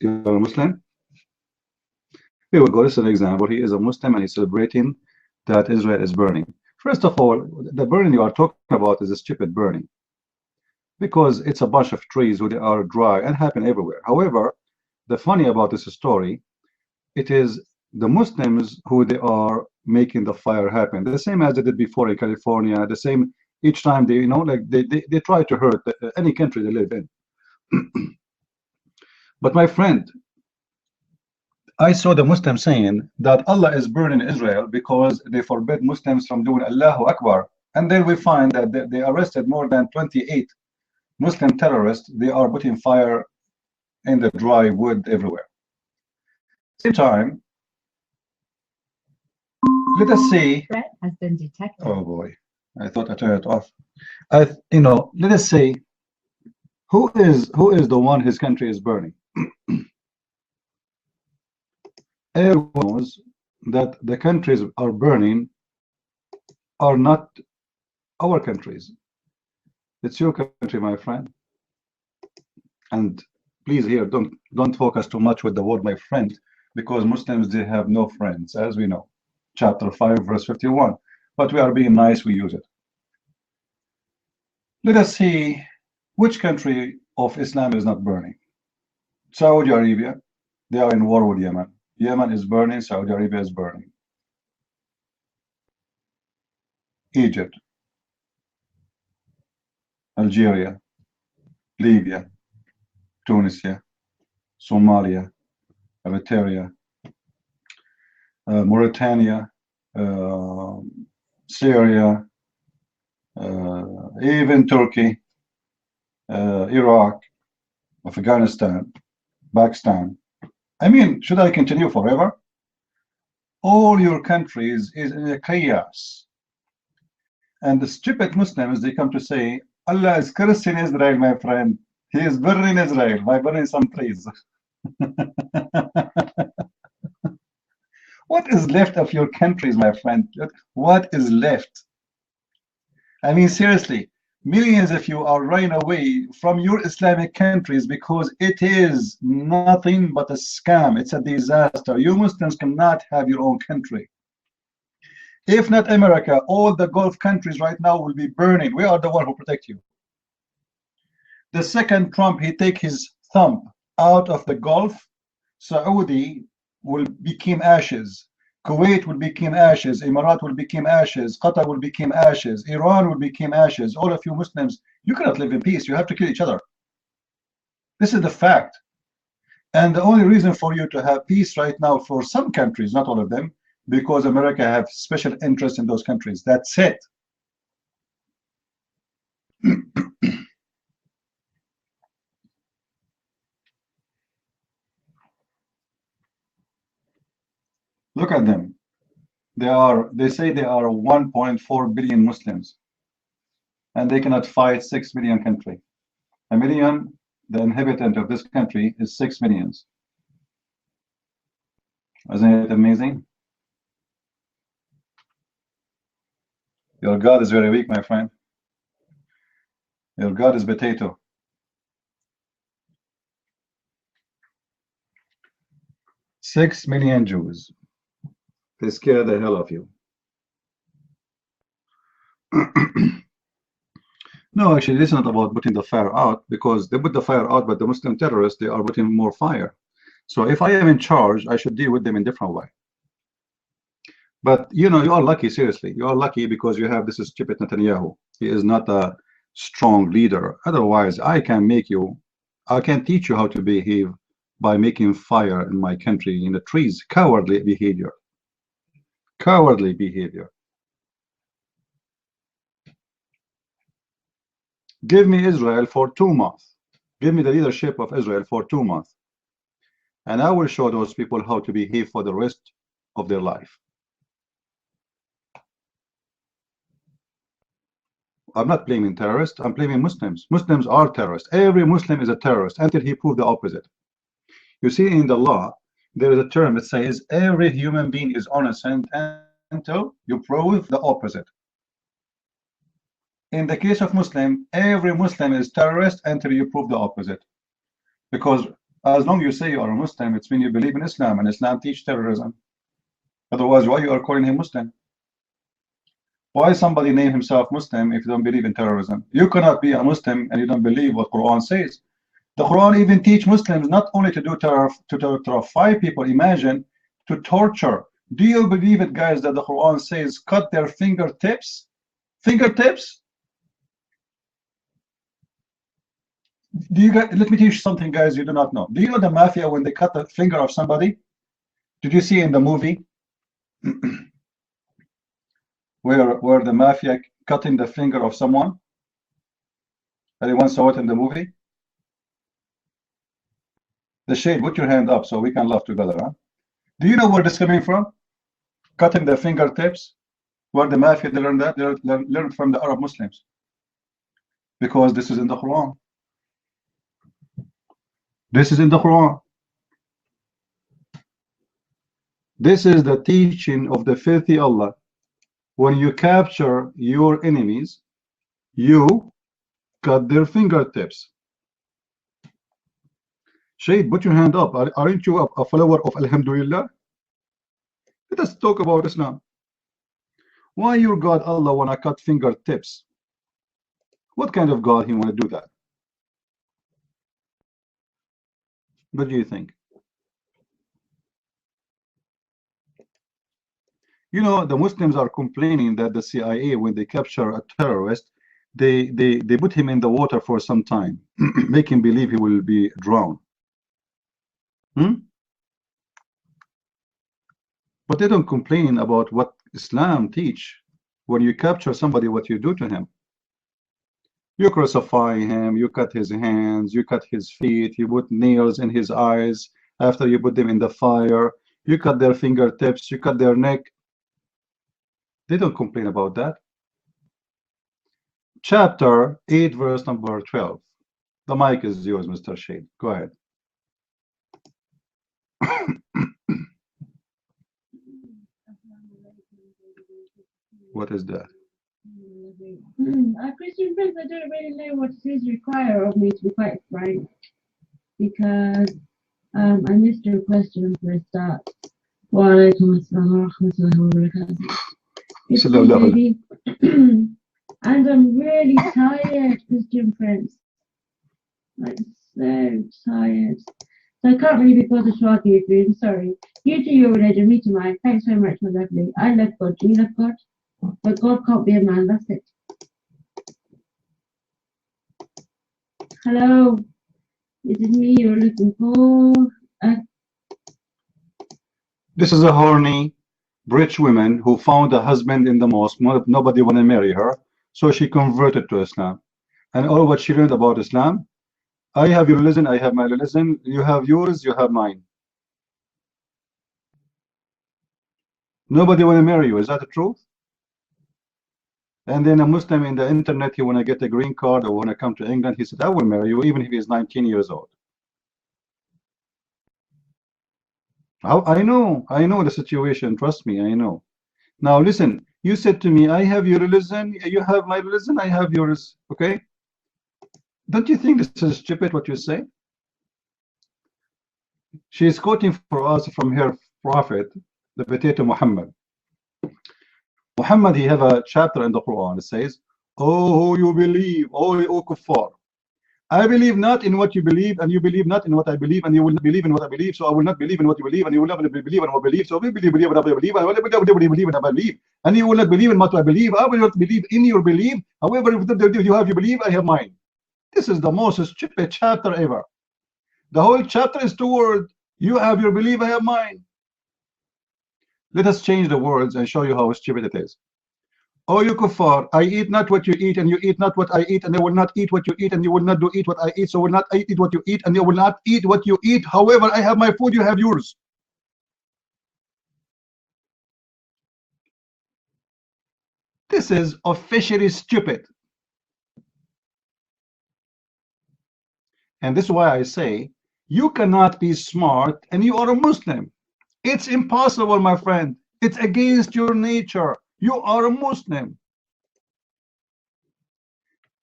You're a Muslim? Here we go. This is an example. He is a Muslim and he's celebrating that Israel is burning. First of all, the burning you are talking about is a stupid burning because it's a bunch of trees who they are dry and happen everywhere. However, the funny about this story, it is the Muslims who they are making the fire happen. The same as they did before in California. The same each time they, like they try to hurt any country they live in. But my friend, I saw the Muslims saying that Allah is burning Israel because they forbid Muslims from doing Allahu Akbar. And then we find that they arrested more than 28 Muslim terrorists. They are putting fire in the dry wood everywhere. Same time, let us see. Threat has been detected. Oh boy, I thought I turned it off. Let us say, who is the one his country is burning? Everyone knows that the countries are burning are not our countries. It's your country, my friend. And please here, don't focus too much with the word my friend, because Muslims, they have no friends, as we know. Chapter 5, verse 51. But we are being nice, we use it. Let us see which country of Islam is not burning. Saudi Arabia, they are in war with Yemen. Yemen is burning, Saudi Arabia is burning. Egypt, Algeria, Libya, Tunisia, Somalia, Eritrea, Mauritania, Syria, even Turkey, Iraq, Afghanistan, Pakistan. I mean, should I continue forever? All your countries is in a chaos. And the stupid Muslims, they come to say, Allah is cursing Israel, my friend. He is burning Israel by burning some trees. What is left of your countries, my friend? What is left? I mean, seriously, millions of you are running away from your Islamic countries because it is nothing but a scam. It's a disaster. You Muslims cannot have your own country. If not America, all the Gulf countries right now will be burning. We are the one who protect you. The second Trump, he take his thumb out of the Gulf, Saudi will become ashes. Kuwait will become ashes, Emirat will become ashes, Qatar will become ashes, Iran will become ashes. All of you Muslims, you cannot live in peace. You have to kill each other. This is the fact. And the only reason for you to have peace right now for some countries, not all of them, because America have special interest in those countries. That's it. Look at them. They say they are 1.4 billion Muslims, and they cannot fight 6 million country. A million, the inhabitant of this country is 6 millions. Isn't it amazing? Your God is very weak, my friend. Your God is potato. Six million Jews. They scare the hell of you. No, actually, this is not about putting the fire out, because they put the fire out, but the Muslim terrorists, they are putting more fire. So if I am in charge, I should deal with them in a different way. But you know, you are lucky, seriously. You are lucky because you have this stupid Netanyahu. He is not a strong leader. Otherwise, I can teach you how to behave by making fire in my country in the trees. Cowardly behavior. Cowardly behavior. Give me Israel for 2 months. Give me the leadership of Israel for 2 months. And I will show those people how to behave for the rest of their life. I'm not blaming terrorists. I'm blaming Muslims. Muslims are terrorists. Every Muslim is a terrorist until he proves the opposite. You see, in the law, there is a term that says every human being is innocent until you prove the opposite. In the case of Muslim, every Muslim is terrorist until you prove the opposite. Because As long as you say you are a Muslim, it's when you believe in Islam, and Islam teach terrorism. Otherwise, why you are calling him Muslim? Why somebody name himself Muslim if you don't believe in terrorism? You cannot be a Muslim and you don't believe what Quran says. The Quran even teach Muslims not only to do terror, to terrify people, imagine, to torture. Do you believe it, guys, that the Quran says cut their fingertips? Fingertips? Do you guys, let me teach you something, guys, you do not know. Do you know the mafia when they cut the finger of somebody? Did you see in the movie where the mafia cutting the finger of someone? Anyone saw it in the movie? The shade, put your hand up so we can laugh together, huh? Do you know where this is coming from? Cutting the fingertips? Where the mafia they learned that? They learned from the Arab Muslims. Because this is in the Quran. This is in the Quran. This is the teaching of the filthy Allah. When you capture your enemies, you cut their fingertips. Shade, put your hand up. Aren't you a follower of Alhamdulillah? Let us talk about Islam. Why your God Allah wanna cut fingertips? What kind of God he wanna do that? What do you think? You know, the Muslims are complaining that the CIA, when they capture a terrorist, they put him in the water for some time, make him believe he will be drowned. But they don't complain about what Islam teach. When you capture somebody, what you do to him. You crucify him, you cut his hands, you cut his feet, you put nails in his eyes. After you put them in the fire, you cut their fingertips, you cut their neck. They don't complain about that. Chapter 8, verse number 12. The mic is yours, Mr. Shade. Go ahead. What is that? Christian friends, I don't really know what it is require of me, to be quite frank, because I missed your question for a start. Wa alaikum assalam wa rahmatullahi wa barakatuh. It's really, and I'm really tired, Christian friends. Like, so tired. So I can't really be bothered to argue with you. I'm sorry. You do your religion, me to mine. Thanks very much, my lovely. I love God. Do you love God? But God can't be a man. That's it. Hello. Is it me you're looking for? This is a horny, rich woman who found a husband in the mosque. Nobody want to marry her, so she converted to Islam. And all what she learned about Islam, I have your religion, I have my religion, you have yours, you have mine. Nobody want to marry you. Is that the truth? And then a Muslim in the internet, he want to get a green card or want to come to England, he said, I will marry you even if he's 19 years old. I know the situation, trust me, I know. Now listen, you said to me, I have your religion, you have my religion, I have yours, okay? Don't you think this is stupid what you say? She is quoting for us from her prophet, the potato Muhammad. Muhammad, he have a chapter in the Quran. It says, oh, you believe, oh kuffar. I believe not in what you believe, and you believe not in what I believe, and you will not believe in what I believe, so I will not believe in what you believe, and you will not believe in what I believe, so we believe in what I believe, and I will not believe in what I believe, and you will not believe in what I believe, I will not believe in your belief. However, if you have your belief, I have mine. This is the most stupid chapter ever. The whole chapter is toward you have your belief, I have mine. Let us change the words and show you how stupid it is. Oh, you kuffar, I eat not what you eat, and you eat not what I eat, and I will not eat what you eat, and you will not do eat what I eat, so will not I eat what you eat, and you will not eat what you eat. However, I have my food, you have yours. This is officially stupid. And this is why I say, you cannot be smart and you are a Muslim. It's impossible, my friend. It's against your nature. You are a Muslim.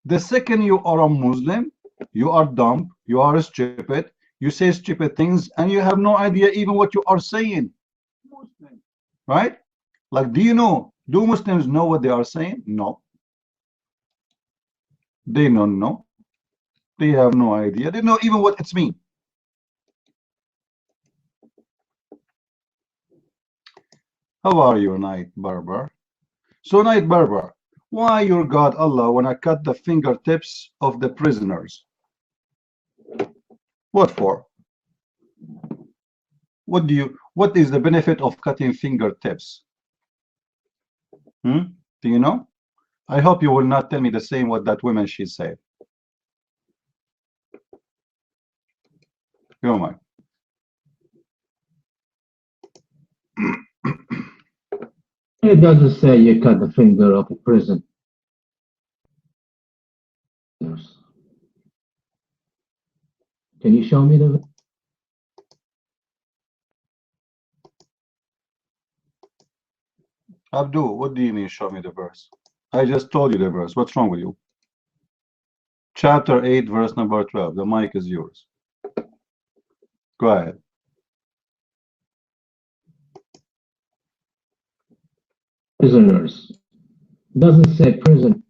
The second you are a Muslim, you are dumb, you are stupid, You say stupid things and you have no idea even what you are saying. Right? Like, do Muslims know what they are saying? No. They don't know. They have no idea. They know even what it's mean. How are you, Night Barber? So, Night Barber, why your God Allah wanna cut the fingertips of the prisoners? What for? What is the benefit of cutting fingertips? Hmm? Do you know? I hope you will not tell me the same what that woman she said. Oh my. It doesn't say you cut the finger of a prison. Can you show me the? Abdul, what do you mean show me the verse? I just told you the verse. What's wrong with you? Chapter 8, verse number 12. The mic is yours. Go ahead. Prisoners. It doesn't say prison.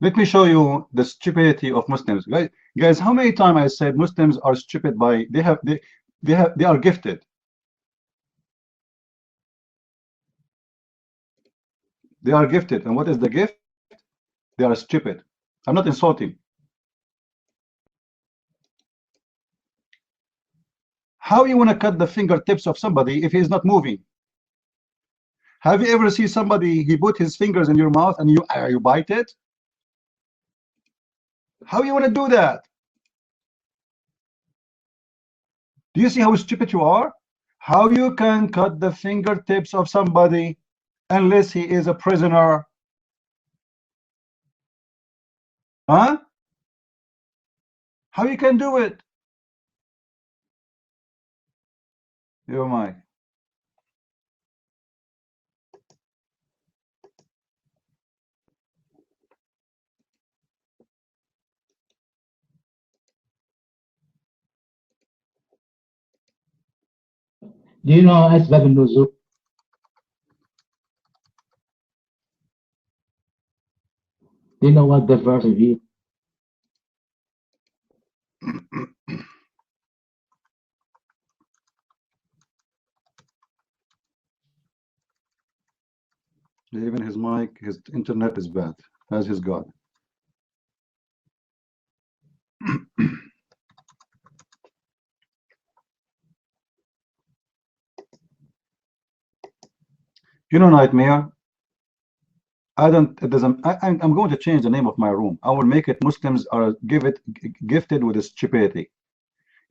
Let me show you the stupidity of Muslims. Guys, how many times I said Muslims are stupid by they are gifted. They are gifted. And what is the gift? They are stupid. I'm not insulting. How you want to cut the fingertips of somebody if he's not moving? Have you ever seen somebody, he put his fingers in your mouth and you bite it? How you want to do that? Do you see how stupid you are? How you can cut the fingertips of somebody unless he is a prisoner? Huh? How you can do it? You're my. Do you know أسباب النزول? Do you know what the verse reveals? Even his mic, his internet is bad, as his God. You know, Nightmare, I don't, it doesn't, I'm going to change the name of my room. I will make it Muslims are gifted with stupidity.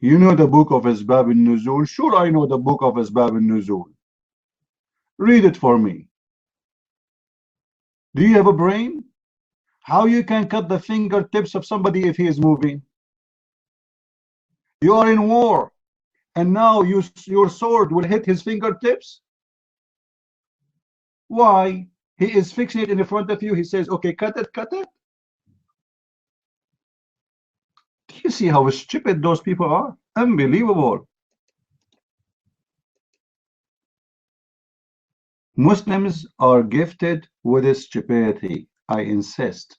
You know the book of Asbab al-Nuzul? Sure, I know the book of Asbab al-Nuzul. Read it for me. Do you have a brain? How you can cut the fingertips of somebody if he is moving? You are in war, and now your sword will hit his fingertips? Why? He is fixing it in front of you. He says, okay, cut it, cut it. Do you see how stupid those people are? Unbelievable. Muslims are gifted with stupidity. I insist.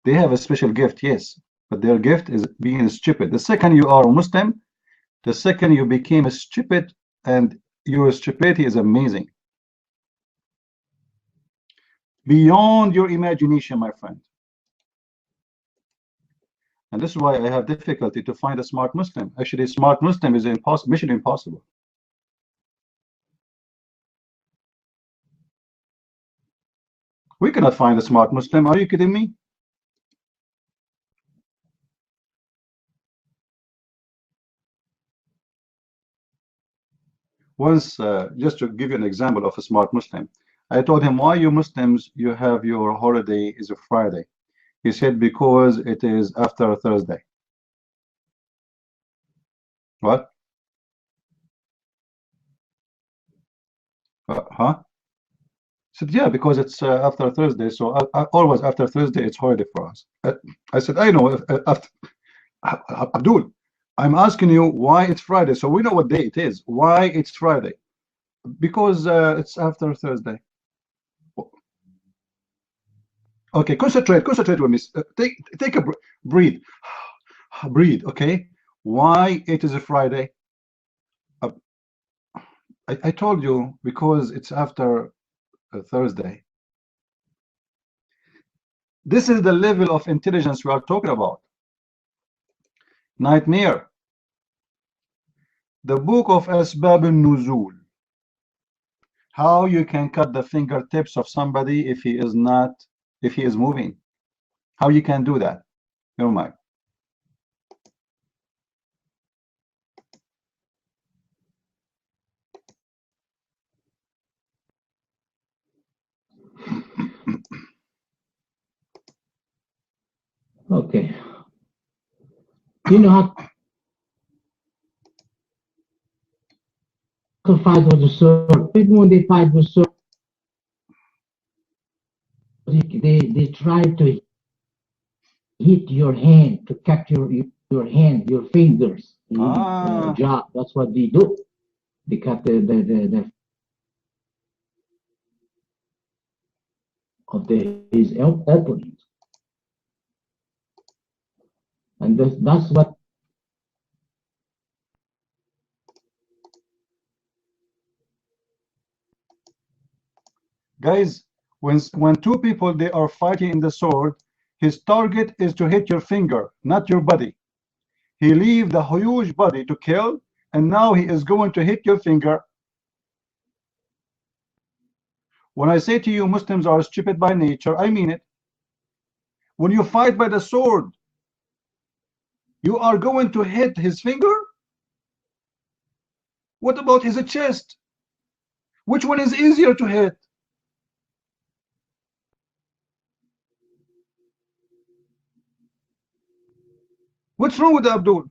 They have a special gift, yes, but their gift is being stupid. The second you are a Muslim, the second you became stupid, and your stupidity is amazing. Beyond your imagination, my friend. And this is why I have difficulty to find a smart Muslim. Actually, a smart Muslim is mission impossible. We cannot find a smart Muslim. Are you kidding me? Once, just to give you an example of a smart Muslim, I told him, why you Muslims, you have your holiday is a Friday. He said, because it is after Thursday. What? Huh? Said, yeah, because it's after Thursday, so always after Thursday it's holiday for us. I said, I know. After, Abdul, I'm asking you why it's Friday, so we know what day it is. Why it's Friday? Because it's after Thursday. Okay, concentrate with me. Take a breathe, breathe. Okay, why it is a Friday? Uh, I told you because it's after Thursday. This is the level of intelligence we are talking about. Nightmare. The book of Asbab al-Nuzul. How you can cut the fingertips of somebody if he is moving. How you can do that? Never mind. Okay. You know how to fight with the sword. People when they fight with sword, they try to hit your hand, to cut your hand, your fingers, jaw. That's what they do. They cut the of his opponent, and that's what. Guys, when two people they are fighting in the sword, his target is to hit your finger, not your body. He leave the huge body to kill, and now he is going to hit your finger. When I say to you Muslims are stupid by nature, I mean it. When you fight by the sword, you are going to hit his finger? What about his chest? Which one is easier to hit? What's wrong with Abdul?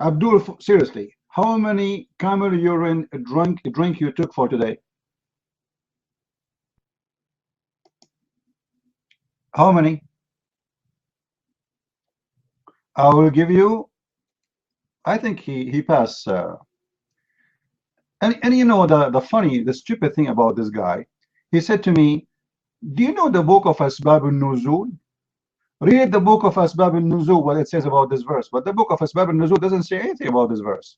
Abdul, seriously, how many camel urine drink you took for today? How many? I will give you. I think he passed. And you know the stupid thing about this guy. He said to me, "Do you know the book of Asbab al-Nuzul? Read the book of Asbab al-Nuzul, what it says about this verse. But the book of Asbab al-Nuzul doesn't say anything about this verse.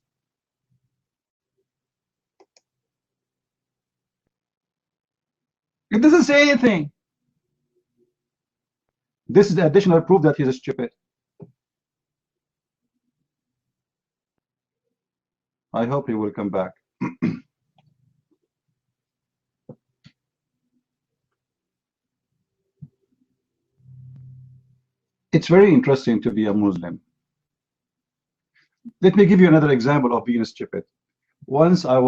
It doesn't say anything. This is the additional proof that he's stupid. I hope he will come back. It's very interesting to be a Muslim. Let me give you another example of being stupid. Once I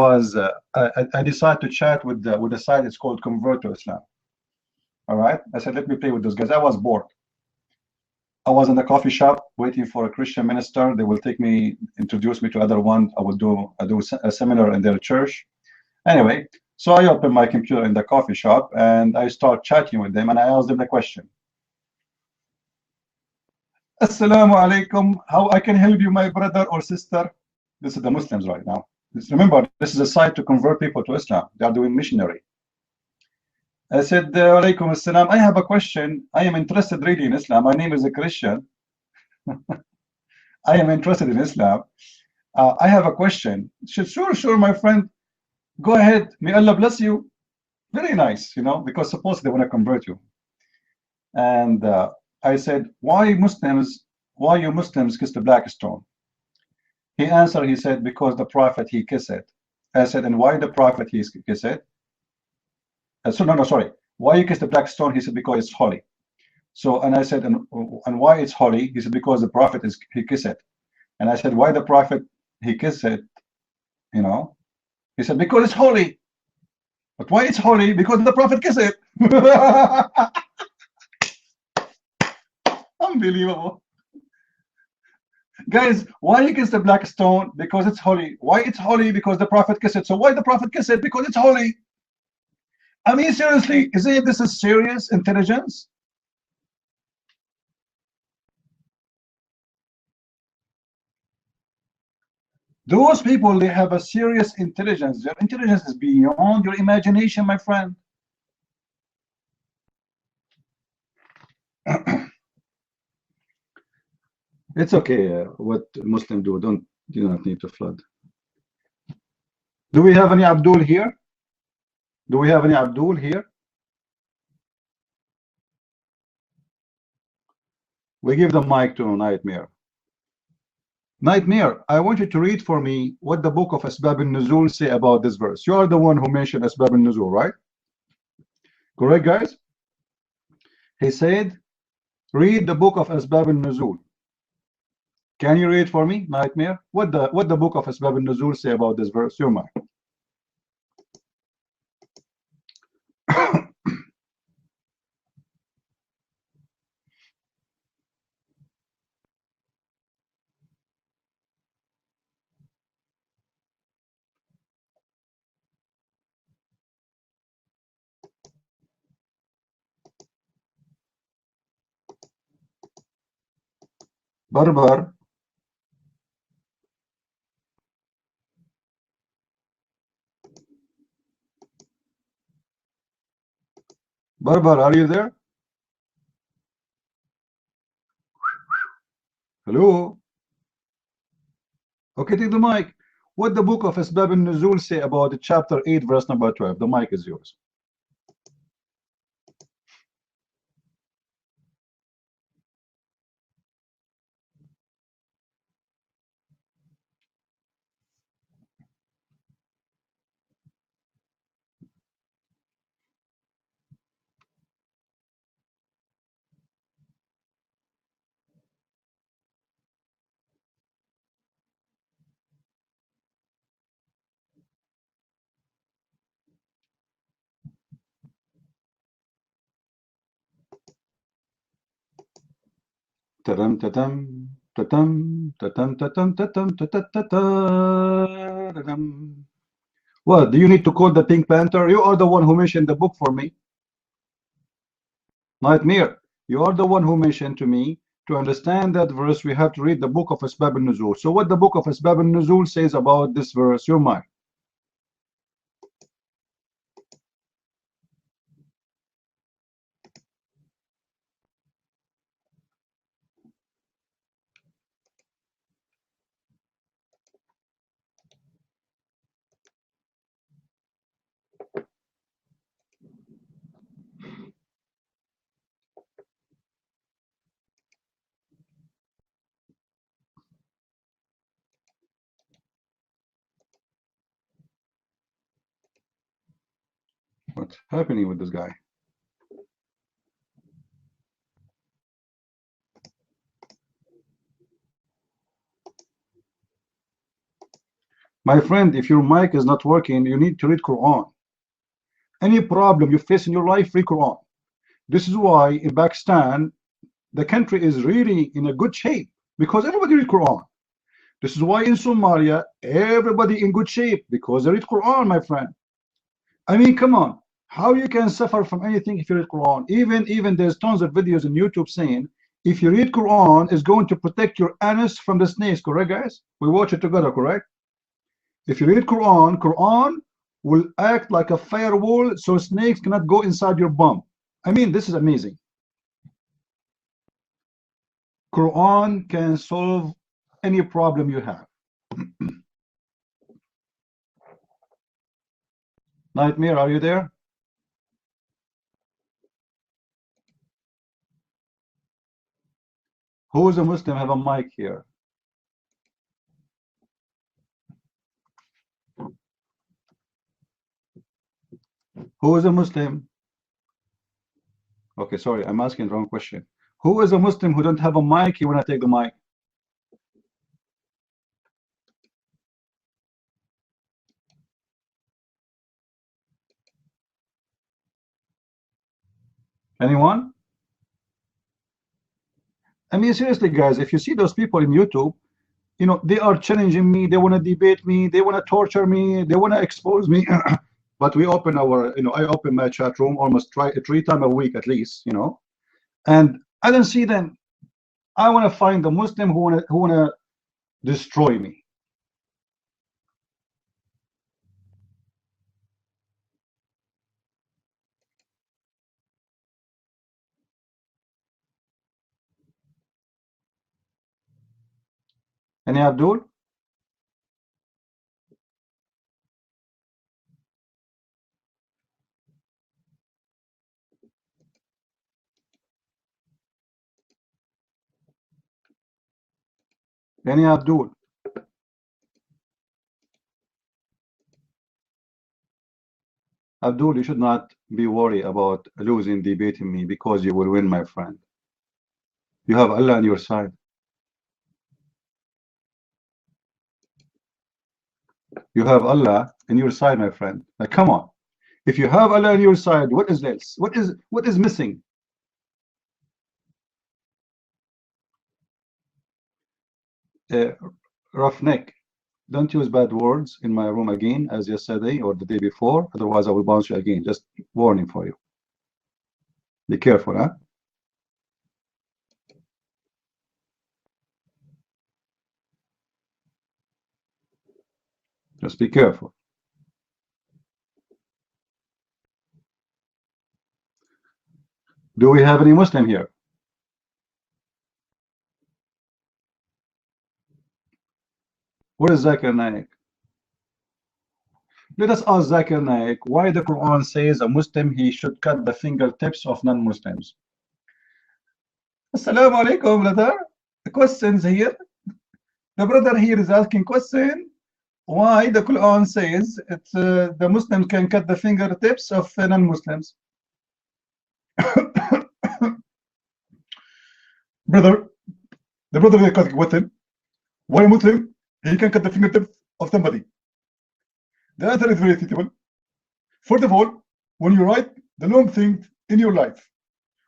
decided to chat with the site. It's called Convert to Islam. All right. I said, let me play with those guys. I was bored. I was in the coffee shop waiting for a Christian minister. They will introduce me to other one. I will do a seminar in their church. Anyway, so I open my computer in the coffee shop and I start chatting with them and I ask them the question. Assalamu alaikum. How I can help you, my brother or sister? This is the Muslims right now. Remember, this is a site to convert people to Islam. They are doing missionary. I said, alaikum assalam. I have a question. I am interested really in Islam. My name is a Christian. I am interested in Islam. I have a question. She said, sure, my friend. Go ahead. May Allah bless you. Very nice, you know, because supposedly they want to convert you. And I said, why you Muslims kiss the black stone? He answered, he said, because the Prophet, he kissed it. I said, and why the Prophet, he kissed it? So, no, sorry. Why you kiss the black stone? He said, because it's holy. So, and I said, and why it's holy? He said, because the Prophet, he kissed it. And I said, why the Prophet, he kissed it? You know? He said, because it's holy. But why it's holy? Because the Prophet kissed it. Unbelievable. Guys, why you kiss the black stone? Because it's holy. Why it's holy? Because the Prophet kissed it. So why the Prophet kissed it? Because it's holy. I mean, seriously, isn't this a serious intelligence? Those people, they have a serious intelligence. Their intelligence is beyond your imagination, my friend. It's okay. What Muslims do, you don't need to flood. Do we have any Abdul here? Do we have any Abdul here? We give the mic to Nightmare. Nightmare, I want you to read for me what the book of Asbab al-Nuzul say about this verse. You are the one who mentioned Asbab al-Nuzul, right? Correct, guys? He said, read the book of Asbab al-Nuzul. Can you read for me, Nightmare? What the book of Asbab al-Nuzul say about this verse? Your mic. Barbar. Barbar, are you there? Hello? Okay, take the mic. What the book of Asbab al-Nuzul say about chapter 8, verse number 12? The mic is yours. Tatam tatam tatam tatam tatam tatam tatam. What, do you need to call the Pink Panther? You are the one who mentioned the book for me. Nightmare, you are the one who mentioned to me, to understand that verse, we have to read the book of Asbab al-Nuzul. So what the book of Asbab al-Nuzul says about this verse? Your mind. What's happening with this guy? My friend, if your mic is not working, you need to read Quran. Any problem you face in your life, read Quran. This is why in Pakistan, the country is really in a good shape, because everybody read Quran. This is why in Somalia, everybody in good shape, because they read Quran, my friend. I mean, come on. How you can suffer from anything if you read Quran? Even there's tons of videos on YouTube saying, if you read Quran, it's going to protect your anus from the snakes, correct, guys? We watch it together, correct? If you read Quran, Quran will act like a firewall so snakes cannot go inside your bum. I mean, this is amazing. Quran can solve any problem you have. Nightmare, are you there? Who is a Muslim? Have a mic here. Who is a Muslim? Okay, sorry, I'm asking the wrong question. Who is a Muslim who don't have a mic? You want to take the mic? Anyone? I mean, seriously, guys, if you see those people in YouTube, you know, they are challenging me, they want to debate me, they want to torture me, they want to expose me. but we open our, I open my chat room almost three times a week at least, and I don't see them. I want to find the Muslim who wanna destroy me. Any Abdul? Any Abdul? Abdul, you should not be worried about losing debating me because you will win, my friend. You have Allah on your side. You have Allah on your side, my friend. Like, come on. If you have Allah on your side, what is else? What is missing? Roughneck, don't use bad words in my room again as yesterday or the day before. Otherwise, I will bounce you again. Just warning for you. Be careful, huh? Just be careful. Do we have any Muslim here? Where is Zakir Naik? Let us ask Zakir Naik why the Quran says a Muslim he should cut the fingertips of non-Muslims. Assalamu alaikum, brother. The questions here. The brother here is asking question why the Quran says the Muslims can cut the fingertips of non-Muslims. Brother, the brother is asking question why a Muslim he can cut the fingertips of somebody. The answer is very simple. First of all, when you write the long things in your life,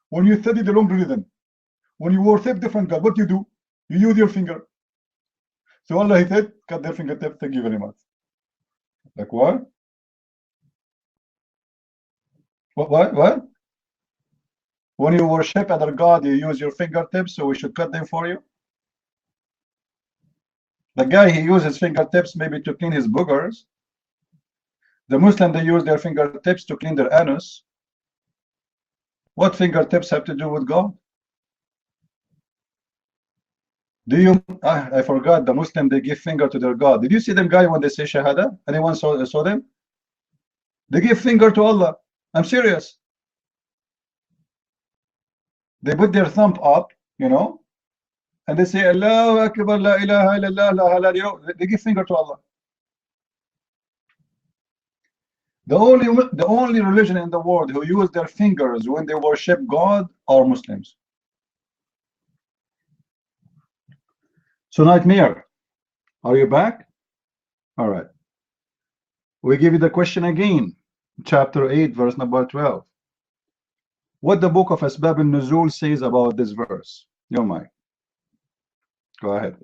when you study the long religion, when you worship different God, what you do? You use your finger. So Allah he said, cut their fingertips. Thank you very much. Like what? What? When you worship other God, you use your fingertips, so we should cut them for you? The guy, he uses his fingertips maybe to clean his boogers. The Muslim, they use their fingertips to clean their anus. What fingertips have to do with God? Do you? I forgot. The Muslim, they give finger to their God. Did you see them guy when they say Shahada? Anyone saw them? They give finger to Allah. I'm serious. They put their thumb up, and they say Allahu Akbar, la ilaha illallah, la ilaha. They give finger to Allah. The only religion in the world who use their fingers when they worship God are Muslims. So Nightmare, are you back? All right. We give you the question again. Chapter 8, verse number 12. What the book of Asbab al-Nuzul says about this verse. Your mic. Go ahead.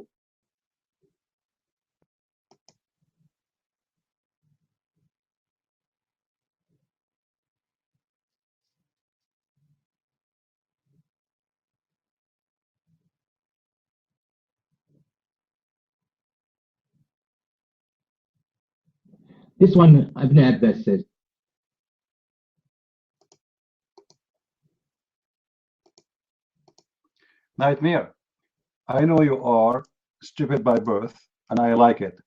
This one, Ibn Abbas says. Nightmare, I know you are stupid by birth, and I like it.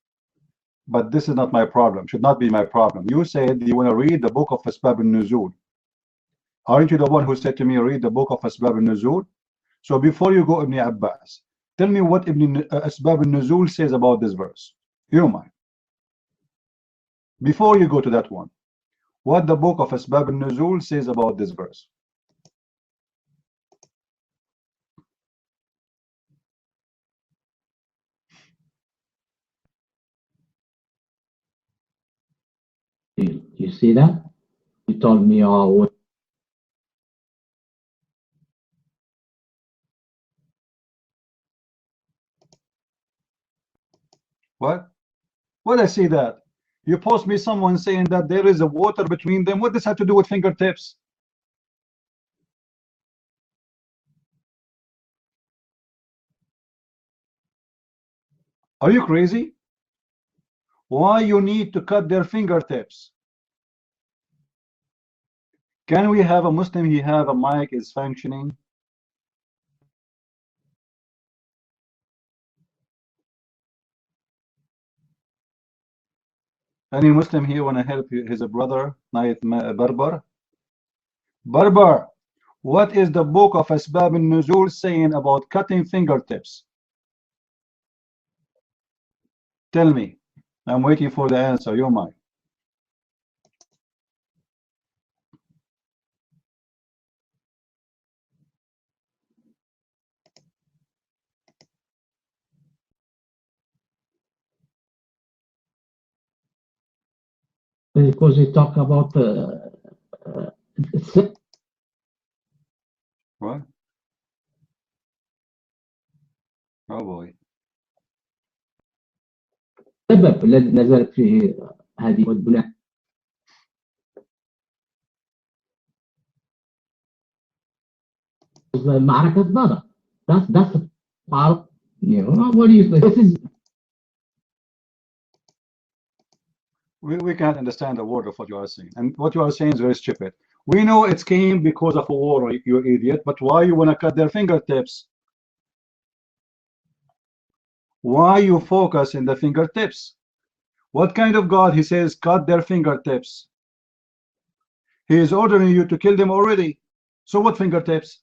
But this is not my problem, should not be my problem. You said you want to read the book of Asbab al-Nuzul. Aren't you the one who said to me, read the book of Asbab al-Nuzul? So before you go, Ibn Abbas, tell me what Asbab al-Nuzul says about this verse. You mind? Before you go to that one, what the book of Asbab al-Nuzul says about this verse. You see that? You told me, oh, What? What I see that? You post me someone saying that there is a water between them. What does that have to do with fingertips? Are you crazy? Why you need to cut their fingertips? Can we have a Muslim? He have a mic is functioning. Any Muslim here want to help his brother, Nayat Barbar? Barbar, what is the book of Asbab al-Nuzul saying about cutting fingertips? Tell me. I'm waiting for the answer. Your mic. Because we talk about What? Oh boy. السبب الذي نزلت فيه هذه والبناء معركة بدر. That's part. You know, what do you think? This is We can't understand a word of what you are saying, and what you are saying is very stupid. We know it came because of a war, you idiot. But why you want to cut their fingertips? Why you focus in the fingertips? What kind of God? He says cut their fingertips. He is ordering you to kill them already. So what fingertips?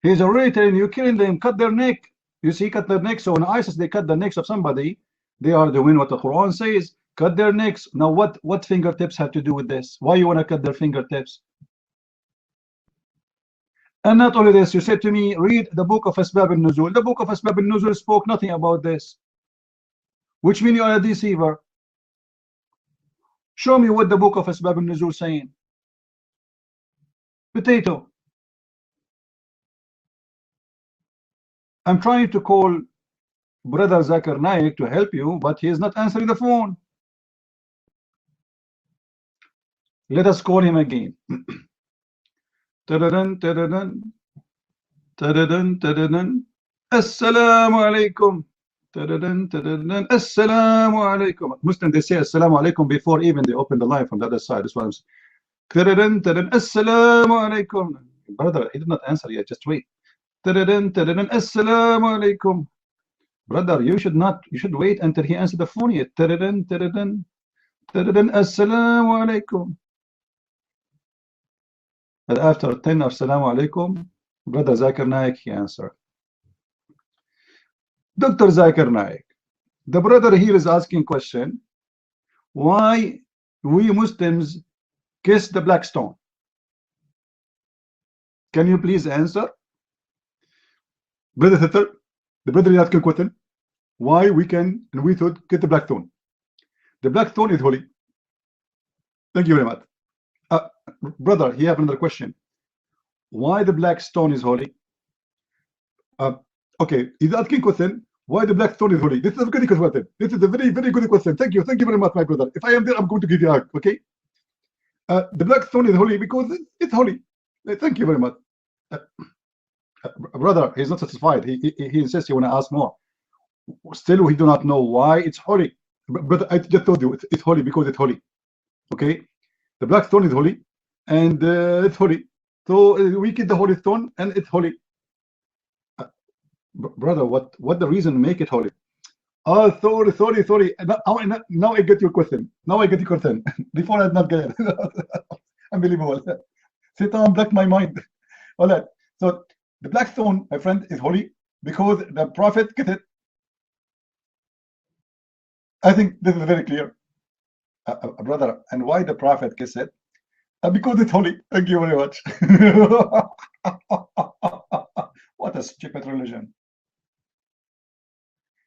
He's already telling you killing them, cut their neck. You see, cut their neck. So in ISIS they cut the necks of somebody. They are doing what the Quran says. Cut their necks. Now what fingertips have to do with this? Why you want to cut their fingertips? And not only this, you said to me, read the book of Asbab al-Nuzul. The book of Asbab al-Nuzul spoke nothing about this. Which means you are a deceiver. Show me what the book of Asbab al-Nuzul saying. Potato. I'm trying to call Brother Zakir Naik to help you, but he is not answering the phone. Let us call him again. Tadadun, tadadun, tadadun, tadadun. Assalamu alaikum. Tadadun, tadadun. Assalamu alaikum. Muslim, they say assalamu alaikum before even they open the line from the other side. That's what I'm saying. Tadadun, tadadun. Assalamu alaikum. Brother, he did not answer yet. Just wait. Tadadun, tadadun. Assalamu alaikum. Brother, you should wait until he answers the phone yet. Tadadun, tadadun. Tadadun. Assalamu alaikum. But after 10 assalamu alaikum, Brother Zakir Naik, he answered. Dr. Zakir Naik, the brother here is asking question, why we Muslims kiss the black stone? Can you please answer? Brother Hitler, the brother is asking question, why we can and we should kiss the black stone? The black stone is holy. Thank you very much. Brother, he have another question. Why the black stone is holy? Okay, he's asking question, why the black stone is holy? This is a very good question. This is a very, very good question. Thank you very much, my brother. If I am there, I'm going to give you a hug, okay? The black stone is holy because it's holy. Thank you very much. Brother, he's not satisfied. He insists he want to ask more. Still, we do not know why it's holy. But I just told you, it's holy because it's holy. Okay? The black stone is holy, and it's holy. So we keep the holy stone, and it's holy. Brother, what the reason make it holy? Oh, sorry. Now I get your question. Before I did not get it. Unbelievable. Satan blocked my mind. All right. So the black stone, my friend, is holy because the prophet get it. I think this is very clear. Brother, and why the prophet kiss it? Because it's holy. Thank you very much. What a stupid religion.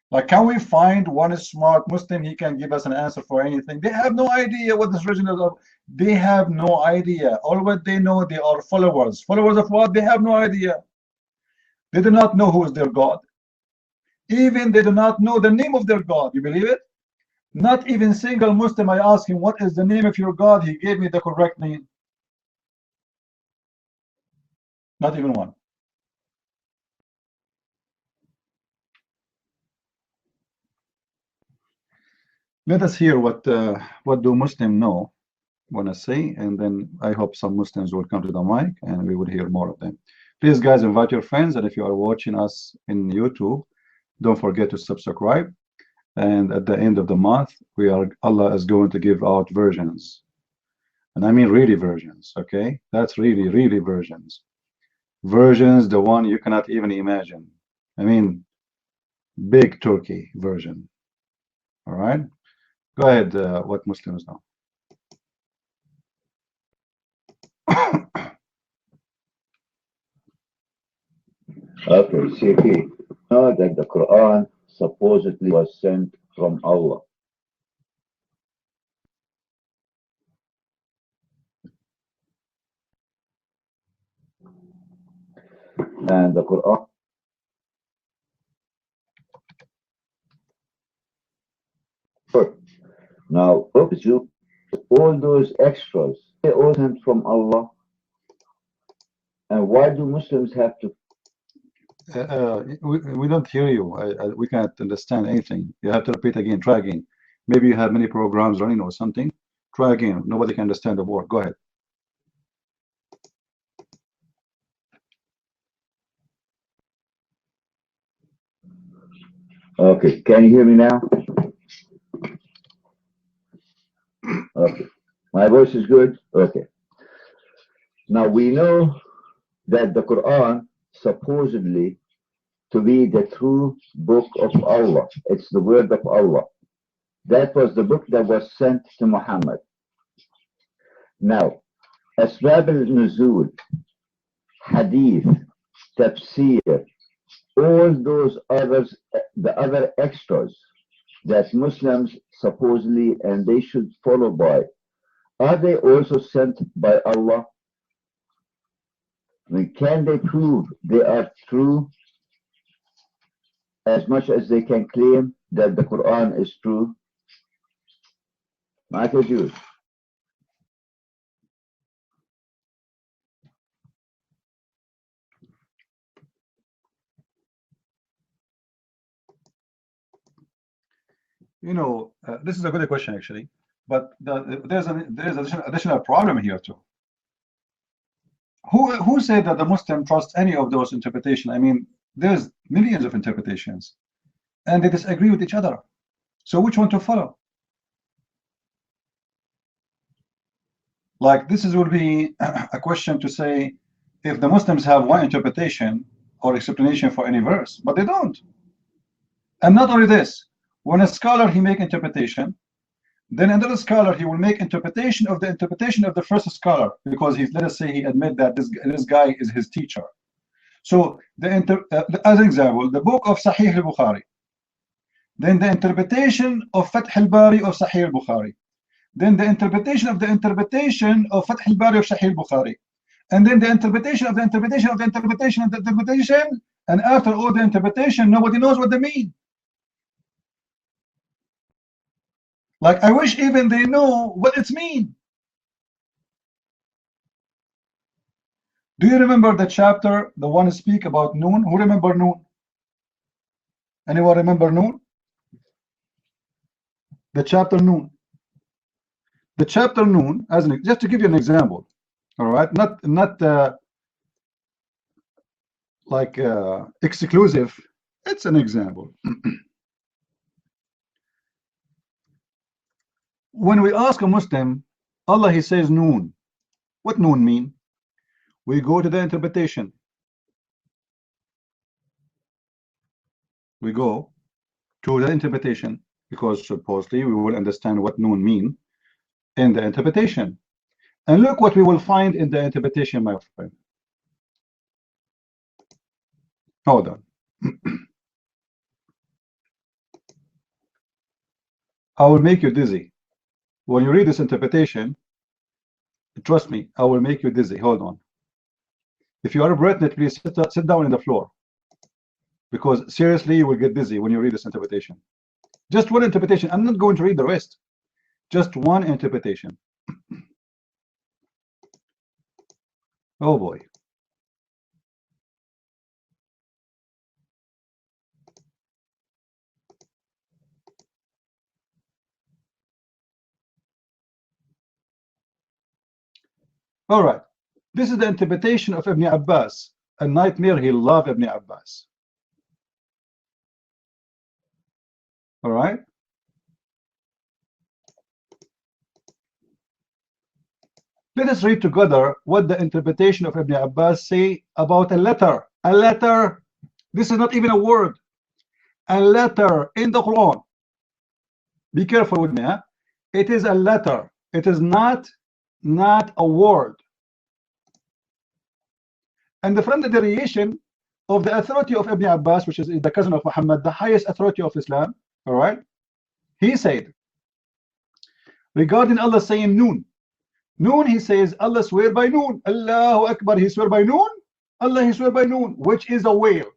Like, can we find one smart Muslim? He can give us an answer for anything. They have no idea what this religion is of. They have no idea. All what they know, they are followers. Followers of what? They have no idea. They do not know who is their God. Even they do not know the name of their God. You believe it? Not even single Muslim, I asked him, what is the name of your God? He gave me the correct name. Not even one. Let us hear what do Muslims know, want to say, and then I hope some Muslims will come to the mic and we will hear more of them. Please, guys, invite your friends, and if you are watching us in YouTube, don't forget to subscribe. And at the end of the month, Allah is going to give out versions, and I mean really versions. Okay, that's really versions. Versions, the one you cannot even imagine. I mean, big Turkey version. All right, go ahead. What Muslims know? Okay, CP. Know that the Quran supposedly was sent from Allah. And the Quran. Sure. Now, you all those extras, they all sent from Allah. And why do Muslims have to? We don't hear you. We can't understand anything. You have to repeat again. Try again. Maybe you have many programs running or something. Try again. Nobody can understand the word. Go ahead. Okay, can you hear me now? Okay, my voice is good? Okay. Now we know that the Quran supposedly to be the true book of Allah. It's the word of Allah. That was the book that was sent to Muhammad. Now, Asbab al-Nuzul, Hadith, Tafsir, all those others, the other extras that Muslims supposedly and they should follow by, are they also sent by Allah? I mean, can they prove they are true as much as they can claim that the Quran is true? Michael Jews. You know, this is a good question actually, but there's additional problem here too. Who said that the Muslim trust any of those interpretations? I mean, there's millions of interpretations, and they disagree with each other. So which one to follow? Like this will be a question to say if the Muslims have one interpretation or explanation for any verse, but they don't. And not only this, when a scholar he make interpretation, then another scholar he will make interpretation of the first scholar, because let us say he admit that this guy is his teacher. So as an example, the book of Sahih al-Bukhari, then the interpretation of Fath al-Bari of Sahih al-Bukhari, then the interpretation of Fath al-Bari of Sahih al-Bukhari, and then the interpretation of the interpretation of the interpretation of the interpretation, and after all the interpretation, nobody knows what they mean. Like, I wish even they know what it's mean. Do you remember the chapter, the one speak about Noon? Who remember Noon? Anyone remember Noon? The chapter Noon. The chapter Noon, just to give you an example, all right? Not like exclusive. It's an example. When we ask a Muslim, Allah, he says Noon. What Noon mean? We go to the interpretation. We go to the interpretation because supposedly we will understand what Noon mean in the interpretation. And look what we will find in the interpretation, my friend. Hold on. I will make you dizzy. When you read this interpretation, trust me, I will make you dizzy. Hold on. If you are a Britnet, please sit down on the floor. because seriously, you will get dizzy when you read this interpretation. Just one interpretation. I'm not going to read the rest. Just one interpretation. Oh boy. All right. This is the interpretation of Ibn Abbas. A nightmare. He loved Ibn Abbas. All right. Let us read together what the interpretation of Ibn Abbas say about a letter. A letter. This is not even a word. A letter in the Quran. Be careful with me. Huh? It is a letter. It is not a word. And from the derivation of the authority of Ibn Abbas, which is the cousin of Muhammad, the highest authority of Islam, all right, he said, regarding Allah saying Noon, Noon, he says, Allah swear by Noon. Allahu Akbar, he swear by Noon. Allah, he swear by Noon, which is a whale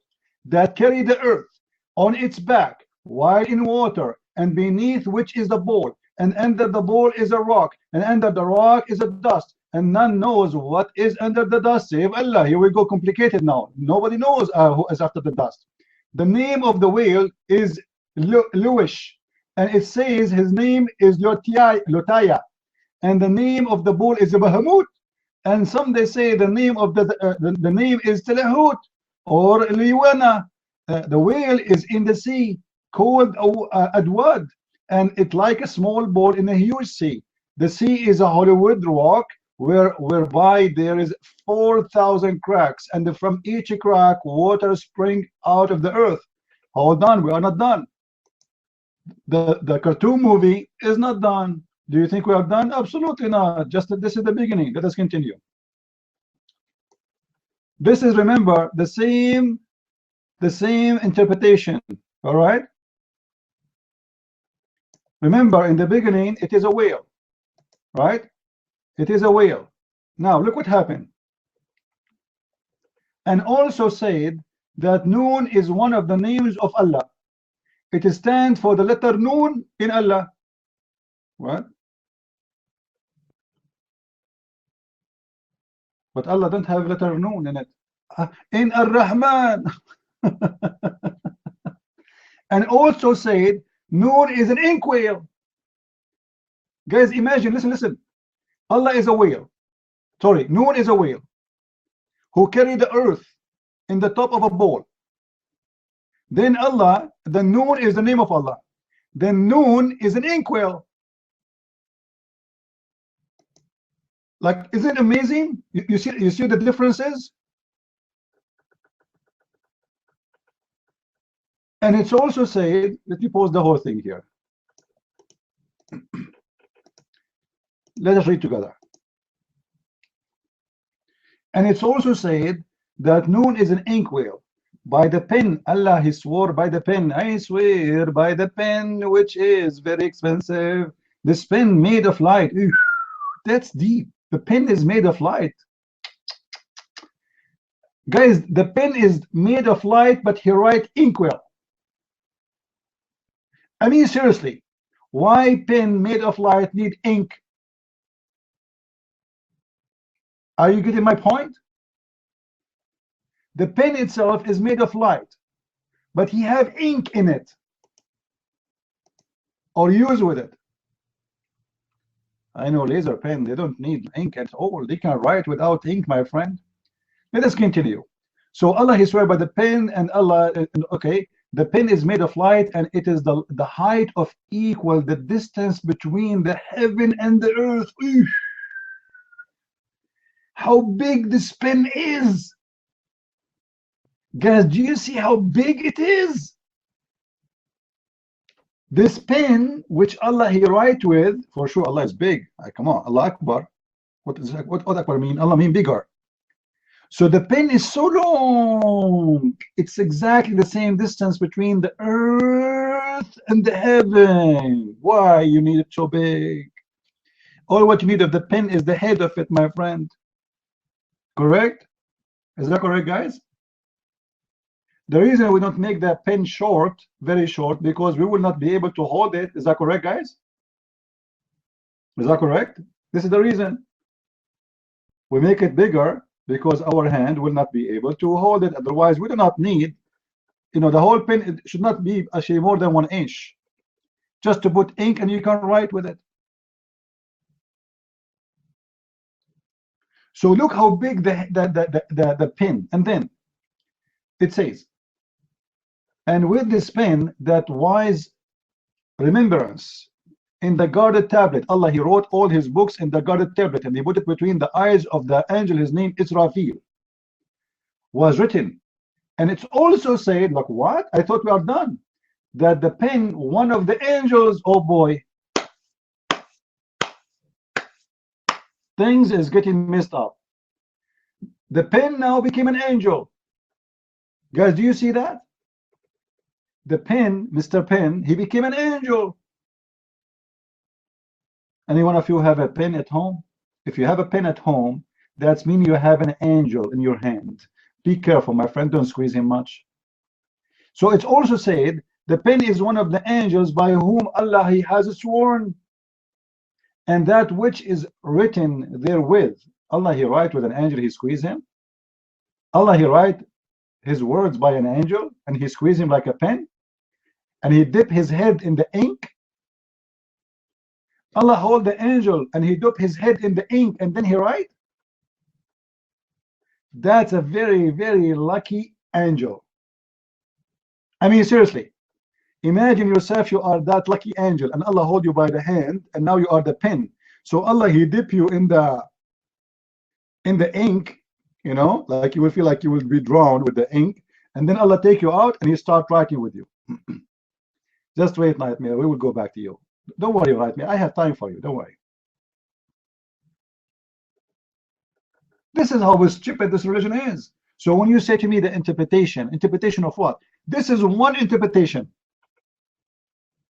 that carried the earth on its back while in water, and beneath which is the bowl, and under the bowl is a rock, and under the rock is a dust, and none knows what is under the dust save Allah. Here we go, complicated now. Nobody knows who is after the dust. The name of the whale is Luish, and it says his name is Lotaya, and the name of the bull is Bahamut, and some they say the name of the name is Telahut or Liwana. The whale is in the sea called Adwad, and it's like a small ball in a huge sea. The sea is a Hollywood rock whereby there is 4,000 cracks, and from each crack water spring out of the earth. Hold on, we are not done. The cartoon movie is not done. Do you think we are done? Absolutely not. Just that this is the beginning. Let us continue. This is, remember, the same interpretation. All right. Remember, in the beginning, it is a whale, right? It is a whale. Now look what happened. And also said that Noon is one of the names of Allah. It stands for the letter Noon in Allah. What? But Allah don't have letter Noon in it. In Ar-Rahman. And also said Noon is an ink whale. Guys, imagine, listen. Allah is a whale. Sorry, Noon is a whale who carried the earth in the top of a bowl. Then Allah, the Noon is the name of Allah. Then Noon is an ink whale. Like, isn't it amazing? You see the differences? And it's also said, let me pause the whole thing here. Let us read together. And it's also said that Noon is an ink whale. By the pen, Allah, he swore by the pen. I swear by the pen, which is very expensive. This pen made of light. Ew, that's deep. The pen is made of light. Guys, the pen is made of light, but he write inkwell. I mean, seriously, why pen made of light need ink? Are you getting my point? The pen itself is made of light, but he have ink in it, or use with it. I know laser pen, they don't need ink at all. They can write without ink, my friend. Let us continue. So Allah, he swear by the pen, and Allah, okay, the pen is made of light, and it is the height of equal the distance between the heaven and the earth. Eesh. How big this pen is. Guys, do you see how big it is? This pen, which Allah, he write with, for sure Allah is big. Come on, Allah Akbar. What Akbar mean? Allah mean bigger. So the pen is so long. It's exactly the same distance between the earth and the heaven. Why you need it so big? All what you need of the pen is the head of it, my friend. Correct? Is that correct, guys? The reason we don't make the pen short, very short, because we will not be able to hold it. Is that correct, guys? Is that correct? This is the reason. We make it bigger because our hand will not be able to hold it. Otherwise, we do not need, you know, the whole pen, it should not be actually more than 1 inch. Just to put ink and you can write with it. So look how big the pen, and then it says, and with this pen that wise remembrance in the guarded tablet. Allah, he wrote all his books in the guarded tablet, and he put it between the eyes of the angel, his name Israfil, was written. And it's also said, like, what? I thought we are done. That the pen, one of the angels, oh boy, things is getting messed up. The pen now became an angel. Guys, do you see that? The pen, Mr. Pen, he became an angel. Any one of you have a pen at home? If you have a pen at home, that means you have an angel in your hand. Be careful, my friend, don't squeeze him much. So it's also said, the pen is one of the angels by whom Allah he has sworn, and that which is written therewith. Allah he write with an angel, he squeeze him. Allah he write his words by an angel, and he squeeze him like a pen, and he dip his head in the ink. Allah hold the angel and he dip his head in the ink and then he write. That's a very, very lucky angel. I mean, seriously, imagine yourself, you are that lucky angel, and Allah hold you by the hand, and now you are the pen. So Allah he dip you in the ink, you know, like you will feel like you will be drowned with the ink, and then Allah take you out and he start writing with you. Just wait, Nightmare, we will go back to you. Don't worry, Nightmare, I have time for you, don't worry. This is how stupid this religion is. So when you say to me the interpretation of what? This is one interpretation.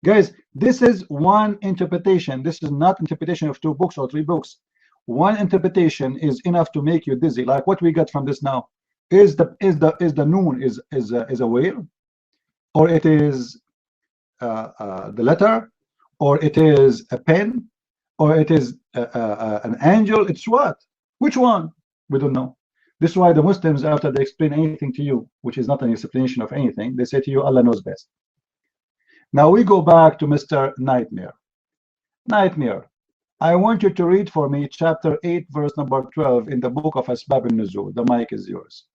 Guys, this is one interpretation. This is not interpretation of 2 books or 3 books. One interpretation is enough to make you dizzy. Like what we got from this now. Is the noon is a whale, or it is the letter, or it is a pen, or it is an angel? It's what? Which one? We don't know. This is why the Muslims, after they explain anything to you, which is not an explanation of anything, they say to you, Allah knows best. Now we go back to Mr. Nightmare. Nightmare, I want you to read for me chapter 8, verse number 12 in the book of Asbab al-Nuzul. The mic is yours.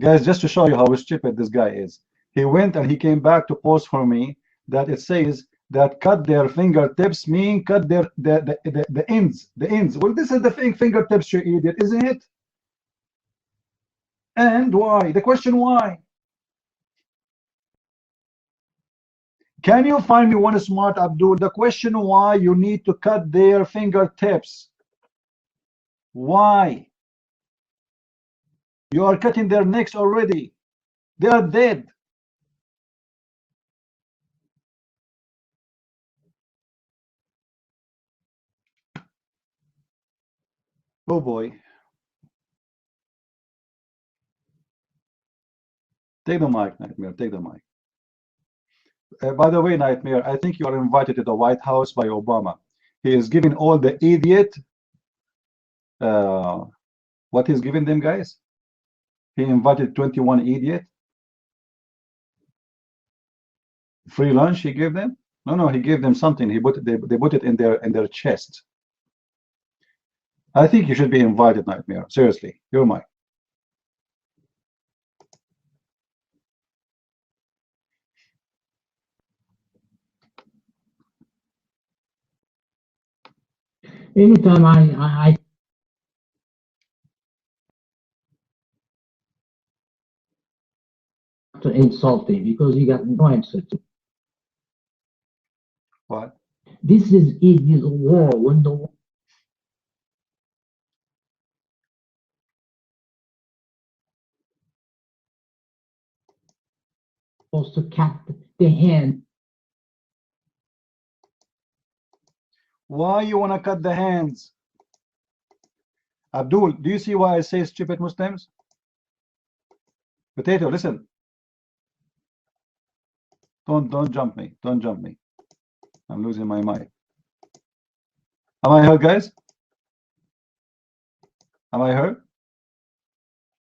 Guys, just to show you how stupid this guy is, he went and he came back to post for me that it says that cut their fingertips mean cut their the ends. Well, this is the thing, fingertips, you idiot, isn't it? And why? The question why? Can you find me one smart Abdul? The question why you need to cut their fingertips? Why? You are cutting their necks already. They are dead. Oh boy. Take the mic, Nightmare. Take the mic. By the way, Nightmare, I think you are invited to the White House by Obama. He is giving all the idiot what he's giving them, guys. He invited 21 idiot. Free lunch he gave them? No, he gave them something. They put it in their chest. I think you should be invited, Nightmare. Seriously, you're mine. Anytime I to insult him because he got no answer to. What? This is war. When the supposed to cut the hand. Why you want to cut the hands? Abdul, do you see why I say stupid Muslims? Potato, listen. Don't jump me. Don't jump me. I'm losing my mind. Am I heard, guys? Am I heard?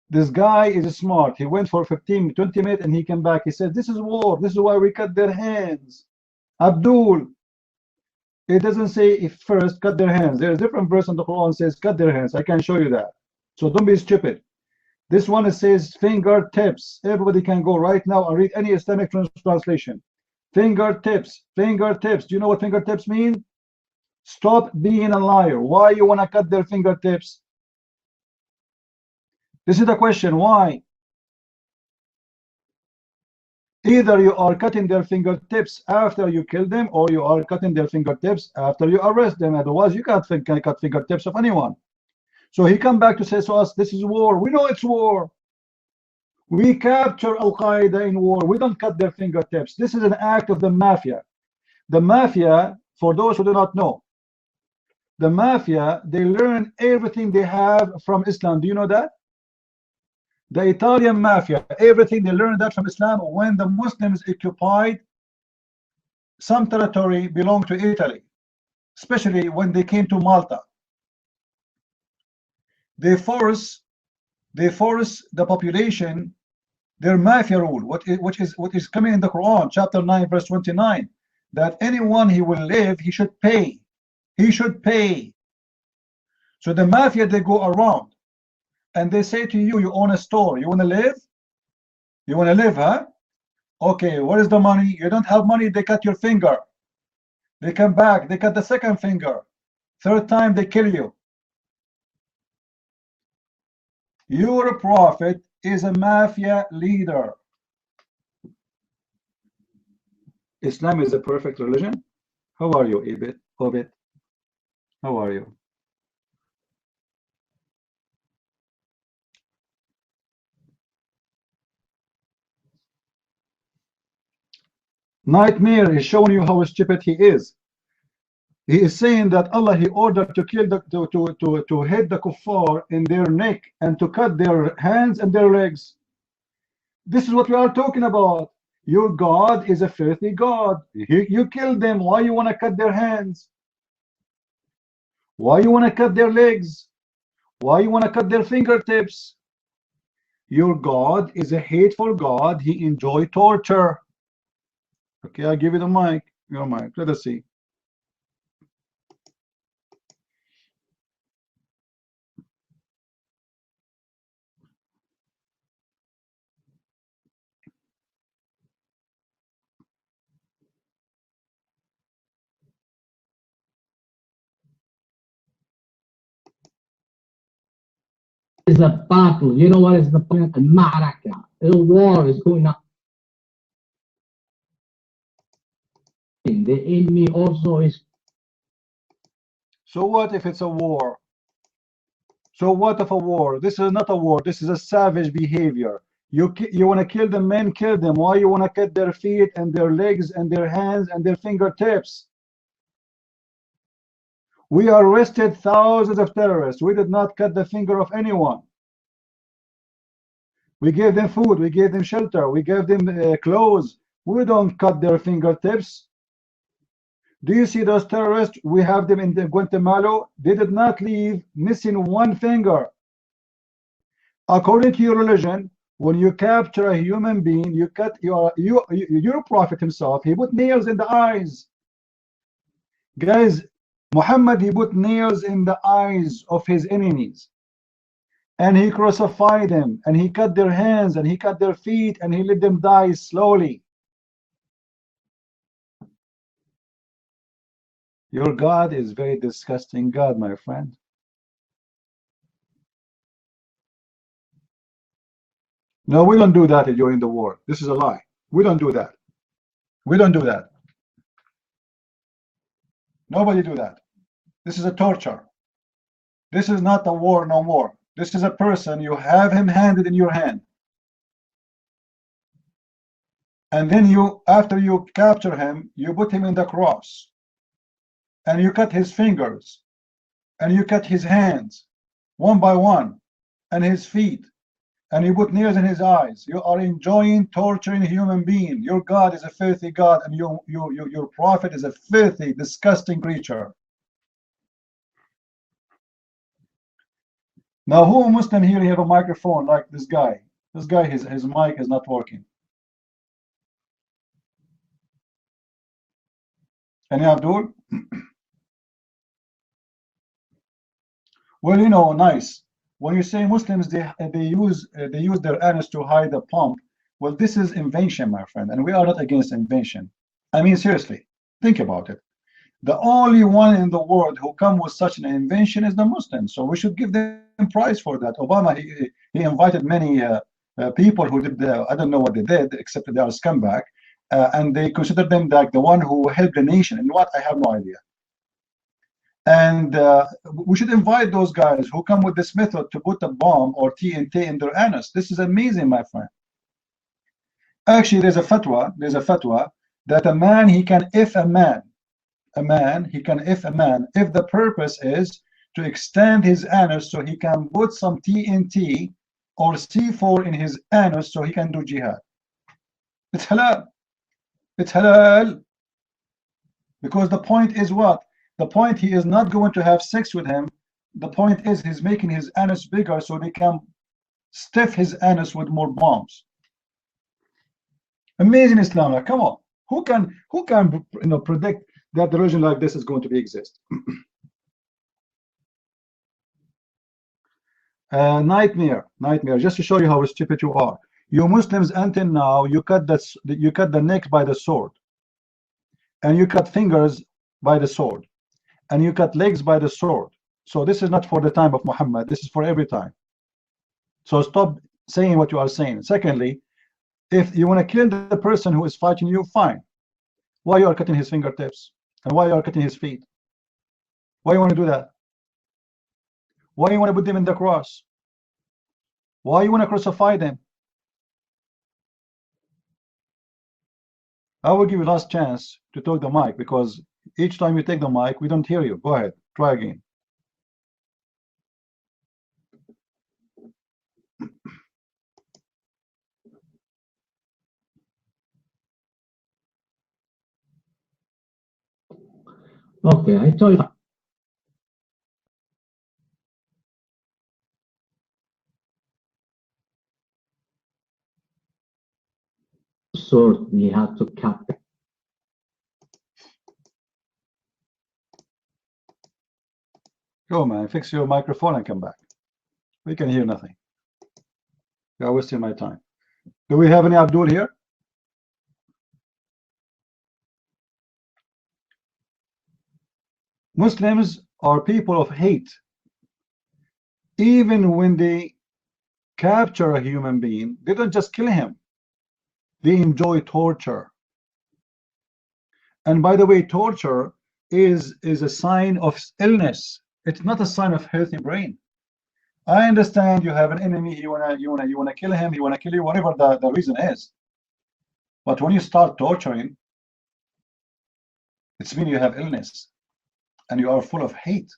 This guy is smart. He went for 15, 20 minutes and he came back. He said, this is war. This is why we cut their hands. Abdul, it doesn't say if first cut their hands. There's a different verse in the Quran says cut their hands. I can show you that. So don't be stupid. This one it says fingertips. Everybody can go right now and read any Islamic translation. Fingertips. Fingertips. Do you know what fingertips mean? Stop being a liar. Why you want to cut their fingertips? This is the question. Why? Either you are cutting their fingertips after you kill them, or you are cutting their fingertips after you arrest them. Otherwise, you can't cut fingertips of anyone. So he come back to say to us, this is war. We know it's war. We capture Al-Qaeda in war. We don't cut their fingertips. This is an act of the mafia. The mafia, for those who do not know, the mafia, they learn everything they have from Islam. Do you know that? The Italian mafia, everything they learned that from Islam when the Muslims occupied some territory belonged to Italy, especially when they came to Malta. They force the population, their mafia rule, what is coming in the Quran, chapter 9, verse 29, that anyone he will live, he should pay. He should pay. So the mafia, they go around and they say to you, you own a store, you want to live? You want to live, huh? Okay, what is the money? You don't have money, they cut your finger. They come back, they cut the second finger. Third time, they kill you. Your prophet is a mafia leader. Islam is a perfect religion. How are you, Obed? How are you? Nightmare is showing you how stupid he is. He is saying that Allah, he ordered to kill to hit the kuffar in their neck and to cut their hands and their legs. This is what we are talking about. Your God is a filthy God. You killed them. Why you want to cut their hands? Why you want to cut their legs? Why you want to cut their fingertips? Your God is a hateful God. He enjoys torture. Okay, I'll give you the mic. Your mic. Let us see. Is a battle. You know what is the point? Al-Ma'raka. A war is going on. The enemy also is. So what if it's a war? So what if a war? This is not a war. This is a savage behavior. You want to kill the men, kill them. Why you want to cut their feet and their legs and their hands and their fingertips? We arrested thousands of terrorists. We did not cut the finger of anyone. We gave them food. We gave them shelter. We gave them clothes. We don't cut their fingertips. Do you see those terrorists? We have them in the Guantanamo. They did not leave missing one finger. According to your religion, when you capture a human being, you cut your prophet himself. He put nails in the eyes. Guys, Muhammad, he put nails in the eyes of his enemies. And he crucified them. And he cut their hands. And he cut their feet. And he let them die slowly. Your God is very disgusting God, my friend. No, we don't do that during the war. This is a lie. We don't do that. We don't do that. Nobody do that. This is a torture. This is not a war, no more. This is a person, you have him handed in your hand. And then you, after you capture him, you put him in the cross, and you cut his fingers, and you cut his hands, one by one, and his feet, and you put nails in his eyes. You are enjoying torturing a human being. Your God is a filthy God, and your prophet is a filthy, disgusting creature. Now, who Muslim here have a microphone like this guy? This guy, his mic is not working. Any Abdul? Well, you know, nice. When you say Muslims, they use their anus to hide the pump. Well, this is invention, my friend, and we are not against invention. I mean, seriously, think about it. The only one in the world who come with such an invention is the Muslims. So we should give them prize for that. Obama, he invited many people who did, I don't know what they did, except that they are scumbag, and they consider them like the one who helped the nation. And what? I have no idea. And we should invite those guys who come with this method to put a bomb or TNT in their anus. This is amazing, my friend. Actually, there's a fatwa that a man, he can if a man, he can if a man, if the purpose is to extend his anus so he can put some TNT or C4 in his anus so he can do jihad. It's halal. It's halal. Because the point is what? The point, he is not going to have sex with him. The point is he's making his anus bigger so they can stuff his anus with more bombs. Amazing Islam. Come on. Who can predict that the religion like this is going to be exist? Nightmare. Just to show you how stupid you are. You Muslims, until now, you cut the neck by the sword, and you cut fingers by the sword, and you cut legs by the sword. So this is not for the time of Muhammad. This is for every time. So stop saying what you are saying. Secondly, if you want to kill the person who is fighting you, fine. Why you are cutting his fingertips? And why you are cutting his feet? Why you want to do that? Why you want to put them in the cross? Why you want to crucify them? I will give you last chance to talk the mic, because each time you take the mic, we don't hear you. Go ahead, try again. Okay, I told you. Sword we have to cut. Go, man, fix your microphone and come back. We can hear nothing. You are wasting my time. Do we have any Abdul here? Muslims are people of hate. Even when they capture a human being, they don't just kill him. They enjoy torture. And by the way, torture is a sign of illness. It's not a sign of healthy brain. I understand you have an enemy, you wanna kill him, he wanna kill you, whatever the reason is. But when you start torturing, it's mean you have illness and you are full of hate.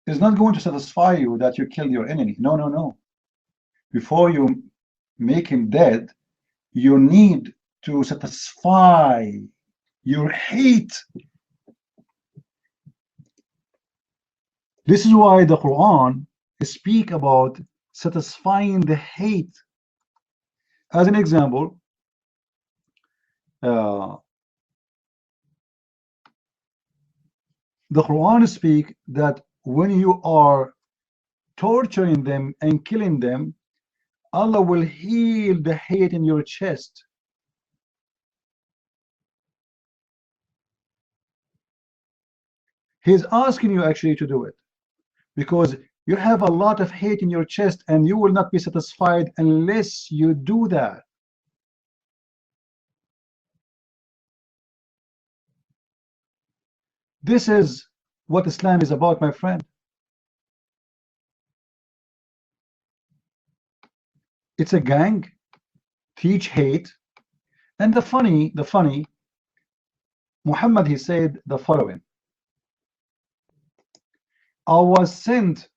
It's not going to satisfy you that you killed your enemy. No. Before you make him dead, you need to satisfy your hate. This is why the Quran speaks about satisfying the hate. As an example, the Quran speaks that when you are torturing them and killing them, Allah will heal the hate in your chest. He's asking you actually to do it, because you have a lot of hate in your chest and you will not be satisfied unless you do that. This is what Islam is about, my friend. It's a gang teach hate. And the funny, Muhammad, he said the following: I was sent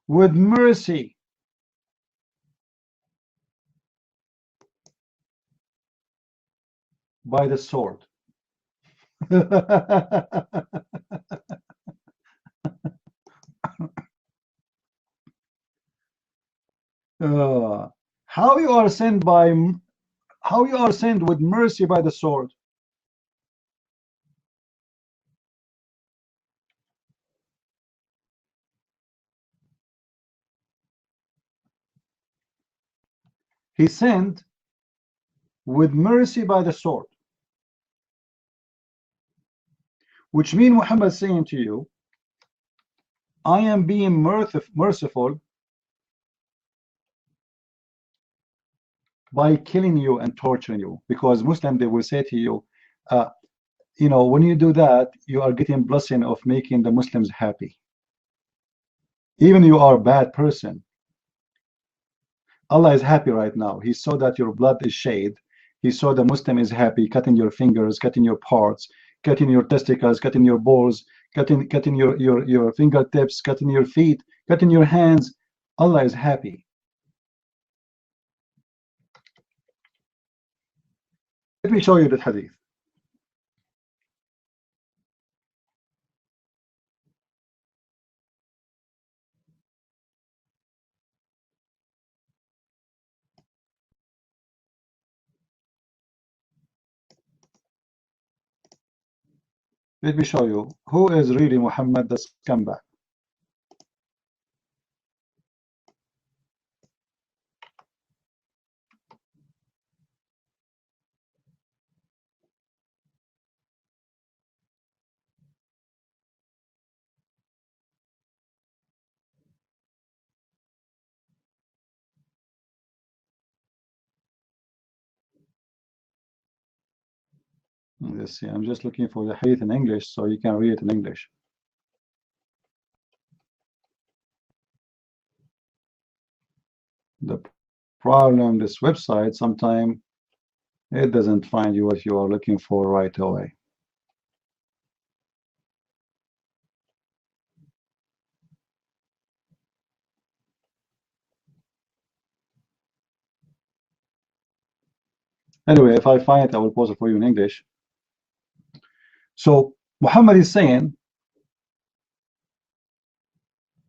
with mercy by the sword. How you are sent with mercy by the sword? He sent with mercy by the sword, which means Muhammad is saying to you, I am being merciful by killing you and torturing you, because Muslim, they will say to you, you know, when you do that, you are getting blessing of making the Muslims happy. Even you are a bad person, Allah is happy right now. He saw that your blood is shed. He saw the Muslim is happy, cutting your fingers, cutting your parts, cutting your testicles, cutting your balls, cutting your fingertips, cutting your feet, cutting your hands. Allah is happy. Let me show you the hadith. Let me show you who is really Muhammad the scumbag. Let's see, I'm just looking for the hadith in English so you can read it in English. The problem, this website, sometimes it doesn't find you what you are looking for right away. Anyway, if I find it, I will post it for you in English. So Muhammad is saying,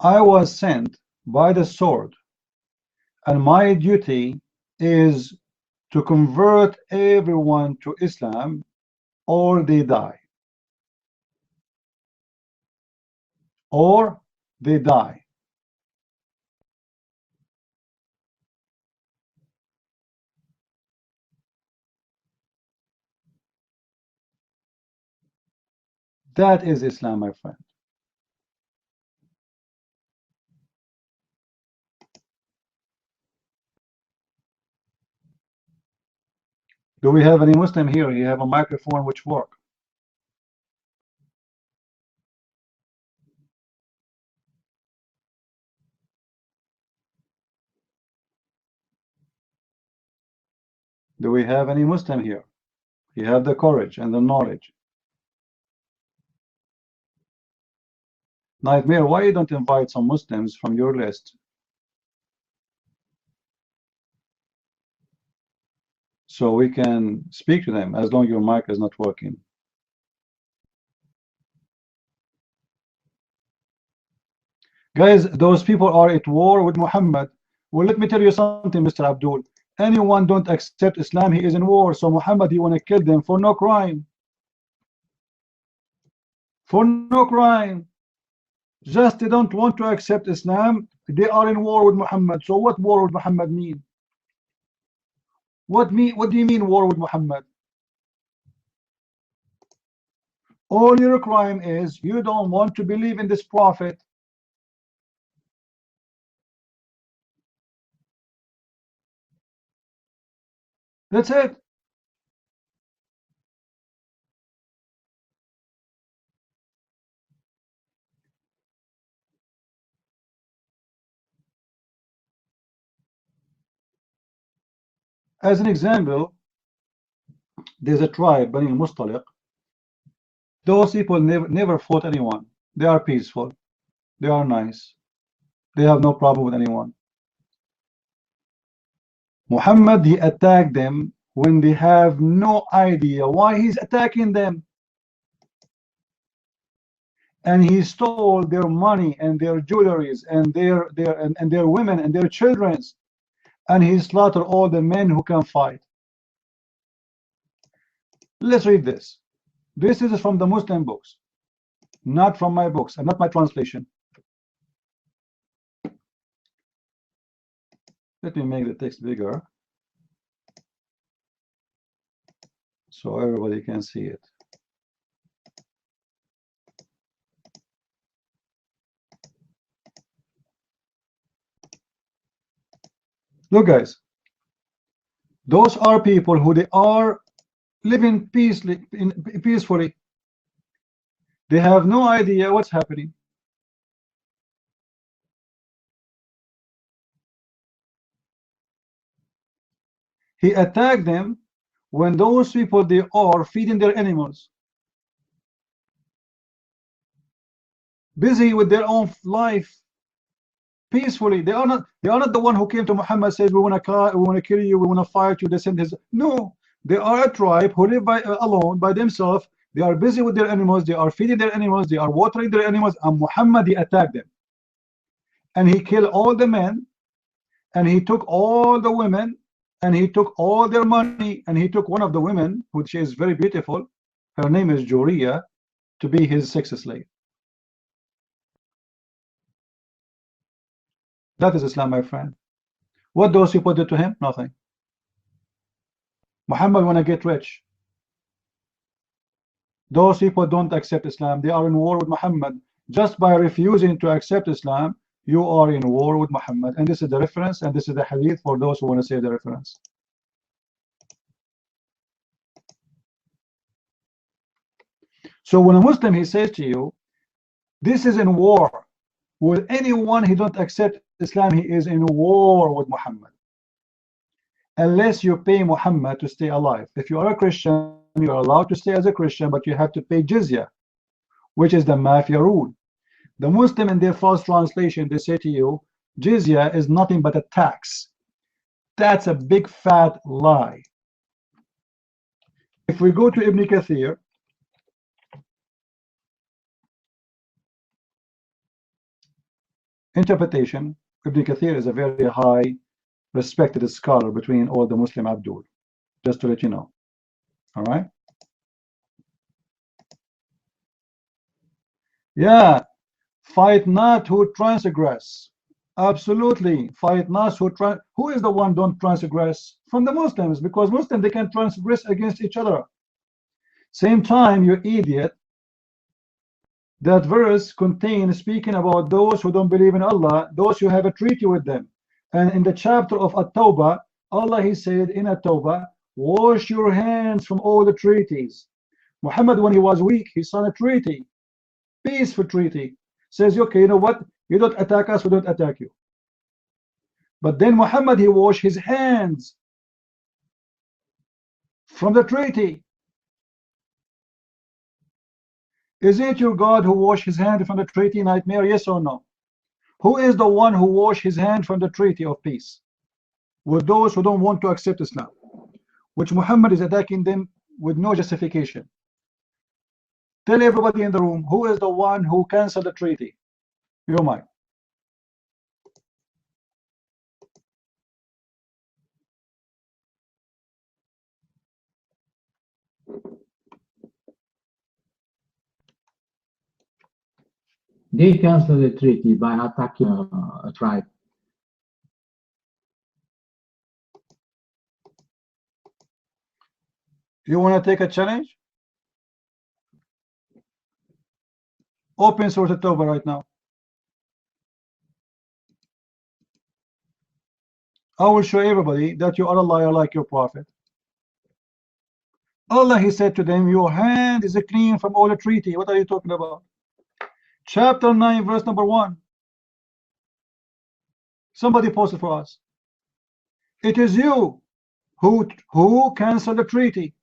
I was sent by the sword, and my duty is to convert everyone to Islam or they die. Or they die. That is Islam, my friend. Do we have any Muslim here? You have a microphone which works. Do we have any Muslim here? You have the courage and the knowledge. Nightmare, why you don't invite some Muslims from your list so we can speak to them as long as your mic is not working? Guys, those people are at war with Muhammad. Well, let me tell you something, Mr. Abdul. Anyone don't accept Islam, he is in war. So Muhammad, he want to kill them for no crime. For no crime. Just they don't want to accept Islam. They are in war with Muhammad. So what war with Muhammad mean? What do you mean war with Muhammad? All your crime is you don't want to believe in this prophet. That's it. As an example, there's a tribe, Bani al-Mustaliq. Those people never fought anyone. They are peaceful. They are nice. They have no problem with anyone. Muhammad, he attacked them when they have no idea why he's attacking them. And he stole their money and their jewelries and their women and their children. And he slaughtered all the men who can fight. Let's read this. This is from the Muslim books, not from my books and not my translation. Let me make the text bigger so everybody can see it. Look, guys, those are people who they are living peacefully. They have no idea what's happening. He attacked them when those people, they are feeding their animals, busy with their own life, peacefully. They are not the one who came to Muhammad, says we want to kill you, we want to fight you. They send his, no, they are a tribe who live alone by themselves. They are busy with their animals, they are feeding their animals, they are watering their animals, and Muhammad, he attacked them. And he killed all the men, and he took all the women, and he took all their money, and he took one of the women, which is very beautiful, her name is Juriya, to be his sex slave. That is Islam, my friend. What those people did to him? Nothing. Muhammad want to get rich. Those people don't accept Islam. They are in war with Muhammad. Just by refusing to accept Islam, you are in war with Muhammad. And this is the reference, and this is the hadith for those who want to say the reference. So when a Muslim, he says to you, this is in war with anyone who don't accept Islam, he is in war with Muhammad. Unless you pay Muhammad to stay alive. If you are a Christian, you are allowed to stay as a Christian, but you have to pay jizya, which is the mafia rule. The Muslim, in their false translation, they say to you, jizya is nothing but a tax. That's a big fat lie. If we go to Ibn Kathir, interpretation, Ibn Kathir is a very high respected scholar between all the Muslim Abdul, just to let you know. All right. Yeah, fight not who transgress. Absolutely, fight not who is the one don't transgress? From the Muslims, because Muslims, they can transgress against each other. Same time, you idiot, that verse contains speaking about those who don't believe in Allah, those who have a treaty with them. And in the chapter of At-Tawbah, Allah, he said in At-Tawbah, wash your hands from all the treaties. Muhammad, when he was weak, he signed a treaty, peaceful treaty. Says, okay, you know what? You don't attack us, we don't attack you. But then Muhammad, he washed his hands from the treaty. Isn't it your God who washed his hand from the treaty, nightmare? Yes or no? Who is the one who washed his hand from the treaty of peace? With those who don't want to accept Islam, which Muhammad is attacking them with no justification. Tell everybody in the room, who is the one who canceled the treaty? Your mind. They canceled the treaty by attacking a tribe. You want to take a challenge? Open source At-Tawbah right now. I will show everybody that you are a liar like your prophet. Allah, he said to them, your hand is clean from all the treaty. What are you talking about? Chapter 9, verse number 1. Somebody post it for us. It is you Who canceled the treaty?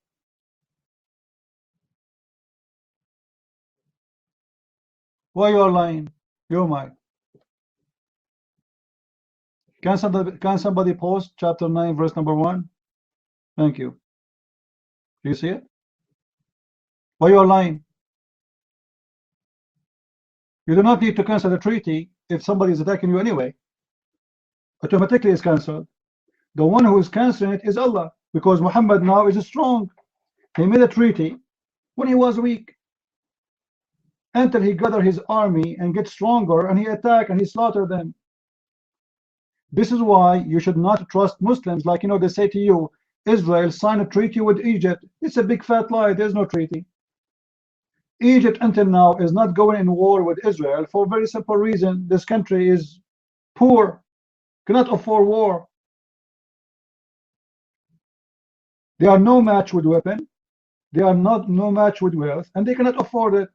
Why you are lying? You might. Can somebody post chapter 9, verse number 1? Thank you. Do you see it? Why you are lying? You do not need to cancel the treaty if somebody is attacking you anyway. Automatically it's cancelled. The one who is canceling it is Allah, because Muhammad now is strong. He made a treaty when he was weak, until he gathered his army and get stronger, and he attacked and he slaughtered them. This is why you should not trust Muslims. Like, you know, they say to you, Israel signed a treaty with Egypt. It's a big fat lie. There's no treaty. Egypt until now is not going in war with Israel for a very simple reason. This country is poor, cannot afford war. They are no match with weapon. They are no match with wealth, and they cannot afford it.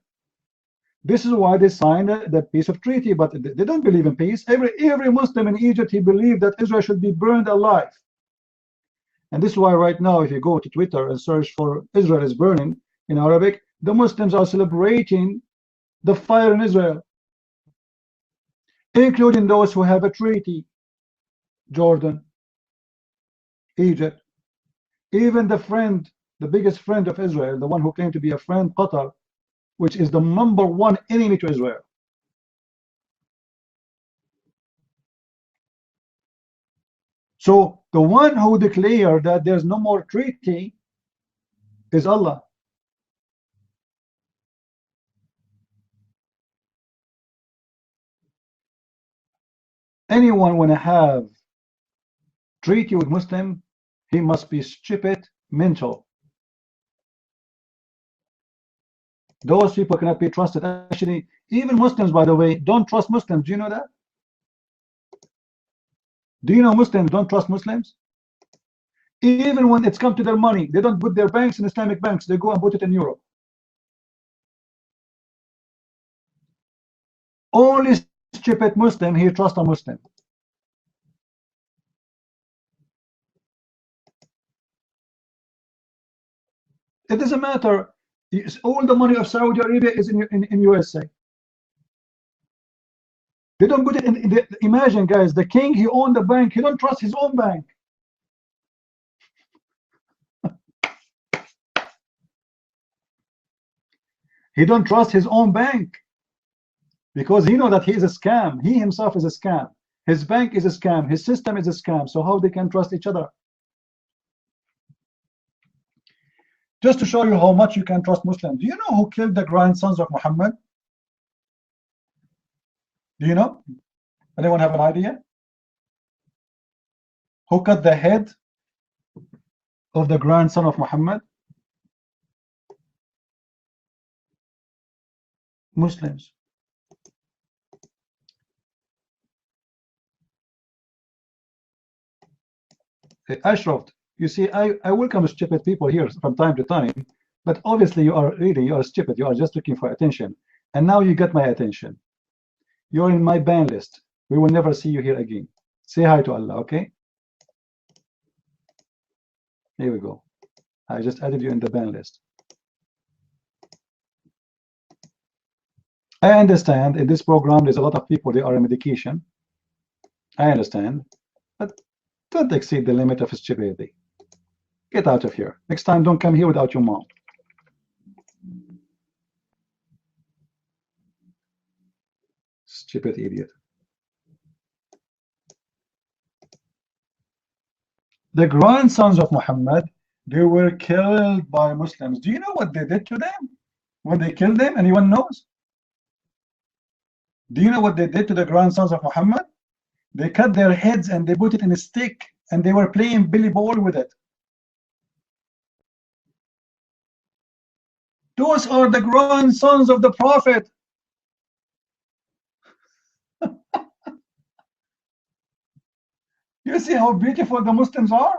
This is why they signed the peace of treaty, but they don't believe in peace. Every Muslim in Egypt, he believed that Israel should be burned alive. And this is why right now, if you go to Twitter and search for Israel is burning in Arabic, the Muslims are celebrating the fire in Israel, including those who have a treaty. Jordan, Egypt, even the biggest friend of Israel, the one who claimed to be a friend, Qatar, which is the #1 enemy to Israel. So the one who declared that there's no more treaty is Allah. Anyone want to have treaty with Muslim, he must be stupid, mental. Those people cannot be trusted. Actually, even Muslims, by the way, don't trust Muslims. Do you know that? Do you know Muslims don't trust Muslims? Even when it's come to their money, they don't put their banks in Islamic banks. They go and put it in Europe. Only stupid Muslim, he trusts a Muslim. It doesn't matter. All the money of Saudi Arabia is in USA. They don't put it in imagine, guys, the king, he owned the bank. He don't trust his own bank. He don't trust his own bank because he know that he is a scam. He himself is a scam. His bank is a scam. His system is a scam. So how they can trust each other? Just to show you how much you can trust Muslims. Do you know who killed the grandsons of Muhammad? Do you know? Anyone have an idea? Who cut the head of the grandson of Muhammad? Muslims. Ashraf, you see, I welcome stupid people here from time to time, but obviously you are stupid. You are just looking for attention, and now you get my attention. You're in my ban list. We will never see you here again. Say hi to Allah, okay? Here we go. I just added you in the ban list. I understand in this program there's a lot of people, they are on medication. I understand, but don't exceed the limit of stupidity. Get out of here. Next time, don't come here without your mom. Stupid idiot. The grandsons of Muhammad, they were killed by Muslims. Do you know what they did to them when they killed them? Anyone knows? Do you know what they did to the grandsons of Muhammad? They cut their heads and they put it in a stick and they were playing billy ball with it. Those are the grandsons of the Prophet. You see how beautiful the Muslims are?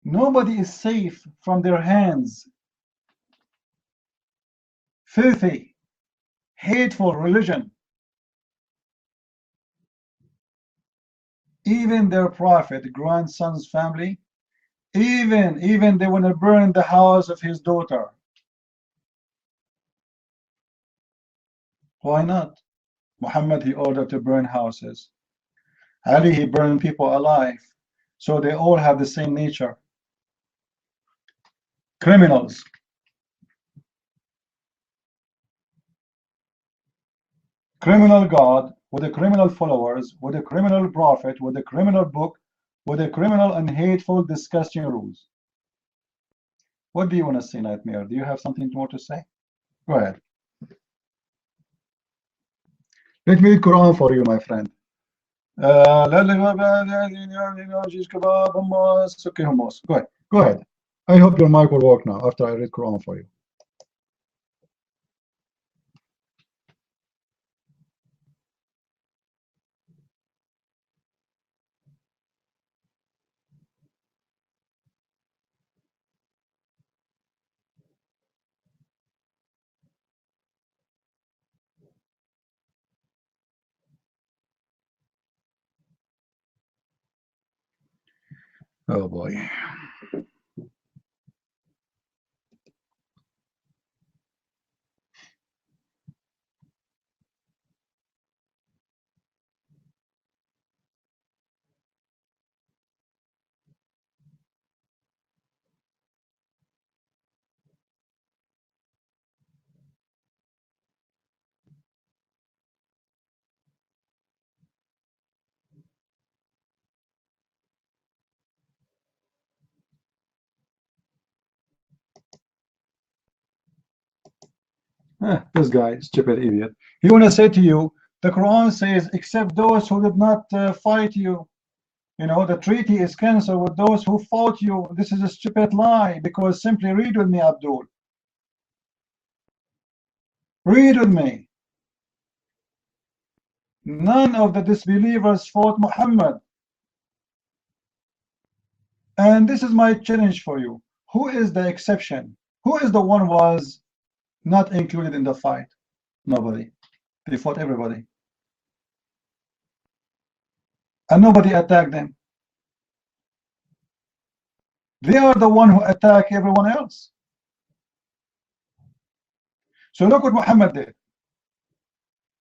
Nobody is safe from their hands. Filthy, hateful religion. even their prophet, grandson's family, even they want to burn the house of his daughter. Why not? Muhammad, he ordered to burn houses. Ali, he burned people alive. So they all have the same nature. Criminals. Criminal God with a criminal followers, with a criminal prophet, with a criminal book, with a criminal and hateful, disgusting rules. What do you want to say, Nightmare? Do you have something more to say? Go ahead. Let me read Quran for you, my friend. Go ahead. Go ahead. I hope your mic will work now after I read Quran for you. Oh boy. This guy, stupid idiot. He want to say to you, the Quran says, except those who did not fight you. You know, the treaty is cancelled with those who fought you. This is a stupid lie, because simply read with me, Abdul. Read with me. None of the disbelievers fought Muhammad. And this is my challenge for you. Who is the exception? Who is the one who was not included in the fight? Nobody. They fought everybody. And nobody attacked them. They are the one who attack everyone else. So look what Muhammad did.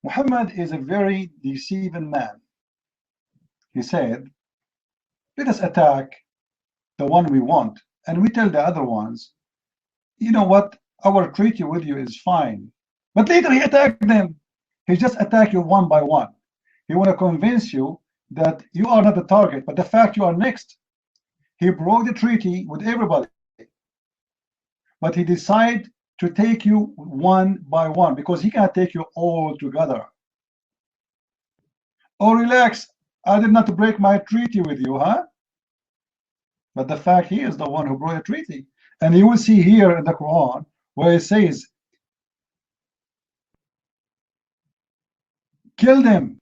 Muhammad is a very deceiving man. He said, let us attack the one we want, and we tell the other ones, you know what, our treaty with you is fine. But later he attacked them. He just attacked you one by one. He want to convince you that you are not the target, but the fact you are next. He broke the treaty with everybody, but he decided to take you one by one because he can't take you all together. Oh, relax, I did not break my treaty with you, huh? But the fact he is the one who broke the treaty. And you will see here in the Quran where it says, kill them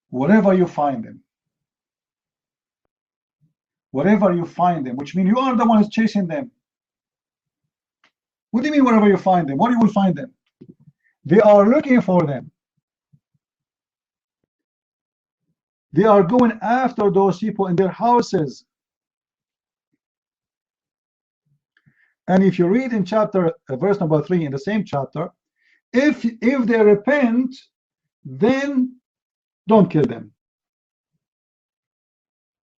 wherever you find them. Wherever you find them, which means you are the one who's chasing them. What do you mean wherever you find them? Where you will find them? They are looking for them. They are going after those people in their houses. And if you read in chapter verse number 3 in the same chapter, if they repent, then don't kill them.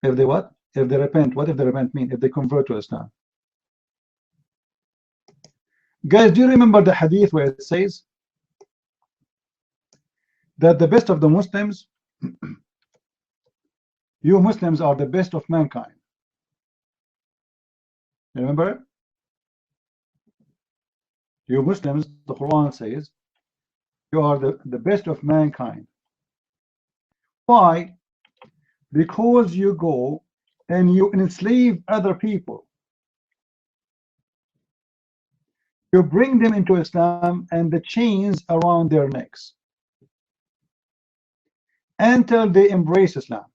If they what? If they repent. What if they repent mean? If they convert to Islam. Guys, do you remember the hadith where it says that the best of the Muslims, you Muslims are the best of mankind? Remember? You Muslims, the Quran says, you are the best of mankind. Why? Because you go and you enslave other people. You bring them into Islam and the chains around their necks until they embrace Islam.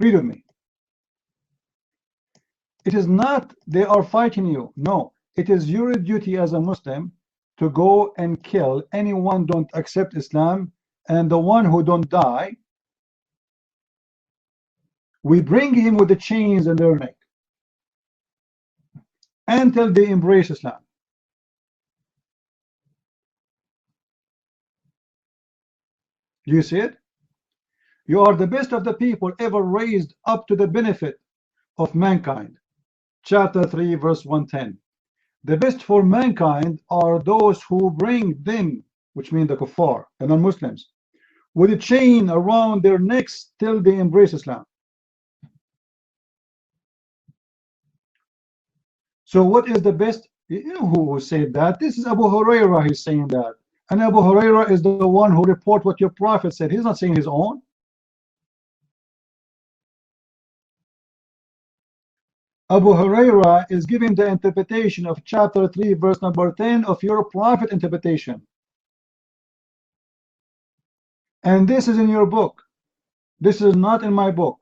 Read with me. It is not they are fighting you. No, it is your duty as a Muslim to go and kill anyone don't accept Islam and the one who don't die, we bring him with the chains in their neck until they embrace Islam. Do you see it? You are the best of the people ever raised up to the benefit of mankind. Chapter 3, verse 110. The best for mankind are those who bring them, which mean the kuffar, the non-Muslims, with a chain around their necks till they embrace Islam. So what is the best? You know who said that? This is Abu Hurairah, he's saying that. And Abu Hurairah is the one who report what your prophet said. He's not saying his own. Abu Hurairah is giving the interpretation of chapter 3, verse number 10 of your prophet interpretation. And this is in your book. This is not in my book.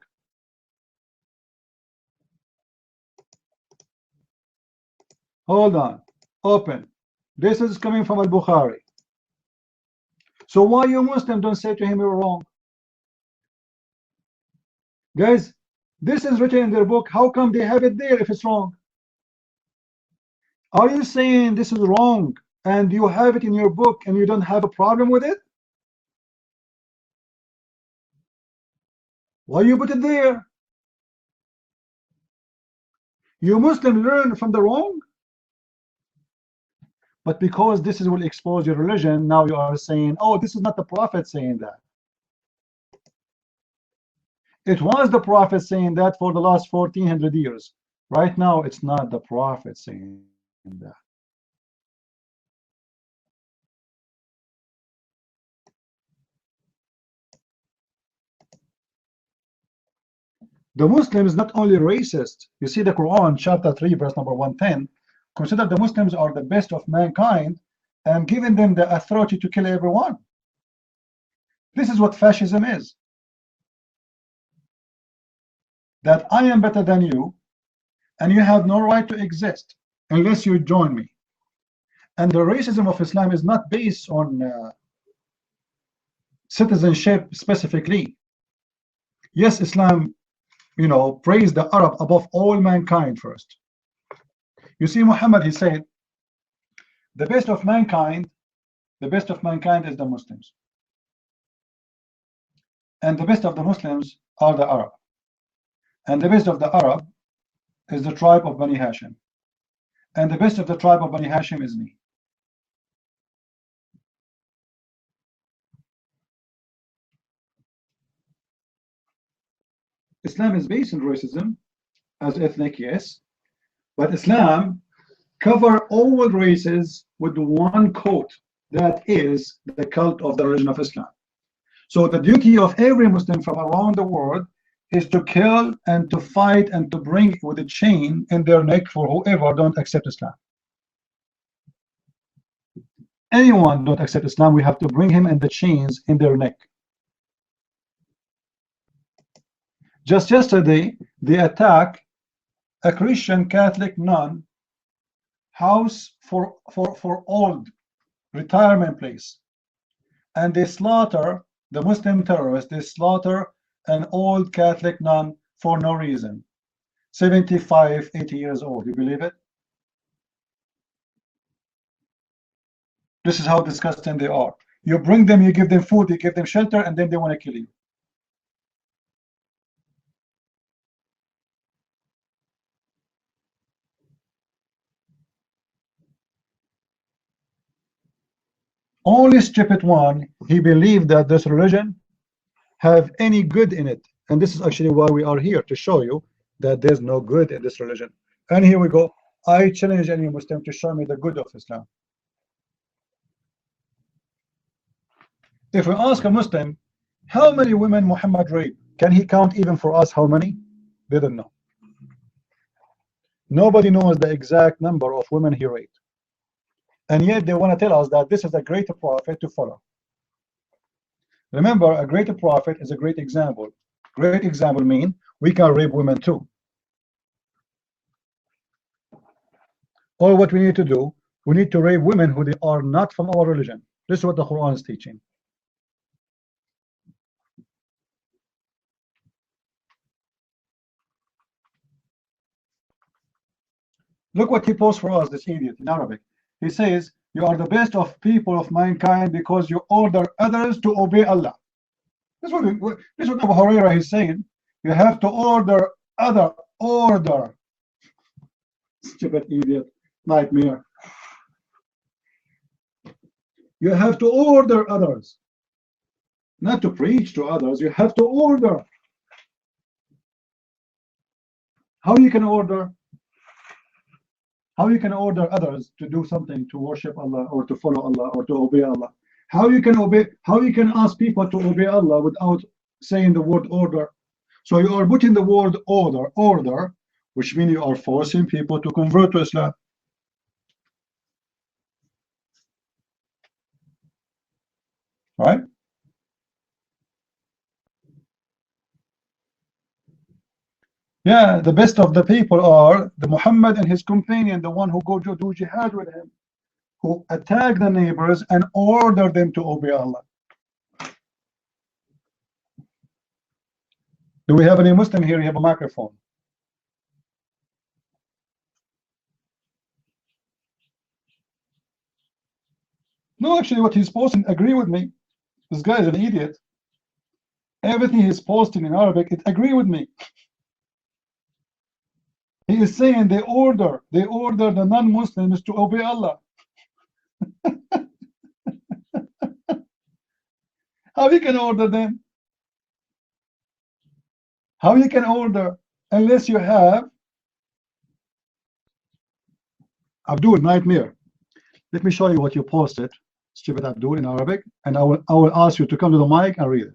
Hold on. Open. This is coming from Al-Bukhari. So why you Muslim don't say to him you're wrong? Guys, this is written in their book. How come they have it there if it's wrong? Are you saying this is wrong and you have it in your book and you don't have a problem with it? Why you put it there? You Muslim learn from the wrong? But because this will expose your religion, now you are saying, oh, this is not the prophet saying that. It was the prophet saying that for the last 1400 years. Right now, it's not the prophet saying that. The Muslim is not only racist. You see the Quran, chapter 3, verse number 110, consider the Muslims are the best of mankind and giving them the authority to kill everyone. This is what fascism is. That I am better than you, and you have no right to exist unless you join me. And the racism of Islam is not based on citizenship specifically. Yes, Islam, you know, praised the Arab above all mankind first. You see, Muhammad, he said, the best of mankind is the Muslims. And the best of the Muslims are the Arab. And the best of the Arab is the tribe of Bani Hashim. And the best of the tribe of Bani Hashim is me. Islam is based on racism as ethnic, yes, but Islam cover all races with one coat, that is the cult of the religion of Islam. So the duty of every Muslim from around the world is to kill and to fight and to bring with a chain in their neck for whoever don't accept Islam. Anyone don't accept Islam, we have to bring him in the chains in their neck. Just yesterday, they attacked a Christian Catholic nun house for old retirement place, and they slaughter the Muslim terrorists. They slaughter an old Catholic nun for no reason, 75, 80 years old. You believe it? This is how disgusting they are. You bring them, you give them food, you give them shelter, and then they want to kill you. Only stupid one, he believed that this religion have any good in it. And this is actually why we are here, to show you that there's no good in this religion. And here we go. I challenge any Muslim to show me the good of Islam. If we ask a Muslim, how many women Muhammad raped, can he count even for us how many? They don't know. Nobody knows the exact number of women he raped. And yet they want to tell us that this is a great prophet to follow. Remember, a great prophet is a great example. Great example mean we can rape women too. All what we need to do, we need to rape women who they are not from our religion. This is what the Quran is teaching. Look what he posts for us, this idiot, in Arabic. He says, you are the best of people of mankind because you order others to obey Allah. This is what Abu Huraira is saying. You have to order order. Stupid idiot, nightmare. You have to order others, not to preach to others. You have to order. How you can order? How you can order others to do something, to worship Allah or to follow Allah or to obey Allah? How you can obey? How you can ask people to obey Allah without saying the word order? So you are putting the word order, which means you are forcing people to convert to Islam. Right? Yeah, the best of the people are the Muhammad and his companion, the one who go to do jihad with him, who attack the neighbors and order them to obey Allah. Do we have any Muslim here? You have a microphone. No, actually, what he's posting, agree with me. This guy is an idiot. Everything he's posting in Arabic, it agree with me. He is saying they order the non-Muslims to obey Allah. How you can order them? How you can order unless you have Abdul nightmare? Let me show you what you posted, stupid Abdul, in Arabic, and I will ask you to come to the mic and read it.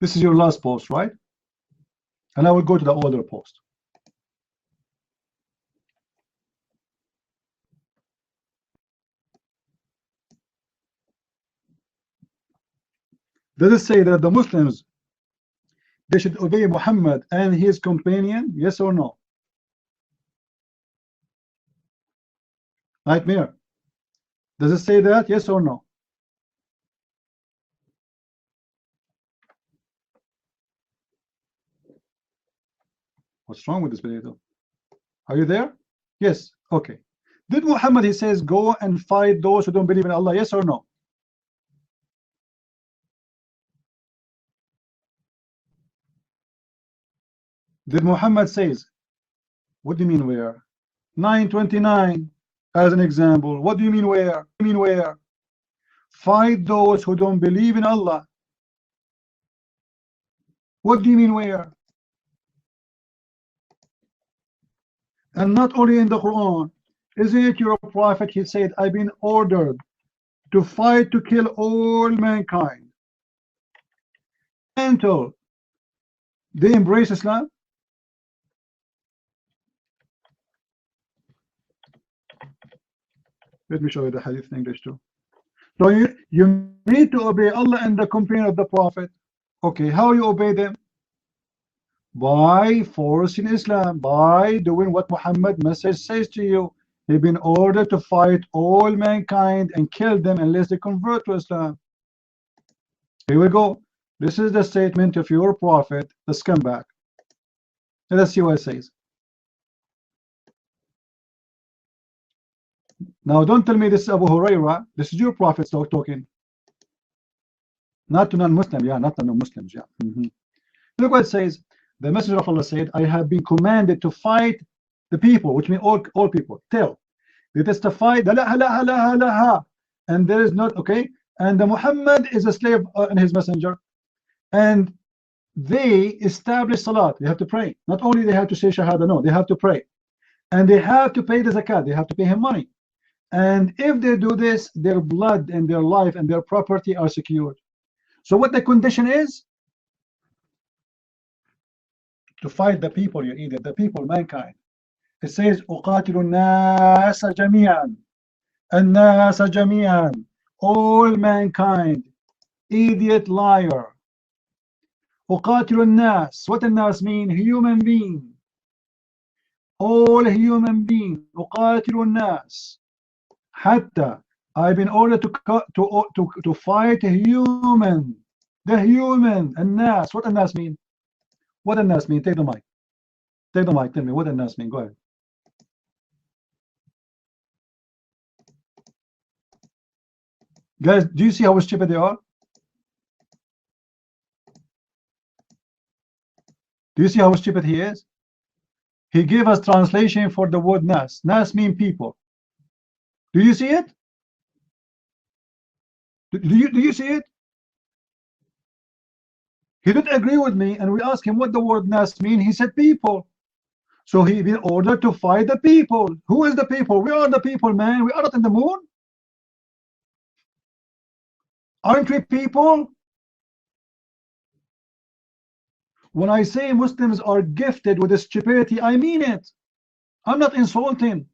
This is your last post, right? And I will go to the older post. Does it say that the Muslims, they should obey Muhammad and his companion? Yes or no? Nightmare. Does it say that? Yes or no? What's wrong with this potato? Are you there? Yes. Okay. Did Muhammad, he says, go and fight those who don't believe in Allah? Yes or no? Did Muhammad says, what do you mean where? 929 as an example. What do you mean where? Fight those who don't believe in Allah. What do you mean where? And not only in the Quran. Isn't it your prophet? He said, I've been ordered to fight to kill all mankind until they embrace Islam. Let me show you the hadith in English too. So you need to obey Allah and the companion of the Prophet. Okay, how you obey them? By forcing Islam, by doing what Muhammad message says to you. They've been ordered to fight all mankind and kill them unless they convert to Islam. Here we go. This is the statement of your prophet, the scumbag. Let us see what it says. Now don't tell me this is Abu Huraira. This is your prophet talking. Not to non-Muslim, yeah, not to non-Muslims, yeah. Look what it says. The Messenger of Allah said, I have been commanded to fight the people, which means all people. Tell. They testify, and there is not, okay, and the Muhammad is a slave and his messenger. And they establish salat. They have to pray. Not only they have to say shahada, no, they have to pray. And they have to pay the zakat. They have to pay him money. And if they do this, their blood and their life and their property are secured. So what the condition is? To fight the people, you idiot, the people, mankind. It says, أُقَاتِلُ النَّاسَ جَمِيعًا النَّاسَ جَمِيعًا, all mankind. Idiot, liar. أُقَاتِلُ النَّاسِ, what does الناس mean? Human being. all human beings. أقاتل الناس. حتى I've been ordered to fight a human. The human. الناس. What الناس mean? What الناس mean? Take the mic. Take the mic. Tell me what الناس mean. Go ahead. Guys, do you see how stupid they are? Do you see how stupid he is? He gave us translation for the word nas. Nas mean people. Do you see it? Do you see it? He didn't agree with me, and we asked him what the word nas mean. He said people. So he been ordered to fight the people. Who is the people? We are the people, man. We are not in the moon. Aren't we people? When I say Muslims are gifted with stupidity, I mean it. I'm not insulting.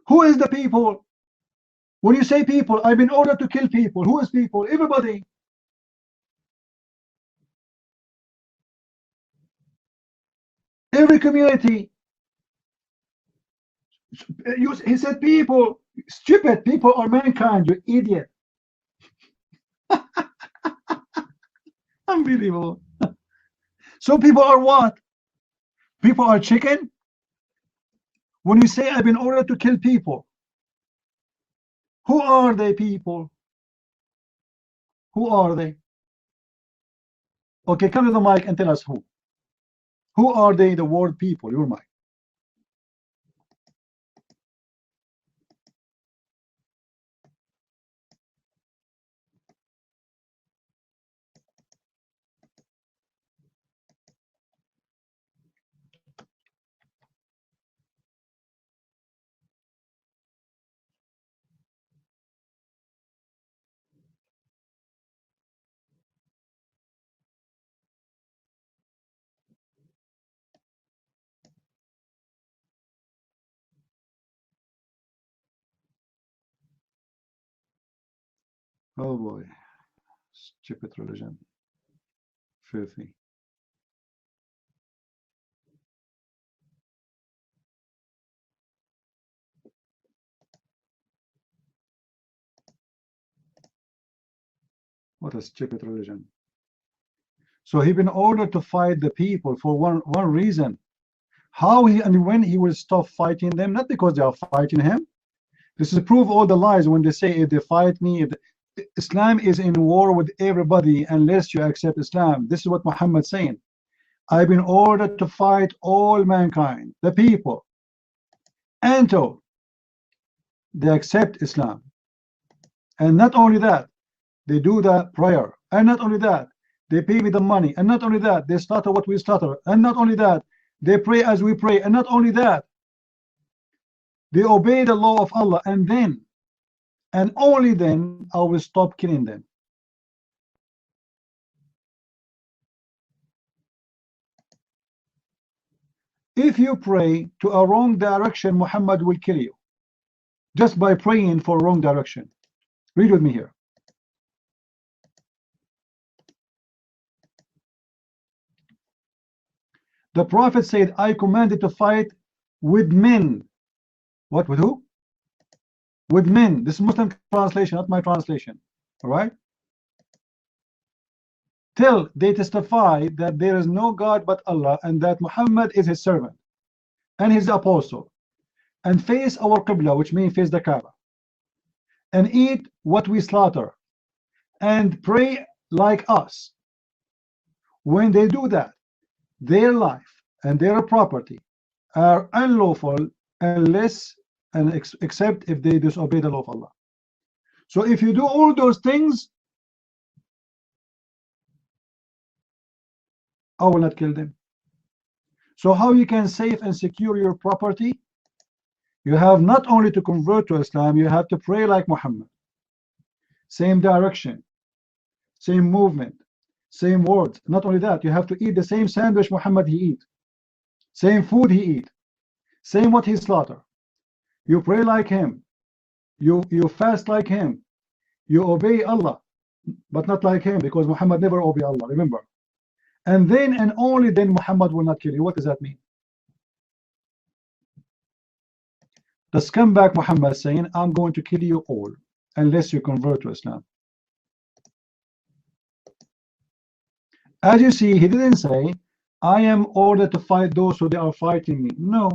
Who is the people? When you say people, I've been ordered to kill people. Who is people? Everybody. Every community. He said people. Stupid. People are mankind, you idiot. Unbelievable. So people are what? People are chicken? When you say I've been ordered to kill people, who are they people? Who are they? Okay, come to the mic and tell us who. Who are they, the word people? Your mic. Oh boy. Stupid religion. Filthy. What a stupid religion. So he's been ordered to fight the people for one reason. How he and when he will stop fighting them? Not because they are fighting him. This is to prove all the lies when they say if they fight me. Islam is in war with everybody unless you accept Islam. This is what Muhammad's saying. I've been ordered to fight all mankind, the people, until they accept Islam. And not only that, they do the prayer. And not only that, they pay me the money. And not only that, they slaughter what we slaughter. And not only that, they pray as we pray. And not only that, they obey the law of Allah. And then, and only then, I will stop killing them. If you pray to a wrong direction, Muhammad will kill you. Just by praying for wrong direction. Read with me here. The Prophet said, I commanded to fight with men. What, with who? With men. This is Muslim translation, not my translation. All right? Till they testify that there is no God but Allah and that Muhammad is his servant and his apostle, and face our Qibla, which means face the Kaaba, and eat what we slaughter, and pray like us. When they do that, their life and their property are unlawful unless and except if they disobey the law of Allah. So if you do all those things, I will not kill them. So how you can save and secure your property? You have not only to convert to Islam, you have to pray like Muhammad. Same direction, same movement, same words. Not only that, you have to eat the same sandwich Muhammad he eat, same food he eat, same what he slaughter. You pray like him, you fast like him, you obey Allah, but not like him, because Muhammad never obey Allah, remember. And then and only then Muhammad will not kill you. What does that mean? The scumbag Muhammad saying, I'm going to kill you all unless you convert to Islam. As you see, he didn't say, I am ordered to fight those who they are fighting me. No.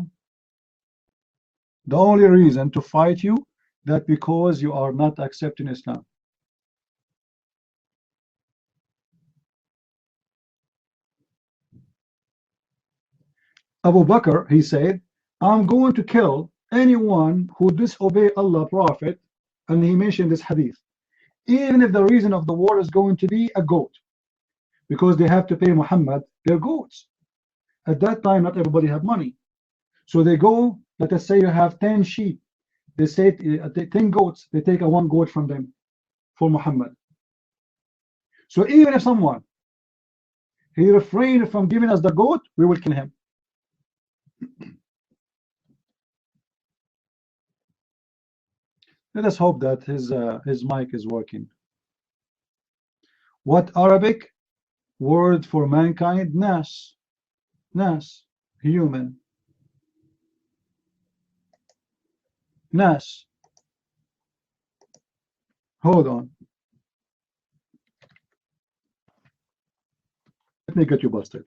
The only reason to fight you, that because you are not accepting Islam. Abu Bakr, he said, I'm going to kill anyone who disobey Allah Prophet, and he mentioned this hadith, even if the reason of the war is going to be a goat, because they have to pay Muhammad their goats. At that time, not everybody had money. So they go, let us say you have 10 sheep. They say 10 goats, they take a 1 goat from them for Muhammad. So even if someone, he refrained from giving us the goat, we will kill him. Let us hope that his mic is working. What Arabic word for mankind? Nas. Nas, human. Nas. Hold on. Let me get you busted.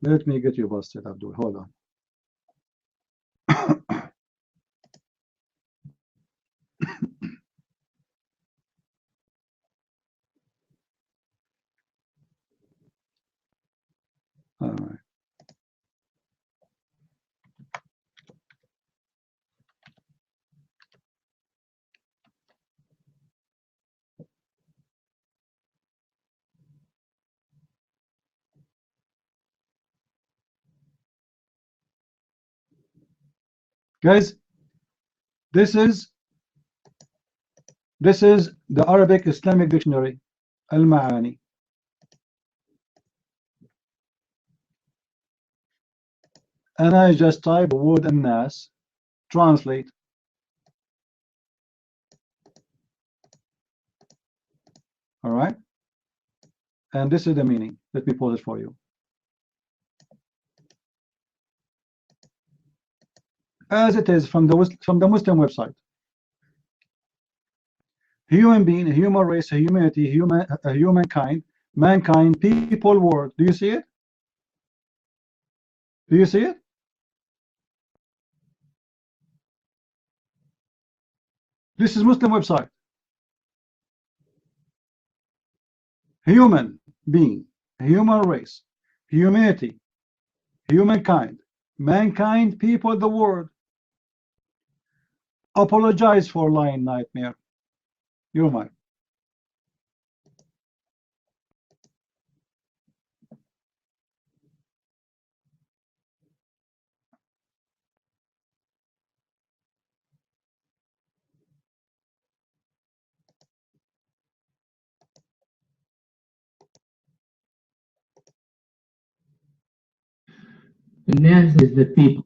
Let me get you busted, Abdul. Hold on. All right. Guys, this is the Arabic Islamic Dictionary, Al-Ma'ani. And I just type a word Nas, translate. All right. And this is the meaning. Let me pause it for you. As it is from the Muslim website. Human being, human race, humanity, humankind, mankind, people, world. Do you see it? Do you see it? This is Muslim website. Human being, human race, humanity, humankind, mankind, people, the world. Apologize for lying, nightmare. You're mine. The Nas is the people.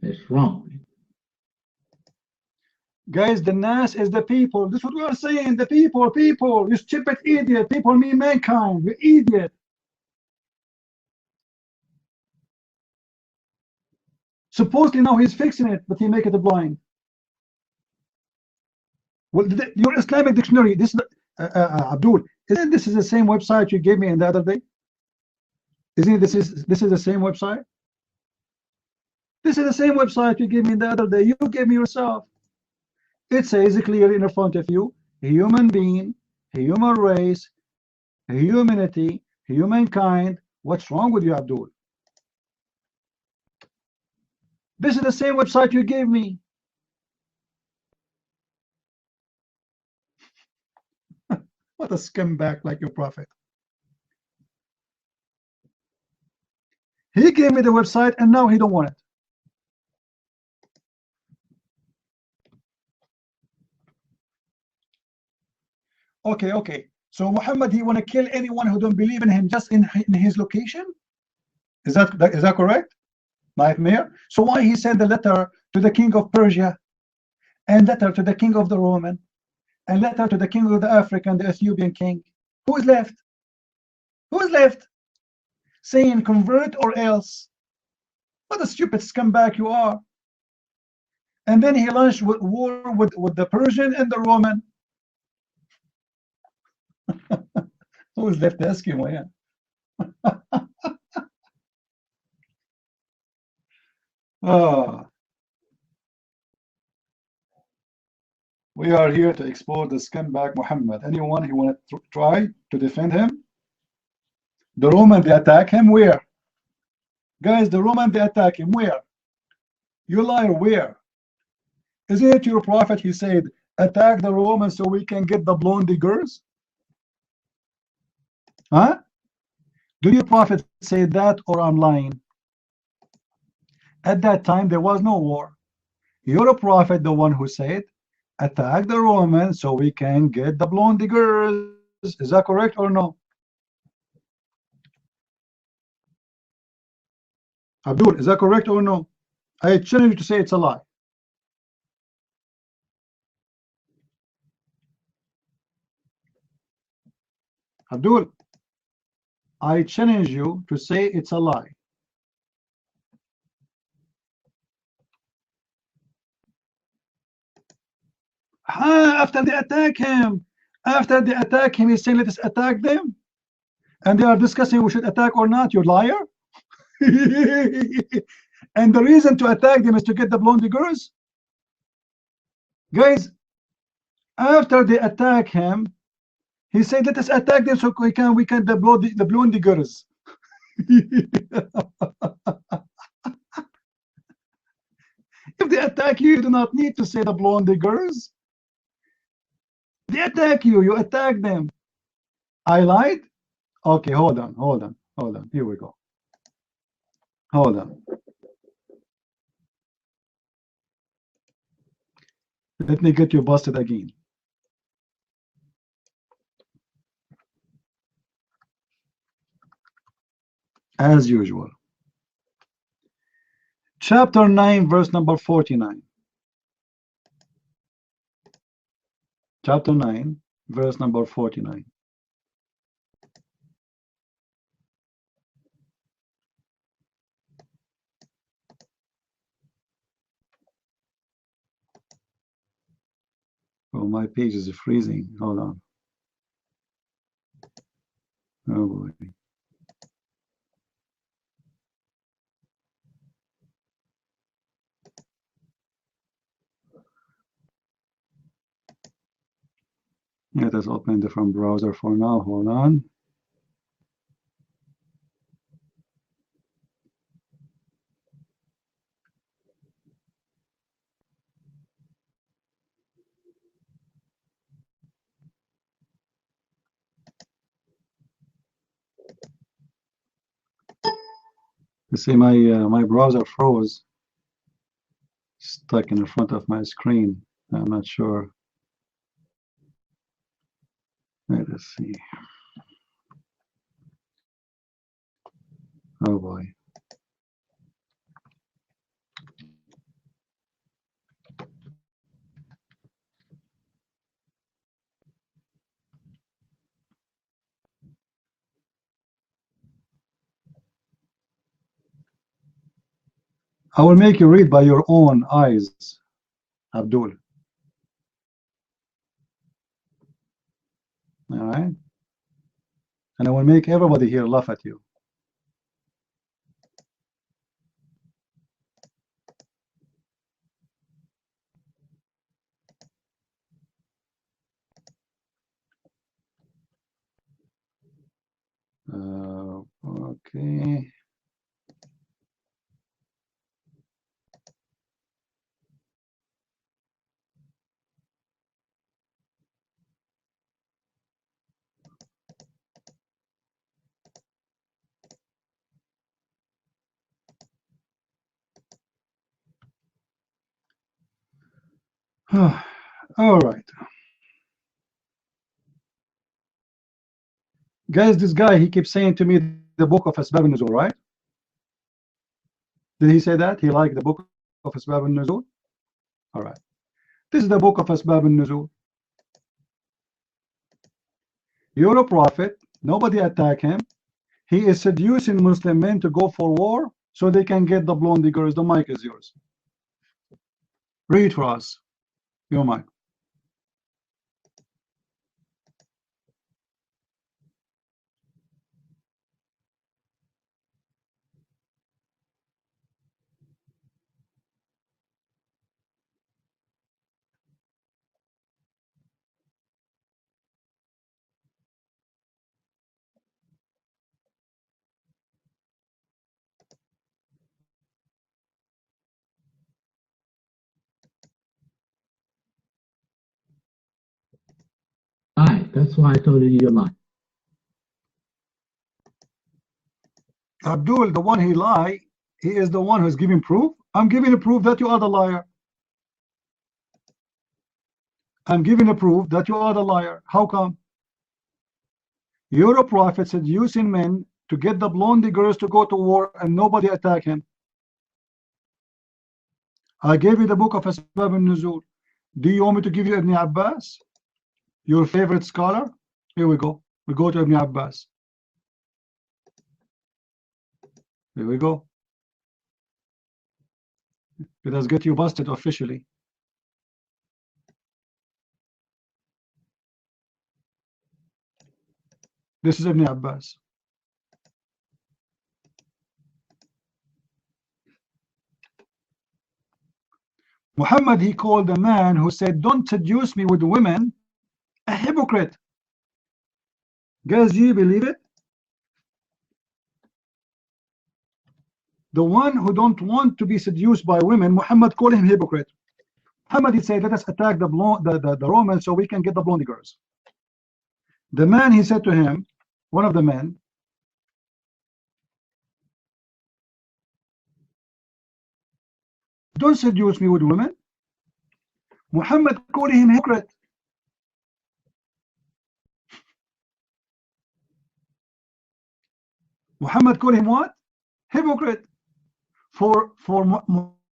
That's wrong. Guys, the Nas is the people. This is what we are saying. The people, people. You stupid idiot. People mean mankind. You idiot. Supposedly now he's fixing it, but he make it blind. Well, your Islamic dictionary, this is Abdul, isn't this is the same website you gave me the other day? Isn't it, this is the same website? This is the same website you gave me the other day. You gave me yourself. It says clearly in front of you, human being, human race, humanity, humankind. What's wrong with you, Abdul? This is the same website you gave me. What a scumbag like your prophet. He gave me the website and now he don't want it. Okay. So Muhammad, he want to kill anyone who don't believe in him just in his location? Is that correct? Nightmare. So why he sent a letter to the king of Persia, and letter to the king of the Roman, and letter to the king of the African, the Ethiopian king? Who is left? Who is left? Saying convert or else. What a stupid scumbag you are. And then he launched war with the Persian and the Roman. Who is left? The Eskimo, yeah. Ah, we are here to expose the scumbag Muhammad. Anyone who want to try to defend him? The Roman, they attack him where? Guys, the Roman, they attack him where? You liar, where? Isn't it your prophet? He said, attack the Romans so we can get the blondie girls? Huh? Do your prophet say that, or I'm lying? At that time, there was no war. You're a prophet, the one who said, attack the Romans so we can get the blondie girls. Is that correct or no? Abdul, is that correct or no? I challenge you to say it's a lie. Abdul, I challenge you to say it's a lie. After they attack him, he's saying, let us attack them. And they are discussing we should attack or not, you liar. And the reason to attack them is to get the blondie girls. Guys, after they attack him, he said, let us attack them so we can the blondie girls. If they attack you, you do not need to say the blondie girls. They attack you, you attack them. I lied? Okay, hold on. Here we go. Hold on. Let me get you busted again. As usual. Chapter 9, verse number 49. Chapter 9, verse number 49. Oh, my page is freezing. Hold on. Oh boy. Let us open a different browser for now. Hold on. You see, my browser froze, stuck in the front of my screen. I'm not sure. Let us see. Oh boy. I will make you read by your own eyes, Abdul. All right? And I will make everybody here laugh at you. Okay. All right. Guys, this guy, he keeps saying to me the book of Asbab al-Nuzul, right? Did he say that? He liked the book of Asbab al-Nuzul? All right. This is the book of Asbab al-Nuzul. You're a prophet. Nobody attack him. He is seducing Muslim men to go for war so they can get the blondie girls. The mic is yours. Read for us. Your mic. That's why I told you you're lying. Abdul, the one he lie, he is the one who's giving proof. I'm giving a proof that you are the liar. I'm giving a proof that you are the liar. How come? You're a prophet seducing men to get the blondie girls to go to war and nobody attack him. I gave you the book of Asbab al-Nuzul. Do you want me to give you Ibn Abbas? Your favorite scholar? Here we go. We go to Ibn Abbas. Here we go. Let us get you busted officially. This is Ibn Abbas. Muhammad, he called a man who said, don't seduce me with women, a hypocrite. Guys, do you believe it? The one who don't want to be seduced by women, Muhammad called him hypocrite. Muhammad, he said, let us attack the Romans so we can get the blondie girls. The man, he said to him, one of the men, don't seduce me with women. Muhammad called him hypocrite. Muhammad called him what? Hypocrite. For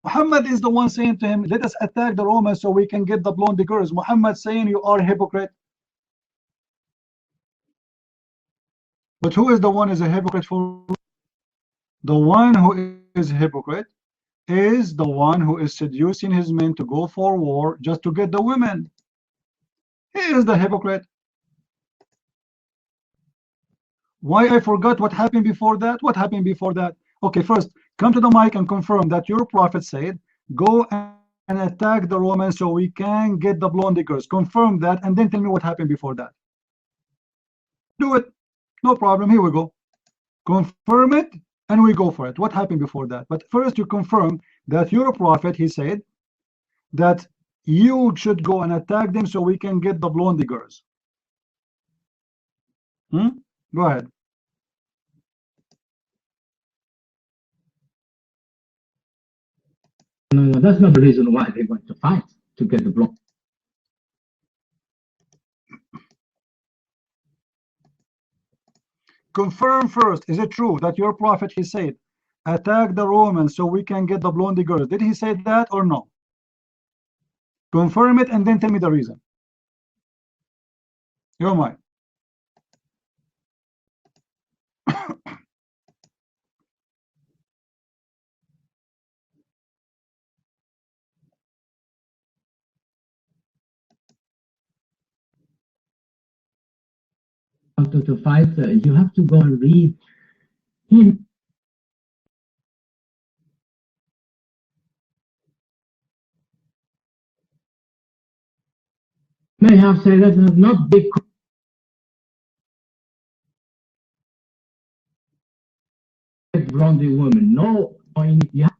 Muhammad is the one saying to him, let us attack the Romans so we can get the blondie girls. Muhammad saying you are a hypocrite. But who is the one who is a hypocrite for? The one who is a hypocrite is the one who is seducing his men to go for war just to get the women. He is the hypocrite. Why I forgot what happened before that? What happened before that? Okay, first, come to the mic and confirm that your prophet said, go and attack the Romans so we can get the blondie girls. Confirm that and then tell me what happened before that. Do it. No problem. Here we go. Confirm it and we go for it. What happened before that? But first you confirm that you're a prophet. He said that you should go and attack them so we can get the blondie girls. Go ahead. No, that's not the reason why they want to fight, to get the block. Confirm first, is it true that your prophet, he said, attack the Romans so we can get the blondie girls? Did he say that or no? Confirm it and then tell me the reason. Your mind. To fight, you have to go and read him. May have said that not big blondie woman. No, you have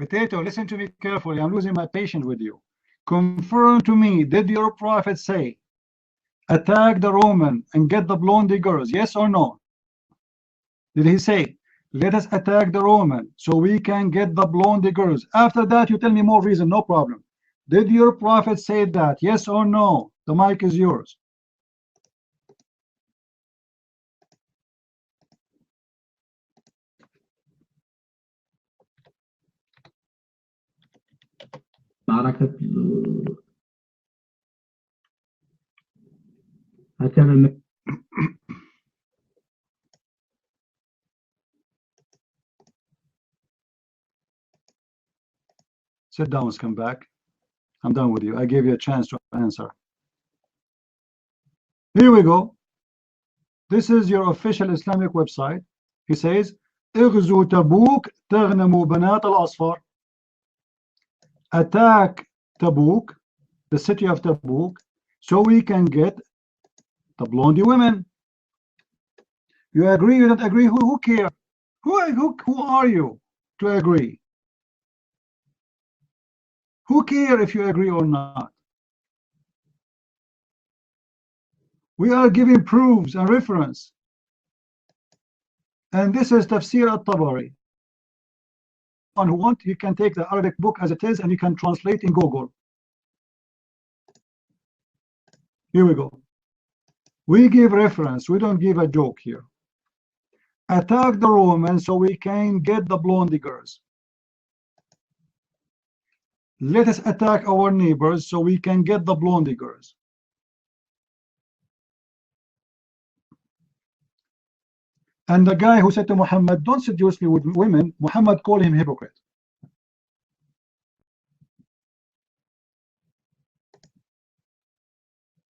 Potato, listen to me carefully. I'm losing my patience with you. Confirm to me, did your prophet say, attack the Roman and get the blondie girls? Yes or no? Did he say, let us attack the Roman so we can get the blondie girls? After that, you tell me more reason, no problem. Did your prophet say that? Yes or no? The mic is yours. معركة هتعمل Sit down, come back. I'm done with you. I gave you a chance to answer. Here we go. This is your official Islamic website. He says, اغزو تبوك تغنموا بنات الأصفر. Attack Tabuk, the city of Tabuk, so we can get the blondie women. You agree? You don't agree? Who care? Who are you to agree? Who care if you agree or not? We are giving proofs and reference. And this is Tafsir al-Tabari. Anyone who wants, you can take the Arabic book as it is and you can translate in Google. Here we go. We give reference. We don't give a joke here. Attack the Romans so we can get the blondie girls. Let us attack our neighbors so we can get the blondie girls. And the guy who said to Muhammad, don't seduce me with women, Muhammad called him hypocrite.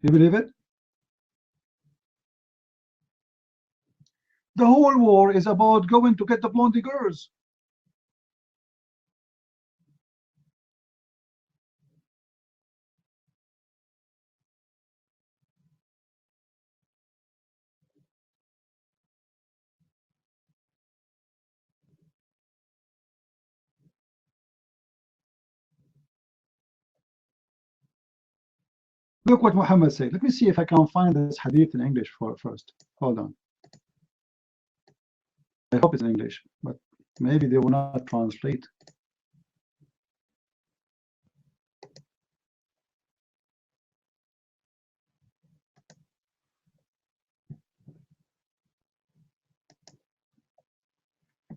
You believe it? The whole war is about going to get the blondie girls. Look what Muhammad said. Let me see if I can find this hadith in English first. Hold on. I hope it's in English, but maybe they will not translate.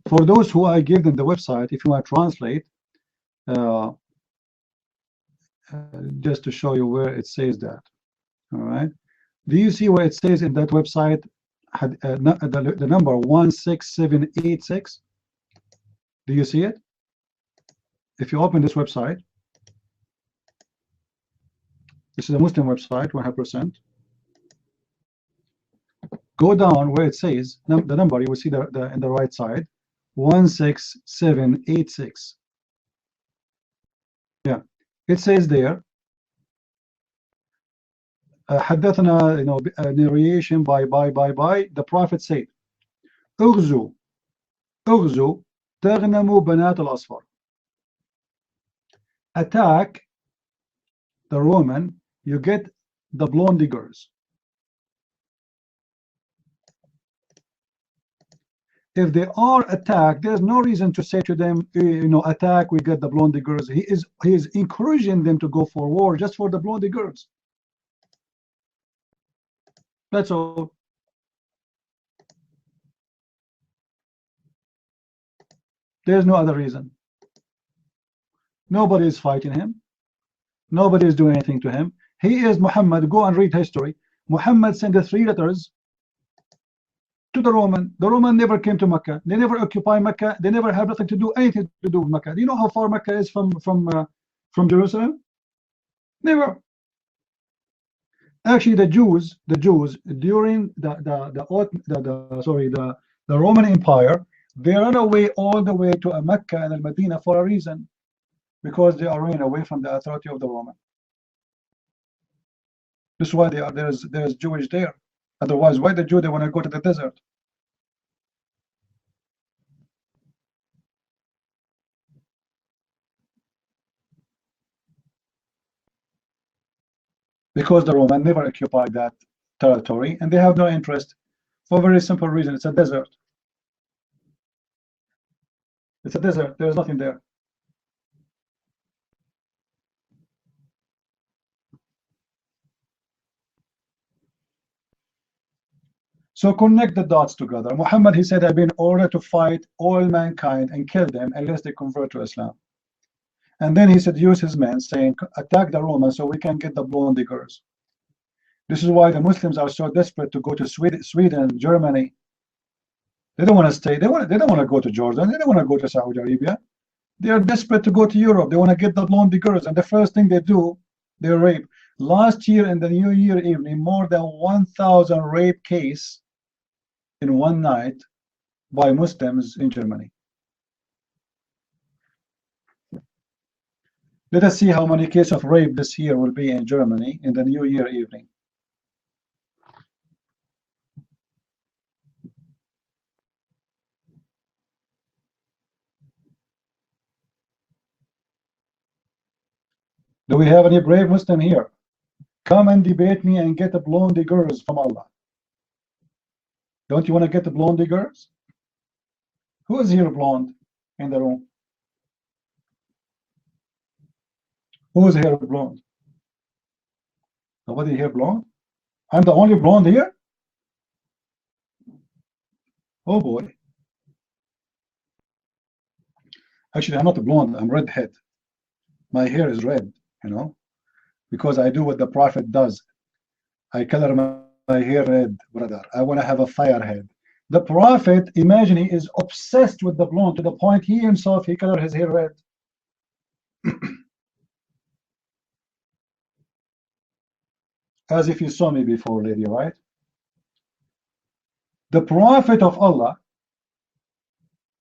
For those who I give them the website, if you want to translate, just to show you where it says that. All right. Do you see where it says in that website the number 16786? Do you see it? If you open this website, this is a Muslim website, 100%. Go down where it says the number, you will see the in the right side, 16786. Yeah, it says there. حدثنا, narration by the Prophet said, اغزو تغنموا بنات الأصفر. Attack the Roman, you get the blondie girls. If they are attacked, there's no reason to say to them, attack, we get the blondie girls. He is encouraging them to go for war just for the blondie girls. That's all. There's no other reason. Nobody is fighting him. Nobody is doing anything to him. He is Muhammad. Go and read history. Muhammad sent the 3 letters to the Roman. The Roman never came to Mecca. They never occupied Mecca. They never had anything to do with Mecca. Do you know how far Mecca is from Jerusalem? Never. Actually, the Jews during the Roman Empire, they ran away all the way to Mecca and Medina for a reason, because they are running away from the authority of the Roman. This is why there's Jewish there. Otherwise, why the Jew they want to go to the desert? Because the Roman never occupied that territory, and they have no interest for a very simple reason. It's a desert. It's a desert. There's nothing there. So connect the dots together. Muhammad, he said, I've been ordered to fight all mankind and kill them unless they convert to Islam. And then he seduced his men, saying, attack the Romans so we can get the blonde girls. This is why the Muslims are so desperate to go to Sweden, Germany. They don't want to stay. They don't want to go to Jordan. They don't want to go to Saudi Arabia. They are desperate to go to Europe. They want to get the blonde girls. And the first thing they do, they rape. Last year in the New Year evening, more than 1,000 rape cases in one night by Muslims in Germany. Let us see how many cases of rape this year will be in Germany in the New Year evening. Do we have any brave Muslim here? Come and debate me and get the blonde girls from Allah. Don't you want to get the blonde girls? Who is here blonde in the room? Who is here blonde? Nobody here blonde? I'm the only blonde here? Oh boy. Actually, I'm not a blonde, I'm redhead. My hair is red, you know, because I do what the Prophet does. I color my hair red, brother. I want to have a fire head. The Prophet, imagine, he is obsessed with the blonde to the point he himself, he colored his hair red. As if you saw me before, lady, right? The Prophet of Allah,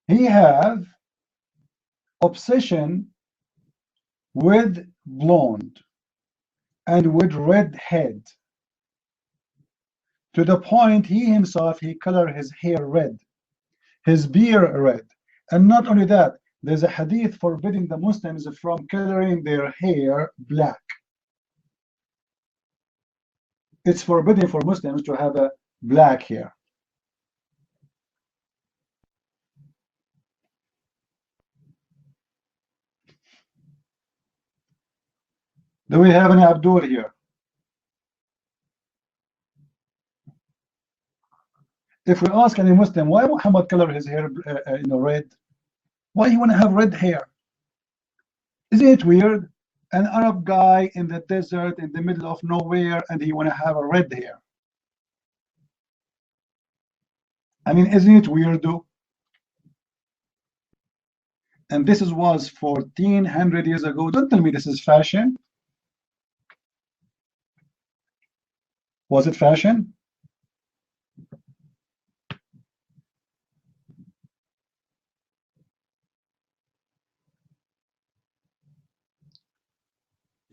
he have obsession with blonde and with red head, to the point he himself, he colored his hair red, his beard red. And not only that, there's a hadith forbidding the Muslims from coloring their hair black. It's forbidden for Muslims to have a black hair. Do we have any Abdul here? If we ask any Muslim, why Muhammad colored his hair red? Why you want to have red hair? Isn't it weird? An Arab guy in the desert, in the middle of nowhere, and he want to have a red hair. I mean, isn't it weird though? And this was 1400 years ago. Don't tell me this is fashion. Was it fashion?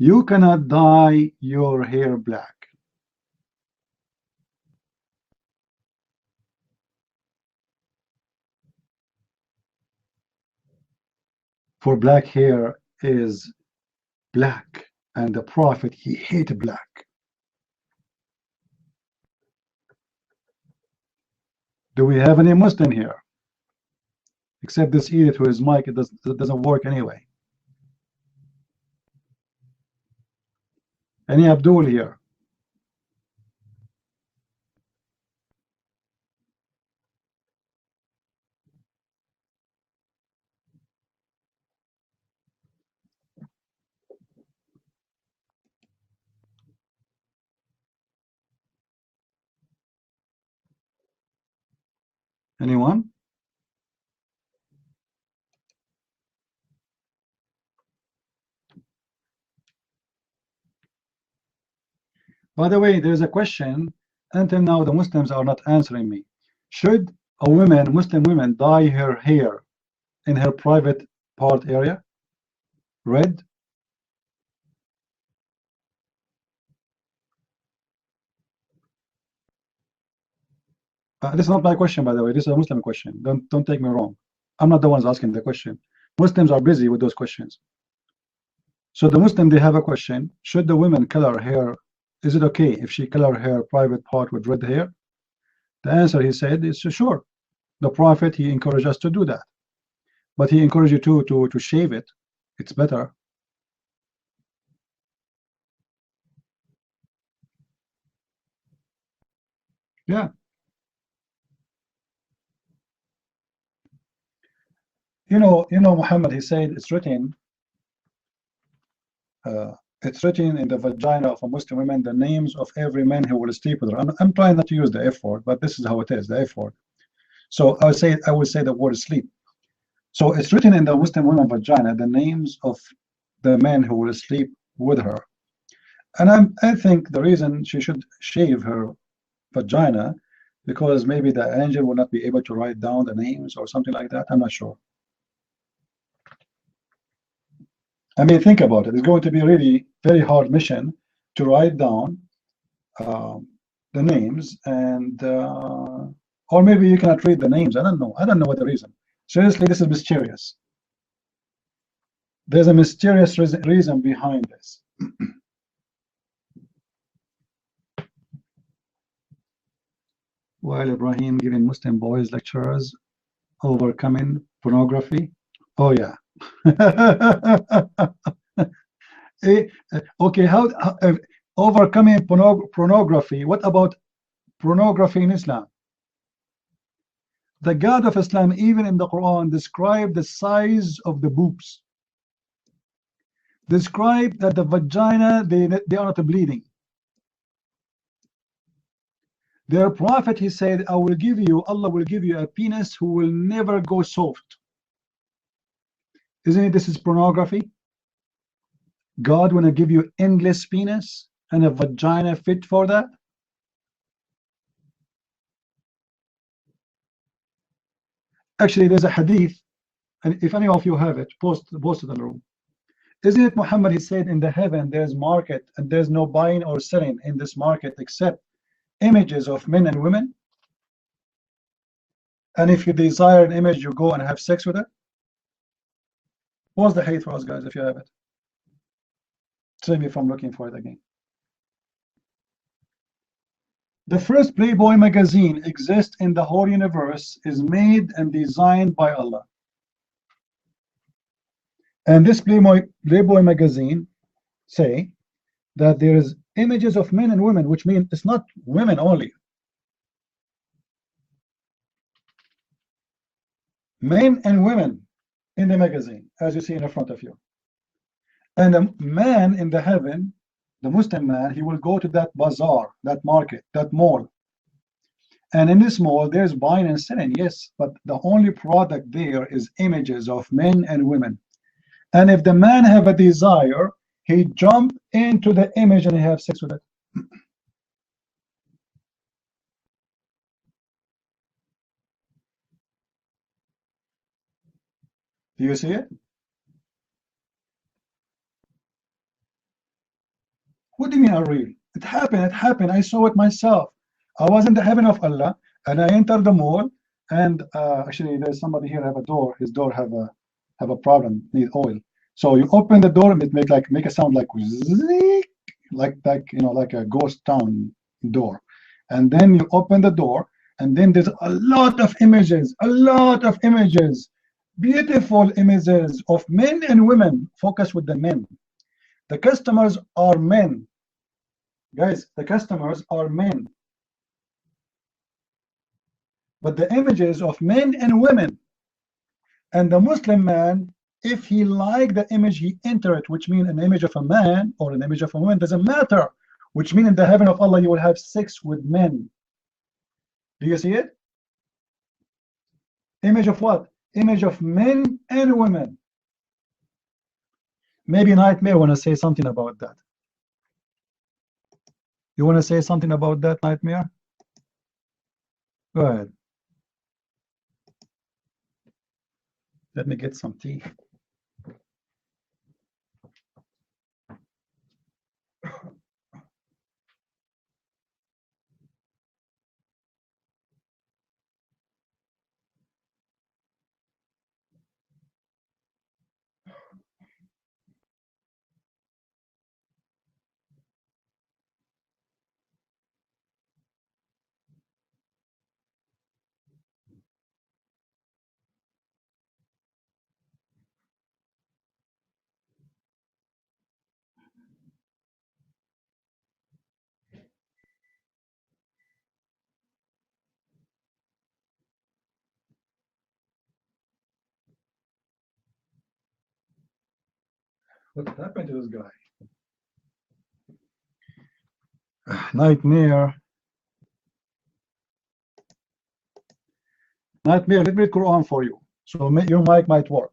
You cannot dye your hair black. For black hair is black, and the Prophet, he hated black. Do we have any Muslim here? Except this idiot with his mic, it doesn't work anyway. Any Abdul here? Anyone? By the way, there is a question. Until now, the Muslims are not answering me. Should a woman, Muslim woman, dye her hair in her private part area red? This is not my question, by the way. This is a Muslim question. Don't take me wrong. I'm not the ones asking the question. Muslims are busy with those questions. So the Muslim, they have a question. Should the women color hair? Is it okay if she color her private part with red hair? The answer, he said, is sure. The Prophet, he encouraged us to do that. But he encouraged you to shave it. It's better. Yeah. You know, Muhammad, he said, it's written it's written in the vagina of a Muslim woman the names of every man who will sleep with her. I'm trying not to use the F word, but this is how it is, the F word. So I would say the word sleep. So it's written in the Muslim woman vagina the names of the men who will sleep with her. And I think the reason she should shave her vagina because maybe the angel will not be able to write down the names or something like that. I'm not sure. I mean, think about it. It's going to be a really very hard mission to write down the names, and or maybe you cannot read the names. I don't know. I don't know what the reason. Seriously, this is mysterious. There's a mysterious reason behind this. While Ibrahim giving Muslim boys lectures overcoming pornography. Oh yeah. Okay, how overcoming pornography? What about pornography in Islam? The God of Islam, even in the Quran, described the size of the boobs. Describe that the vagina, they are not bleeding. Their prophet, he said, I will give you, Allah will give you a penis who will never go soft. Isn't it this is pornography? God want to give you endless penis and a vagina fit for that? Actually, there's a hadith, and if any of you have it, post it in the room. Isn't it Muhammad, he said, in the heaven there's market and there's no buying or selling in this market except images of men and women? And if you desire an image, you go and have sex with it? What's the hate for us, guys, if you have it? Save me from looking for it again. The first Playboy magazine exists in the whole universe, is made and designed by Allah. And this Playboy magazine say that there is images of men and women, which means it's not women only. Men and women in the magazine, as you see in front of you. And a man in the heaven, the Muslim man, he will go to that bazaar, that market, that mall. And in this mall, there's buying and selling, yes, but the only product there is images of men and women. And if the man have a desire, he jump into the image and he have sex with it. Do you see it? What do you mean unreal? It happened, it happened. I saw it myself. I was in the heaven of Allah and I entered the mall, and actually there's somebody here have a door. His door have a problem, need oil. So you open the door and it make a sound like like a ghost town door. And then you open the door and then there's a lot of images, beautiful images of men and women. Focus with the men. The customers are men. Guys, the customers are men. But the images of men and women. And the Muslim man, if he like the image, he enter it, which means an image of a man or an image of a woman, doesn't matter. Which means in the heaven of Allah, you will have sex with men. Do you see it? Image of what? Image of men and women. Maybe Nightmare want to say something about that. You want to say something about that, Nightmare? Go ahead. Let me get some tea. What happened to this guy? Nightmare. Let me read Quran for you. So your mic might work.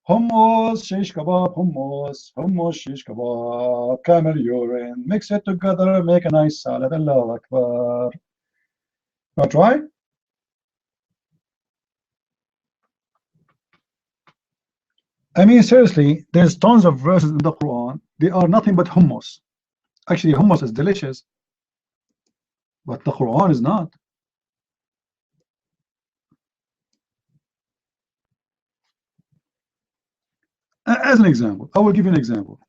Hummus, shish kebab, hummus, shish kebab, camel urine. Mix it together, make a nice salad. Allahu Akbar. Now try. I mean, seriously, there's tons of verses in the Quran. They are nothing but hummus. Actually, hummus is delicious, but the Quran is not. As an example, I will give you an example.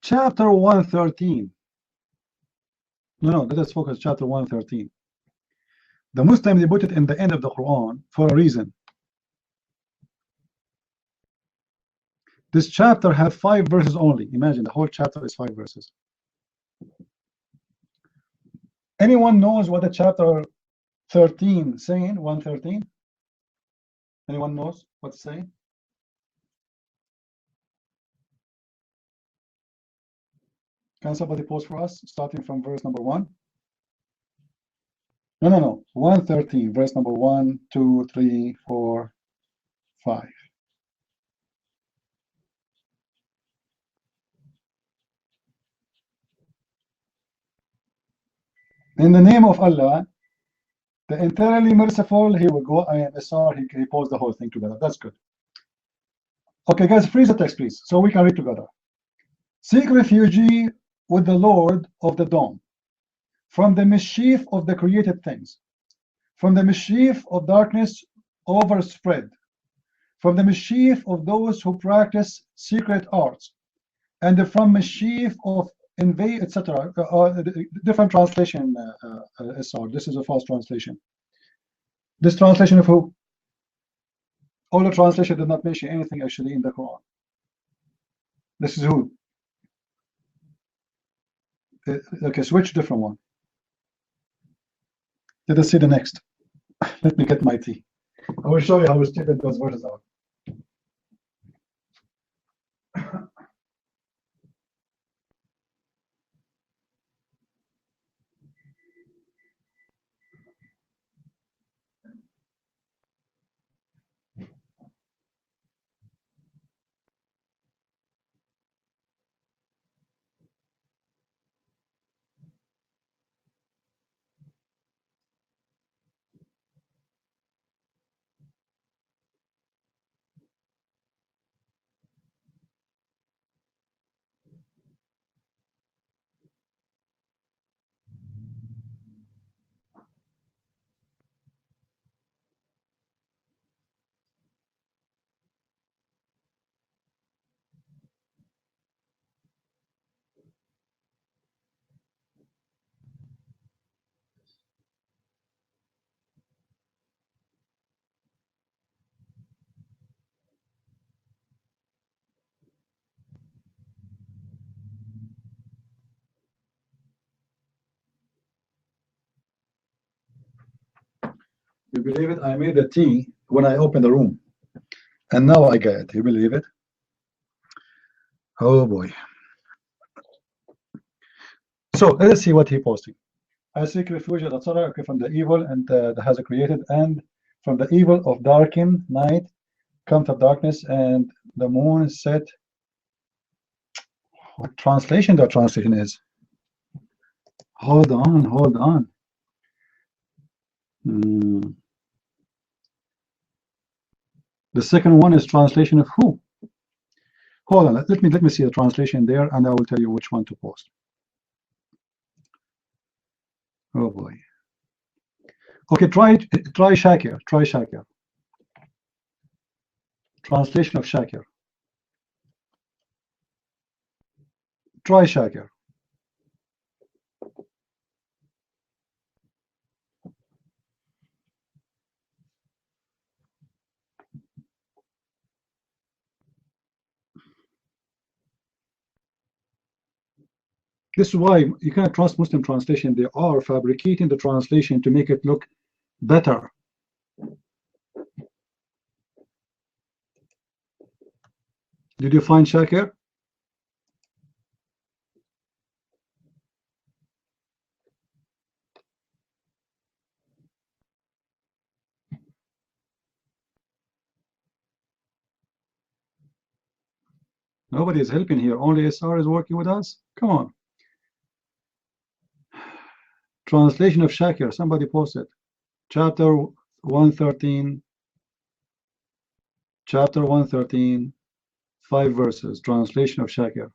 Chapter 113. No, let us focus chapter 113. The Muslims, they put it in the end of the Quran for a reason. This chapter had 5 verses only. Imagine the whole chapter is 5 verses. Anyone knows what the chapter 13 saying? 113? Anyone knows what's saying? Can somebody post for us, starting from verse number 1? No. 113, verse number 1, 2, 3, 4, 5. In the name of Allah, the entirely merciful, he will go. I am sorry, he posed the whole thing together. That's good. Okay, guys, freeze the text, please, so we can read together. Seek refuge with the Lord of the dawn, from the mischief of the created things, from the mischief of darkness overspread, from the mischief of those who practice secret arts, and from mischief of invade, etc. Different translation. Sorry, this is a false translation. This translation of who? All the translation did not mention anything actually in the Quran. This is who? Okay, switch different one. Let us see the next. Let me get my tea. I will show you how stupid those verses are. You believe it? I made the tea when I opened the room, and now I get it. You believe it? Oh boy. So let us see what he posted. I seek refuge from the evil and that has created, and from the evil of darkened night comes of darkness, and the moon is set. What translation that translation is? Hold on. The second one is translation of who? Hold on, let me see the translation there, and I will tell you which one to post. Oh boy. Okay, try Shakir. Try Shakir. Translation of Shakir. Try Shakir. This is why you can't trust Muslim translation. They are fabricating the translation to make it look better. Did you find Shakir? Nobody is helping here. Only SR is working with us. Come on. Translation of Shakir. Somebody post it. Chapter 113. Chapter 113. 5 verses. Translation of Shakir.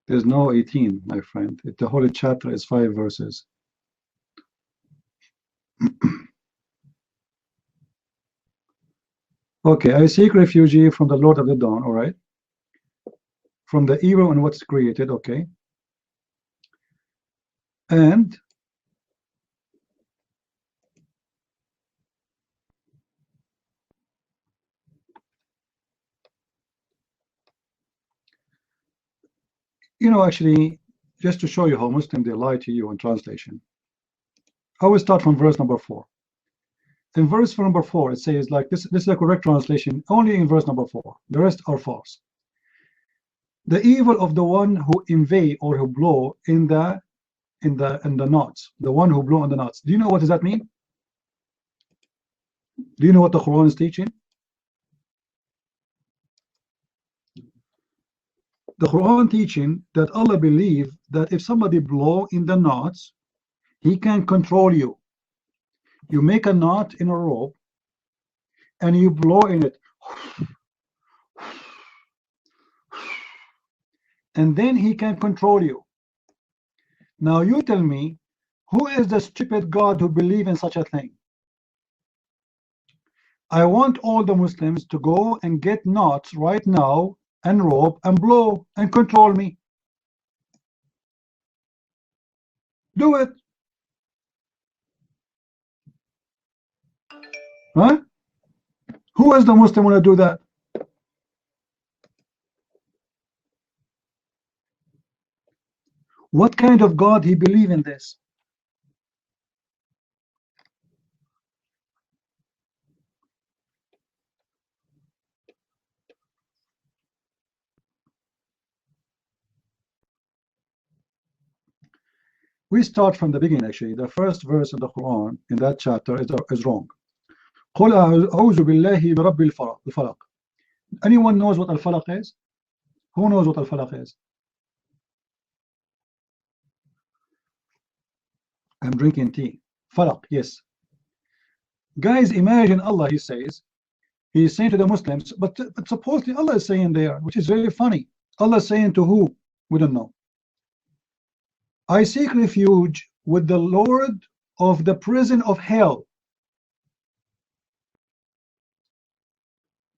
There's no 18, my friend. The whole chapter is 5 verses. Okay, I seek refuge from the Lord of the Dawn, all right? From the evil and what's created, okay? And you know, actually, just to show you how Muslims they lie to you in translation, I will start from verse number 4. In verse number 4, it says like this is the correct translation only in verse number 4. The rest are false. The evil of the one who invade or who blow in the knots. The one who blow in the knots. Do you know what does that mean? Do you know what the Quran is teaching? The Quran teaching that Allah believe that if somebody blow in the knots, he can control you. You make a knot in a rope and you blow in it, and then he can control you. Now you tell me, who is the stupid God who believe in such a thing? I want all the Muslims to go and get knots right now and rope and blow and control me. Do it. Huh? Who is the Muslim want to do that? What kind of God he believe in this? We start from the beginning actually. The first verse of the Quran in that chapter is wrong. قُلْ أَعُوذُ بِاللَّهِ بِرَبِّ الْفَلَقِ. Anyone knows what al-falaq is? Who knows what al-falaq is? I'm drinking tea. Falaq, yes. Guys, imagine Allah, he says, he's saying to the Muslims, but supposedly Allah is saying there, which is very funny. Allah is saying to who? We don't know. I seek refuge with the Lord of the prison of hell.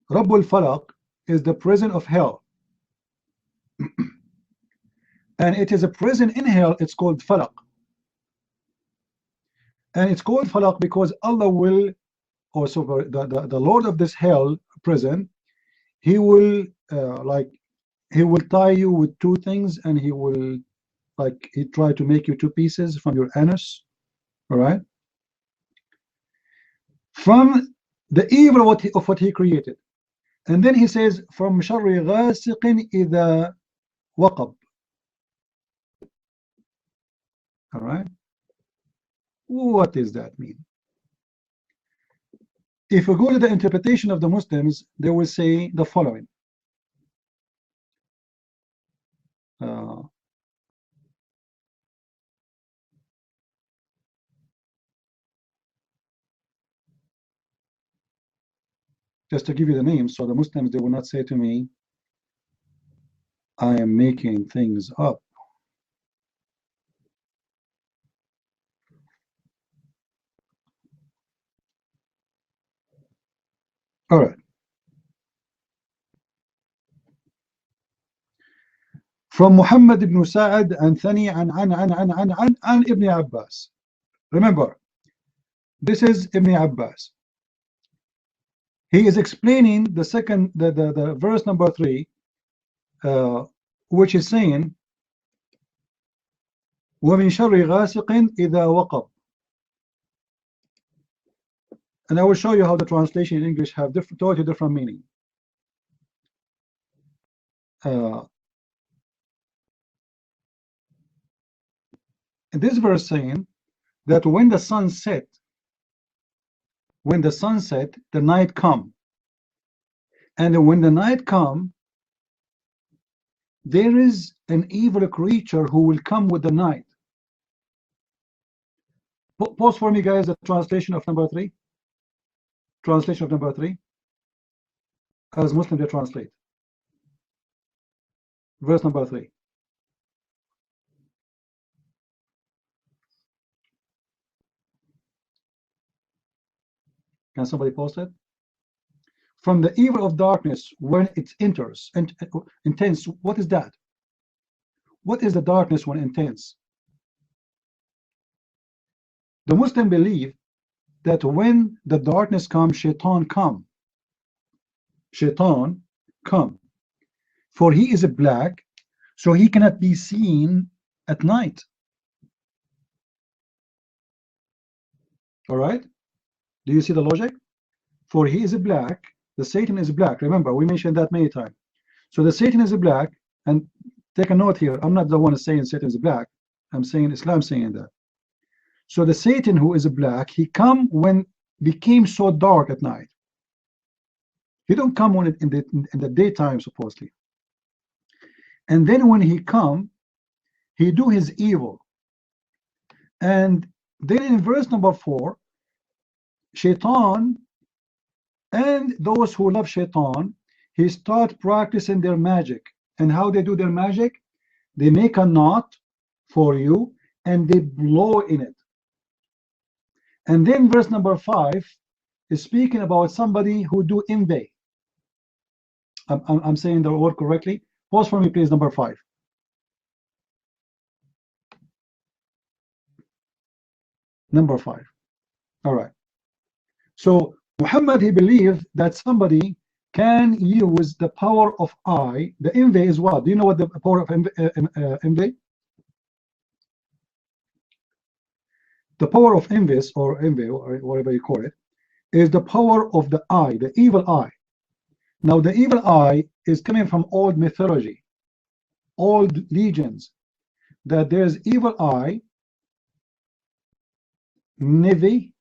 Rabbul Falaq is the prison of hell. And it is a prison in hell, it's called Falaq. And it's called Falaq because Allah will, also the Lord of this hell prison, he will he will tie you with two things, and he will he try to make you two pieces from your anus, all right, from the evil of what he created. And then he says from sharri ghasiqin idha waqab. All right, what does that mean? If we go to the interpretation of the Muslims, they will say the following. Just to give you the names, so the Muslims, they will not say to me, I am making things up. All right. From Muhammad ibn Sa'ad and Thani an Ibn Abbas. Remember, This is Ibn Abbas. He is explaining the verse number 3, which is saying, وَمِن شَرِّ غَاسِقٍ إِذَا وَقَبْ. And I will show you how the translation in English have totally different meaning. This verse saying that when the sun set, the night come. And when the night come, there is an evil creature who will come with the night. Pause for me, guys, the translation of number 3. Translation of number 3. As Muslims, they translate. Verse number 3. Can somebody post it? From the evil of darkness when it enters and intense. What is that? What is the darkness when intense? The Muslim believe that when the darkness comes, shaitan come. Shaitan come. For he is a black, so he cannot be seen at night. All right? Do you see the logic? For he is a black, the Satan is black. Remember, we mentioned that many times. So the Satan is a black, and take a note here. I'm not the one saying Satan is black. I'm saying Islam saying that. So the Satan who is a black, he come when became so dark at night. He don't come when in the daytime supposedly. And then when he come, he do his evil. And then in verse number 4, Shaitan and those who love Shaitan, he start practicing their magic. And how they do their magic? They make a knot for you and they blow in it. And then verse number 5 is speaking about somebody who do envy. I'm saying the word correctly. Pause for me, please, number 5. Number 5. All right. So Muhammad, he believed that somebody can use the power of I. The envy is what? Do you know what the power of envy? The power of envy, or whatever you call it, is the power of the eye, the evil eye. Now, the evil eye is coming from old mythology, old legends, that there's evil eye, Nevi,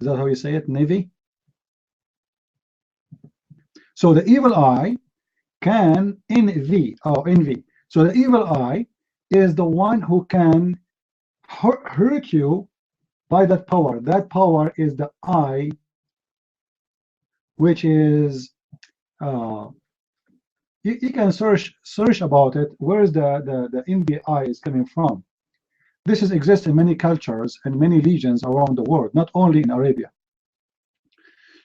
is that how you say it? Nevi? So the evil eye can envy. So the evil eye is the one who can hurt you by that power. That power is the eye, which is you can search about it. Where is the envy eye is coming from? This exists in many cultures and many regions around the world, not only in Arabia.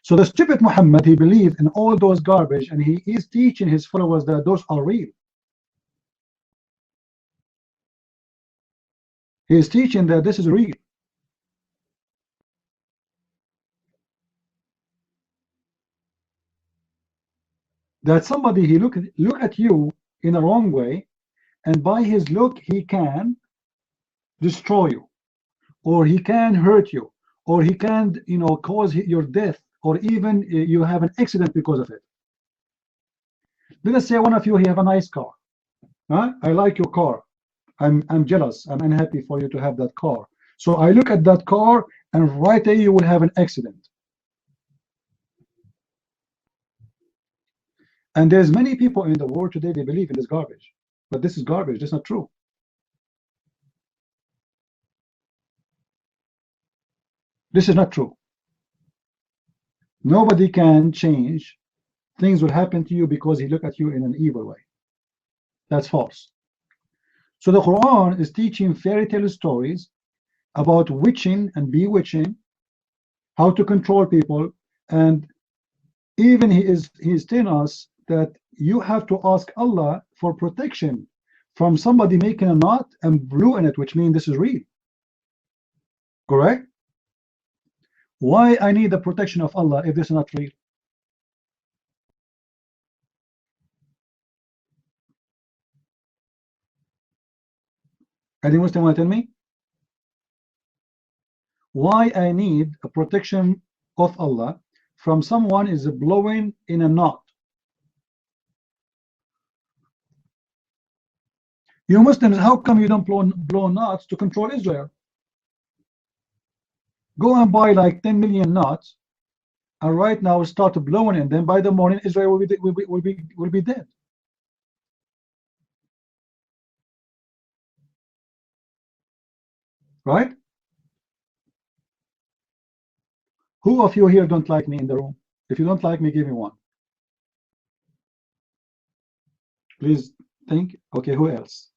So the stupid Muhammad, he believed in all those garbage, and he is teaching his followers that those are real. He is teaching that this is real. That somebody, he look at you in a wrong way, and by his look he can destroy you, or he can hurt you, or he can, cause your death, or even you have an accident because of it. Let us say one of you, he have a nice car. Huh? I like your car. I'm jealous. I'm unhappy for you to have that car. So I look at that car, and right there you will have an accident. And there's many people in the world today, they believe in this garbage. But this is garbage. That's not true. This is not true. Nobody can change. Things will happen to you because he looked at you in an evil way. That's false. So the Quran is teaching fairy tale stories about witching and bewitching, how to control people, and even he is telling us that you have to ask Allah for protection from somebody making a knot and blew in it, which means this is real. Correct? Why I need the protection of Allah if this is not real? Any Muslim want to tell me? Why I need a protection of Allah from someone is blowing in a knot? You Muslims, how come you don't blow knots to control Israel? Go and buy like 10 million knots, and right now start blowing in them. By the morning, Israel will be dead. Right? Who of you here don't like me in the room? If you don't like me, give me one. Please think. Okay, who else?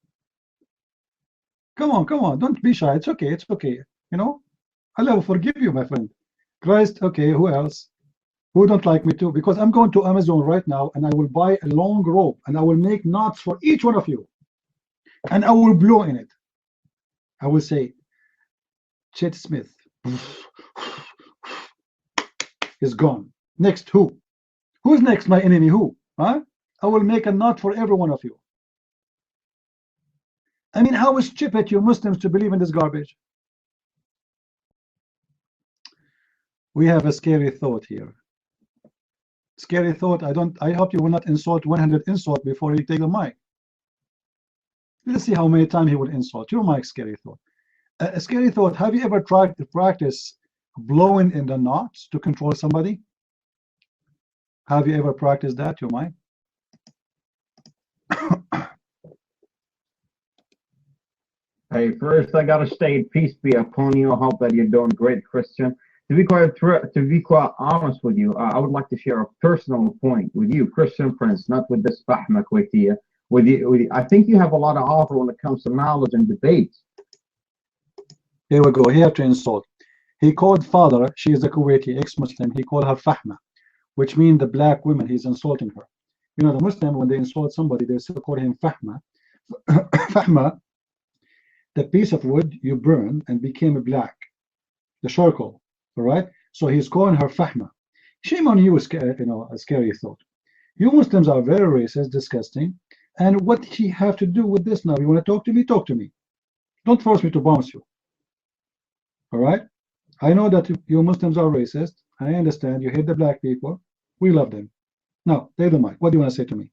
Come on, don't be shy. It's okay, You know, Allah will forgive you, my friend. Christ, okay, who else? Who don't like me too? Because I'm going to Amazon right now and I will buy a long rope and I will make knots for each one of you. And I will blow in it. I will say, Chet Smith is gone. Next, who? Who's next, my enemy? Who? Huh? I will make a knot for every one of you. I mean, how stupid you Muslims to believe in this garbage? We have a scary thought here. Scary thought. I hope you will not insult 100 insult before you take the mic. Let's see how many times he will insult. Your mic, scary thought. A scary thought. Have you ever tried to practice blowing in the knots to control somebody? Have you ever practiced that, your mic? Hey, first I gotta state, peace be upon you. I hope that you're doing great, Christian. To be quite honest with you, I would like to share a personal point with you, Christian Prince, not with this Fahma Kuwaitiya. With you, I think you have a lot to offer when it comes to knowledge and debates. Here we go. He had to insult. He called father, she is a Kuwaiti ex-Muslim, he called her Fahma, which means the black woman. He's insulting her. You know, the Muslim, when they insult somebody, they still call him Fahma. Fahma, the piece of wood you burn and became black, the charcoal. All right, so he's calling her Fahma. Shame on you, you know, a scary thought. You Muslims are very racist, disgusting. And what he have to do with this now? You want to talk to me? Talk to me. Don't force me to bounce you. All right. I know that you Muslims are racist. I understand. You hate the black people. We love them. Now, take the mic. What do you want to say to me?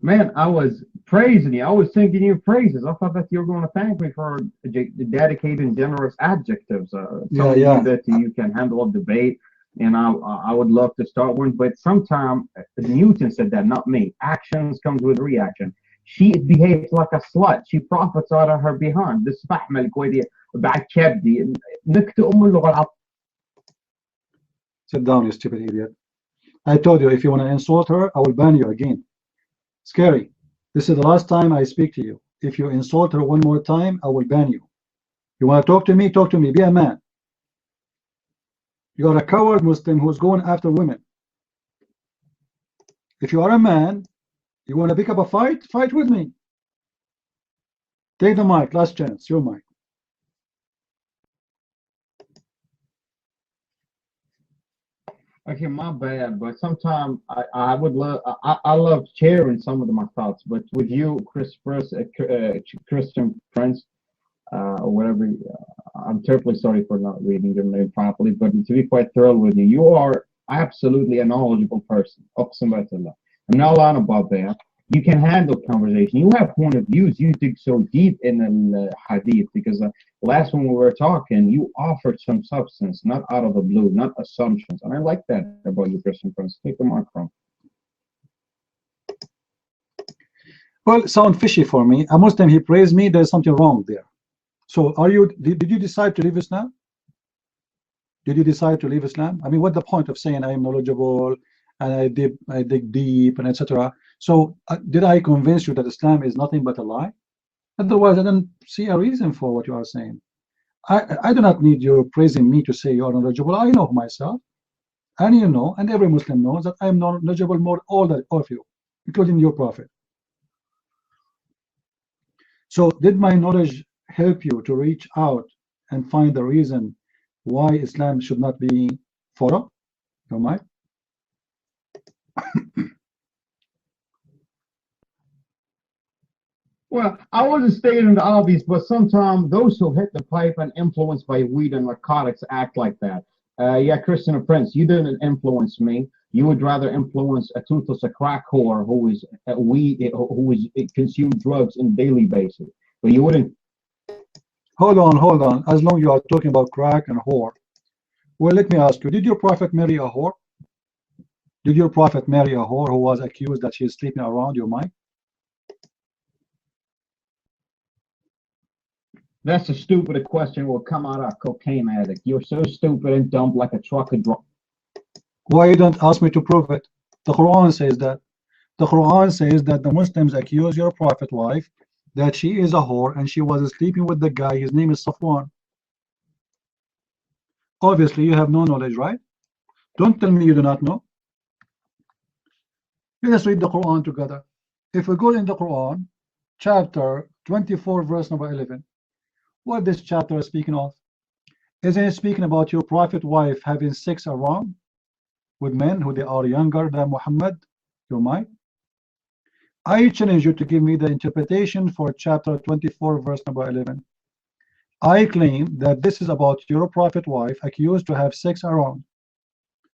Man, I was praising you. I was singing your praises. I thought that you were going to thank me for the dedicated and generous adjectives. Telling you that you can handle a debate, and I would love to start one. But sometime Newton said that, not me. Actions comes with reaction. She behaves like a slut. She profits out of her behind. This فحمة الكويتية بعد كبدي نكت اللغة. Sit down, you stupid idiot. I told you, if you want to insult her, I will ban you again. Scary. This is the last time I speak to you. If you insult her one more time, I will ban you. You want to talk to me? Talk to me. Be a man. You are a coward Muslim who's going after women. If you are a man, you want to pick up a fight? Fight with me. Take the mic. Last chance. Your mic. Okay, my bad, but sometimes I would love I love sharing some of my thoughts, but with you, Christian Prince, or whatever, I'm terribly sorry for not reading your name properly, but to be quite thorough with you, you are absolutely a knowledgeable person. I'm not lying about that. You can handle conversation. You have point of views. You dig so deep in the hadith because last when we were talking, you offered some substance, not out of the blue, not assumptions. And I like that about you, Christian Prince. Take the microphone. Well, sound fishy for me. A Muslim, he praised me. There's something wrong there. So, did you decide to leave Islam? Did you decide to leave Islam? I mean, what's the point of saying I am knowledgeable and I dig deep and etc.? So, did I convince you that Islam is nothing but a lie? Otherwise, I don't see a reason for what you are saying. I do not need you praising me to say you are knowledgeable. I know myself, and you know, and every Muslim knows that I am knowledgeable more all of you, including your prophet. So did my knowledge help you to reach out and find the reason why Islam should not be followed? No, Mike? Well, I wasn't stating the obvious, but sometimes those who hit the pipe and influenced by weed and narcotics act like that. Yeah, Christian Prince, you didn't influence me. You would rather influence a toothless, a crack whore who is consume drugs on a daily basis. But you wouldn't. Hold on. As long as you are talking about crack and whore. Well, let me ask you, did your prophet marry a whore? Did your prophet marry a whore who was accused that she is sleeping around your mind? That's a stupid question will come out of a cocaine addict. You're so stupid and dumb like a truck of drugs. Why you don't ask me to prove it? The Quran says that. The Quran says that the Muslims accuse your prophet wife that she is a whore and she was sleeping with the guy. His name is Safwan. Obviously, you have no knowledge, right? Don't tell me you do not know. Let us read the Quran together. If we go in the Quran, chapter 24, verse number 11, what this chapter is speaking of? Isn't it speaking about your prophet wife having sex around with men who they are younger than Muhammad, your mind? I challenge you to give me the interpretation for chapter 24, verse number 11. I claim that this is about your prophet wife accused to have sex around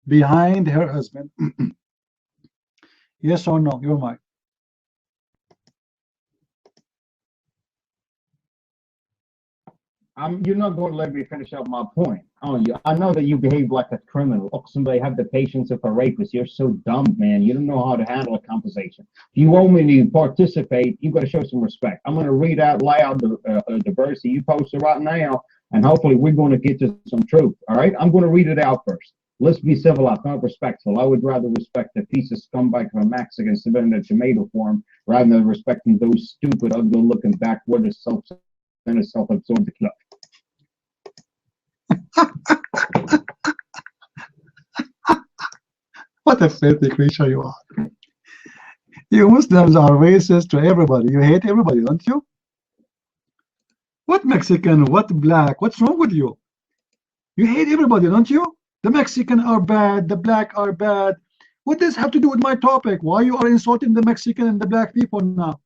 behind her husband. Yes or no, your mind? You're not going to let me finish up my point. I know that you behave like a criminal. Somebody have the patience of a rapist. You're so dumb, man. You don't know how to handle a conversation. If you want me to participate, you got to show some respect. I'm going to read out loud the verse that you posted right now, and hopefully we're going to get to some truth. All right? I'm going to read it out first. Let's be civilized, not respectful. I would rather respect a piece of scumbag of a Mexican sitting in a tomato form rather than respecting those stupid, ugly-looking backward self-absorbed club. What a filthy creature you are. You Muslims are racist to everybody. You hate everybody, don't you? What Mexican, what black, what's wrong with you? You hate everybody, don't you? The Mexican are bad, the black are bad. What does this have to do with my topic? Why you are insulting the Mexican and the black people now?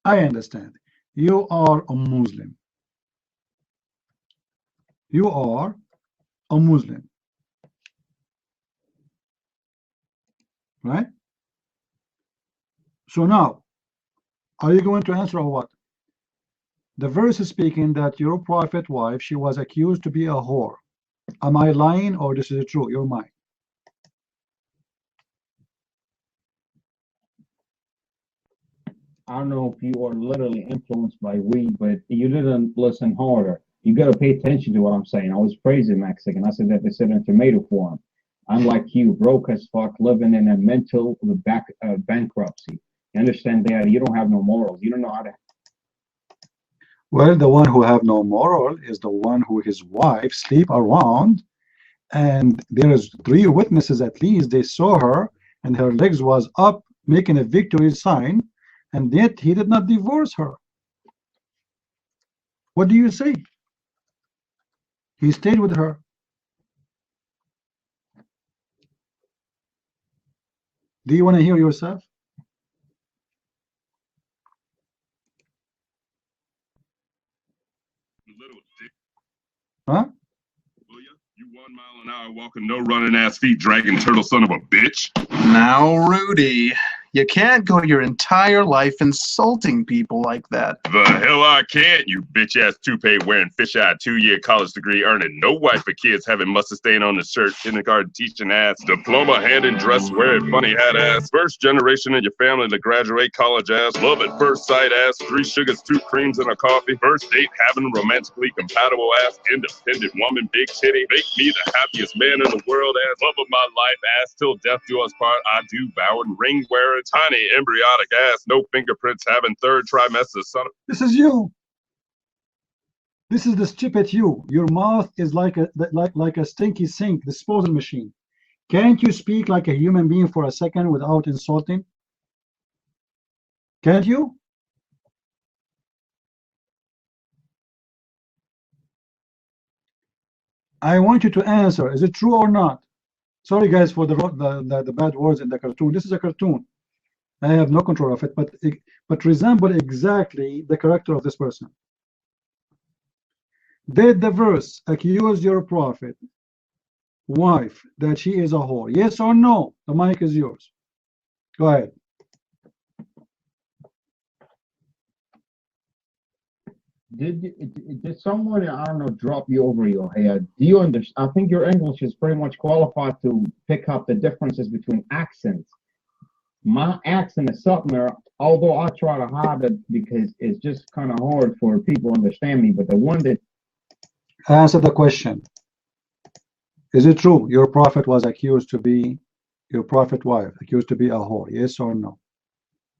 I understand. You are a Muslim. You are a Muslim. Right? So now, are you going to answer or what? The verse is speaking that your prophet wife, she was accused to be a whore. Am I lying or this is true? You're mine. I don't know if you are literally influenced by weed, but you didn't listen harder. You got to pay attention to what I'm saying. I was praising Mexican. I said that they sit in tomato form. Unlike you, broke as fuck, living in a mental bankruptcy. You understand that? You don't have no morals. You don't know how to. Well, the one who have no moral is the one who his wife sleep around, and there is 3 witnesses at least. They saw her, and her legs was up, making a victory sign, and yet he did not divorce her. What do you say? He stayed with her. Do you want to hear yourself? Huh? You 1 mile an hour walking, no running ass feet, dragging turtle son of a bitch. Now, Rudy, you can't go your entire life insulting people like that. The hell I can't, you bitch ass toupee wearing fish-eyed 2-year college degree earning, no wife or kids having mustard stain on the shirt, kindergarten teaching ass, diploma handing dress wearing funny hat ass, first generation in your family to graduate college ass, love at first sight ass, 3 sugars, 2 creams in a coffee, first date having romantically compatible ass, independent woman, big titty, make me the happiest man in the world ass, love of my life ass, till death do us part, I do vowing, ring wearing, tiny embryonic ass, no fingerprints having, 3rd trimester son of. This is you. This is the stupid you. Your mouth is like a stinky sink disposal machine. Can't you speak like a human being for a second without insulting? Can't you? I want you to answer. Is it true or not? Sorry, guys, for the bad words in the cartoon. This is a cartoon. I have no control of it, but resemble exactly the character of this person. Did the verse accuse your prophet wife that she is a whore? Yes or no? The mic is yours. Go ahead. Did someone, I don't know, drop you over your head? Do you understand? I think your English is pretty much qualified to pick up the differences between accents. My accent is something, although I try to hide it because it's just kind of hard for people to understand me. But the one that Answer the question. Is it true your prophet was accused to be, your prophet wife accused to be a whore? Yes or no?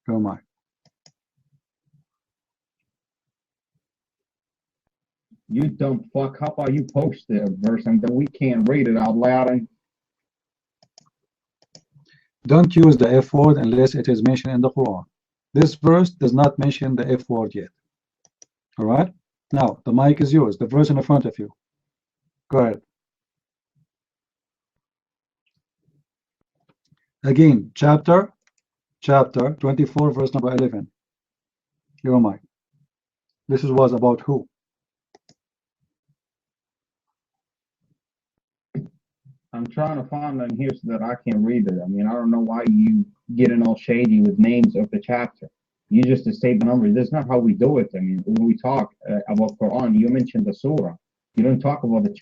Go mic. you dumb fuck, how about you post the verse and then we can't read it out loud? And Don't use the F word unless it is mentioned in the Quran. This verse does not mention the F word yet. All right? Now, the mic is yours. The verse in front of you. Go ahead. Again, chapter 24, verse number 11. Your mic. This was about who? I'm trying to find it in here so that I can read it. I mean, I don't know why you getting all shady with names of the chapter. You just state the number. That's not how we do it. I mean, when we talk about Quran, you mentioned the surah. You don't talk about the.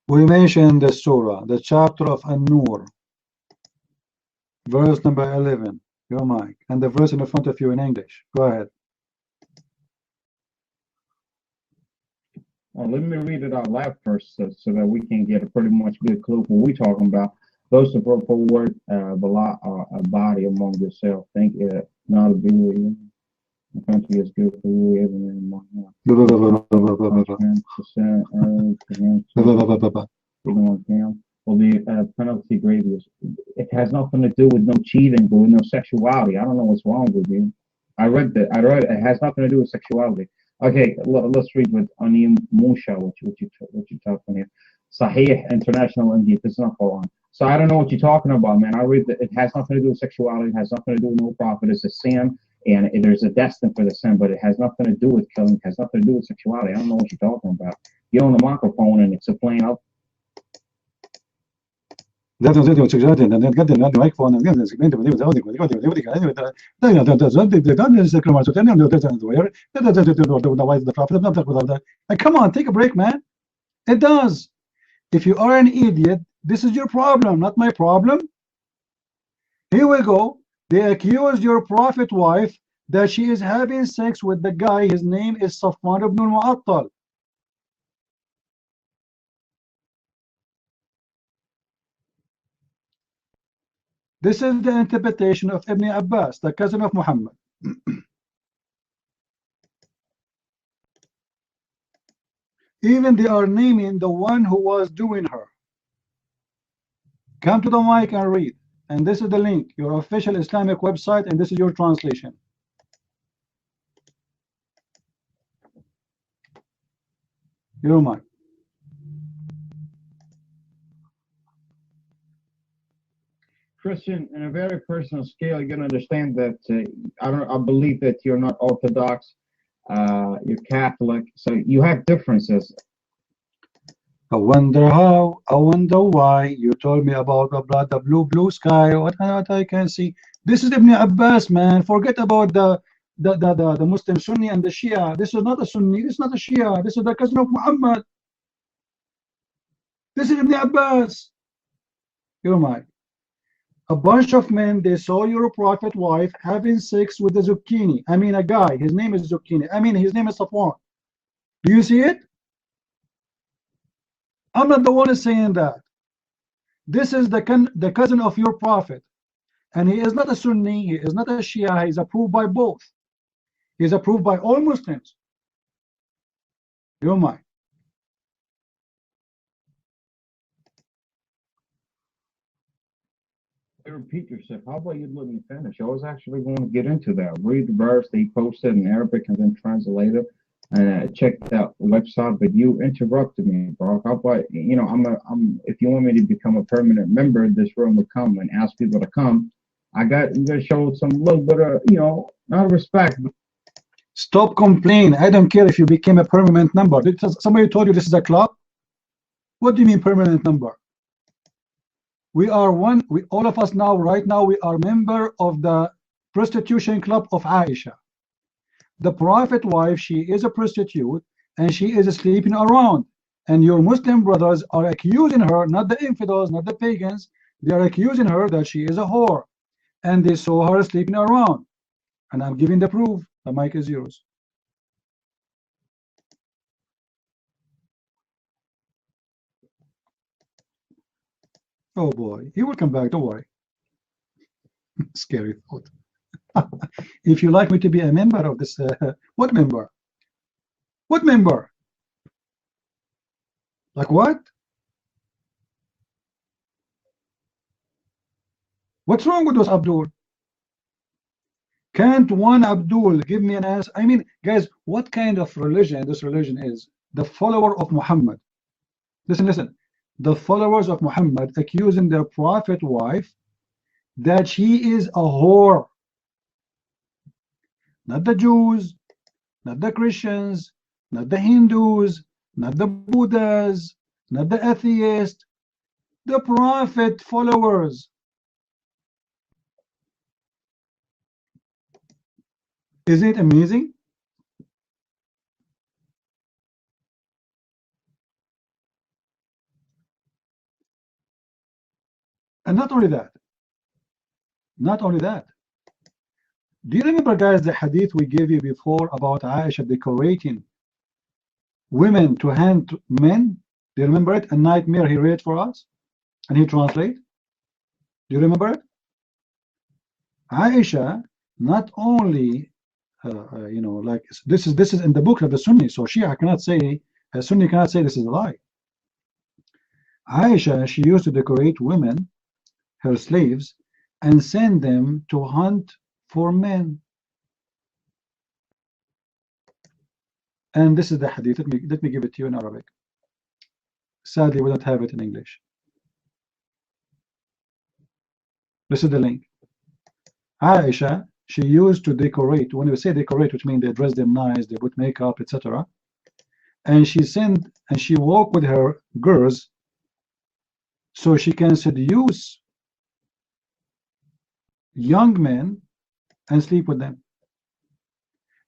We mentioned the surah, the chapter of An-Nur, verse number 11. Your mic. And the verse in front of you in English. Go ahead. Well, let me read it out loud first so that we can get a pretty much good clue what we're talking about. Those of for word a body among yourself. Think it not a be with you. The country is good for you, even in my well, the penalty grave is it has nothing to do with no cheating, but with no sexuality. I don't know what's wrong with you. I read it has nothing to do with sexuality. Okay, let's read with Anim Musha, what you talking here. Sahih International India. This is not Quran. So I don't know what you're talking about, man. I read that it has nothing to do with sexuality. It has nothing to do with no profit. It's a sin, and there's a destiny for the sin, but it has nothing to do with killing. It has nothing to do with sexuality. I don't know what you're talking about. Get on the microphone and explain out. Come on, take a break, man. It does. If you are an idiot, this is your problem, not my problem. Here we go. They accuse your prophet wife that she is having sex with the guy. His name is Safwan ibn al-Mu'attal. This is the interpretation of Ibn Abbas, the cousin of Muhammad. Even they are naming the one who was doing her. Come to the mic and read. And this is the link, your official Islamic website, and this is your translation. Your mic. Christian, in a very personal scale, you're gonna understand that I believe that you're not Orthodox, you're Catholic, so you have differences. I wonder how, I wonder why. You told me about the blue sky. What I can see. This is Ibn Abbas, man. Forget about the Muslim Sunni and the Shia. This is not a Sunni. This is not a Shia. This is the cousin of Muhammad. This is Ibn Abbas. You're mine. A bunch of men, they saw your prophet wife having sex with a zucchini. I mean, a guy. His name is Zucchini. I mean, his name is Safwan. Do you see it? I'm not the one saying that. This is the cousin of your prophet. And he is not a Sunni. He is not a Shia. He is approved by both. He is approved by all Muslims. You're mine. Repeat yourself. How about you let me finish? I was actually going to get into that. Read the verse they posted in Arabic and then translate it. and I checked that website, but you interrupted me, bro. How about, you know, if you want me to become a permanent member, this room would come and ask people to come. You gotta show some little bit of, you know, not respect. Stop complaining. I don't care if you became a permanent member. Somebody told you this is a club? What do you mean permanent member? We are all of us now, right now, we are member of the prostitution club of Aisha. The Prophet wife, she is a prostitute and she is sleeping around. And your Muslim brothers are accusing her, not the infidels, not the pagans, they are accusing her that she is a whore. And they saw her sleeping around. And I'm giving the proof. The mic is yours. Oh boy, he will come back, don't worry. Scary thought. If you like me to be a member of this, what member? What member? Like what? What's wrong with this Abdul? Can't one Abdul give me an answer? I mean, guys, what kind of religion this religion is? The follower of Muhammad. Listen, listen. The followers of Muhammad accusing their prophet wife that she is a whore. Not the Jews, not the Christians, not the Hindus, not the Buddhas, not the atheists, the prophet followers. Isn't it amazing? And not only that, do you remember, guys, the hadith we gave you before about Aisha decorating women to hand to men? Do you remember it? A nightmare he read for us and he translate. Do you remember it? Aisha not only you know, like this is in the book of the Sunni, so Shia cannot say, a Sunni cannot say this is a lie. Aisha, she used to decorate women, her slaves, and send them to hunt for men. And this is the hadith. Let me give it to you in Arabic. Sadly, we don't have it in English. This is the link. Aisha, she used to decorate. When we say decorate, which means they dress them nice, they put makeup, etc. And she walked with her girls so she can seduce young men and sleep with them.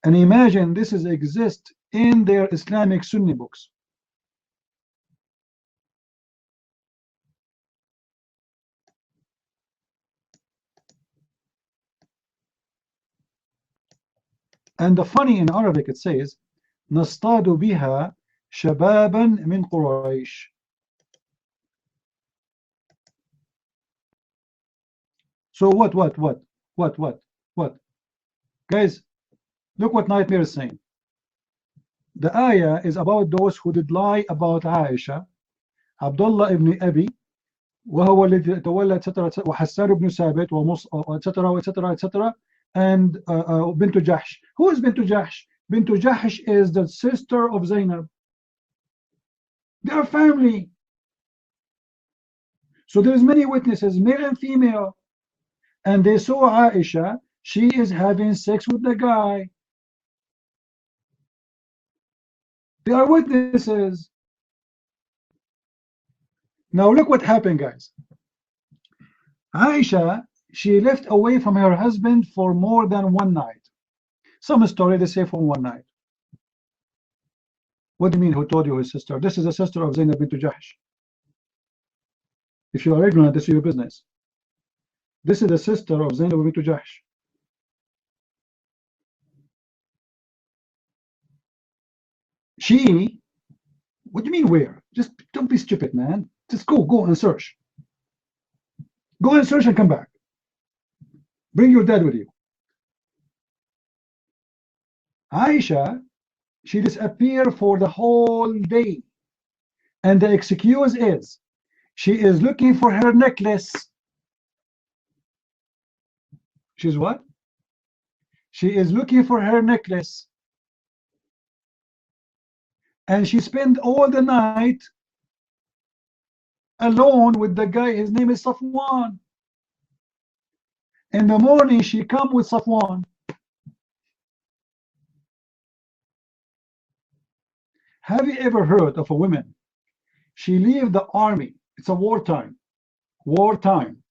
And imagine this exists in their Islamic Sunni books. And the funny in Arabic it says نصطاد بها شبابا من قريش. So what? Guys, look what Nightmare is saying. The ayah is about those who did lie about Aisha, Abdullah ibn Abi, وهو الذي تولى etc. وحسان ibn Sabit etc. and Bint Jahsh. Who is Bint Jahsh? Bint Jahsh is the sister of Zainab. They are family. So there's many witnesses, male and female, and they saw Aisha, she is having sex with the guy. They are witnesses. Now look what happened, guys. Aisha, she left away from her husband for more than one night. Some story they say for one night. What do you mean, who told you his sister? This is a sister of Zainab bint Jahsh. If you are ignorant, this is your business. This is the sister of Zainab bint Jahsh. She, what do you mean where? Just don't be stupid, man. Just go and search. Go and search and come back. Bring your dad with you. Aisha, she disappeared for the whole day. And the excuse is, she is looking for her necklace. She's what? She is looking for her necklace. and she spent all the night alone with the guy. His name is Safwan. In the morning, she come with Safwan. Have you ever heard of a woman? She leave the army. It's a wartime. Wartime.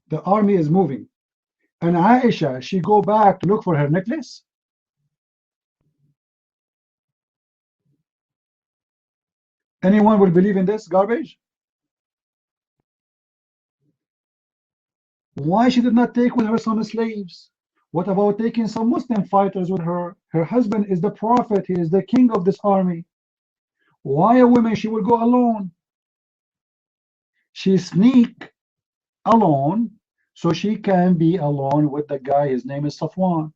The army is moving. And Aisha, she go back to look for her necklace. Anyone will believe in this garbage? Why she did not take with her some slaves? What about taking some Muslim fighters with her? Her husband is the prophet. He is the king of this army. Why a woman? She will go alone. She sneak alone so she can be alone with the guy. His name is Safwan.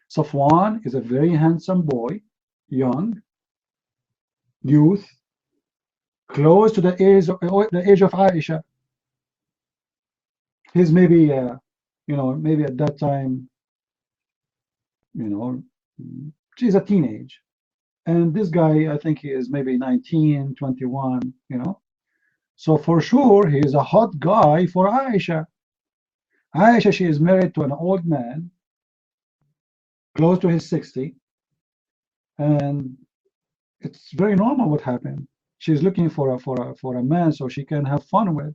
Safwan is a very handsome boy, young, youth, close to the age of Aisha. He's maybe, maybe at that time, she's a teenage. And this guy, I think he is maybe 19, 21, So for sure, he is a hot guy for Aisha. Aisha, she is married to an old man, close to his 60. And it's very normal what happened. She's looking for a man so she can have fun with.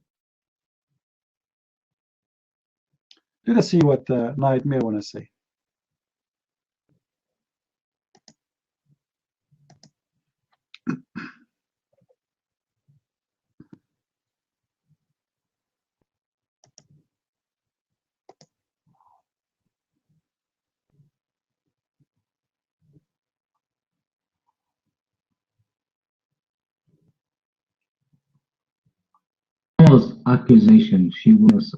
Let us see what Nightmare want to say. False accusation. She was.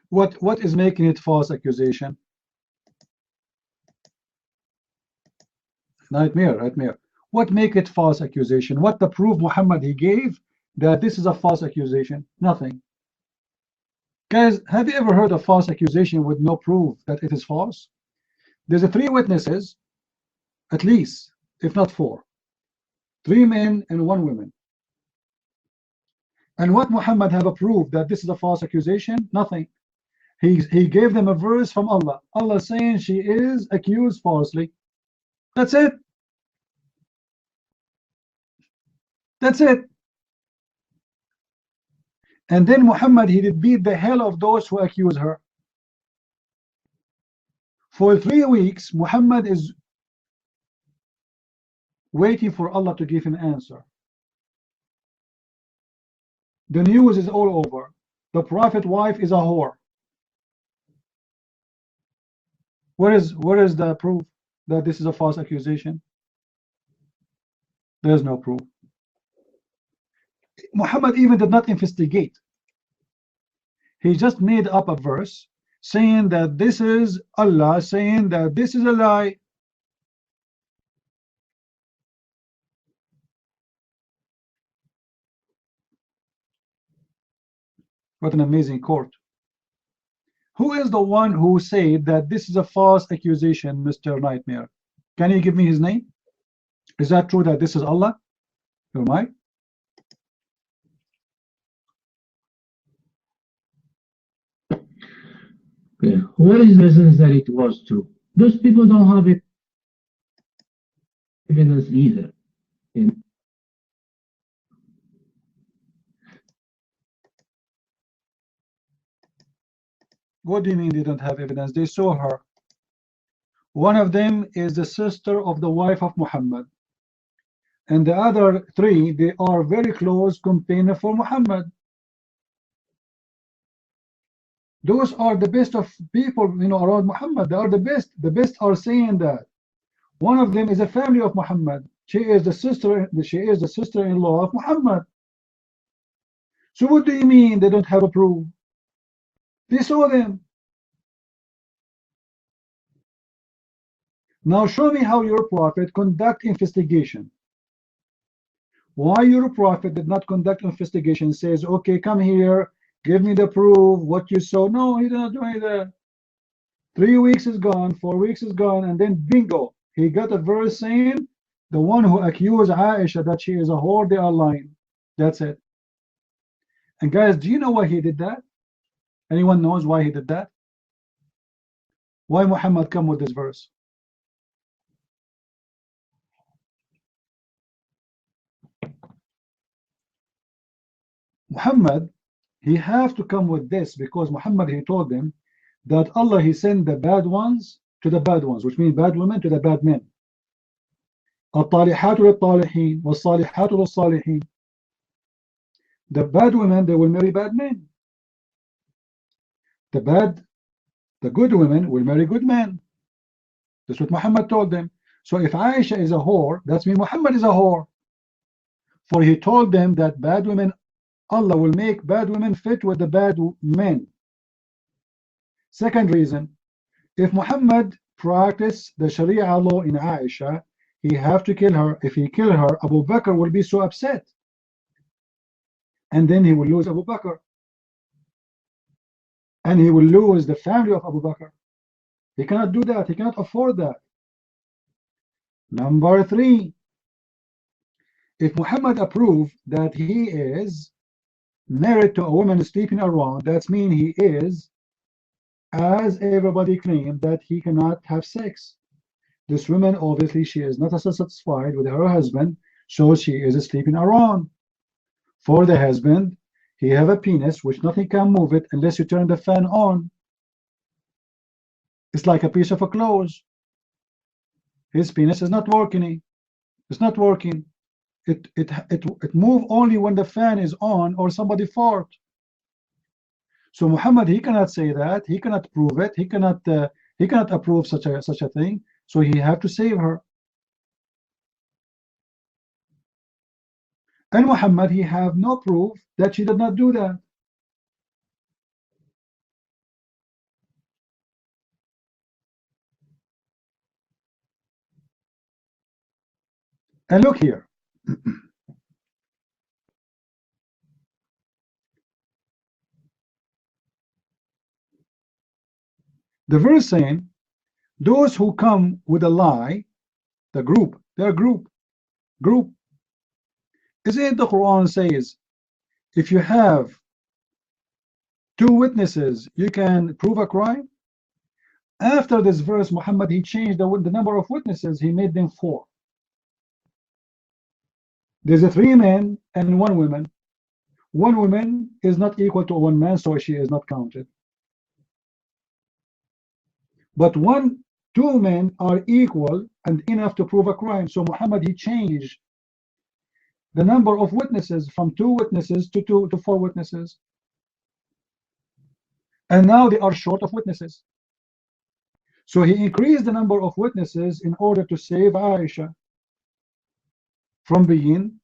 What is making it false accusation? Nightmare. What make it false accusation? What the proof Muhammad he gave that this is a false accusation? Nothing. Guys, have you ever heard of false accusation with no proof that it is false? There's a 3 witnesses, at least, if not 4. 3 men and 1 woman. And what Muhammad have approved that this is a false accusation? Nothing. He gave them a verse from Allah. Allah saying she is accused falsely. That's it. That's it. And then Muhammad, he did beat the hell of those who accuse her. For 3 weeks, Muhammad is waiting for Allah to give him an answer. The news is all over. The prophet's wife is a whore. Where is the proof that this is a false accusation? There's no proof. Muhammad even did not investigate. He just made up a verse saying that this is Allah saying that this is a lie. What an amazing court. Who is the one who said that this is a false accusation, Mr. Nightmare? Can you give me his name? Is that true that this is Allah? Your mic? Okay. What is the evidence that it was true? Those people don't have evidence either. What do you mean they don't have evidence? They saw her. One of them is the sister of the wife of Muhammad. And the other 3, they are very close companions for Muhammad. Those are the best of people, around Muhammad. They are the best. The best are saying that. One of them is a family of Muhammad. She is the sister-in-law of Muhammad. So what do you mean they don't have a proof? They saw them. Now show me how your prophet conduct investigation. Why your prophet did not conduct investigation? Says, okay, come here, Give me the proof, what you saw. No, he did not do any of that. 3 weeks is gone, 4 weeks is gone, and then bingo, he got a verse saying the one who accused Aisha that she is a whore, they are lying. That's it. And guys, do you know why he did that? Anyone knows why he did that? Why Muhammad come with this verse? Muhammad, he have to come with this because Muhammad, he told them that Allah, he sent the bad ones to the bad ones, which means bad women to the bad men. الطالحات للطالحين والصالحات للصالحين. The bad women, they will marry bad men. The good women will marry good men. That's what Muhammad told them. So if Aisha is a whore, that means Muhammad is a whore. For he told them that bad women, Allah will make bad women fit with the bad men. Second reason, if Muhammad practiced the Sharia law in Aisha, he have to kill her. If he kill her, Abu Bakr will be so upset. And then he will lose Abu Bakr. And he will lose the family of Abu Bakr. He cannot do that. He cannot afford that. Number 3, if Muhammad approved that he is married to a woman sleeping around, that means he is, as everybody claimed, that he cannot have sex. This woman, obviously, she is not satisfied with her husband, so she is sleeping around. For the husband, he have a penis, which nothing can move it unless you turn the fan on. It's like a piece of a clothes. His penis is not working. It's not working. It move only when the fan is on or somebody fart. So Muhammad, he cannot say that. He cannot prove it. He cannot approve such a thing. So he have to save her. And Muhammad, he have no proof that she did not do that. And look here. The verse saying, those who come with a lie, the group, they're group. Isn't the Quran says, if you have 2 witnesses, you can prove a crime? After this verse, Muhammad, he changed the number of witnesses. He made them 4. There's a 3 men and 1 woman. 1 woman is not equal to 1 man, so she is not counted. But 2 men are equal and enough to prove a crime. So Muhammad, he changed the number of witnesses from 2 witnesses to 4 witnesses. And now they are short of witnesses. So he increased the number of witnesses in order to save Aisha from being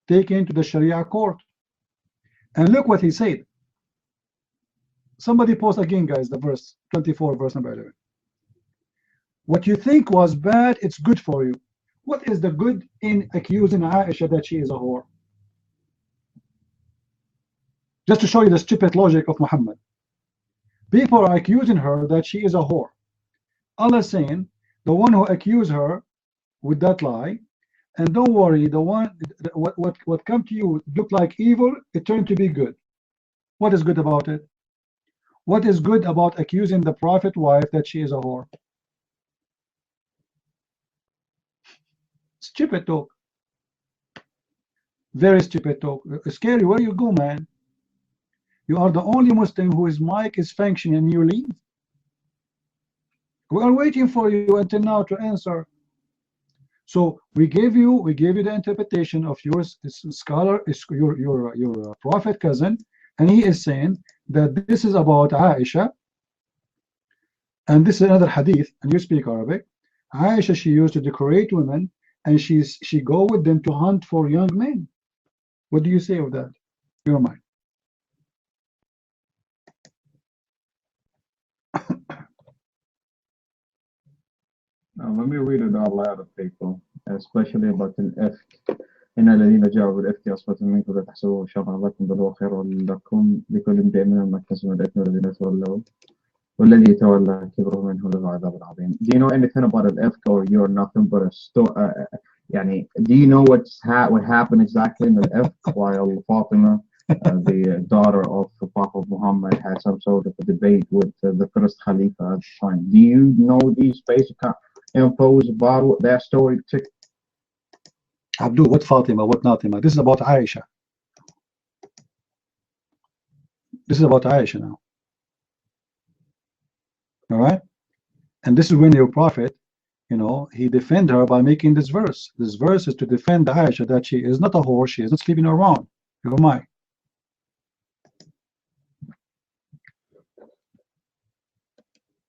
taken to the Sharia court. And look what he said. Somebody post again, guys, the verse 24, verse number 11. What you think was bad, it's good for you. What is the good in accusing Aisha that she is a whore? Just to show you the stupid logic of Muhammad. People are accusing her that she is a whore. Allah is saying, the one who accused her with that lie, and don't worry, the one what come to you look like evil, it turned to be good. What is good about it? What is good about accusing the Prophet wife that she is a whore? Stupid talk. Very stupid talk. Scary, where you go, man? You are the only Muslim whose mic is functioning and you leave. We are waiting for you until now to answer. So we gave you the interpretation of your scholar, your prophet cousin, and he is saying that this is about Aisha, and this is another hadith, and you speak Arabic. Aisha, she used to decorate women, and she go with them to hunt for young men. What do you say of that? Your mind. Let me read it out loud to people, especially about an F. إن الذين جاءوا بالإفك عصبة منكم لا تحسبوه شرا لكم بل هو خير لكم لكل امرئ منهم ما اكتسب من الإثم والذين تولوا والذي يتولى كبره منه له عذاب عظيم. Do you know anything about an ifk, or you're nothing but a يعني do you know what happened exactly in the ifk while Fatima, the daughter of Prophet Muhammad, had some sort of a debate with the first Khalifa at the time? Do you know these basic infos about that story? Abdul, what Fatima, what Natima? This is about Aisha. This is about Aisha now. All right? And this is when your prophet, you know, he defend her by making this verse. This verse is to defend Aisha that she is not a whore, she is not sleeping around. You're mine.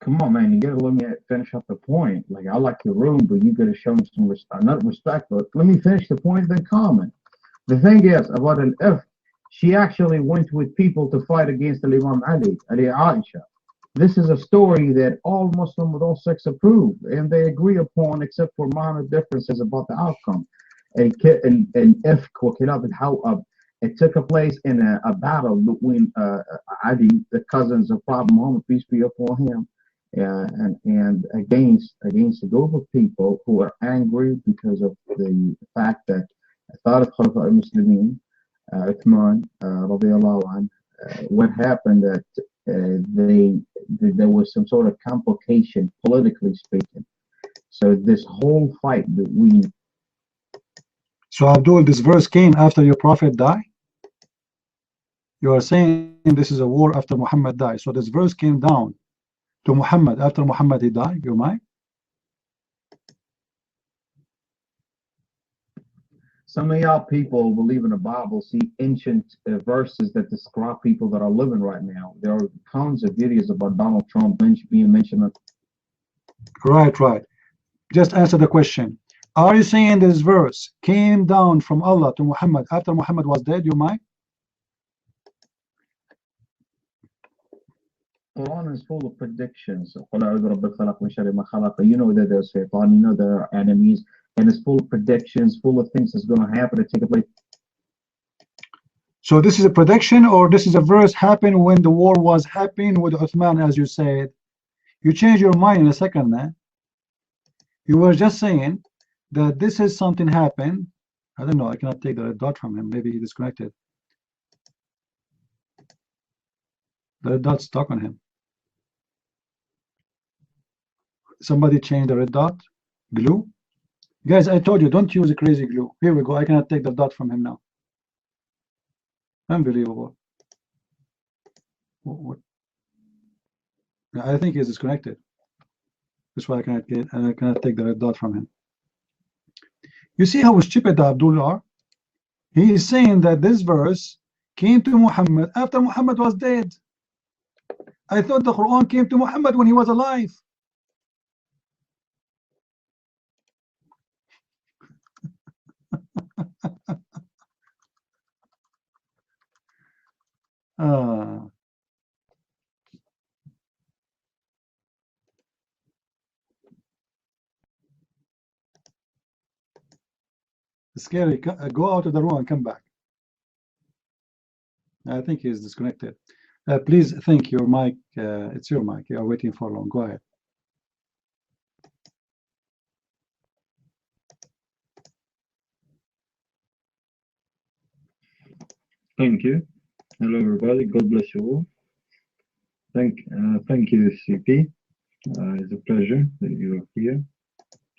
Come on, man, you gotta let me finish up the point. Like, I like your room, but you gotta show me some respect. Not respect, but let me finish the point, then comment. The thing is, about an if, she actually went with people to fight against Imam Ali Aisha. This is a story that all Muslims with all sects approve, and they agree upon, except for minor differences about the outcome. And if it took a place in a battle between Ali, the cousins of Prophet Muhammad, peace be upon him, and against a group of people who are angry because of the fact that Tharif Khalifa al-Muslimin, Uthman, radiallahu anhu, what happened that there was some sort of complication, politically speaking. So this whole fight between... So Abdul, this verse came after your prophet died? You are saying this is a war after Muhammad died. So this verse came down to Muhammad after Muhammad he died, you're mine? Some of y'all people believe in the Bible, see ancient verses that describe people that are living right now. There are tons of videos about Donald Trump being mentioned. Right. Just answer the question. Are you saying this verse came down from Allah to Muhammad after Muhammad was dead, you're mine? Quran is full of predictions. You know that there's Shaitan, you know there are enemies, and it's full of predictions, full of things that's going to happen to take place. So this is a prediction, or this is a verse happened when the war was happening with Uthman, as you said? You changed your mind in a second, man. You were just saying that this is something happened. I don't know, I cannot take the red dot from him. Maybe he disconnected. The red dot's stuck on him. Somebody changed the red dot. Glue. Guys, I told you, don't use a crazy glue. Here we go. I cannot take the dot from him now. Unbelievable. What? I think he's disconnected. That's why I cannot take the red dot from him. You see how stupid Abdul are? He is saying that this verse came to Muhammad after Muhammad was dead. I thought the Quran came to Muhammad when he was alive. Scary, go out of the room and come back. I think he's disconnected. Please think your mic, it's your mic. You are waiting for long. Go ahead. Thank you. Hello, everybody. God bless you all. Thank you, CP. It's a pleasure that you are here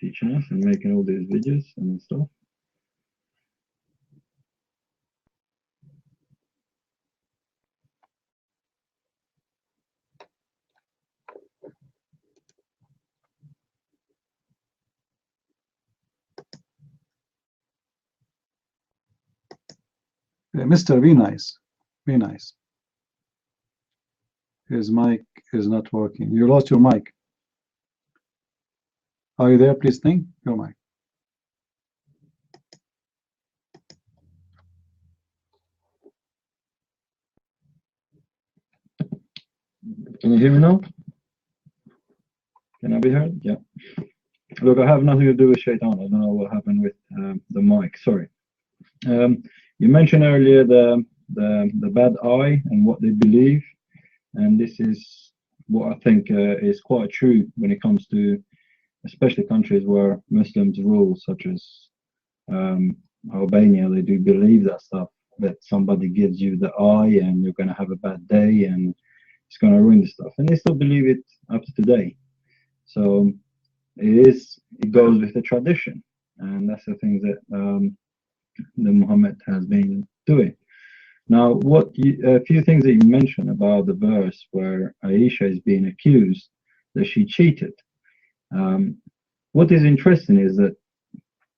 teaching us and making all these videos and stuff. Mr. Be nice. Be nice. His mic is not working. You lost your mic. Are you there? Please think your mic. Can you hear me now? Can I be heard? Yeah. Look, I have nothing to do with Shaitan. I don't know what happened with the mic. Sorry. You mentioned earlier the bad eye and what they believe, and this is what I think is quite true when it comes to especially countries where Muslims rule, such as Albania. They do believe that stuff, that somebody gives you the eye and you're going to have a bad day and it's going to ruin the stuff, and they still believe it up to today. So it goes with the tradition, and that's the thing that that Muhammad has been doing. Now, a few things that you mentioned about the verse where Aisha is being accused that she cheated. What is interesting is that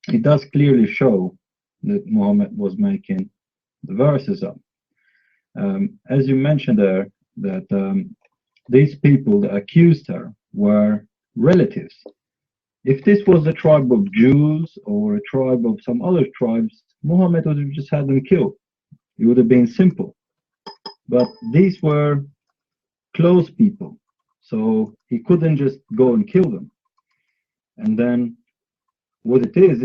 it does clearly show that Muhammad was making the verses up. As you mentioned there, that these people that accused her were relatives. If this was a tribe of Jews or a tribe of some other tribes, Muhammad would have just had them killed. It would have been simple. But these were close people, so he couldn't just go and kill them. And then what it is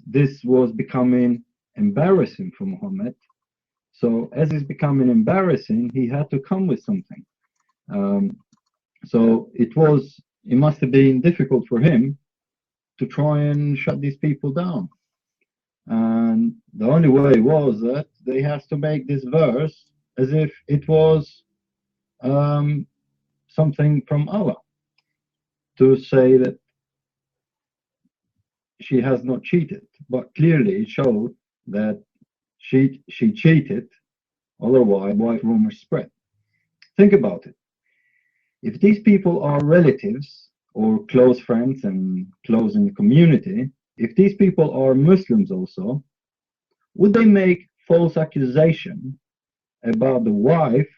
this was becoming embarrassing for Muhammad. So as it's becoming embarrassing, he had to come with something. So it must have been difficult for him to try and shut these people down. And the only way was that they had to make this verse as if it was something from Allah, to say that she has not cheated. But clearly it showed that she cheated, otherwise why rumors spread. Think about it. If these people are relatives or close friends and close in the community, if these people are Muslims also, would they make false accusation about the wife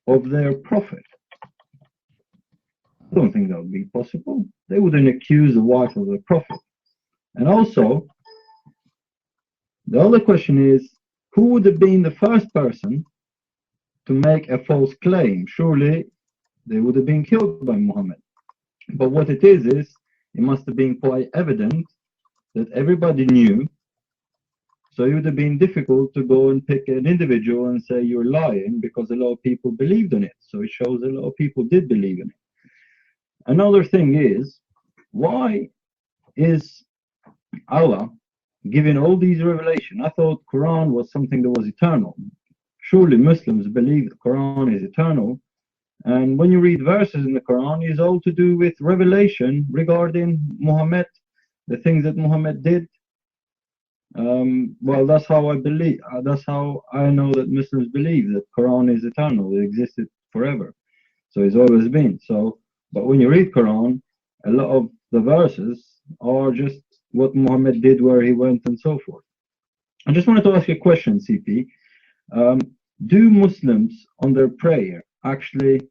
of their prophet? I don't think that would be possible. They wouldn't accuse the wife of the prophet. And also, the other question is, who would have been the first person to make a false claim? Surely they would have been killed by Muhammad. But what it is it must have been quite evident that everybody knew. So it would have been difficult to go and pick an individual and say you're lying, because a lot of people believed in it. So it shows a lot of people did believe in it. Another thing is, why is Allah giving all these revelations? I thought Quran was something that was eternal. Surely Muslims believe the Quran is eternal. And when you read verses in the Quran, it's all to do with revelation regarding Muhammad, the things that Muhammad did. Well, that's how I believe. That's how I know that Muslims believe that Quran is eternal. It existed forever. So it's always been. So, but when you read Quran, a lot of the verses are just what Muhammad did, where he went, and so forth. I just wanted to ask you a question, CP. Do Muslims on their prayer actually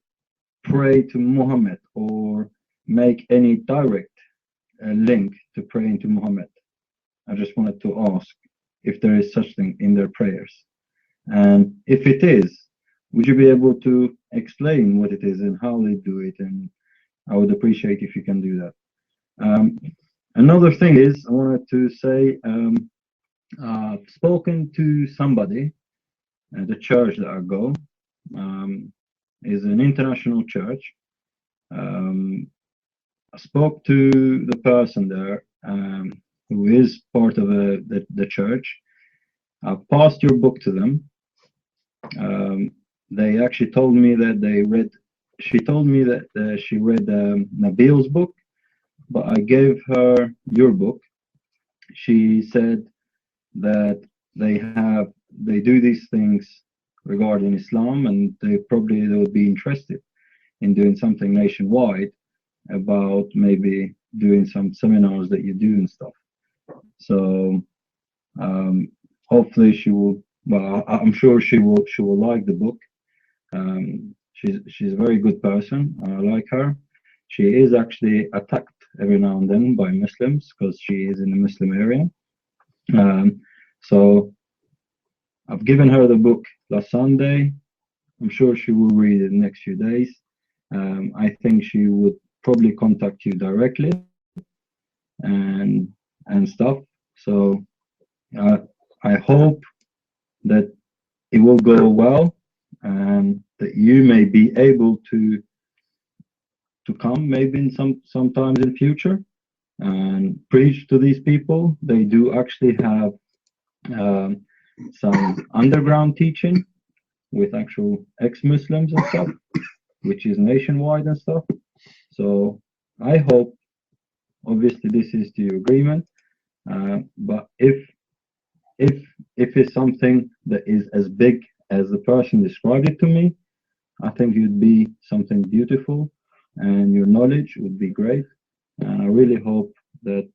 pray to Muhammad or make any direct link to praying to Muhammad? I just wanted to ask if there is such thing in their prayers. And if it is, would you be able to explain what it is and how they do it? And I would appreciate if you can do that. Another thing is, I wanted to say, I've spoken to somebody at the church that I go, is an international church. I spoke to the person there, who is part of the church. I passed your book to them. They actually told me that she told me that she read Nabil's book, but I gave her your book. She said that they do these things regarding Islam, and they would be interested in doing something nationwide about maybe doing some seminars that you do and stuff. So hopefully she will. Well, I'm sure she will like the book. She's a very good person. I like her. She is actually attacked every now and then by Muslims because she is in a Muslim area. So I've given her the book last Sunday. I'm sure she will read it in the next few days. I think she would probably contact you directly and stuff. So I hope that it will go well and that you may be able to come maybe in sometimes in future and preach to these people. They do actually have some underground teaching with actual ex-Muslims and stuff, which is nationwide and stuff. So I hope, obviously, this is the agreement. But if it's something that is as big as the person described it to me, I think it'd be something beautiful, and your knowledge would be great. And I really hope that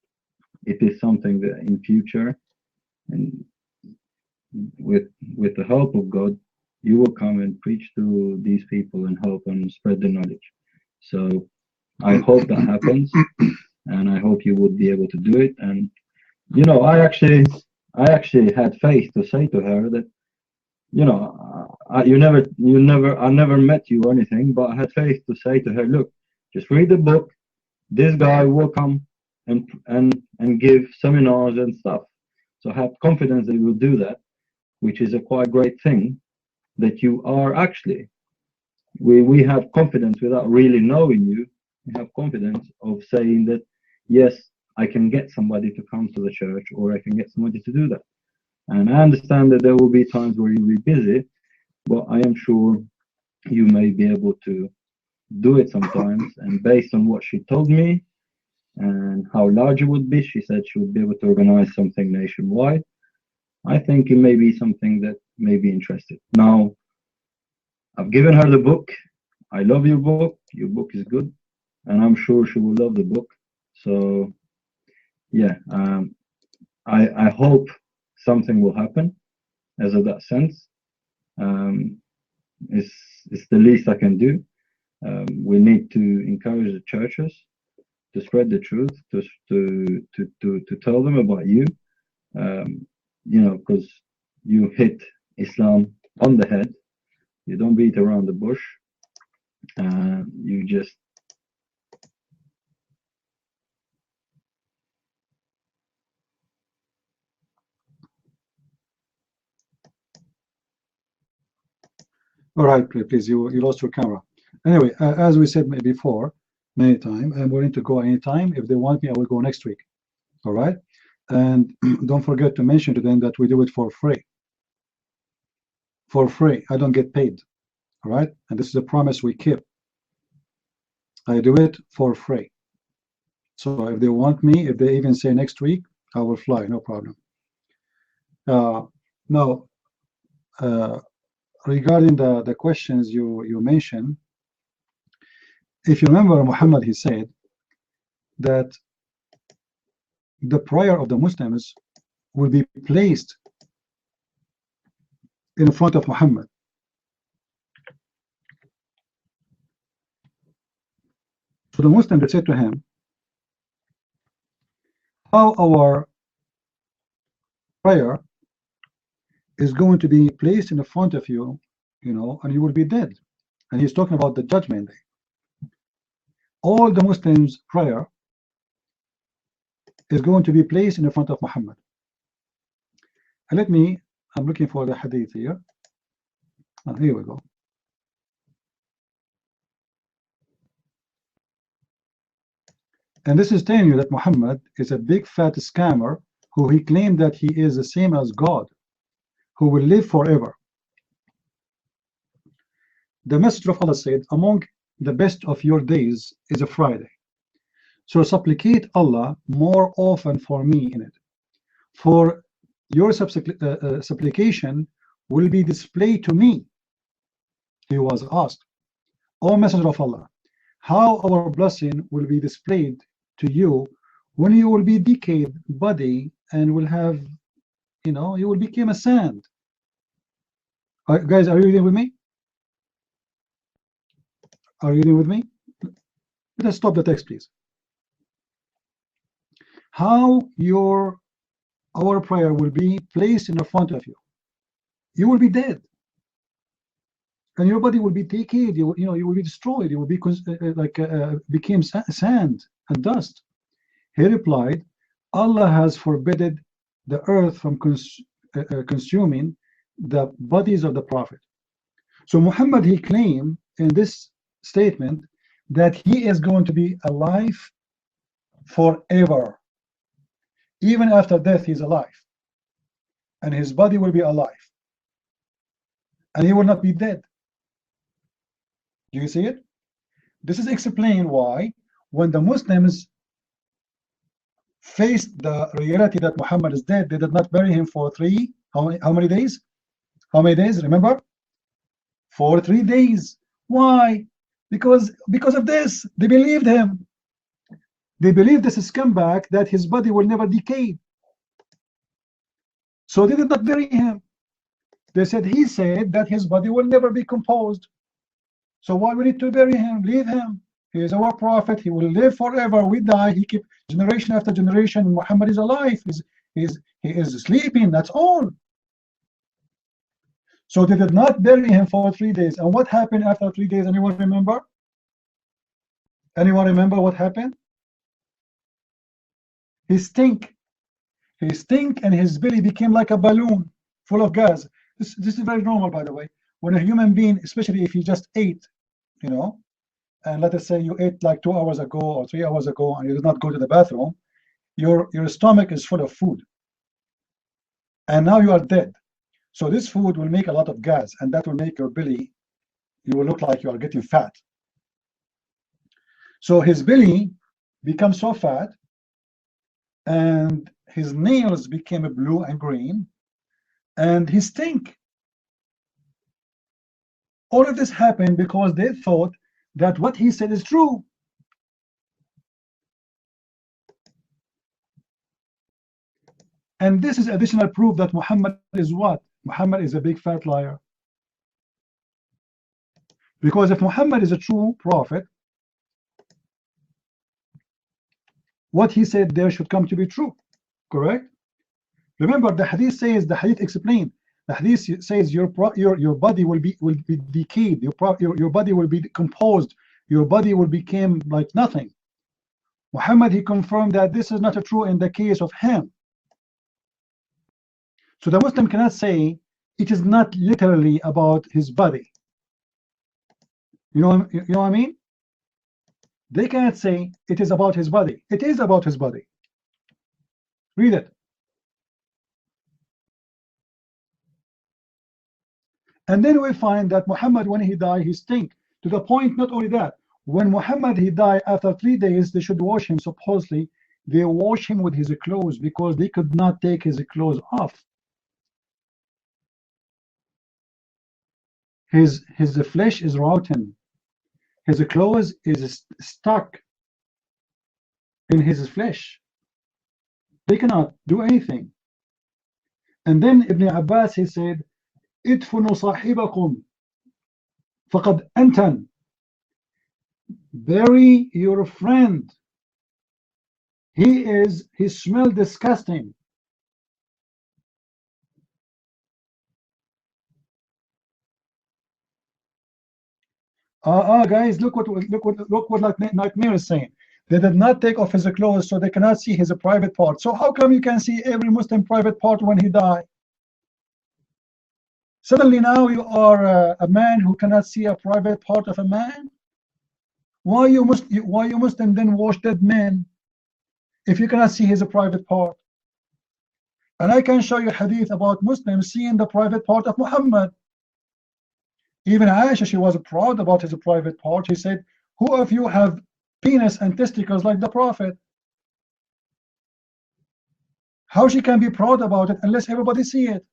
it is something that in future, and with the help of God, you will come and preach to these people and help and spread the knowledge. So I hope that happens, and I hope you would be able to do it. And you know, I actually had faith to say to her that, you know, I never met you or anything, but I had faith to say to her, look, just read the book. This guy will come and give seminars and stuff. So I have confidence that he will do that, which is a quite great thing. That you are actually, we have confidence without really knowing you. We have confidence of saying that, yes, I can get somebody to come to the church, or I can get somebody to do that. And I understand that there will be times where you'll be busy, but I am sure you may be able to do it sometimes. And based on what she told me and how large it would be, she said she would be able to organize something nationwide. I think it may be something that may be interested. Now, I've given her the book. I love your book. Your book is good, and I'm sure she will love the book. So, yeah, I hope something will happen as of that sense. It's the least I can do. We need to encourage the churches to spread the truth, to tell them about you. You know, because you hit Islam on the head. You don't beat around the bush. You just All right, please, you lost your camera. Anyway, as we said before, many times, I'm willing to go anytime. If they want me, I will go next week. All right? And don't forget to mention to them that we do it for free. For free. I don't get paid. All right? And this is a promise we keep. I do it for free. So if they want me, if they even say next week, I will fly, no problem. Now, regarding the questions you mentioned, if you remember, Muhammad, he said that the prayer of the Muslims will be placed in front of Muhammad. So the Muslim said to him, how our prayer is going to be placed in the front of you, you know, and you will be dead. And he's talking about the judgment day. All the Muslims' prayer is going to be placed in the front of Muhammad. And I'm looking for the hadith here. Here we go. And this is telling you that Muhammad is a big fat scammer who he claimed that he is the same as God, who will live forever. The Messenger of Allah said, among the best of your days is a Friday. So supplicate Allah more often for me in it. For your supplication will be displayed to me. He was asked, O Messenger of Allah, how our blessing will be displayed to you when you will be decayed body and will have, you know, you will become a sand. Guys, are you reading with me? Are you reading with me? Let us stop the text, please. How our prayer will be placed in the front of you. You will be dead, and your body will be decayed. You will be destroyed. You will be became sand and dust. He replied, Allah has forbidden the earth from consuming the bodies of the Prophet. So Muhammad, he claimed in this statement that he is going to be alive forever. Even after death, he's alive. And his body will be alive. And he will not be dead. Do you see it? This is explained why when the Muslims faced the reality that Muhammad is dead, they did not bury him for how many days? How many days? Remember? For 3 days. Why? Because of this. They believed him. They believed this scumbag that his body will never decay. So they did not bury him. They said he said that his body will never be composed. So why we need to bury him? Leave him. He is our prophet. He will live forever. We die. He keep generation after generation. Muhammad is alive. He is sleeping. That's all. So they did not bury him for 3 days. And what happened after 3 days? Anyone remember? Anyone remember what happened? He stink. He stink, and his belly became like a balloon full of gas. This is very normal, by the way. When a human being, especially if you just ate, you know, and let us say you ate like 2 hours ago or 3 hours ago and you did not go to the bathroom, your stomach is full of food. And now you are dead. So this food will make a lot of gas, and that will make your belly, you will look like you are getting fat. So his belly becomes so fat, and his nails became blue and green, and he stink. All of this happened because they thought that what he said is true. And this is additional proof that Muhammad is what? Muhammad is a big fat liar. Because if Muhammad is a true prophet, what he said there should come to be true, correct? Remember, the hadith says, the hadith explained, the hadith says your body will be decayed, your body will be decomposed, your body will become like nothing. Muhammad, he confirmed that this is not true in the case of him. So the Muslim cannot say it is not literally about his body. You know what I mean? They cannot say it is about his body. It is about his body. Read it. And then we find that Muhammad, when he died, he stink. To the point, not only that, when Muhammad, he died, after 3 days, they should wash him. Supposedly, they wash him with his clothes because they could not take his clothes off. His flesh is rotten. His clothes is stuck in his flesh. They cannot do anything. And then Ibn Abbas, he said, ادفنوا صاحبكم فقد أنتن. Bury your friend. He smells disgusting. Guys, look what like Nightmare is saying. They did not take off his clothes, so they cannot see his private part. So how come you can see every Muslim private part when he died? Suddenly now you are a man who cannot see a private part of a man? Why you Muslim then wash dead men if you cannot see his private part? And I can show you hadith about Muslims seeing the private part of Muhammad. Even Aisha, she was proud about his private part. She said, who of you have penis and testicles like the Prophet? How she can be proud about it unless everybody see it?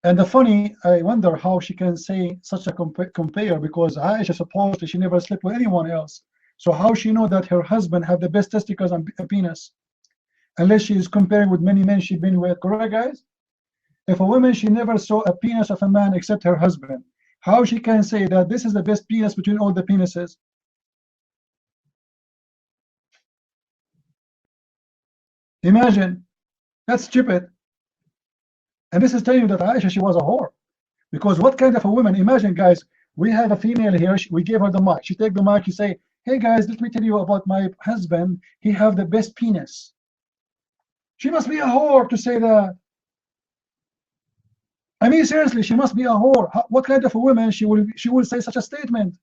And the funny, I wonder how she can say such a compare, because Aisha supposedly she never slept with anyone else. So how she know that her husband have the best testicles and penis? Unless she is comparing with many men she's been with, correct guys? If a woman, she never saw a penis of a man except her husband, how she can say that this is the best penis between all the penises? Imagine, that's stupid. And this is telling you that Aisha, she was a whore. Because what kind of a woman, imagine guys, we have a female here, we gave her the mic. She take the mic, she say, hey guys, let me tell you about my husband. He have the best penis. She must be a whore to say that. I mean, seriously, she must be a whore. What kind of a woman she will say such a statement?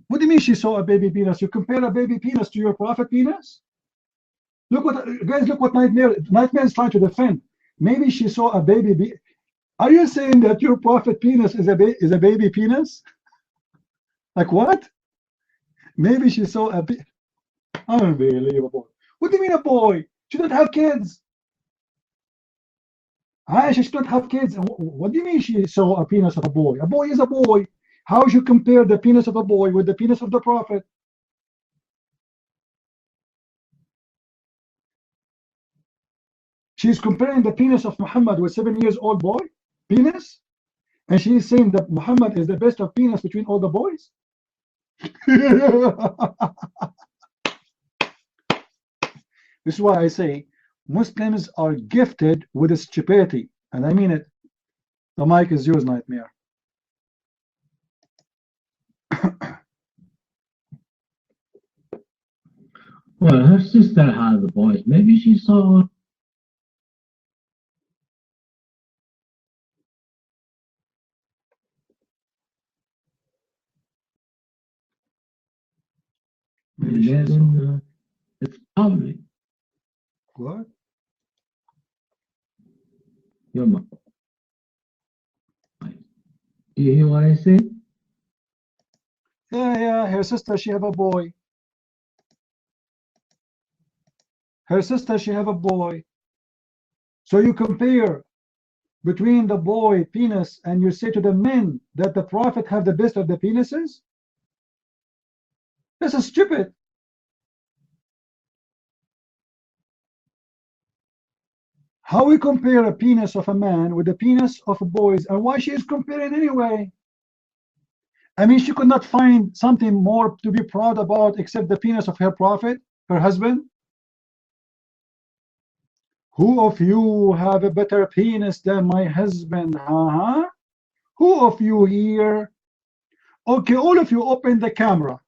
What do you mean she saw a baby penis? You compare a baby penis to your prophet penis? Look what, guys, look what Nightmare is trying to defend. Maybe she saw a baby. Are you saying that your prophet penis is a baby penis? Like what? Maybe she saw a baby. Unbelievable. What do you mean a boy? She doesn't have kids. Aisha, she doesn't have kids. What do you mean she saw a penis of a boy? A boy is a boy. How should you compare the penis of a boy with the penis of the prophet? She's comparing the penis of Muhammad with 7-year-old boy penis, and she's saying that Muhammad is the best of penis between all the boys. This is why I say Muslims are gifted with stupidity, and I mean it. The mic is yours, Nightmare. Well, her sister had the boys. Maybe she saw. Maybe she saw. It's public. What? Your mom. Do you hear what I say? Yeah, her sister, she have a boy. Her sister, she have a boy. So you compare between the boy penis and you say to the men that the prophet have the best of the penises? This is stupid. How we compare a penis of a man with the penis of boys, and why she is comparing anyway? I mean, she could not find something more to be proud about except the penis of her prophet, her husband. Who of you have a better penis than my husband? Who of you here? Okay, all of you open the camera.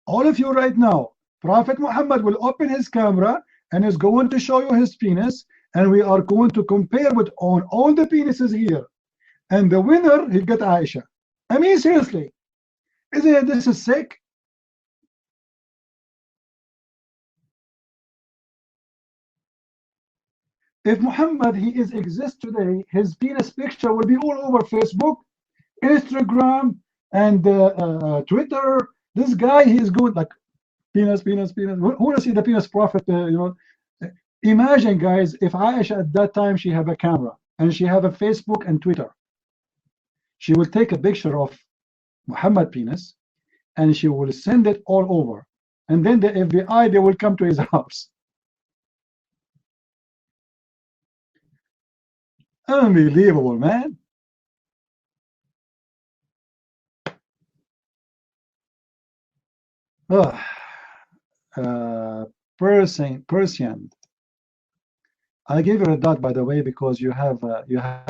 All of you right now. Prophet Muhammad will open his camera and is going to show you his penis, and we are going to compare with on all the penises here. And the winner, he'll get Aisha. I mean, seriously, isn't it this is sick? If Muhammad exists today, his penis picture will be all over Facebook, Instagram, and Twitter. This guy, he is good, like penis. Who wants to see the penis prophet? Imagine, guys, if Aisha at that time she have a camera and she have a Facebook and Twitter, she will take a picture of Muhammad penis and she will send it all over, and then the FBI, they will come to his house. Unbelievable, man. Persian. I gave her a dot, by the way, because you have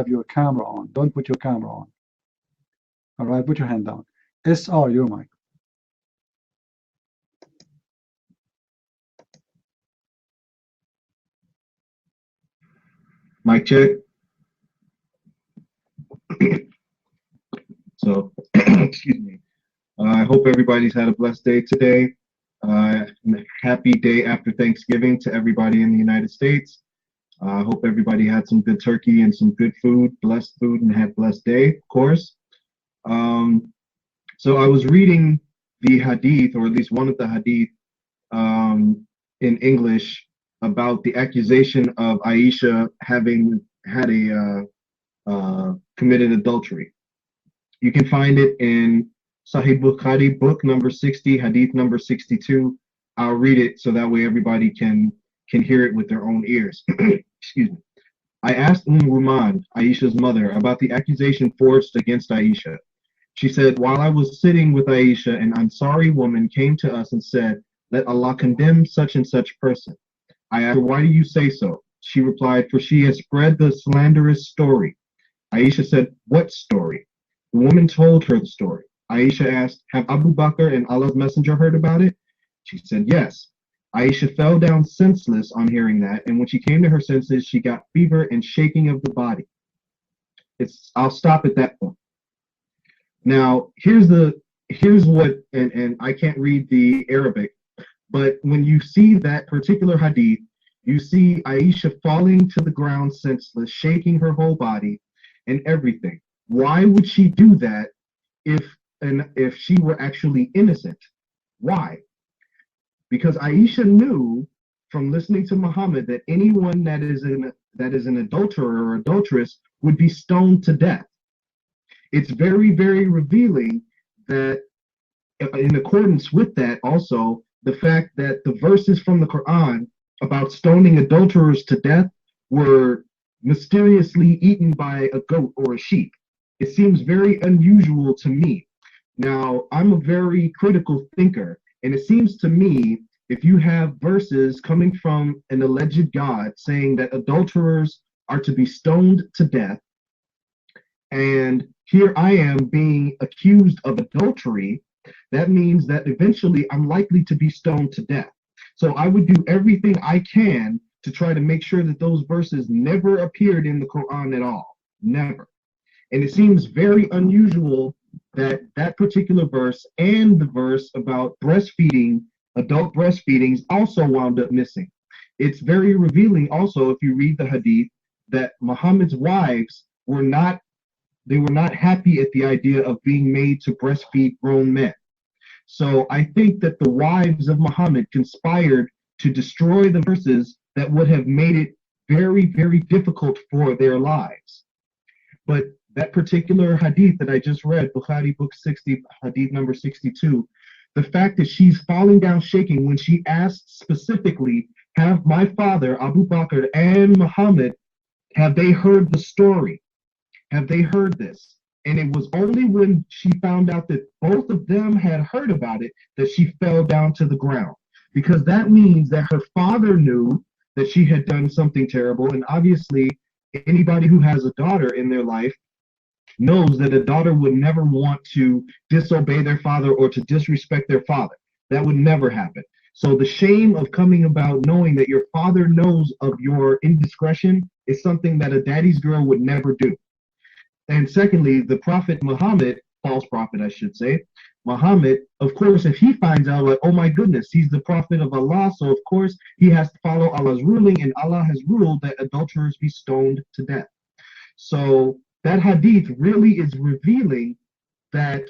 your camera on. Don't put your camera on. All right, put your hand down. SR, your mic. Mic check. So, excuse me. I hope everybody's had a blessed day today. Happy day after Thanksgiving to everybody in the United States. I hope everybody had some good turkey and some good food, blessed food, and had a blessed day, of course. So I was reading the hadith, or at least one of the hadith, in English about the accusation of Aisha having had committed adultery. You can find it in Sahih Bukhari, book number 60, hadith number 62. I'll read it so that way everybody can hear it with their own ears. Excuse me. I asked Ruman, Aisha's mother, about the accusation forged against Aisha. She said, while I was sitting with Aisha, an Ansari woman came to us and said, let Allah condemn such and such person. I asked her, why do you say so? She replied, for she has spread the slanderous story. Aisha said, what story? The woman told her the story. Aisha asked, have Abu Bakr and Allah's messenger heard about it? She said, yes. Aisha fell down senseless on hearing that, and when she came to her senses, she got fever and shaking of the body. I'll stop at that point. Now, here's what, and I can't read the Arabic, but when you see that particular hadith, you see Aisha falling to the ground senseless, shaking her whole body and everything. Why would she do that if she were actually innocent? Why? Because Aisha knew from listening to Muhammad that anyone that is an adulterer or adulteress would be stoned to death. It's very, very revealing that in accordance with that also, the fact that the verses from the Quran about stoning adulterers to death were mysteriously eaten by a goat or a sheep. It seems very unusual to me. Now, I'm a very critical thinker, and it seems to me if you have verses coming from an alleged God saying that adulterers are to be stoned to death, and here I am being accused of adultery, that means that eventually I'm likely to be stoned to death. So I would do everything I can to try to make sure that those verses never appeared in the Quran at all. Never. And it seems very unusual that that particular verse and the verse about breastfeeding, adult breastfeedings, also wound up missing. It's very revealing also if you read the hadith that Muhammad's wives were not happy at the idea of being made to breastfeed grown men. So I think that the wives of Muhammad conspired to destroy the verses that would have made it very, very difficult for their lives. But that particular hadith that I just read, Bukhari book 60, hadith number 62, the fact that she's falling down shaking when she asked specifically, have my father, Abu Bakr, and Muhammad, have they heard the story? Have they heard this? And it was only when she found out that both of them had heard about it that she fell down to the ground. Because that means that her father knew that she had done something terrible. And obviously, anybody who has a daughter in their life knows that a daughter would never want to disobey their father or to disrespect their father. That would never happen. So the shame of coming about knowing that your father knows of your indiscretion is something that a daddy's girl would never do. And secondly, the Prophet Muhammad, false prophet, I should say, Muhammad, of course, if he finds out, like, oh my goodness, he's the Prophet of Allah, so of course he has to follow Allah's ruling, and Allah has ruled that adulterers be stoned to death. So that hadith really is revealing that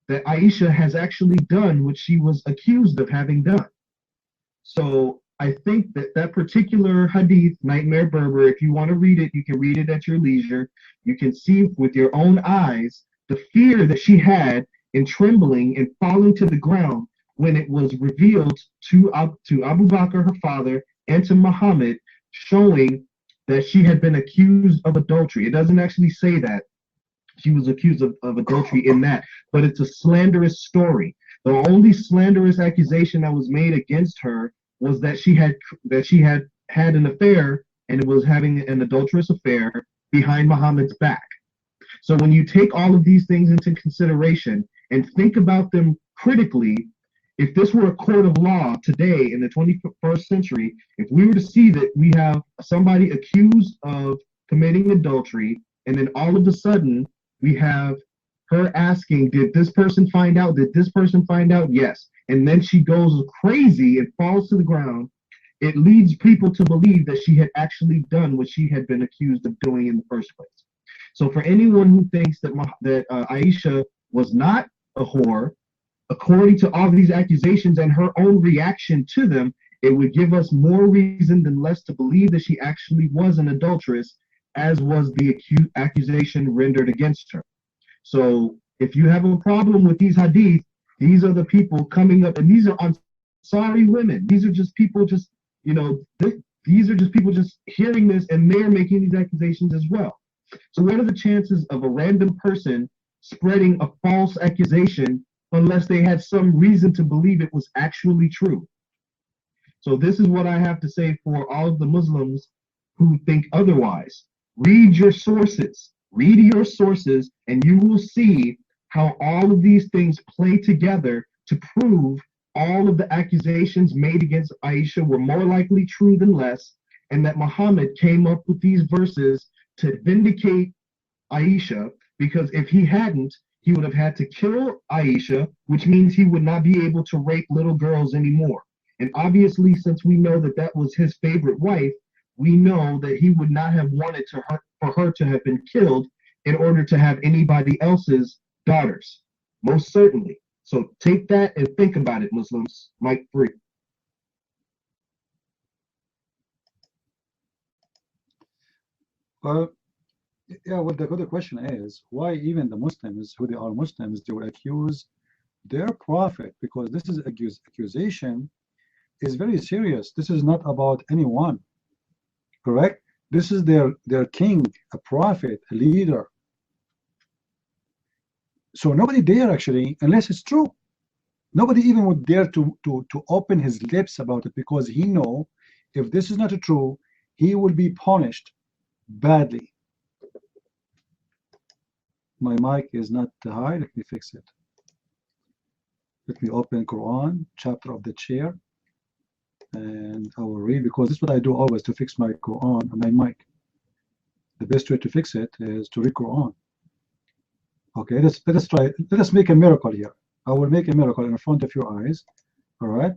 Aisha has actually done what she was accused of having done. So I think that particular hadith, Nightmare Berber, if you want to read it, you can read it at your leisure. You can see with your own eyes the fear that she had in trembling and falling to the ground when it was revealed to Abu Bakr, her father, and to Muhammad, showing that she had been accused of adultery. It doesn't actually say that she was accused of adultery in that, but it's a slanderous story. The only slanderous accusation that was made against her was that she had an affair and was having an adulterous affair behind Muhammad's back. So when you take all of these things into consideration and think about them critically, if this were a court of law today in the 21st century, if we were to see that we have somebody accused of committing adultery, and then all of a sudden we have her asking, did this person find out? Did this person find out? Yes. And then she goes crazy and falls to the ground. It leads people to believe that she had actually done what she had been accused of doing in the first place. So for anyone who thinks that Aisha was not a whore, according to all these accusations and her own reaction to them, it would give us more reason than less to believe that she actually was an adulteress, as was the accusation rendered against her. So if you have a problem with these hadith, these are the people coming up, and these are Ansari women. These are just people these are just people just hearing this, and they're making these accusations as well. So what are the chances of a random person spreading a false accusation unless they had some reason to believe it was actually true? So this is what I have to say for all of the Muslims who think otherwise. Read your sources. Read your sources, and you will see how all of these things play together to prove all of the accusations made against Aisha were more likely true than less, and that Muhammad came up with these verses to vindicate Aisha, because if he hadn't, he would have had to kill Aisha, which means he would not be able to rape little girls anymore. And obviously, since we know that that was his favorite wife, we know that he would not have wanted for her to have been killed in order to have anybody else's daughters. Most certainly. So take that and think about it, Muslims. Mike 3. Well, yeah, well, the good question is why even the Muslims, who they are Muslims, they will accuse their prophet, because this is accusation is very serious. This is not about anyone, correct? This is their king, a prophet, a leader. So nobody dare actually, unless it's true, nobody even would dare to open his lips about it, because he know if this is not true, he will be punished badly. My mic is not high. Let me fix it. Let me open Quran, chapter of the chair, and I will read, because this is what I do always to fix my Quran and my mic. The best way to fix it is to read Quran. Okay, let us try. Let us make a miracle here. I will make a miracle in front of your eyes. All right.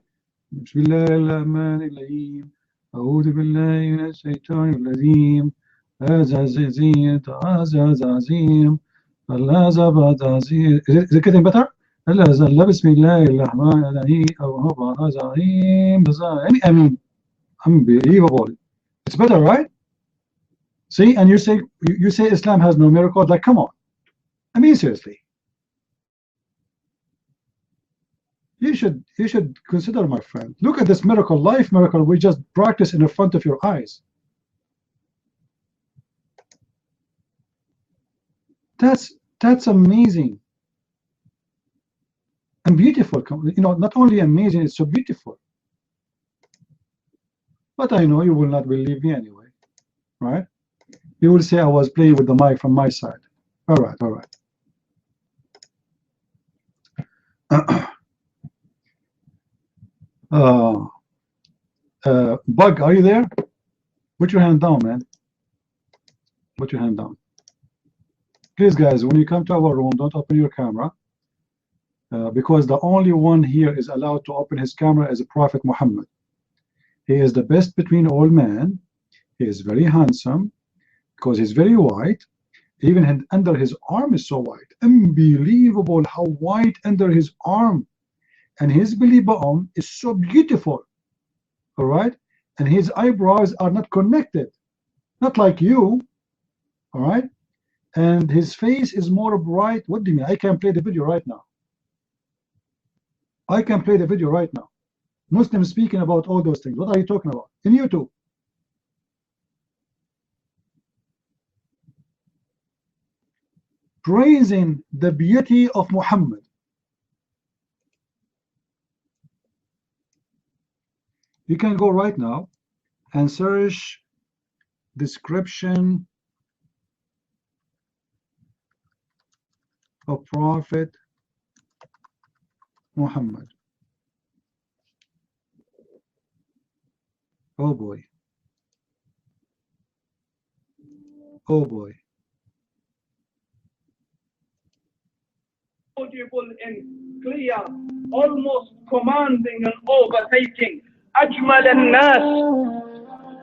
Bismillahirrahmanirrahim. أعوذ بالله من الشيطان الرجيم. Is it getting better? بسم الله الرحمن الرحيم. I mean, unbelievable. It's better, right? See, and you say Islam has no miracle. Like, come on. I mean, seriously. You should consider, my friend. Look at this miracle, life miracle we just practice in front of your eyes. That's amazing and beautiful. You know, not only amazing, it's so beautiful. But I know you will not believe me anyway, right? You will say I was playing with the mic from my side. All right, all right. Bug, are you there? Put your hand down, man. Put your hand down. Please, guys, when you come to our room, don't open your camera, because the only one here is allowed to open his camera is Prophet Muhammad. He is the best between all men. He is very handsome because he's very white. Even under his arm is so white. Unbelievable how white under his arm. And his belly button is so beautiful. All right? And his eyebrows are not connected. Not like you. All right? And his face is more bright. What do you mean? I can play the video right now. I can play the video right now. Muslims speaking about all those things. What are you talking about? In YouTube. Praising the beauty of Muhammad. You can go right now and search description of Prophet Muhammad. Oh boy. Oh boy. Audible and clear, almost commanding and overtaking. أجمل الناس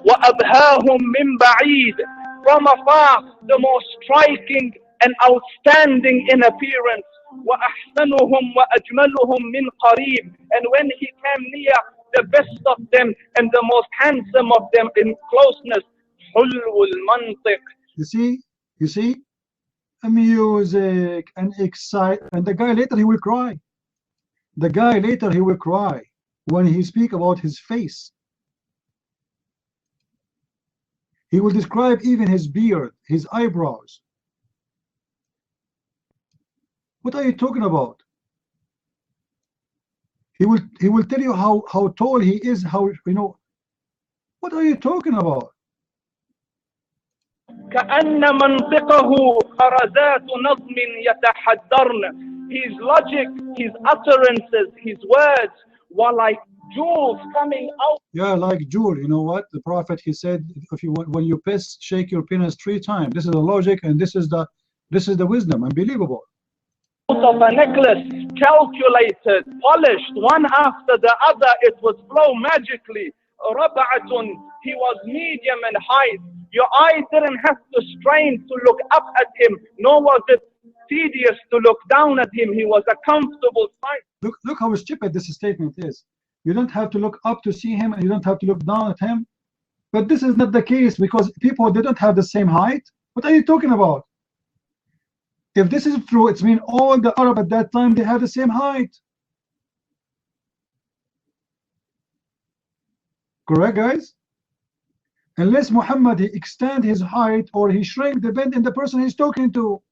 وأبهاهم من بعيد. From afar, the most striking and outstanding in appearance. وأحسنهم وأجملهم من قريب. And when he came near, the best of them and the most handsome of them in closeness. حلو المنطق. You see, music and excite, and the guy later he will cry. The guy later he will cry when he speak about his face. He will describe even his beard, his eyebrows. What are you talking about? He will tell you how tall he is, how, you know. What are you talking about? كأن منطقه خرزات نظم يتحدرن. His logic, his utterances, his words were like jewels coming out. Yeah, like jewel. You know what? The Prophet, he said, if you when you piss, shake your penis 3 times. This is the logic, and this is the wisdom. Unbelievable. Of a necklace, calculated, polished, one after the other, it would flow magically. Rab'atun, he was medium in height. Your eye didn't have to strain to look up at him, nor was it tedious to look down at him. He was a comfortable sight. Look how stupid this statement is. You don't have to look up to see him, and you don't have to look down at him. But this is not the case, because people, they don't have the same height. What are you talking about? If this is true, it means all the Arab at that time, they have the same height. Correct, guys? Unless Muhammad, he extend his height or he shrink, depend on the person he's talking to.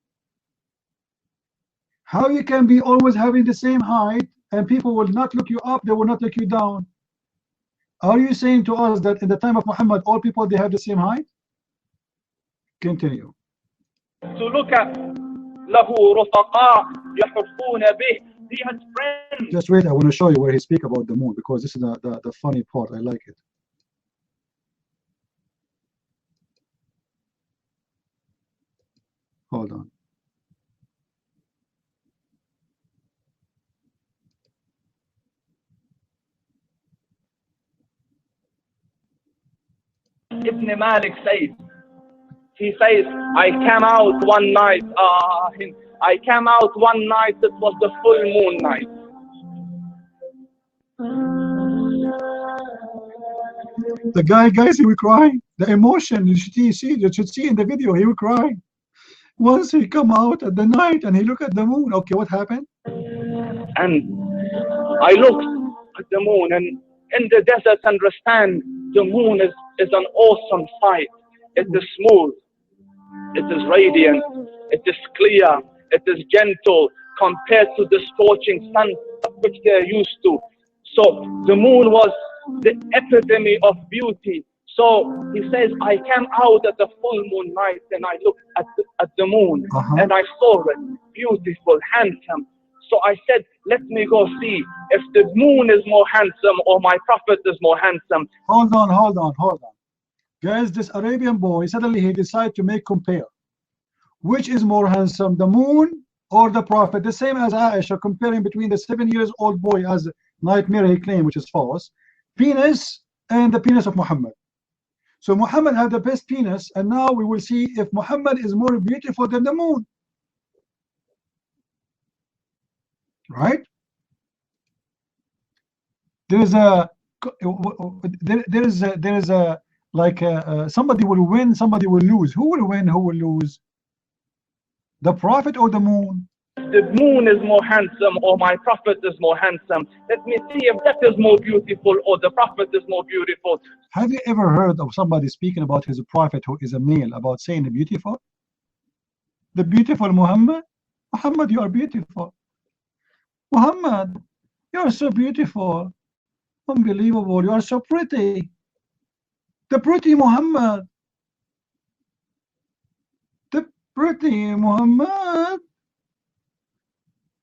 How you can be always having the same height and people will not look you up, they will not look you down? Are you saying to us that in the time of Muhammad, all people, they have the same height? Continue. To look at له رفقاء يحفون به. He had friends. Just wait, I want to show you where he speak about the moon, because this is the funny part. I like it. Hold on. Ibn Malik says, he says, I came out one night, it was the full moon night. The guys, he was crying. The emotion, you should see in the video, he was crying. Once he come out at the night and he look at the moon. Okay, what happened? And I looked at the moon, and in the desert, understand, the moon is an awesome sight. It is smooth. It is radiant, it is clear, it is gentle compared to the scorching sun which they're used to. So the moon was the epitome of beauty. So he says, I came out at the full moon night and I looked at the moon and I saw it, beautiful, handsome. So I said, let me go see if the moon is more handsome or my prophet is more handsome. Hold on. Guys, this Arabian boy, suddenly he decided to make compare. Which is more handsome, the moon or the prophet? The same as Aisha comparing between the 7-year-old boy, as nightmare he claimed, which is false, penis and the penis of Muhammad. So Muhammad had the best penis, and now we will see if Muhammad is more beautiful than the moon. Right? There is a like somebody will win, somebody will lose. Who will win, who will lose? The prophet or the moon? The moon is more handsome or my prophet is more handsome. Let me see if that is more beautiful or the prophet is more beautiful. Have you ever heard of somebody speaking about his prophet who is a male, about saying the beautiful? The beautiful Muhammad? Muhammad, you are beautiful. Muhammad, you are so beautiful. Unbelievable, you are so pretty. The pretty Muhammad. The pretty Muhammad.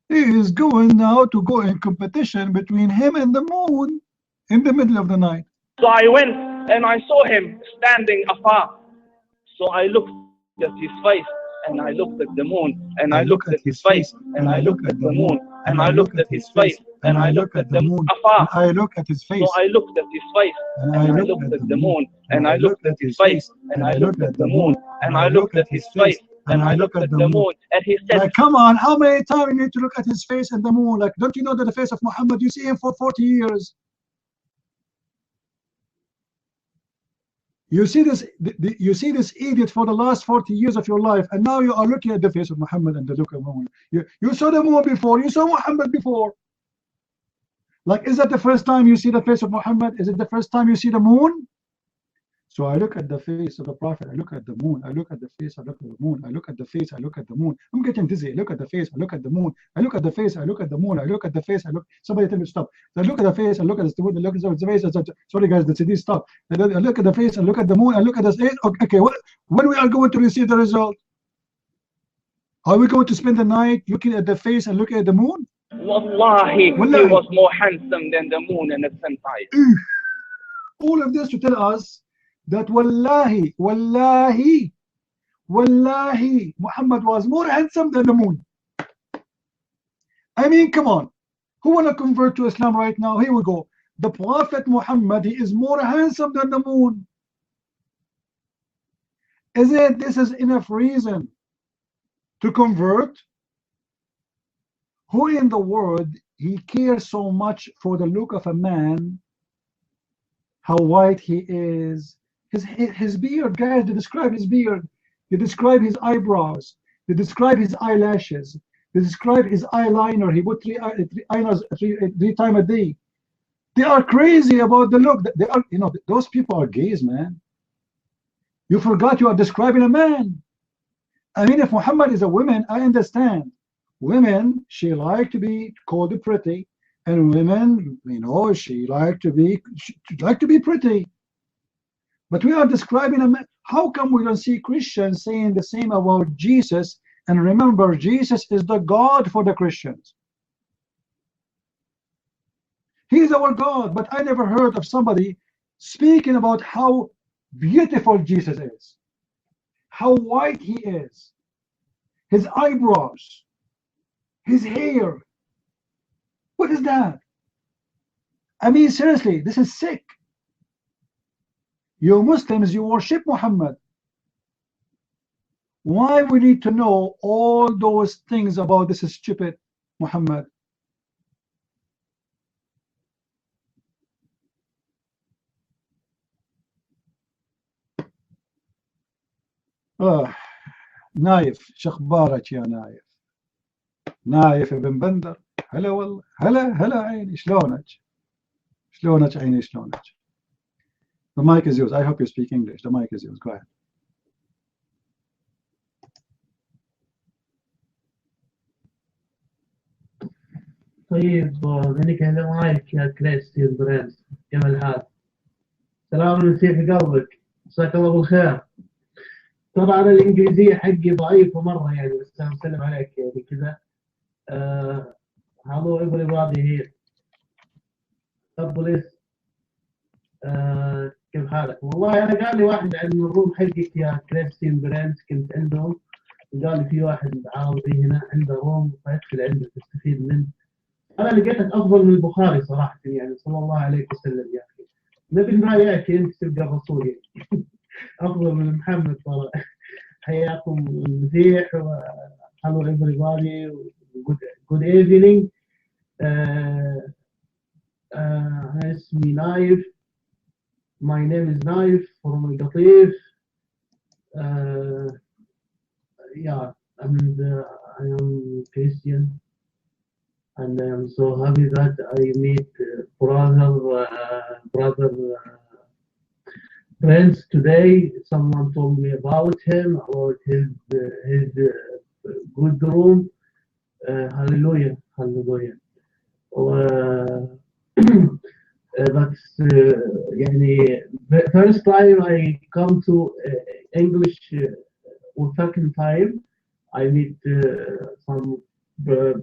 He is going now to go in competition between him and the moon in the middle of the night. So I went and I saw him standing afar. So I looked at his face and I looked at the moon and I looked at his face and I looked at the moon and I looked at his face and I looked at the moon afar. I looked at his face. So I looked at his face and I looked at the moon and I looked at his face and I looked at the moon and I looked at his face and I looked at the moon. And he said, like, come on, how many times you need to look at his face and the moon? Like, don't you know that the face of Muhammad, you see him for 40 years? You see this idiot for the last 40 years of your life, and now you are looking at the face of Muhammad and the look of the moon. You saw the moon before, you saw Muhammad before. Like, is that the first time you see the face of Muhammad? Is it the first time you see the moon? So I look at the face of the Prophet, I look at the moon, I look at the face, I look at the moon, I look at the face, I look at the moon. I'm getting dizzy. I look at the face, I look at the moon, I look at the face, I look at the moon, I look at the face, I look. Somebody tell me to stop. I look at the face, I look at the moon, I look at the face. Sorry guys, the CD stop. I look at the face, I look at the moon, I look at the face. Okay, when we are going to receive the result? Are we going to spend the night looking at the face and looking at the moon? Wallahi, he was more handsome than the moon in its entirety. All of this to tell us that wallahi, wallahi, wallahi, Muhammad was more handsome than the moon. I mean, come on. Who want to convert to Islam right now? Here we go. The Prophet Muhammad, he is more handsome than the moon. Isn't this is enough reason to convert? Who in the world he cares so much for the look of a man, how white he is, his beard, guys, they describe his beard, they describe his eyebrows, they describe his eyelashes, they describe his eyeliner. He put three eyeliners three times a day. They are crazy about the look. They are, you know, those people are gays, man. You forgot you are describing a man. I mean, if Muhammad is a woman, I understand. Women, she like to be called pretty, and women, you know, she like to be pretty. But we are describing a man. How come we don't see Christians saying the same about Jesus? And remember, Jesus is the God for the Christians. He is our God, but I never heard of somebody speaking about how beautiful Jesus is, how white he is, his eyebrows, his hair. What is that? I mean, seriously, this is sick. You Muslims, you worship Muhammad. Why we need to know all those things about this stupid Muhammad? نايف، شخبارك يا نايف؟ نايف ابن بندر. هلا والله، هلا عيني، شلونك عيني، شلونك؟ The mic is yours. I hope you speak English. The mic is yours. Go ahead. طيب منك هلا معك يا كريستيان برنس، كيف الحال؟ سلام المسيح في قلبك، مساك الله بالخير. طبعا الإنجليزية حقي ضعيفة مرة يعني، بس أنا مسلم عليك يعني كذا. Hello everybody here. طب كيف حالك؟ والله أنا قال لي واحد عن الروم حقك يا كريستيان برنس، كنت عندهم وقال لي في واحد عربي هنا عنده روم فادخل عنده تستفيد منه. أنا لقيتك أفضل من البخاري صراحة يعني، صلى الله عليه وسلم يا أخي. نبي نراجعك أنت تبقى الرسول يعني. أفضل من محمد صراحة. حياكم المسيح. Hello everybody. Good evening. اسمي نايف. My name is Naif from القطيف. Yeah, and I am Christian. And I am so happy that I meet brother friends today. Someone told me about him, about his good room. Hallelujah, hallelujah. That's يعني first time I come to English or second time I meet some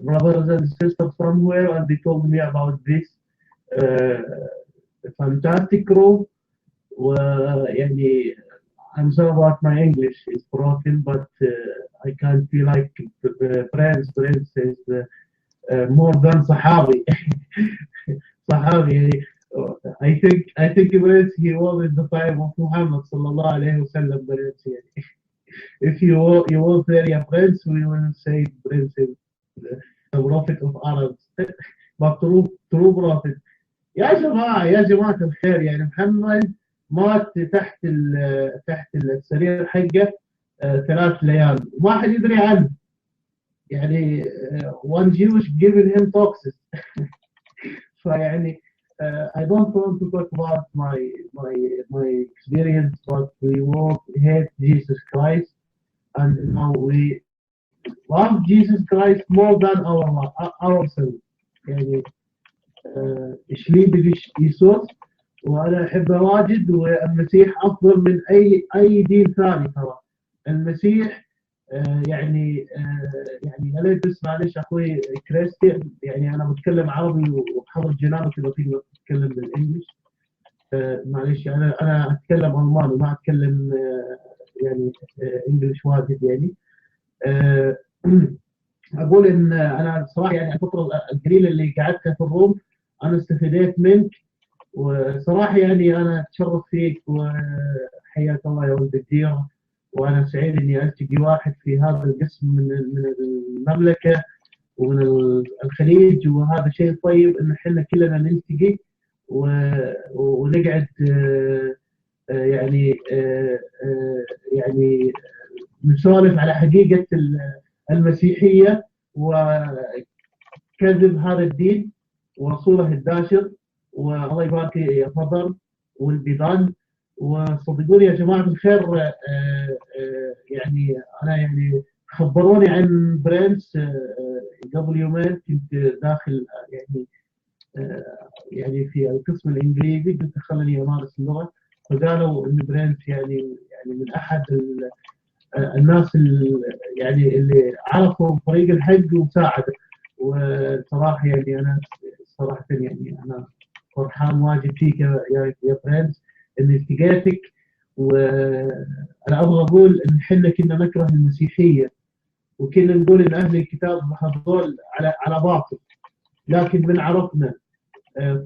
brothers and sisters somewhere, and they told me about this fantastic room. يعني I'm sorry about my English is broken, but I can't feel like Prince is more than Sahabi. Sahabi يعني. I think Prince he was in the time of Muhammad sallallahu alayhi wa sallam. يعني. If you will say a prince, we will say Prince is the prophet of Arabs. But true prophet. يا جماعة الخير يعني محمد مات تحت السرير حقه 3 ليال وما حد يدري عنه يعني one Jewish giving him toxins. فيعني I don't want to talk about my experience, but we both hate Jesus Christ, and now we love Jesus Christ more than ourselves. يعني إيش لي بديش يسوس، وأنا أحبه واجد، والمسيح أفضل من أي دين ثاني. ترى المسيح يعني يعني أنا بس معلش أخوي كريستيان، يعني أنا بتكلم عربي وبحضر جنابك إذا تقدر تتكلم بالإنجليش. معلش أنا أتكلم ألماني وما أتكلم يعني إنجليش واجد يعني. أقول إن أنا صراحة يعني الفترة القليلة اللي قعدتها في الروم أنا استفدت منك، وصراحة يعني أنا أتشرف فيك، وحياك الله يا ولد الديرة، وأنا سعيد إني ألتقي واحد في هذا القسم من المملكة ومن الخليج، وهذا شيء طيب إن إحنا كلنا نلتقي ونقعد يعني يعني نسولف على حقيقة المسيحية وكذب هذا الدين ورسوله الداشر. والله يبارك يا فضل والبيضان. وصدقوني يا جماعة الخير، يعني أنا يعني خبروني عن برنس قبل يومين، كنت داخل يعني يعني في القسم الإنجليزي، قلت خلني أمارس اللغة، فقالوا إن برنس يعني من أحد الناس يعني اللي عرفوا طريق الحج وساعده. وصراحة يعني أنا صراحة يعني أنا فرحان واجد فيك يا برنس إني التقيتك. وأنا أبغى أقول إن إحنا كنا نكره المسيحية، وكنا نقول إن أهل الكتاب هذول على باطل، لكن من عرفنا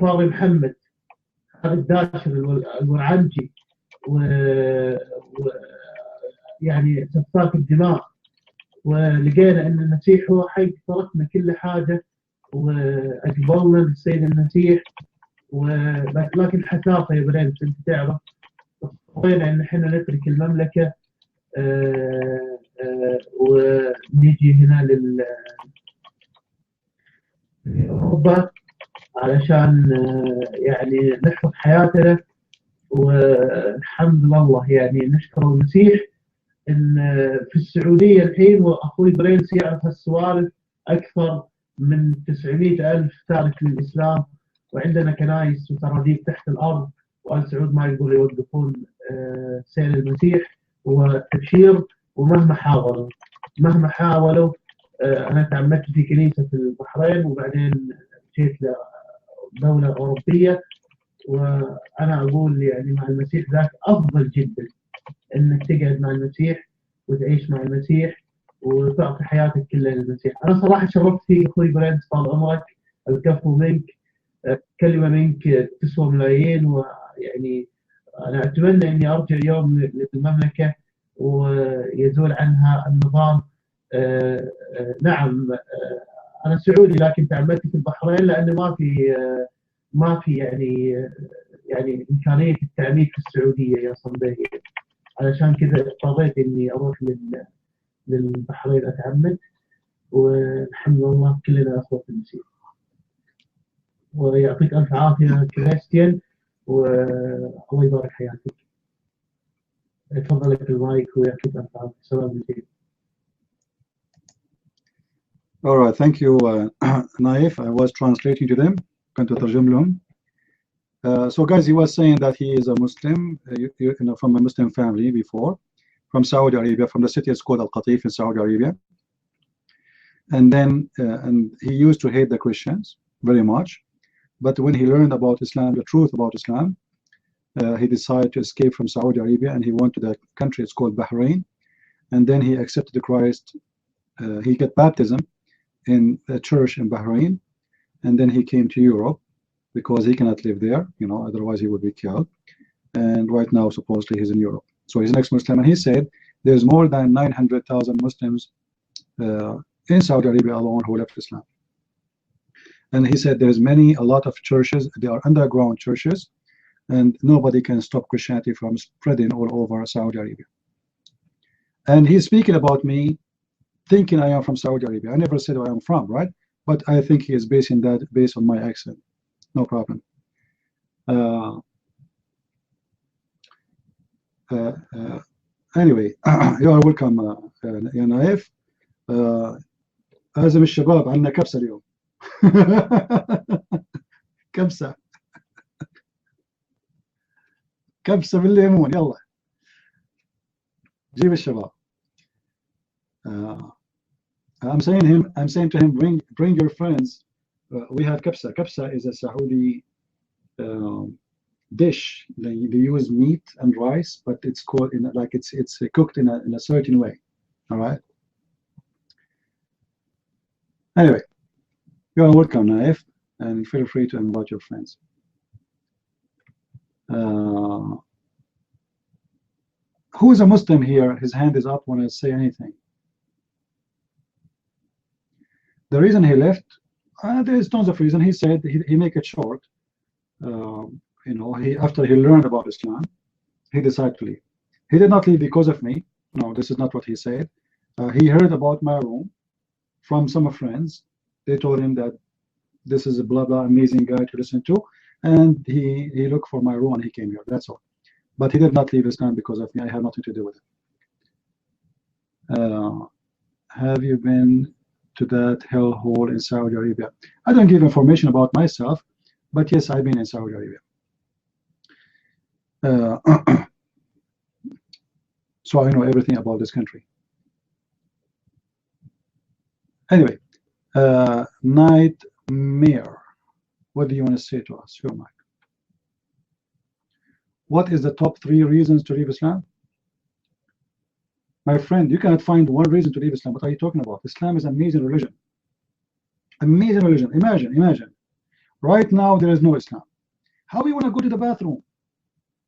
طاري محمد هذا الداشر الورعنجي يعني سفاك الدماء، ولقينا ان المسيح هو حق، تركنا كل حاجه واقبلنا بالسيد المسيح. لكن حسافه يا برنس انت تعرف، اضطرينا ان احنا نترك المملكه ونيجي هنا لاوروبا علشان يعني نحفظ حياتنا. والحمد لله يعني نشكر المسيح ان في السعوديه الحين، واخوي برنس يعرف هالسوالف، اكثر من 900,000 تارك للاسلام، وعندنا كنائس وتراديف تحت الارض، وال سعود ما يقدروا يوقفون سير المسيح والتبشير. ومهما حاولوا انا تعمدت في كنيسه في البحرين، وبعدين جيت لدوله اوروبيه، وانا اقول يعني مع المسيح ذاك افضل جدا انك تقعد مع المسيح وتعيش مع المسيح وتعطي حياتك كلها للمسيح. انا صراحه شرفت فيك اخوي برنس، طال عمرك، الكفو منك، كلمه منك تسوى ملايين. ويعني انا اتمنى اني ارجع يوم للمملكه ويزول عنها النظام. نعم انا سعودي، لكن تعمدت في البحرين لانه ما في يعني امكانيه التعميد في السعوديه يا صندوق، علشان كذا اضطريت اني اروح للبحرين اتعمد. والحمد لله كلنا اخوة المسيح. ويعطيك الف عافيه كريستيان، والله يبارك حياتك. تفضل لك المايك ويعطيك الف عافيه. سلام عليكم. All right, thank you, Naif. I was translating to them. كنت أترجم لهم. So guys, he was saying that he is a Muslim, you know, from a Muslim family before, from Saudi Arabia, from the city is called Al-Qatif in Saudi Arabia. And then and he used to hate the Christians very much. But when he learned about Islam, the truth about Islam, he decided to escape from Saudi Arabia, and he went to the country, it's called Bahrain. And then he accepted Christ. He got baptism in a church in Bahrain. And then he came to Europe, because he cannot live there, you know, otherwise he would be killed. And right now, supposedly, he's in Europe. So he's an ex-Muslim, and he said there's more than 900,000 Muslims in Saudi Arabia alone who left Islam. And he said there's a lot of churches, they are underground churches, and nobody can stop Christianity from spreading all over Saudi Arabia. And he's speaking about me, thinking I am from Saudi Arabia. I never said where I'm from, right? But I think he is basing that based on my accent. No problem. Uh, anyway, you are welcome يا نايف. هذا من الشباب عندنا كبسة اليوم. كبسة بالليمون يلا جيب الشباب. I'm saying to him, bring your friends. We have kabsa. Kabsa is a Saudi dish. They use meat and rice, but it's called it's cooked in a certain way. All right. Anyway, you are welcome, Naif, and feel free to invite your friends. Who is a Muslim here? His hand is up when I say anything. The reason he left, there's tons of reasons. He said he make it short. You know, after he learned about Islam, he decided to leave. He did not leave because of me. No, this is not what he said. He heard about my room from some friends. They told him that this is a blah blah amazing guy to listen to, and he looked for my room and he came here. That's all. But he did not leave Islam because of me. I had nothing to do with it. Have you been to that hellhole in Saudi Arabia? I don't give information about myself, but yes, I've been in Saudi Arabia. So I know everything about this country. Anyway, Nightmare, what do you want to say to us? Your mic. What is the top 3 reasons to leave Islam? My friend, you cannot find one reason to leave Islam. What are you talking about? Islam is an amazing religion. Amazing religion. Imagine. Right now there is no Islam. How do you want to go to the bathroom?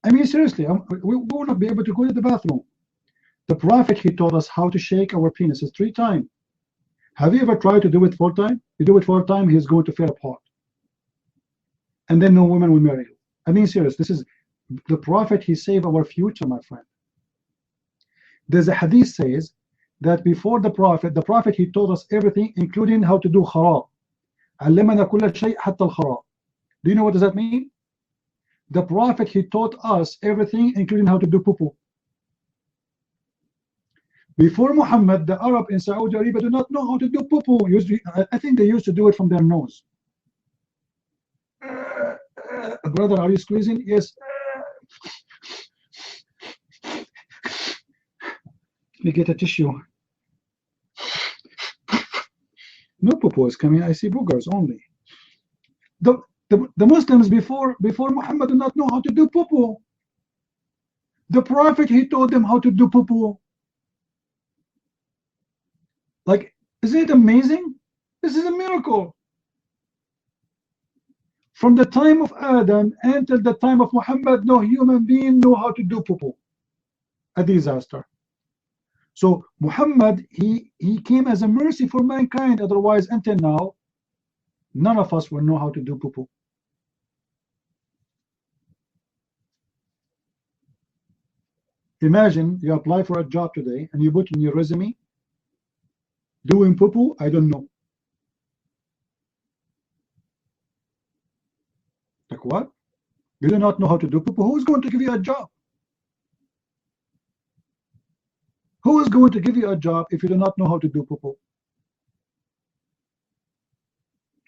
I mean, seriously, we will not be able to go to the bathroom. The Prophet, he taught us how to shake our penises 3 times. Have you ever tried to do it 4 times? You do it 4 times, he's going to fall apart. And then no woman will marry you. I mean, serious. This is the Prophet. He saved our future, my friend. There's a hadith says that before the Prophet he taught us everything, including how to do khara. علمنا كل شيء حتى الخراء. Do you know what does that mean? The Prophet, he taught us everything, including how to do poo-poo. Before Muhammad, the Arab in Saudi Arabia do not know how to do poo-poo. I think they used to do it from their nose. Brother, are you squeezing? Yes. Let me get a tissue. No poo-poo is coming. I see boogers only. The Muslims before Muhammad do not know how to do poo-poo. The Prophet, he taught them how to do poo-poo. Like, isn't it amazing? This is a miracle. From the time of Adam until the time of Muhammad, no human being knew how to do poo-poo. A disaster. So Muhammad, he came as a mercy for mankind. Otherwise, until now, none of us will know how to do poo-poo. Imagine you apply for a job today and you put in your resume, doing poo-poo, I don't know. Like what? You do not know how to do poo-poo? Who's going to give you a job? Who is going to give you a job if you do not know how to do poo-poo?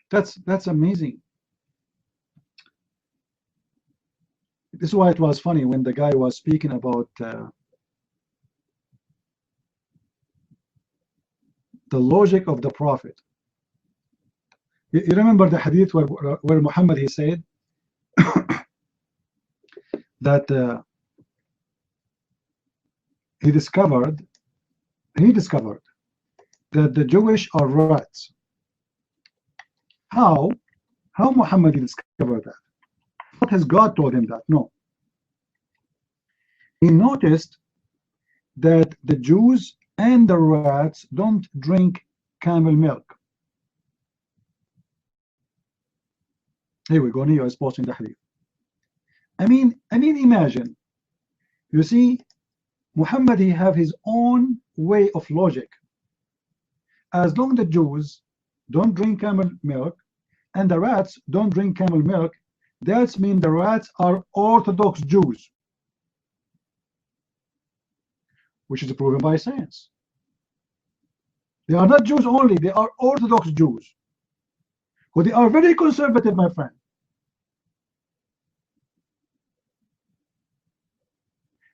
That's amazing. This is why it was funny when the guy was speaking about the logic of the Prophet. You remember the hadith where Muhammad, he said that he discovered that the Jewish are rats. How Muhammad discovered that? What has God told him that? No. He noticed that the Jews and the rats don't drink camel milk. Here we go. Neo is posting the hadith. I mean, imagine. You see, Muhammad, he have his own way of logic. As long as the Jews don't drink camel milk and the rats don't drink camel milk, That means the rats are Orthodox Jews, which is proven by science. They are not Jews only, they are Orthodox Jews. But they are very conservative, my friend.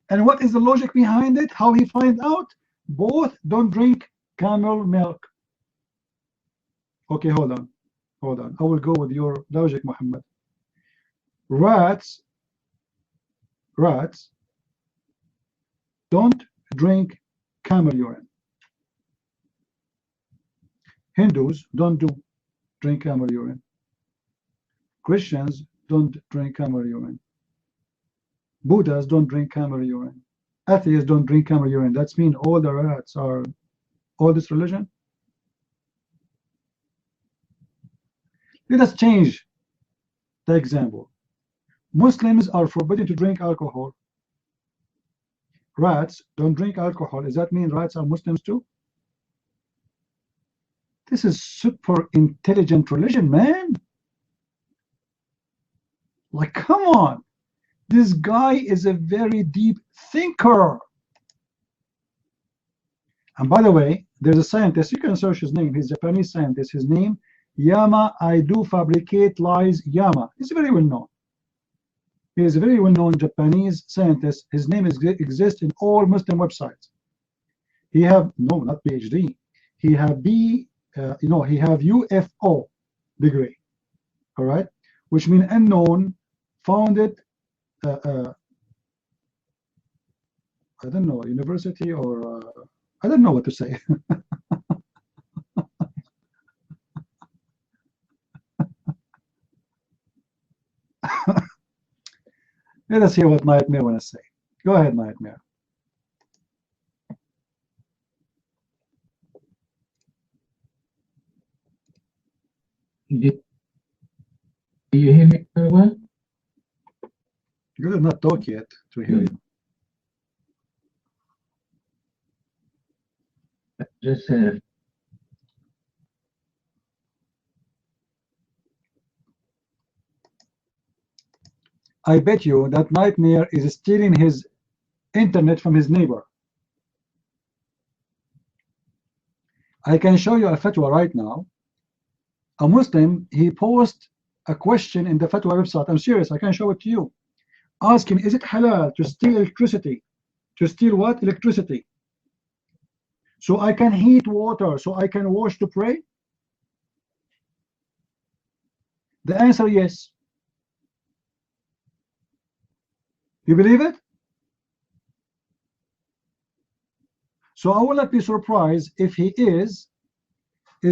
And what is the logic behind it? How he finds out? Both don't drink camel milk. Okay, hold on. Hold on. I will go with your logic, Muhammad. Rats don't drink camel urine. Hindus don't drink camel urine. Christians don't drink camel urine. Buddhas don't drink camel urine. Atheists don't drink camel urine. That means all the rats are all this religion. Let us change the example. Muslims are forbidden to drink alcohol. Rats don't drink alcohol. Does that mean rats are Muslims too? This is super intelligent religion, man. Like, come on. This guy is a very deep thinker. And by the way, there's a scientist, you can search his name, he's a Japanese scientist, his name, Yama, I do fabricate lies, Yama. He's very well known. He is a very well known Japanese scientist. His name exists in all Muslim websites. He have, no, not PhD. He have he have UFO degree, all right? Which means unknown, founded, I don't know, university or, I don't know what to say. Let us hear what Nightmare want to say. Go ahead, Nightmare. Do you hear me very well? You did not talk yet to hear you. Just I bet you that Nightmare is stealing his internet from his neighbor. I can show you a fatwa right now. A Muslim, he posts a question in the fatwa website. I'm serious, I can show it to you. Asking, is it halal to steal electricity? To steal what? Electricity. So I can heat water, so I can wash to pray? The answer, yes. You believe it? So I will not be surprised if he is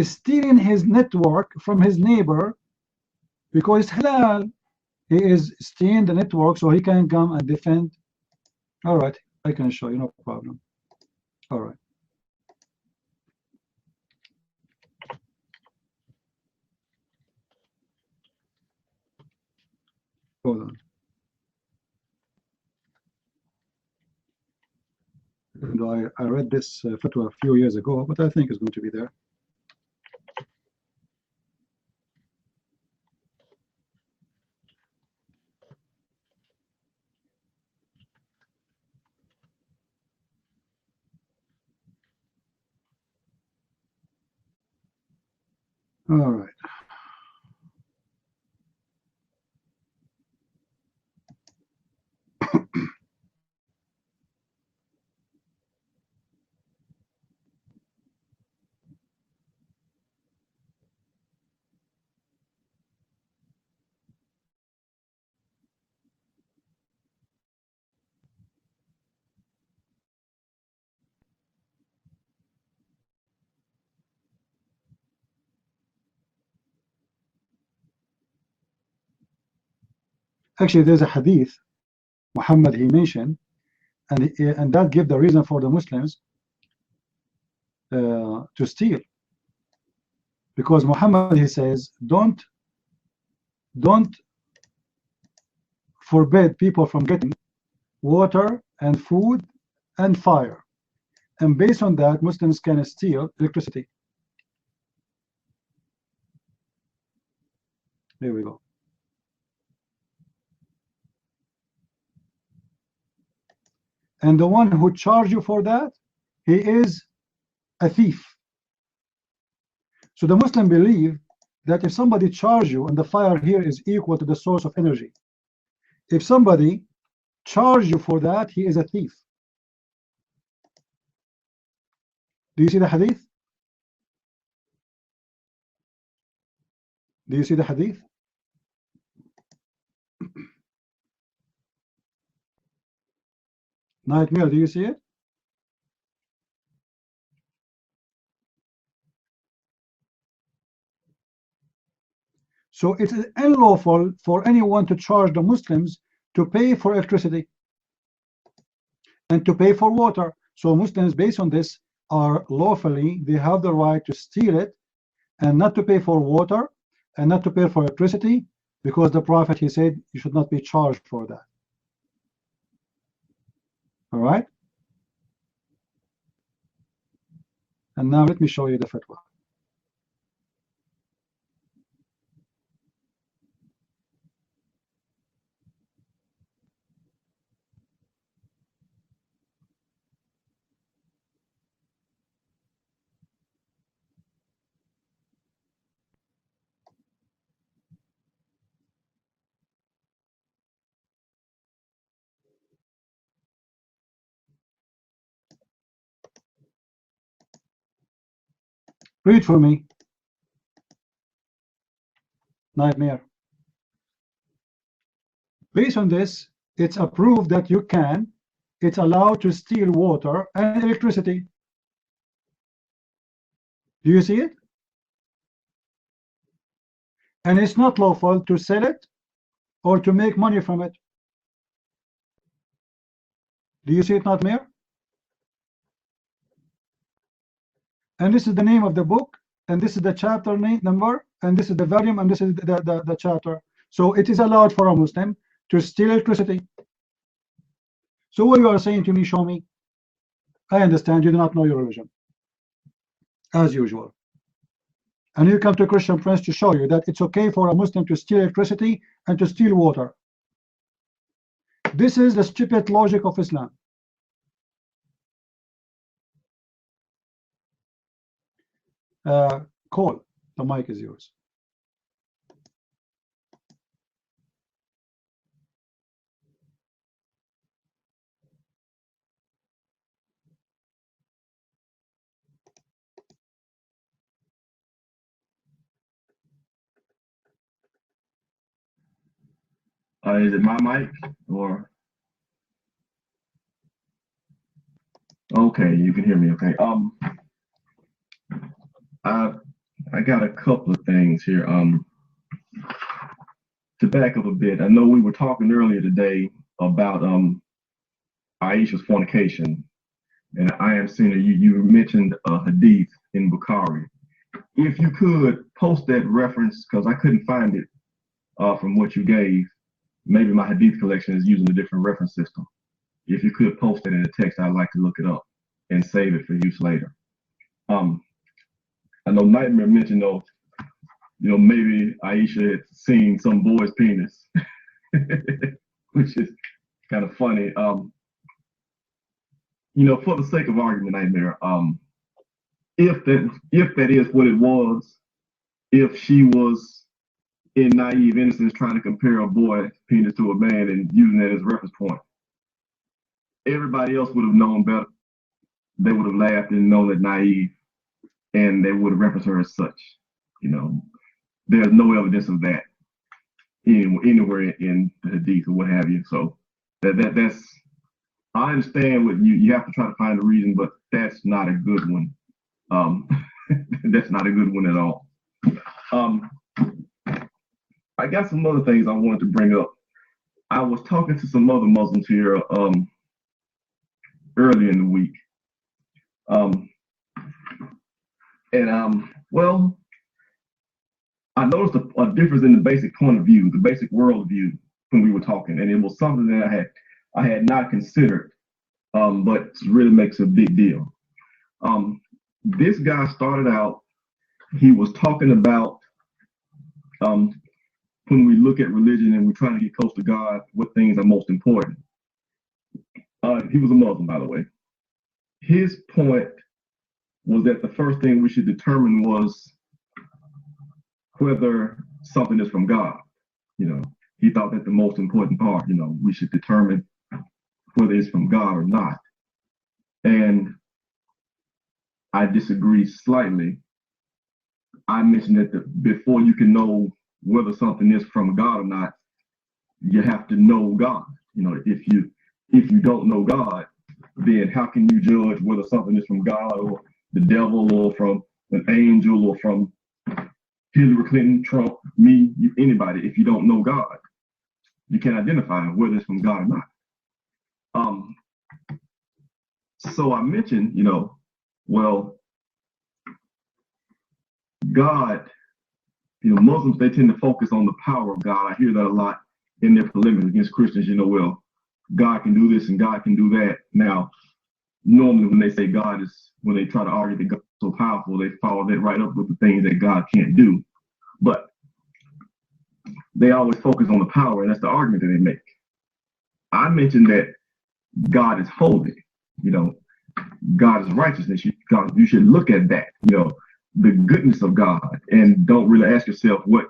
stealing his network from his neighbor because it's halal. He is stealing the network so he can come and defend. All right, I can show you, no problem. All right. Hold on. And I read this fatwa a few years ago, but I think it's going to be there. All right. Actually, there's a hadith Muhammad he mentioned, and that gave the reason for the Muslims to steal, because Muhammad he says don't forbid people from getting water and food and fire, and based on that Muslims can steal electricity. There we go. and the one who charged you for that, he is a thief. So the Muslim believe that if somebody charges you, and the fire here is equal to the source of energy, if somebody charges you for that, he is a thief. Do you see the hadith? Do you see the hadith? Nightmare, do you see it? So it is unlawful for anyone to charge the Muslims to pay for electricity and to pay for water. So Muslims, based on this, are lawfully, they have the right to steal it and not to pay for water and not to pay for electricity, because the Prophet, he said, you should not be charged for that. All right? And now let me show you the fatwa. Read for me. Nightmare. Based on this, it's approved that you can, it's allowed to steal water and electricity. Do you see it? And it's not lawful to sell it or to make money from it. Do you see it, Nightmare? And this is the name of the book, and this is the chapter name number, and this is the volume, and this is the chapter. So it is allowed for a Muslim to steal electricity. So what you are saying to me, show me. I understand you do not know your religion, as usual. And you come to a Christian Prince to show you that it's okay for a Muslim to steal electricity and to steal water. This is the stupid logic of Islam. Cole, the mic is yours. Is it my mic or? Okay, you can hear me. Okay. I got a couple of things here. To back up a bit, I know we were talking earlier today about Aisha's fornication, and I am seeing that you mentioned a hadith in Bukhari. If you could post that reference, because I couldn't find it from what you gave. Maybe my hadith collection is using a different reference system. If you could post it in the text, I'd like to look it up and save it for use later. I know Nightmare mentioned though, maybe Aisha had seen some boy's penis, which is kind of funny. For the sake of argument, Nightmare, if that is what it was, if she was in naive innocence trying to compare a boy's penis to a man and using that as a reference point, everybody else would have known better. They would have laughed and known that naive, and they would have referenced her as such. There's no evidence of that anywhere in the hadith or what have you. So that's I understand what you have to try to find a reason, but that's not a good one. That's not a good one at all. I got some other things I wanted to bring up. I was talking to some other Muslims here earlier in the week. Well, I noticed a difference in the basic point of view, the basic worldview when we were talking, and it was something that I had not considered, but really makes a big deal. This guy started out, he was talking about when we look at religion and we're trying to get close to God, what things are most important. He was a Muslim, by the way. His point was that the first thing we should determine was whether something is from God. You know, he thought that the most important part, you know, we should determine whether it's from God or not. And I disagree slightly. I mentioned that before you can know whether something is from God or not, you have to know God. You know, if you don't know God, then how can you judge whether something is from God or the devil or from an angel or from Hillary Clinton, Trump, me, anybody? If you don't know God, you can't identify whether it's from God or not. So I mentioned, you know, well, God, you know, Muslims, they tend to focus on the power of God. I hear that a lot in their polemics against Christians. You know, well, God can do this and God can do that. Now, normally when they say God is, when they try to argue that God is so powerful, they follow that right up with the things that God can't do. But they always focus on the power, and that's the argument that they make. I mentioned that God is holy. You know, God is righteousness. You should look at that, you know, the goodness of God, and don't really ask yourself what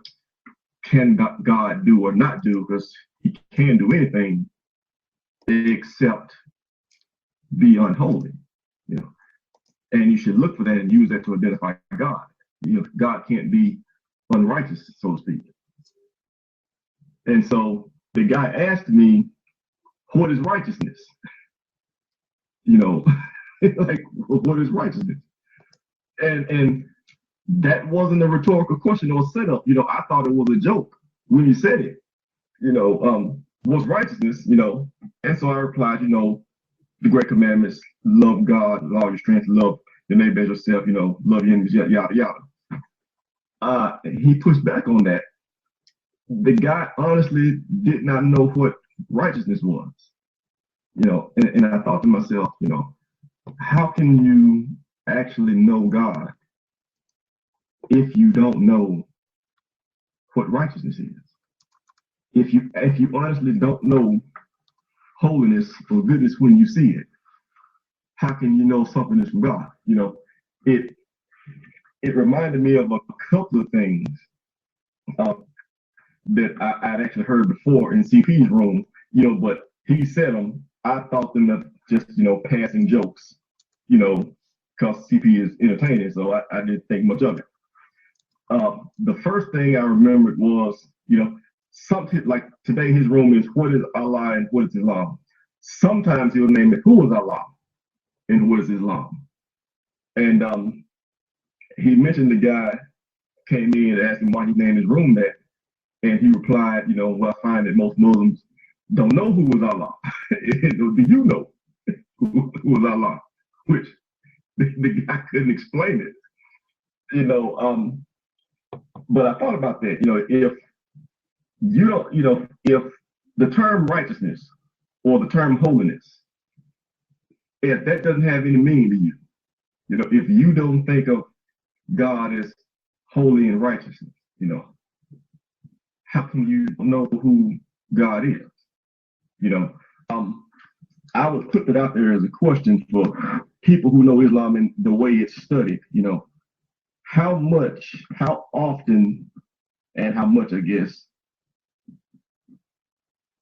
can God do or not do, because he can't do anything except be unholy, you know. And you should look for that and use that to identify God. You know, God can't be unrighteous, so to speak. And so the guy asked me, what is righteousness? You know, like, what is righteousness? And that wasn't a rhetorical question or setup. You know, I thought it was a joke when he said it. You know, what's righteousness? You know, and so I replied, you know, the great commandments: love God with all your strength, love your neighbor as yourself. You know, love your enemies, yada yada. He pushed back on that. The guy honestly did not know what righteousness was. You know, and I thought to myself, you know, how can you actually know God if you don't know what righteousness is? If you honestly don't know holiness or goodness when you see it, how can you know something is from God? You know, it reminded me of a couple of things that I'd actually heard before in CP's room, you know, but he said them. I thought them as just, you know, passing jokes, you know, because CP is entertaining, so I didn't think much of it. The first thing I remembered was, you know, something like today his room is what is Allah and what is Islam. Sometimes he'll name it who is Allah and what is Islam. And he mentioned the guy came in and asked him why he named his room that. And he replied, you know, well, I find that most Muslims don't know who is Allah. Do you know who is Allah? Which the guy couldn't explain it. You know, but I thought about that. You know, if you don't, you know, if the term righteousness or the term holiness, if that doesn't have any meaning to you, you know, if you don't think of God as holy and righteous, you know, how can you know who God is? You know, I would put that out there as a question for people who know Islam and the way it's studied. You know, how much, how often, and how much, I guess,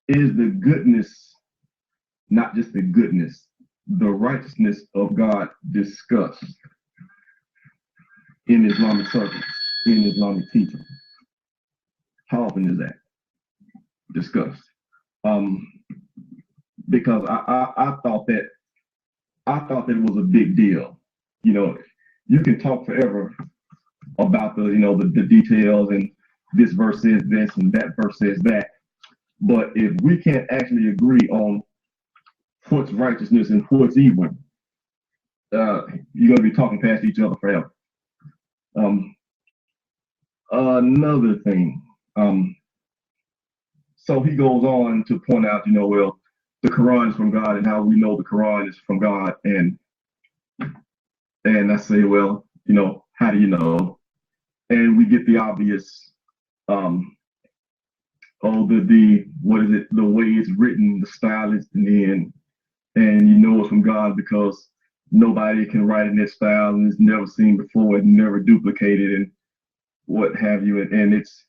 is the goodness, not just the goodness, the righteousness of God discussed in Islamic circles, in Islamic teaching? How often is that discussed? Because I thought that it was a big deal. You know, you can talk forever about the, you know, the details, and this verse says this and that verse says that. But if we can't actually agree on what's righteousness and what's evil, you're going to be talking past each other forever. Another thing. So he goes on to point out, you know, well, the Quran is from God, and how we know the Quran is from God. And I say, well, you know, how do you know? And we get the obvious, what is it? The way it's written, the style it's in, and you know it's from God because nobody can write in this style and it's never seen before and never duplicated and what have you. And it's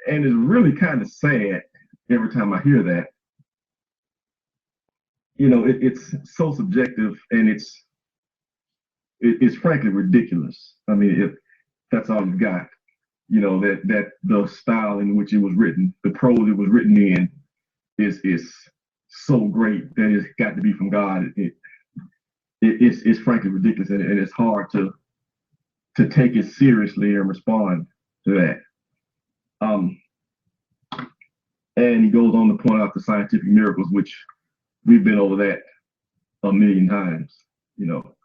really kind of sad every time I hear that. You know, it's so subjective and it's frankly ridiculous. I mean, if that's all you've got, you know, that the style in which it was written, the prose it was written in is so great that it's got to be from God. It's frankly ridiculous, and it's hard to take it seriously and respond to that. And he goes on to point out the scientific miracles, which we've been over that a million times, you know.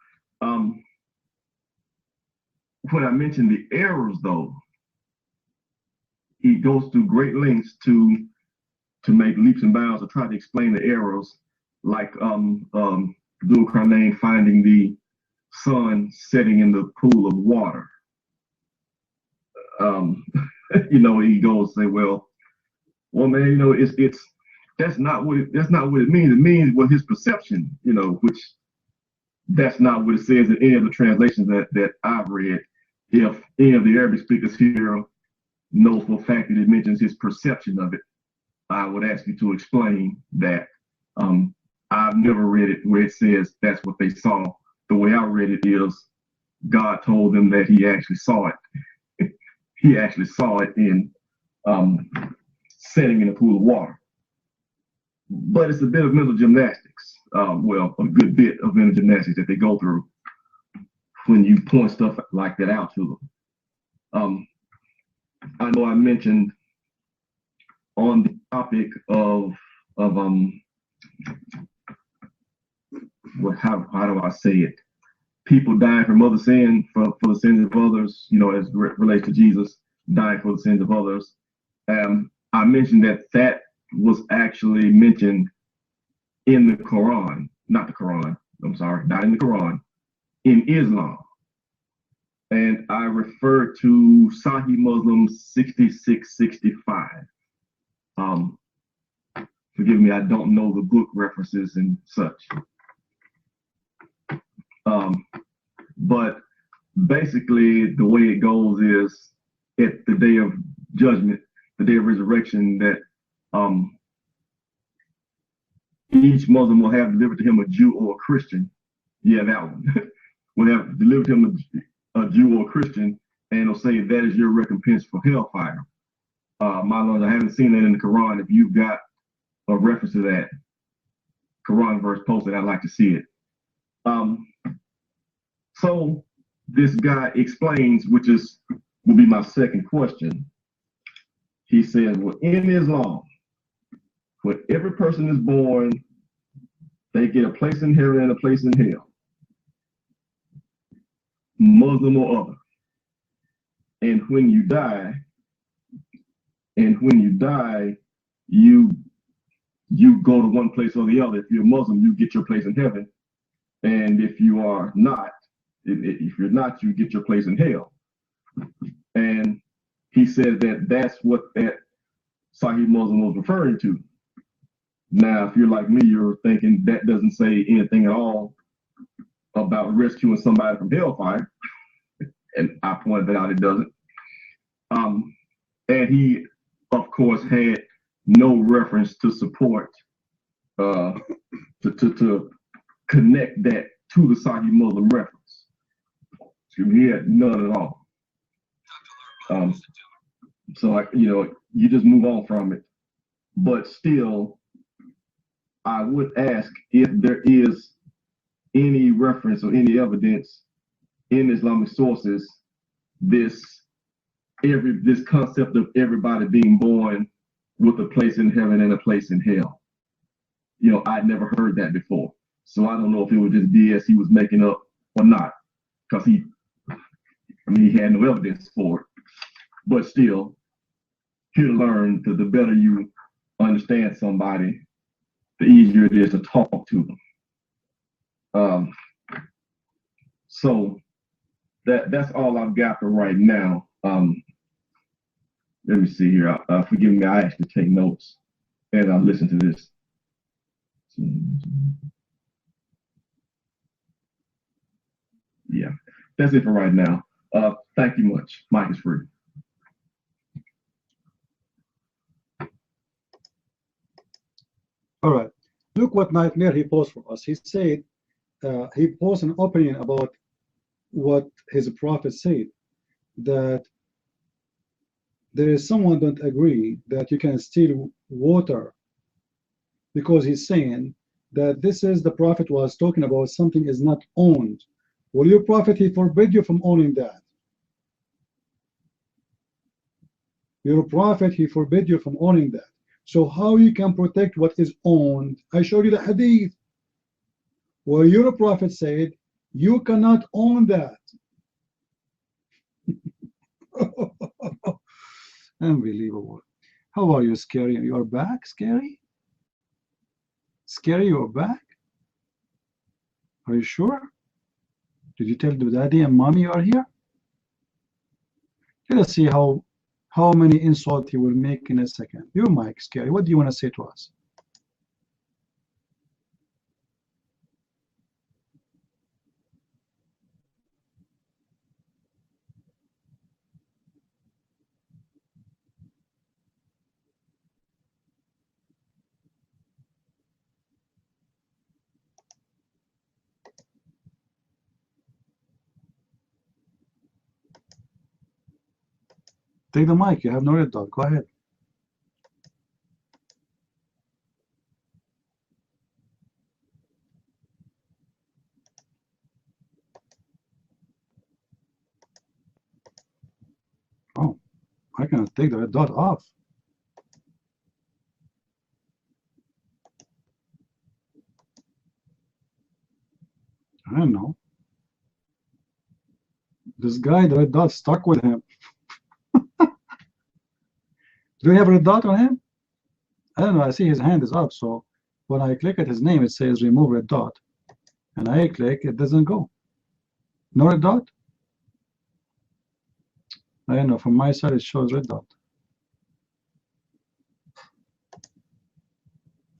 When I mentioned the errors, though, he goes through great lengths to make leaps and bounds to try to explain the errors, like Abdul Karnain finding the sun setting in the pool of water. You know, he goes say, well, man, you know, that's not what it means. It means what his perception, you know, which that's not what it says in any of the translations that I've read. If any of the Arabic speakers here knows for a fact that it mentions his perception of it, I would ask you to explain that. I've never read it where it says that's what they saw. The way I read it is God told them that he actually saw it. He actually saw it in setting in a pool of water. But it's a bit of mental gymnastics. Well, a good bit of mental gymnastics that they go through when you point stuff like that out to them. I know I mentioned on the topic of how do I say it? People dying from other sin, for the sins of others, you know, as relates to Jesus dying for the sins of others. I mentioned that was actually mentioned in the Quran, not the Quran, I'm sorry, not in the Quran, in Islam. And I refer to Sahih Muslim 6665. Forgive me, I don't know the book references and such. But basically the way it goes is at the day of judgment, the day of resurrection, that each Muslim will have delivered to him a Jew or a Christian. Yeah, that one. Will have delivered to him a Jew or a Christian, and it'll say that is your recompense for hellfire. My Lord, I haven't seen that in the Quran. If you've got a reference to that Quran verse posted, I'd like to see it. So this guy explains, which will be my second question. He says, well, in Islam, when every person is born, they get a place in heaven and a place in hell, Muslim or other. And when you die, you go to one place or the other. If you're Muslim, you get your place in heaven. And if you are not, if you're not, you get your place in hell. And he said that's what that Sahih Muslim was referring to. Now, if you're like me, you're thinking that doesn't say anything at all about rescuing somebody from hellfire. And I pointed out it doesn't. And he, of course, had no reference to support, to connect that to the Sahih Muslim reference. He had none at all. So, you just move on from it. But still, I would ask if there is any reference or any evidence in Islamic sources, this concept of everybody being born with a place in heaven and a place in hell. I'd never heard that before. So I don't know if it was just BS he was making up or not, because he had no evidence for it. But still, here to learn, the better you understand somebody, the easier it is to talk to them. So that's all I've got for right now. Let me see here. Forgive me, I actually take notes as I listen to this. Yeah, that's it for right now. Thank you much. Mike is free. All right. Look what Nightmare he posed for us. He said, he posed an opinion about what his prophet said, that there is someone don't agree that you can steal water, because he's saying that this is the prophet was talking about something is not owned. Well, your prophet, he forbid you from owning that. Your prophet, he forbid you from owning that. So how you can protect what is owned? I showed you the hadith where your prophet said you cannot own that. Unbelievable. How are you, Scary? You are back, Scary? Scary, you're back? Are you sure? Did you tell the daddy and mommy you are here? Let us see how many insults he will make in a second. Your mic, Scary. What do you want to say to us? Take the mic. You have no red dot. Go ahead. Oh, I cannot take the red dot off. I don't know. This guy, the red dot stuck with him. Do you have a red dot on him? I don't know. I see his hand is up, so when I click at his name, it says remove red dot. And I click, it doesn't go. No red dot? I don't know. From my side, it shows red dot.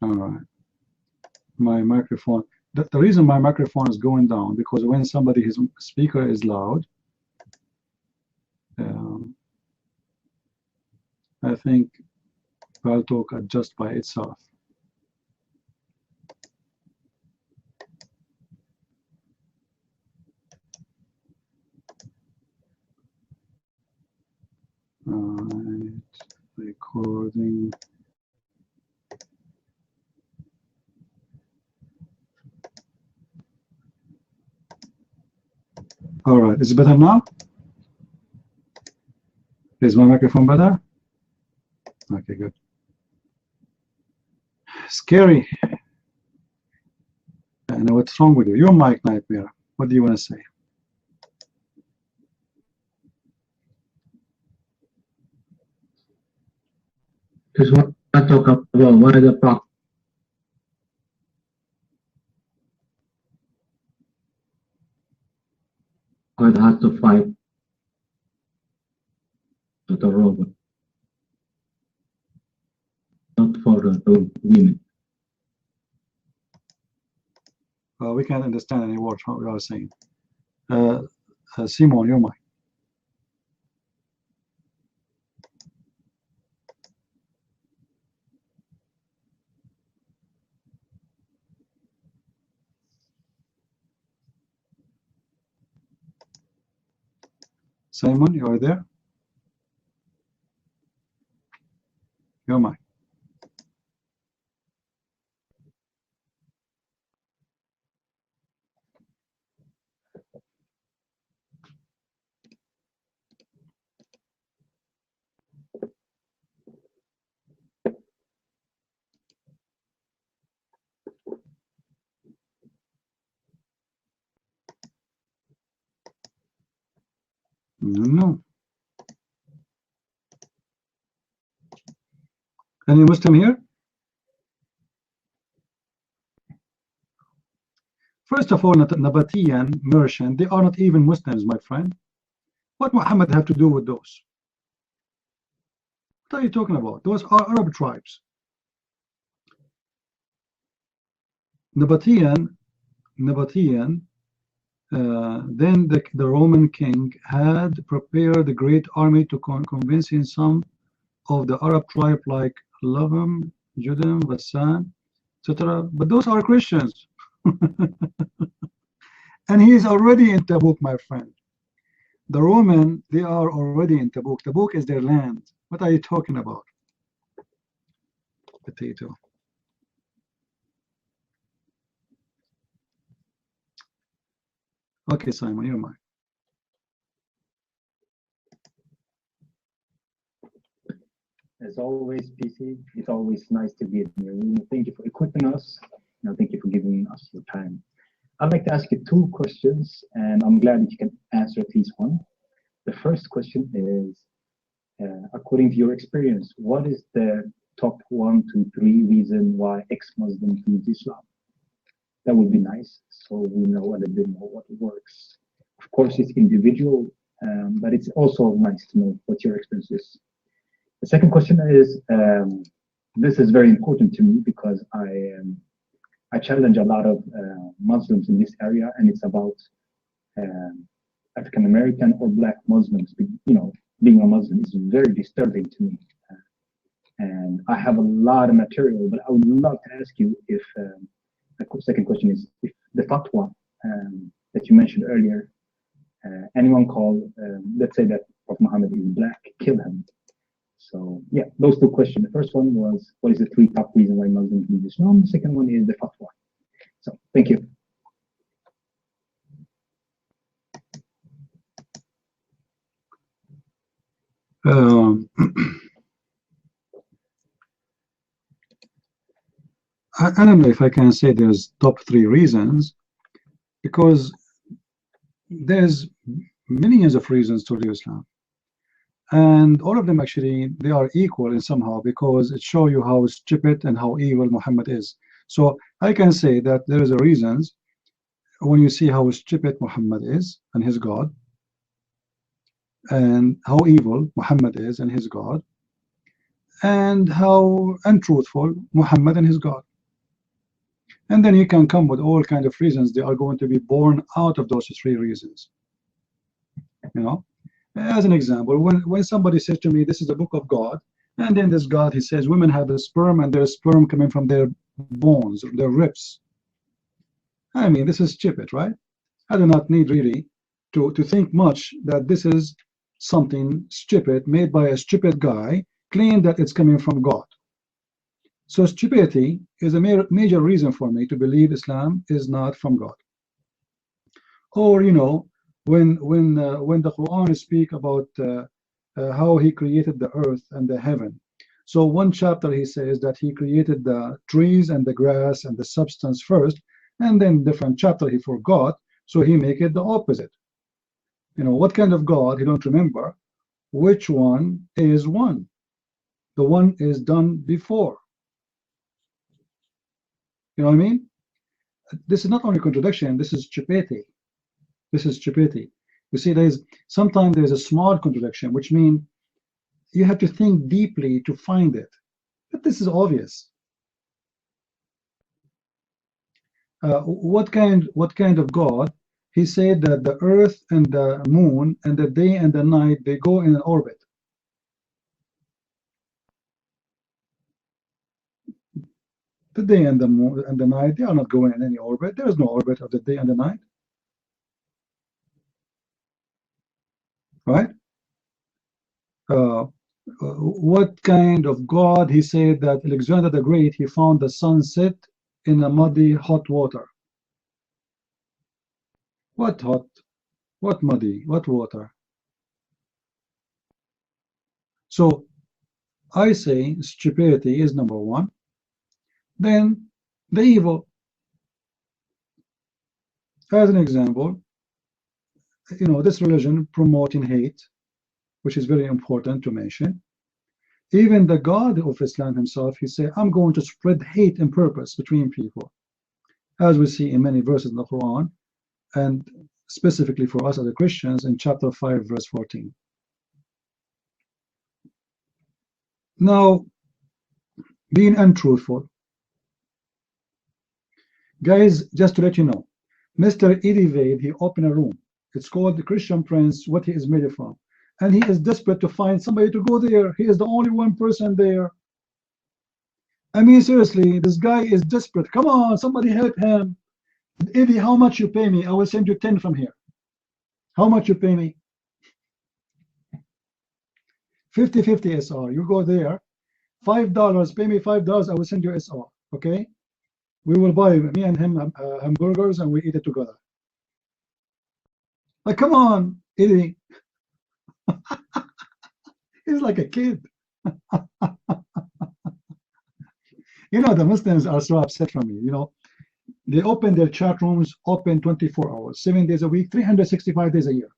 All right. My microphone. The reason my microphone is going down, because when somebody, his speaker is loud, I think Paltalk adjusts by itself. Right, recording. All right, is it better now? Is my microphone better? Okay, good. Scary. I know what's wrong with you. Your mic, Nightmare. What do you want to say? Just want to talk about one of the prophets had to fight to the robot, not for the women. We can't understand any words what we are saying. Simon, your mic. Simon, you are there? Your mic. No. Any Muslim here? First of all, Nabataean, Merchant, they are not even Muslims, my friend. What Muhammad have to do with those? What are you talking about? Those are Arab tribes. Nabatean, then the Roman king had prepared a great army to convincing some of the Arab tribe like Lavam, Judim, Ghassan, etc. But those are Christians. And he is already in Tabuk, my friend. The Roman, they are already in Tabuk. Tabuk is their land. What are you talking about? Potato. Okay, Simon, you're mine. As always, PC, it's always nice to be in your room. Thank you for equipping us. Thank you for giving us your time. I'd like to ask you 2 questions, and I'm glad that you can answer at least one. The first question is, according to your experience, what is the top 1, 2, 3 reason why ex-Muslims leave Islam? That would be nice, so we know a little bit more what works. Of course, it's individual, but it's also nice to know what your experience is. The second question is, this is very important to me because I challenge a lot of Muslims in this area, and it's about African American or Black Muslims. Being a Muslim is very disturbing to me, and I have a lot of material. But I would love to ask you if the second question is if the fatwa that you mentioned earlier, anyone call, let's say that Prophet Muhammad is black, kill him. So yeah, those 2 questions. The first one was, what is the 3 top reasons why Muslims leave Islam? The second one is the fatwa. So thank you. I don't know if I can say there's top 3 reasons, because there's millions of reasons to leave Islam. And all of them actually, they are equal in somehow, because it shows you how stupid and how evil Muhammad is. So I can say that there is a reasons when you see how stupid Muhammad is and his God, and how evil Muhammad is and his God, and how untruthful Muhammad and his God. And then you can come with all kind of reasons. They are going to be born out of those 3 reasons. As an example, when somebody says to me, this is the book of God, and then this God, he says, women have the sperm, and there's sperm coming from their bones, their ribs. I mean, this is stupid, right? I do not need really to think much that this is something stupid made by a stupid guy, claim that it's coming from God. So stupidity is a major reason for me to believe Islam is not from God. Or when the Quran speak about how he created the earth and the heaven. So one chapter he says that he created the trees and the grass and the substance first, and then different chapter he forgot, so he make it the opposite. What kind of God? He don't remember which one is one. The one is done before. You know what I mean? This is not only contradiction, this is stupidity. This is stupidity. You see, sometimes there's a small contradiction, which means you have to think deeply to find it. But this is obvious. What kind of God? He said that the earth and the moon and the day and the night, they go in an orbit. The day and the moon and the night, they are not going in any orbit. There is no orbit of the day and the night. Right? What kind of God? He said that Alexander the Great, he found the sunset in a muddy, hot water. What hot? What muddy? What water? So I say stupidity is number 1. Then the evil. As an example, this religion promoting hate, which is very important to mention. Even the God of Islam himself, he said, I'm going to spread hate and purpose between people, as we see in many verses in the Quran, and specifically for us as Christians in chapter 5, verse 14. Now, being untruthful. Guys, just to let you know, Mr. Edivade, he opened a room. It's called the Christian Prince, what he is made from. And he is desperate to find somebody to go there. He is the only one person there. I mean, seriously, this guy is desperate. Come on, somebody help him. Eddie, how much you pay me? I will send you 10 from here. How much you pay me? 50-50 SR. You go there. $5. Pay me $5. I will send you SR. Okay? We will buy, me and him, hamburgers, and we eat it together. Like, come on, Eddie. He's like a kid. You know, the Muslims are so upset from me. You know, they open their chat rooms open 24 hours, 7 days a week, 365 days a year.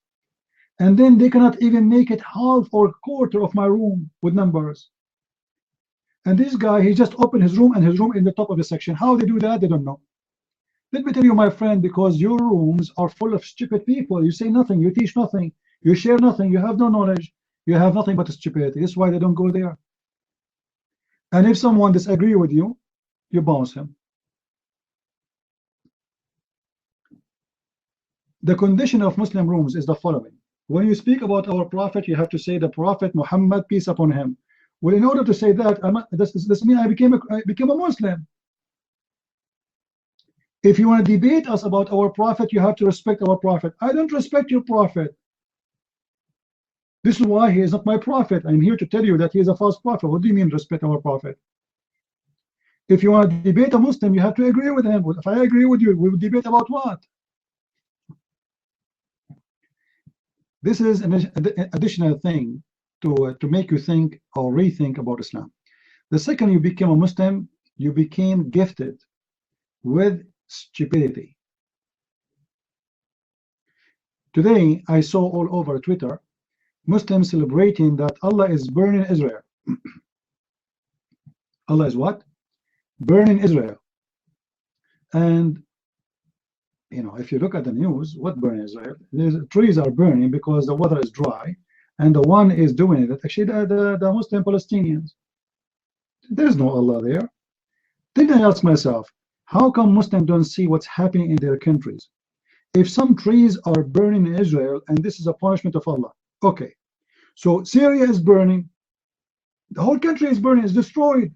And then they cannot even make it half or quarter of my room with numbers. And this guy, he just opened his room, and his room in the top of the section. How they do that, they don't know. Let me tell you, my friend, because your rooms are full of stupid people. You say nothing, you teach nothing, you share nothing, you have no knowledge, you have nothing but stupidity. That's why they don't go there. And if someone disagrees with you, you bounce him. The condition of Muslim rooms is the following. When you speak about our Prophet, you have to say the Prophet Muhammad, peace upon him. Well, in order to say that, this means I became a Muslim. If you want to debate us about our Prophet, you have to respect our Prophet. I don't respect your Prophet. This is why he is not my Prophet. I'm here to tell you that he is a false prophet. What do you mean respect our Prophet? If you want to debate a Muslim, you have to agree with him. If I agree with you, we will debate about what? This is an additional thing to make you think or rethink about Islam. The second you became a Muslim, you became gifted with stupidity. Today, I saw all over Twitter Muslims celebrating that Allah is burning Israel. Allah is what? Burning Israel. And you know, if you look at the news, what burning Israel? The trees are burning because the water is dry, and the one is doing it. Actually, the Muslim Palestinians. There's no Allah there. Then I ask myself, how come Muslims don't see what's happening in their countries? If some trees are burning in Israel, and this is a punishment of Allah, okay. So Syria is burning. The whole country is burning. It's destroyed.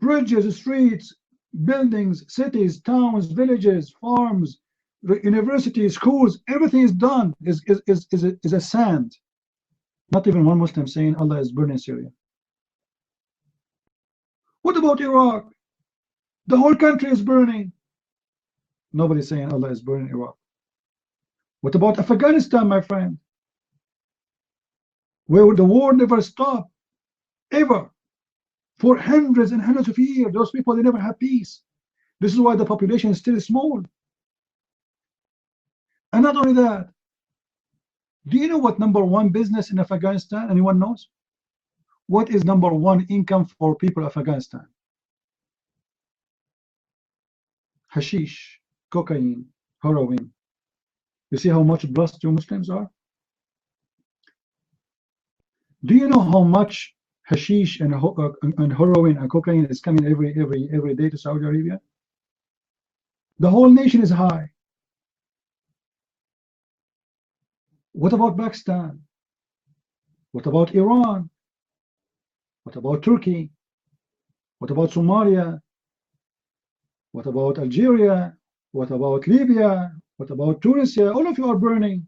Bridges, streets, buildings, cities, towns, villages, farms, universities, schools, everything is done, is a sand. Not even one Muslim saying Allah is burning Syria. What about Iraq? The whole country is burning. Nobody's saying Allah is burning Iraq. What about Afghanistan, my friend? Where the war never stopped, ever. For hundreds and hundreds of years, those people, they never have peace. This is why the population is still small. And not only that, do you know what #1 business in Afghanistan? Anyone knows? What is #1 income for people of Afghanistan? Hashish, cocaine, heroin. You see how much blessed you Muslims are? Do you know how much hashish and heroin and cocaine is coming every day to Saudi Arabia? The whole nation is high. What about Pakistan? What about Iran? What about Turkey? What about Somalia? What about Algeria? What about Libya? What about Tunisia? All of you are burning.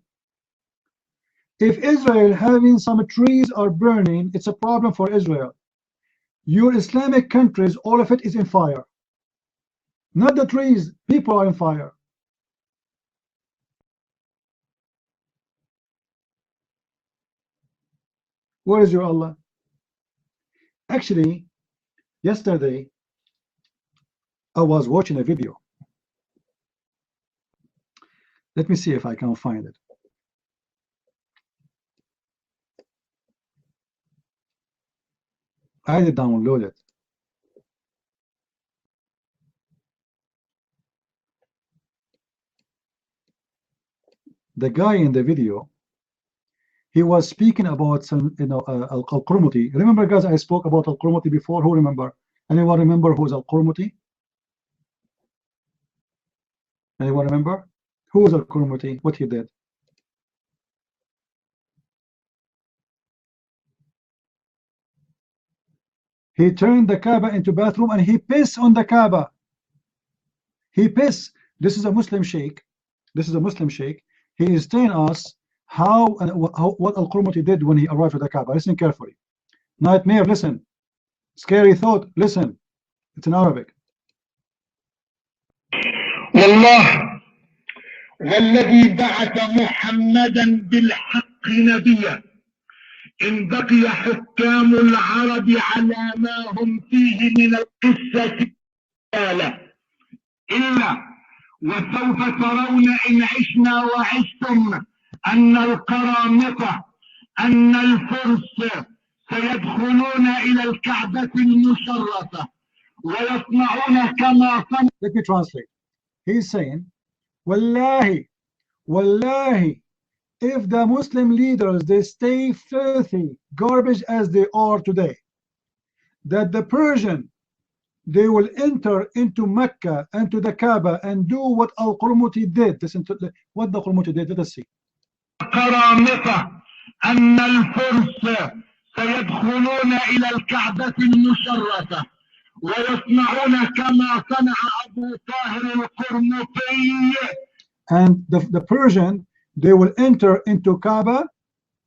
If Israel having some trees are burning, it's a problem for Israel. Your Islamic countries, all of it is in fire. Not the trees, people are in fire. Where is your Allah? Actually, yesterday, I was watching a video. Let me see if I can find it. I did download it. The guy in the video, he was speaking about some, Al-Qurmuti. Remember, guys, I spoke about Al-Qurmuti before. Who remember? Anyone remember who's Al-Qurmuti? Anyone remember? Who was Al-Qurmuti? What he did? He turned the Kaaba into bathroom and he pissed on the Kaaba. He pissed. This is a Muslim sheikh. This is a Muslim sheikh. He is telling us what Al-Qurmuti did when he arrived at the Kaaba. Listen carefully. Nightmare, listen. Scary thought, listen. It's in Arabic. والله والذي بعث محمدا بالحق نبيا إن بقي حكام العرب على ما هم فيه من القصة إلا وسوف ترون إن عشنا وعشتم أن القرامطة أن الفرس سيدخلون إلى الكعبة المشرفة ويصنعون كما صنع. Let me translate. He's saying, Wallahi, Wallahi, if the Muslim leaders, they stay filthy, garbage as they are today, that the Persian, they will enter into Mecca and to the Kaaba and do what Al-Qurmuti did. Listen to what the Qurmuti did. Let us see. قرامطة أن الفرس سيدخلون إلى الكعبة المشرفة ويصنعون كما صنع أبو طاهر القرمطي. And the Persian, they will enter into Kaaba,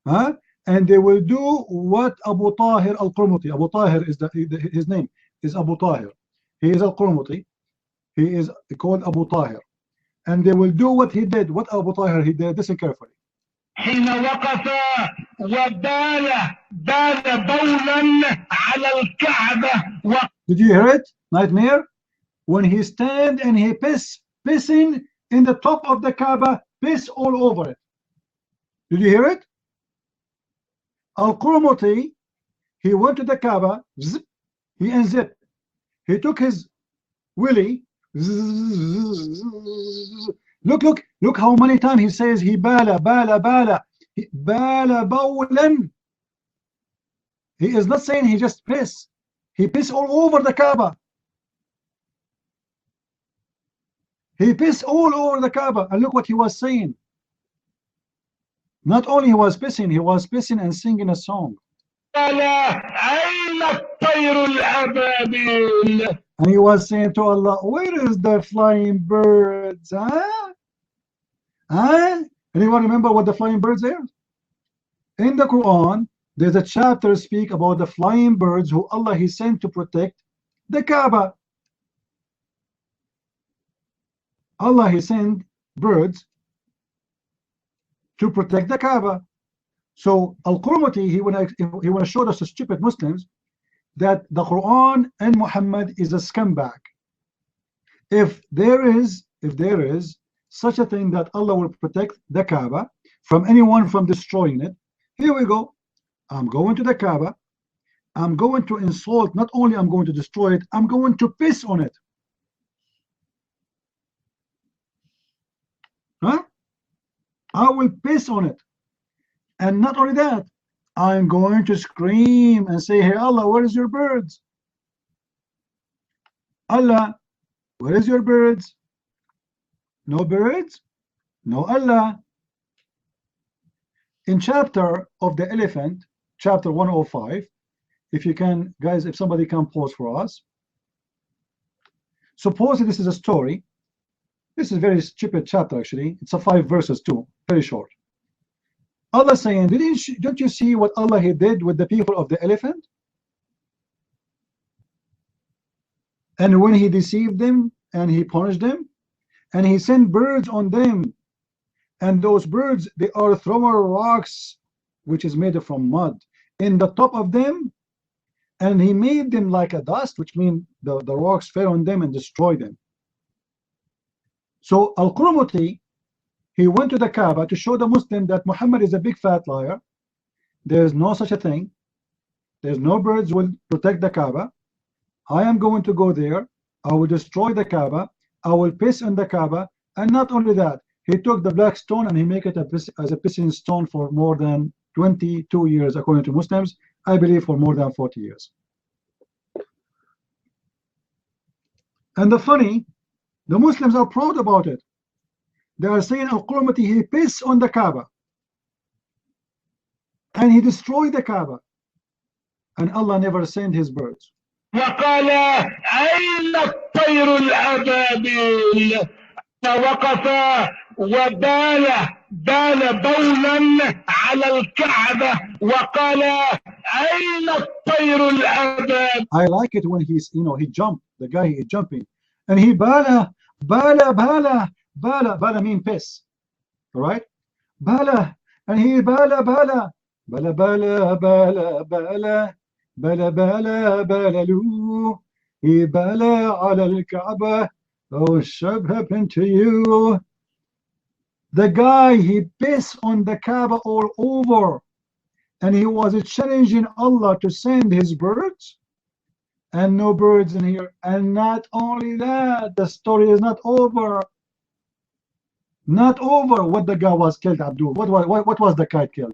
and they will do what Abu Tahir al-Qurmuti. Abu Tahir is his name is Abu Tahir. He is al-Qurmuti. He is called Abu Tahir. And they will do what he did. What Abu Tahir he did. Listen carefully. حين وقف وبال بولا على الكعبة. Did you hear it? Nightmare? When he stand and he pissing in the top of the Kaaba, piss all over it. Did you hear it? Al-Qurmuti, he went to the Kaaba, zip, he unzipped. He took his willy, look how many times he says he bala bawlan. He is not saying he just piss. He pissed all over the Kaaba. He pissed all over the Kaaba. And look what he was saying. Not only he was pissing and singing a song. And he was saying to Allah, where is the flying birds? Anyone remember what the flying birds are? In the Quran, there's a chapter speak about the flying birds who Allah he sent to protect the Kaaba. Allah he sent birds to protect the Kaaba. So Al-Qurmuti, he wanna show us, the stupid Muslims, that the Quran and Muhammad is a scumbag. If there is such a thing that Allah will protect the Kaaba from anyone from destroying it, here we go. I'm going to the Kaaba. I'm going to insult, not only I'm going to destroy it, I'm going to piss on it. I will piss on it. And not only that, I'm going to scream and say, hey Allah, where is your birds? Allah, where is your birds? No birds? No Allah. In chapter of the elephant, chapter 105, if you can, guys, if somebody can pause for us. Suppose this is a story. This is a very stupid chapter actually. It's a 5 verses too, very short. Allah saying, don't you see what Allah he did with the people of the elephant? And when he deceived them and he punished them, and he sent birds on them, and those birds, they are throwing rocks, which is made from mud, in the top of them, and he made them like a dust, which means the rocks fell on them and destroyed them. So Al-Qurmuti, he went to the Kaaba to show the Muslim that Muhammad is a big fat liar. There is no such a thing. There's no birds will protect the Kaaba. I am going to go there. I will destroy the Kaaba. I will piss on the Kaaba. And not only that, he took the black stone and he make it as a pissing stone for more than 22 years, according to Muslims. I believe for more than 40 years. And the Muslims are proud about it. They are saying Al-Qurmati, he pissed on the Kaaba and he destroyed the Kaaba, and Allah never sent his birds. وقال أين الطير الأبابيل وقف وبال بولا على الكعبة وقال أين الطير الأبابيل. I like it when he's, he jumped, the guy is jumping, and he bala mean piss, all right? Bala, and he bala lu, he bala ala al-Kaaba. Oh, what happened to you? The guy, he pissed on the Kaaba all over, and he was challenging Allah to send his birds, and no birds in here. And not only that, the story is not over. Not over. What the guy was killed, Abdul. What was the guy killed?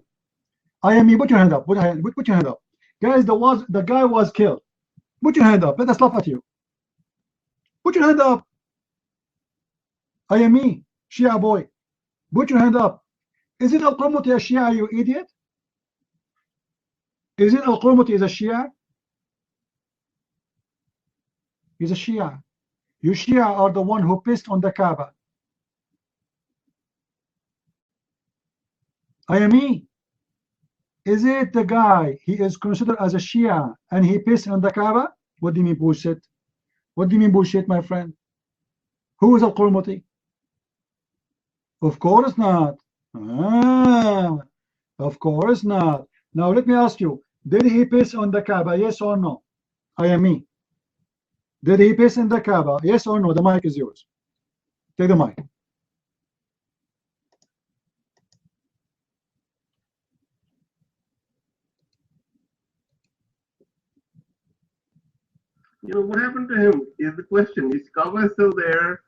I am me. Put your hand up. Put your hand up. Guys, the guy was killed. Put your hand up. Let us laugh at you. Put your hand up. I am me, Shia boy. Put your hand up. Is it Al-Qurmati a Shia, you idiot? Is it Al-Qurmati is a Shia? He's a Shia. You Shia are the one who pissed on the Kaaba. I am me. Is it the guy, he is considered as a Shia and he pissed on the Kaaba? What do you mean bullshit? What do you mean bullshit, my friend? Who is Al-Qurmati? Of course not. Of course not. Now let me ask you, did he piss on the Kaaba, yes or no? I am me. Did he piss in the Kaaba, yes or no? The mic is yours. Take the mic. What happened to him is the question. His Kaaba is still there.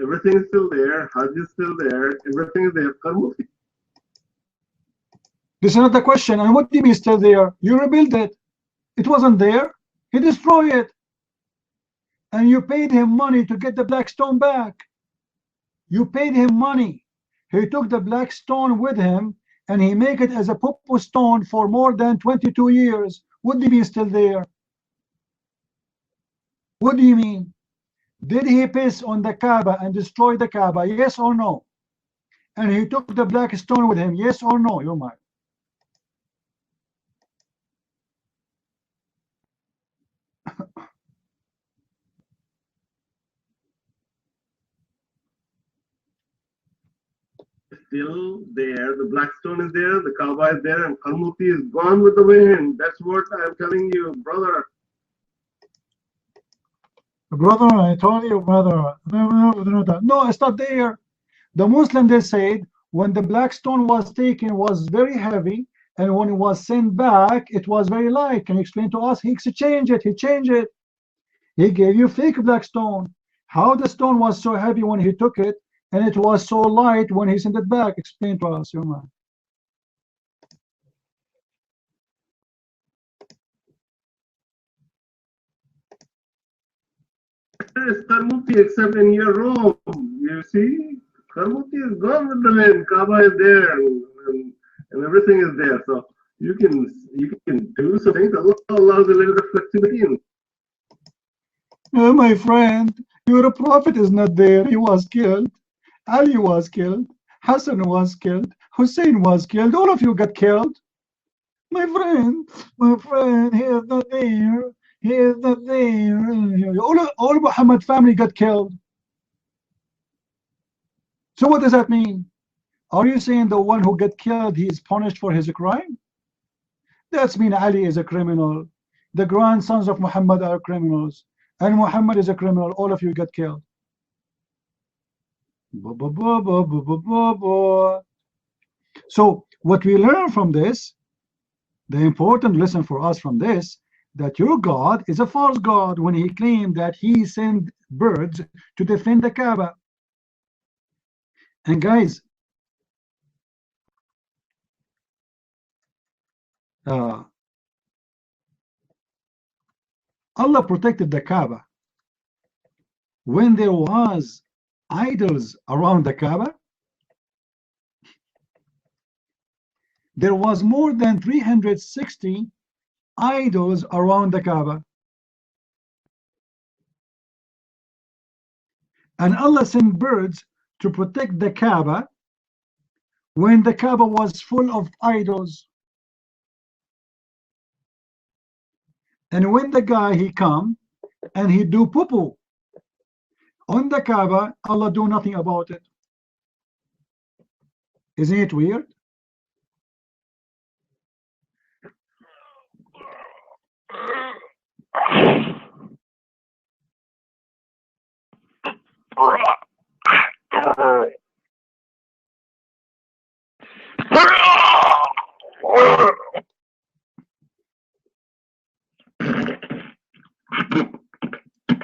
Everything is still there. Hajj is still there. Everything is there. Karmuti. This is not the question. And what do you mean still there? You rebuilt it. It wasn't there. He destroyed it. And you paid him money to get the black stone back. You paid him money. He took the black stone with him and he made it as a popo stone for more than 22 years. What do you mean still there? What do you mean? Did he piss on the Kaaba and destroy the Kaaba, yes or no? And he took the black stone with him, yes or no? You're mine. Still there. The black stone is there. The Kaaba is there. And Karmuti is gone with the wind. That's what I'm telling you, brother. Brother, I told you, brother. No, it's not there. The Muslim, they said, when the black stone was taken, was very heavy, and when it was sent back, it was very light. Can you explain to us? He exchanged it. He changed it. He gave you fake black stone. How the stone was so heavy when he took it, and it was so light when he sent it back? Explain to us, your man. There is Karmuti except in your room. You see? Karmuti is gone with the wind. Kaaba is there. And everything is there. So you can do some things. Allah allows a little bit of flexibility in. Oh, my friend, your prophet is not there. He was killed. Ali was killed. Hassan was killed. Hussein was killed. All of you got killed. My friend, he is not there. He is not there. All Muhammad family got killed. So what does that mean? Are you saying the one who got killed, he is punished for his crime? That's mean Ali is a criminal. The grandsons of Muhammad are criminals. And Muhammad is a criminal. All of you got killed. So what we learn from this, the important lesson for us from this, that your God is a false God when he claimed that he sent birds to defend the Kaaba. And guys, Allah protected the Kaaba when there was idols around the Kaaba. there was more than 360 idols around the Kaaba. And Allah sent birds to protect the Kaaba when the Kaaba was full of idols. And when the guy he come and he do poo-poo on the Kaaba, Allah do nothing about it. Isn't it weird?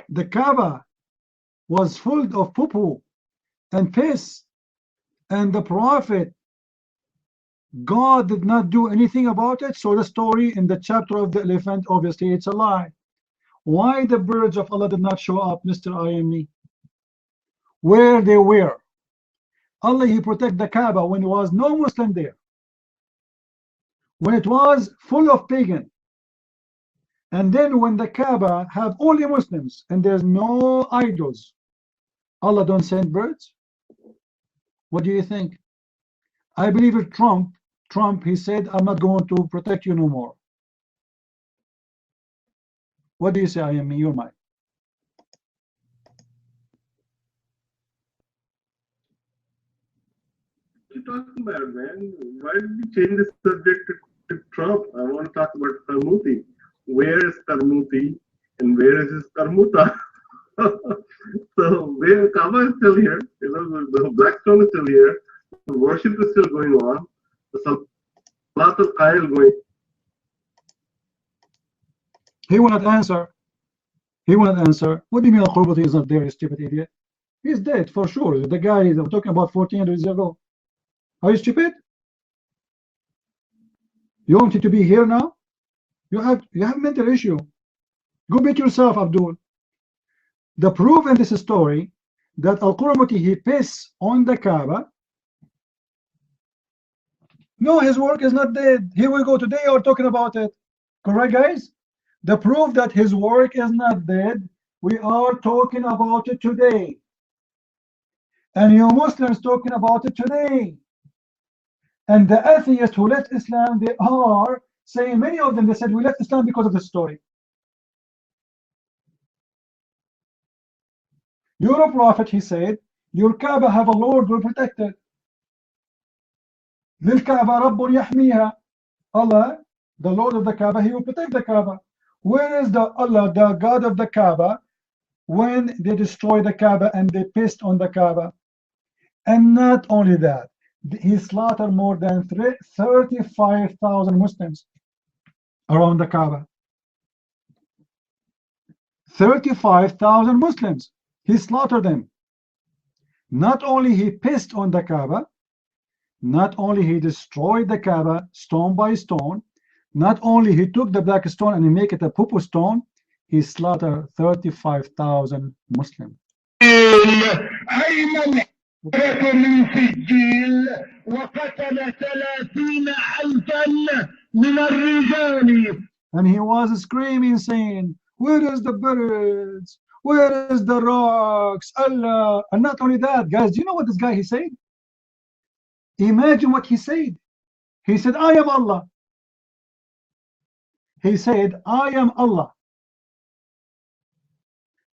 The Kaaba was full of poo-poo and piss, and the Prophet, God did not do anything about it. So the story in the chapter of the elephant, obviously it's a lie. Why the birds of Allah did not show up, Mr. IME? Where they were. Allah, he protect the Kaaba when there was no Muslim there, when it was full of pagan. And then when the Kaaba have only Muslims and there's no idols, Allah don't send birds? What do you think? I believe it Trump, he said, I'm not going to protect you no more. What do you say, IME? Your mind. What are you talking about, man? Why did you change the subject to Trump? I want to talk about Tarmuti. Where is Tarmuti and where is his Tarmuta? So where Kaaba is still here, you know, the black stone is still here, the worship is still going on, the Salat al-Qail going. He will not answer. He will not answer. What do you mean Al-Qurbati is not there, you stupid idiot? He's dead for sure. The guy is talking about 1400 years ago. Are you stupid? You want it to be here now? You have mental issue. Go beat yourself, Abdul. The proof in this story that Al-Qurmuti he piss on the Kaaba. No, his work is not dead. Here we go. Today you're talking about it. Correct, guys? The proof that his work is not dead, we are talking about it today. And you Muslims talking about it today. And the atheists who left Islam, they are saying, many of them, they said, we left Islam because of the story. Your prophet, he said, your Kaaba have a Lord will protect it. للكعبة رب يحميها. Allah, the Lord of the Kaaba, he will protect the Kaaba. Where is the Allah, the God of the Kaaba, when they destroy the Kaaba and they pissed on the Kaaba? And not only that, he slaughtered more than 35,000 Muslims around the Kaaba. 35,000 Muslims. He slaughtered them. Not only he pissed on the Kaaba, not only he destroyed the Kaaba stone by stone, not only he took the black stone and he make it a poo-poo stone, he slaughtered 35,000 Muslims. من سجيل وقتل 30,000 من الرجال. And he was screaming, saying, where is the birds? Where is the rocks? Allah. And not only that, guys, do you know what this guy he said? Imagine what he said. He said, I am Allah. He said, I am Allah.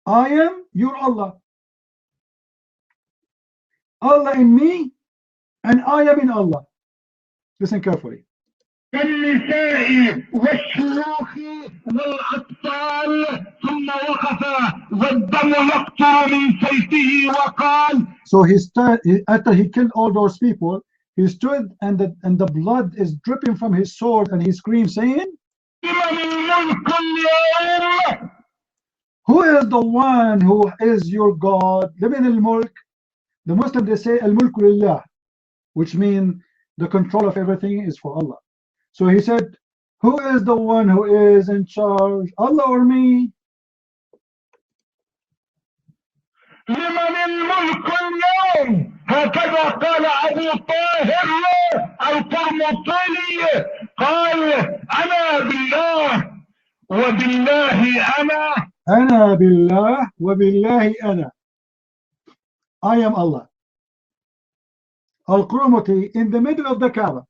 I am your Allah. Allah in me, and I am in Allah. Listen carefully. النساء والشيوخ والأطفال ثم وقف والدم يقطر من سيفه وقال. So after he killed all those people, he stood and the blood is dripping from his sword and he screamed saying, who is the one who is your God? لمن الملك. The Muslims, they say al-mulku lillah, which means the control of everything is for Allah. So he said, who is the one who is in charge, Allah or me? لمن الملك اليوم هكذا قال أبو طاهر القرمطي، قال أنا بالله وبالله أنا بالله وبالله أنا. I am Allah. Al-Qurmati in the middle of the Kaaba,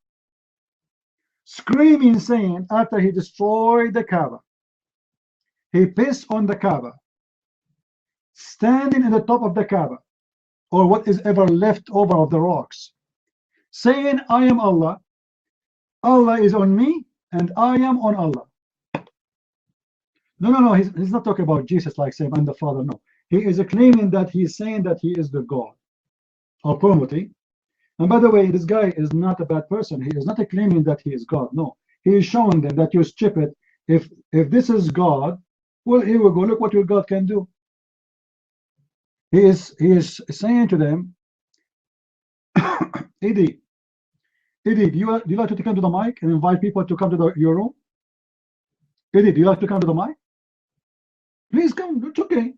screaming, saying, after he destroyed the Kaaba, he pissed on the Kaaba, standing in the top of the Kaaba, or what is ever left over of the rocks, saying, I am Allah, Allah is on me, and I am on Allah. No, he's not talking about Jesus like saying, I'm the Father, no. He is claiming that he is saying that he is the God, Al-Qurmati. And by the way, this guy is not a bad person. He is not claiming that he is God. No, he is showing them that you're stupid. If this is God, well, here we go. Look what your God can do. He is saying to them, Eddie, do you like to come to the mic and invite people to come to your room? Eddie, do you like to come to the mic? Please come. It's okay.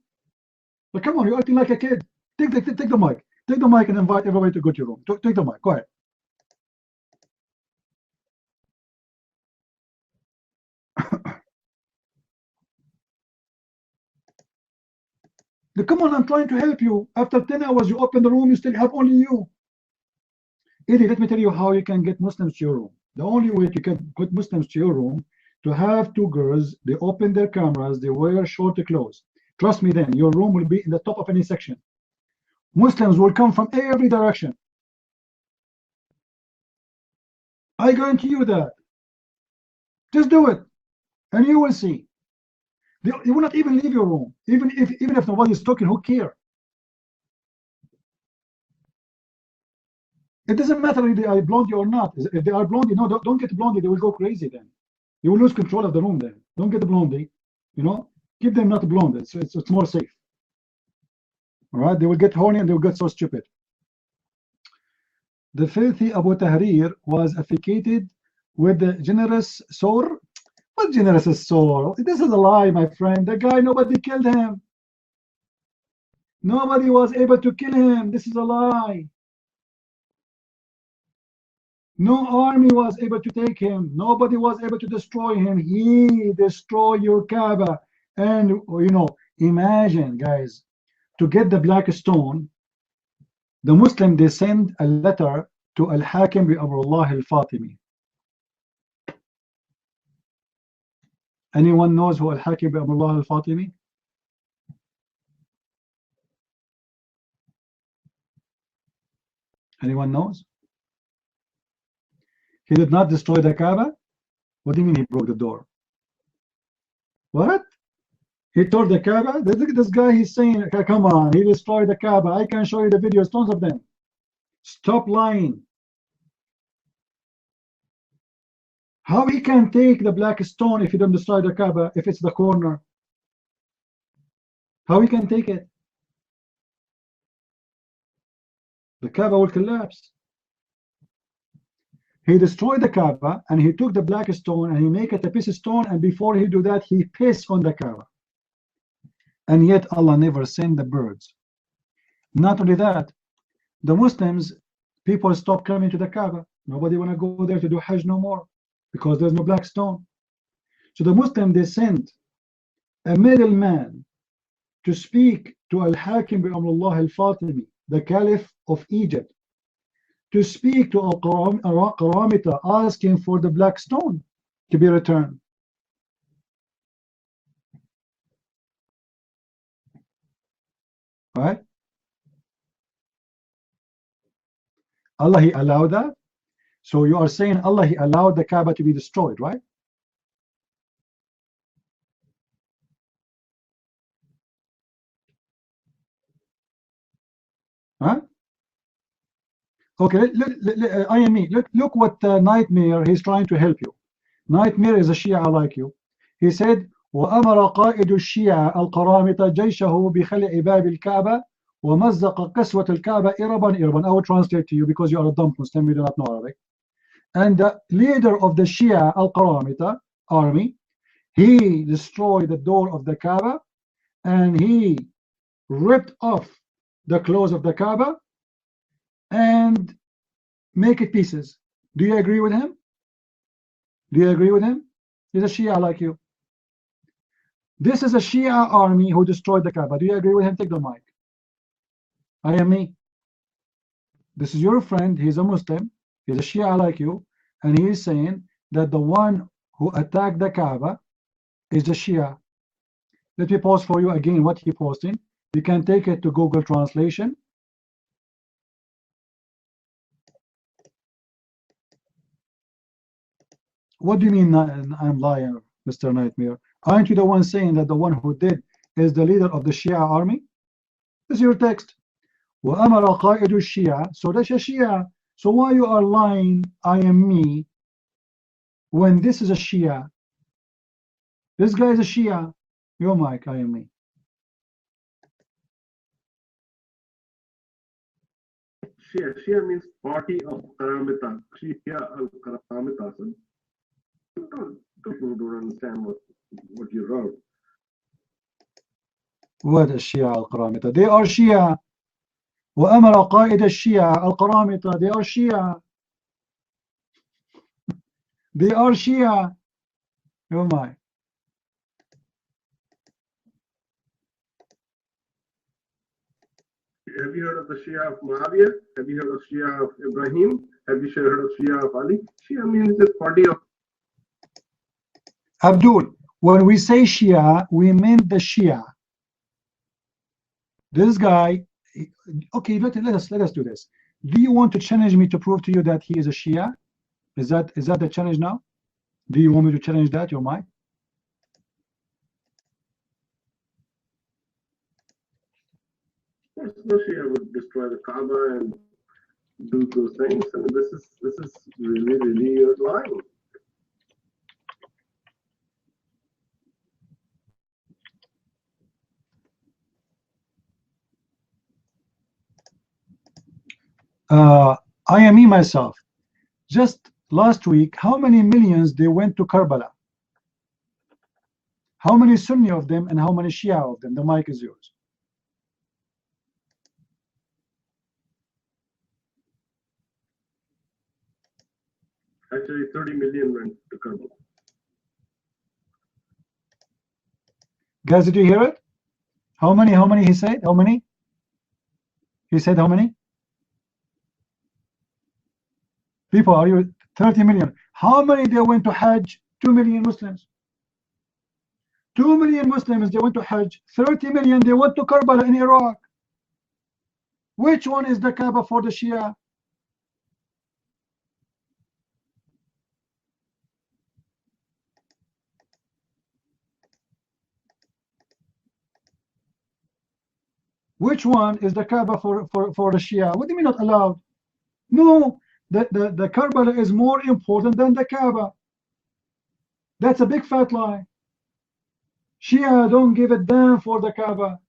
But come on, you're acting like a kid. Take the mic. Take the mic and invite everybody to go to your room. Take the mic. Go ahead. Come on, I'm trying to help you. After 10 hours, you open the room, you still have only you. Eddie, let me tell you how you can get Muslims to your room. The only way you can get Muslims to your room, to have two girls, they open their cameras, they wear short clothes. Trust me then, your room will be in the top of any section. Muslims will come from every direction. I guarantee you that. Just do it, and you will see. They will not even leave your room. Even if nobody is talking, who cares? It doesn't matter if they are blondie or not. If they are blondie, no, don't get blondie. They will go crazy then. You will lose control of the room then. Don't get the blondie. You know, keep them not blonde. It's more safe. All right, they will get horny and they will get so stupid. The filthy Abu Tahrir was affiliated with the generous Sor. What generous is Sor? This is a lie, my friend. The guy, nobody killed him. Nobody was able to kill him. This is a lie. No army was able to take him. Nobody was able to destroy him. He destroyed your Kaaba. And, you know, imagine, guys, to get the black stone, the Muslim, they send a letter to Al-Hakim bi Amrullah al-Fatimi. Anyone knows who Al-Hakim bi Amrullah al-Fatimi? Anyone knows? He did not destroy the Kaaba. What do you mean he broke the door? What? He tore the Kaaba? Look at this guy, he's saying, come on, he destroyed the Kaaba. I can show you the videos, tons of them. Stop lying. How he can take the black stone if he don't destroy the Kaaba, if it's the corner? How he can take it? The Kaaba will collapse. He destroyed the Kaaba and he took the black stone and he make it a piece of stone, and before he do that, he pissed on the Kaaba. And yet Allah never sent the birds. Not only that, the Muslims, people stop coming to the Kaaba. Nobody want to go there to do Hajj no more because there's no black stone. So the Muslim, they sent a middleman to speak to Al-Hakim bi Amrullah al-Fatimi, the Caliph of Egypt, to speak to Al-Qaramita, asking for the black stone to be returned. Right? Allah, he allowed that. So you are saying Allah, he allowed the Kaaba to be destroyed, right? Huh? Okay, look what Nightmare, he's trying to help you. Nightmare is a Shia like you. He said, وأمر قائد الشيعة القرامطة جيشه بخلع باب الكعبة ومزق قسوة الكعبة إربا. I will translate to you because you are a dumb Muslim, you do not know Arabic. And the leader of the Shia al-Qaramita army, he destroyed the door of the Kaaba and he ripped off the clothes of the Kaaba and make it pieces. Do you agree with him? Do you agree with him? He's a Shia like you. This is a Shia army who destroyed the Kaaba. Do you agree with him? Take the mic. I am me. This is your friend. He's a Muslim. He's a Shia like you. And he is saying that the one who attacked the Kaaba is a Shia. Let me pause for you again what he posting. You can take it to Google Translation. What do you mean I'm lying, Mr. Nightmare? Aren't you the one saying that the one who did is the leader of the Shia army? This is your text. وَأَمَرَ قَائِدُ الشِّيَعَ. So that's a Shia. So why you are lying, I am me, when this is a Shia? This guy is a Shia. Your mic, I am me. Shia means party of Karamita. Shia al-Karamita. People don't understand what you wrote. What is Shia al-Qaramita? They are Shia. وَأَمَرَ قَائِدَ الشِّيَعَ al-Qaramita. They are Shia. They are Shia. Oh my. Have you heard of the Shia of Muawiyah? Have you heard of Shia of Ibrahim? Have you heard of Shia of Ali? Shia means this party of... Abdul, when we say Shia, we mean the Shia. This guy, okay, let us do this. Do you want to challenge me to prove to you that he is a Shia? Is that the challenge now? Do you want me to challenge that, your mind? Of course, no Shia would destroy the Kaaba and do those things. I mean, this is really lying. I am me myself. Just last week, how many millions they went to Karbala? How many Sunni of them and how many Shia of them? The mic is yours. Actually, 30 million went to Karbala. Guys, did you hear it? How many he said? How many? He said how many? People, are you 30 million? How many they went to Hajj? 2 million Muslims. 2 million Muslims, they went to Hajj. 30 million, they went to Karbala in Iraq. Which one is the Kaaba for the Shia? Which one is the Kaaba for the Shia? What do you mean not allowed? No, the Karbala is more important than the Kaaba. That's a big fat lie. Shia don't give a damn for the Kaaba.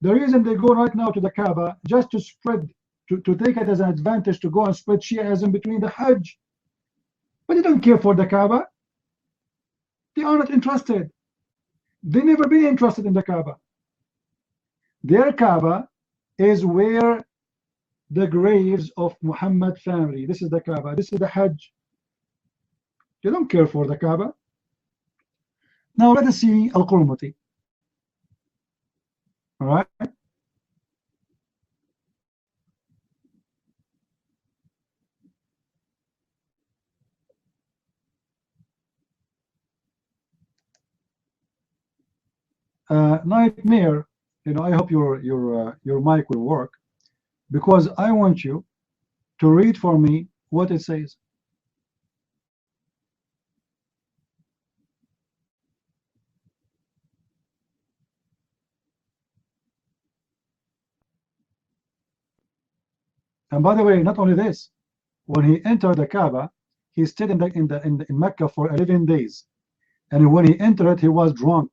The reason they go right now to the Kaaba just to spread, to take it as an advantage to go and spread Shiaism between the Hajj. But they don't care for the Kaaba. They are not interested. They never been interested in the Kaaba. Their Kaaba is where the graves of Muhammad family. This is the Kaaba. This is the Hajj. They don't care for the Kaaba. Now let us see Al-Qurmuti. All right. Nightmare, I hope your mic will work, because I want you to read for me what it says. And by the way, not only this, when he entered the Kaaba, he stayed in Mecca for 11 days, and when he entered, he was drunk.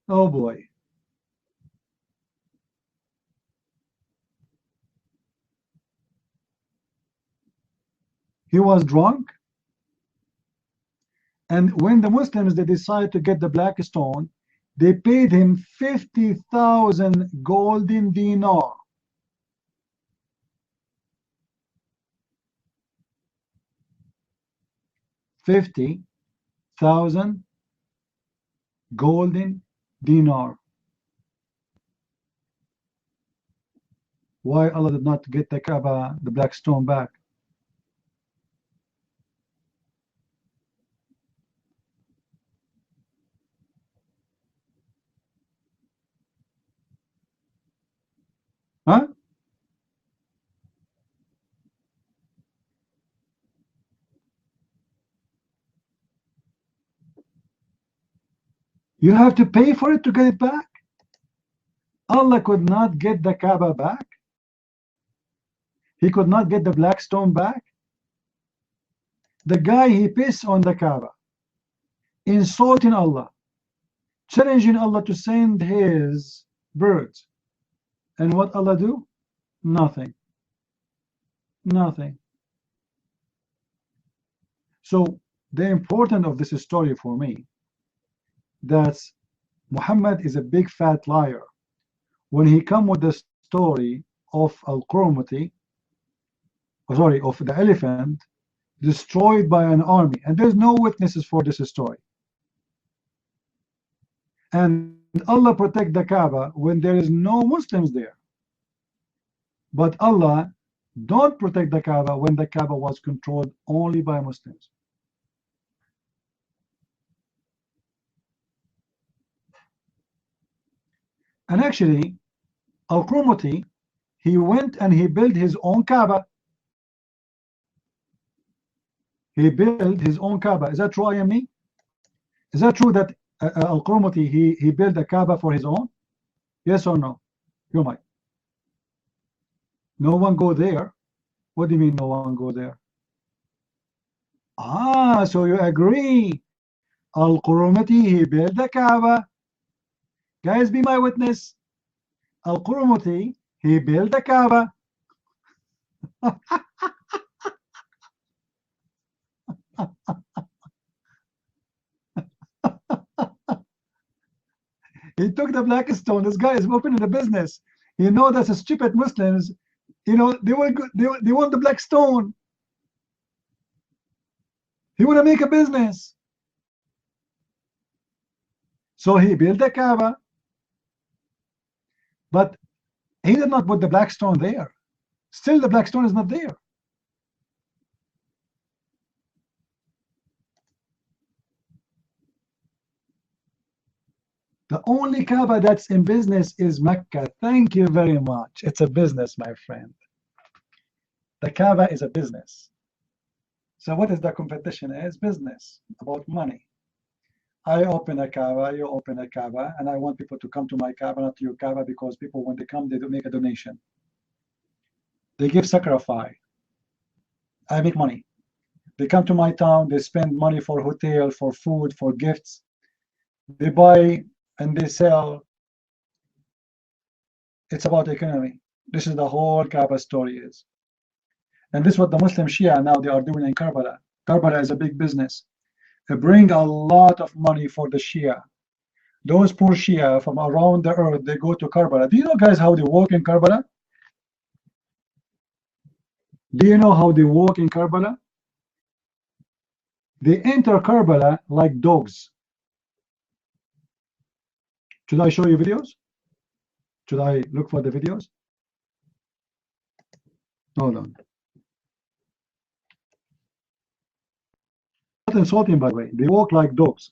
Oh boy. He was drunk, and when the Muslims they decided to get the black stone, They paid him 50,000 golden dinar. $50,000 golden dinar. Why Allah did not get the Kaaba, the black stone, back? Huh? You have to pay for it to get it back. Allah could not get the Kaaba back. He could not get the black stone back. The guy, he pissed on the Kaaba, insulting Allah, challenging Allah to send his birds. And what Allah do? Nothing. Nothing. So the importance of this story for me, that Muhammad is a big fat liar. When he come with the story of Al-Qurmati, of the elephant destroyed by an army, and there's no witnesses for this story. And Allah protect the Kaaba when there is no Muslims there. But Allah don't protect the Kaaba when the Kaaba was controlled only by Muslims. And actually, Al-Qurmati, he went and he built his own Kaaba. He built his own Kaaba. Is that true, IME? Is that true that Al-Qurmati, he built a Kaaba for his own? Yes or no? You might. No one go there. What do you mean no one go there? Ah, so you agree. Al-Qurmati, he built the Kaaba. Guys, be my witness. Al-Qurmati, he built the Kaaba. He took the black stone. This guy is opening a business. You know that's a stupid Muslims. You know they want the black stone. He want to make a business. So he built the Kaaba, but he did not put the black stone there. Still, the black stone is not there. The only Kaaba that's in business is Mecca. Thank you very much. It's a business, my friend. The Kaaba is a business. So what is the competition? It's business, about money. I open a Kaaba, you open a Kaaba, and I want people to come to my Kaaba, not to your Kaaba, because people, when they come, they make a donation. They give sacrifice. I make money. They come to my town, they spend money for hotel, for food, for gifts. They buy and they sell. It's about economy. This is the whole Kaaba story is. And this is what the Muslim Shia now they are doing in Karbala. Karbala is a big business. They bring a lot of money for the Shia. Those poor Shia from around the earth, they go to Karbala. Do you know, guys, how they walk in Karbala? Do you know how they walk in Karbala? They enter Karbala like dogs. Should I show you videos? Should I look for the videos? Hold on. Not insulting, by the way. They walk like dogs.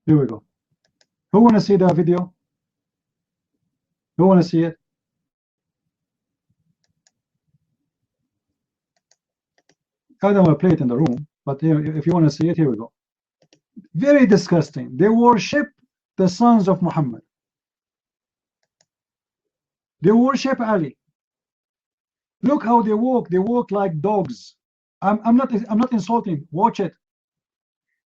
Here we go. Who want to see that video? Who want to see it? I don't want to play it in the room, but if you want to see it, here we go. Very disgusting. They worship the sons of Muhammad. They worship Ali. Look how they walk. They walk like dogs. I'm not insulting. Watch it.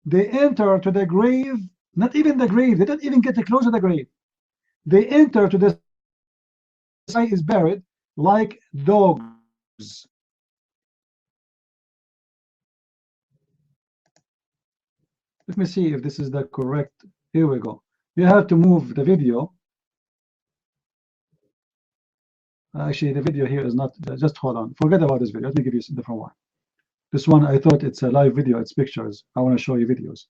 They enter to the grave, not even the grave. They don't even get close to the grave. They enter to the sky is buried like dogs. Let me see if this is the correct. Here we go. You have to move the video. Actually, the video here is not. Just hold on. Forget about this video. Let me give you a different one. This one, I thought it's a live video. It's pictures. I want to show you videos.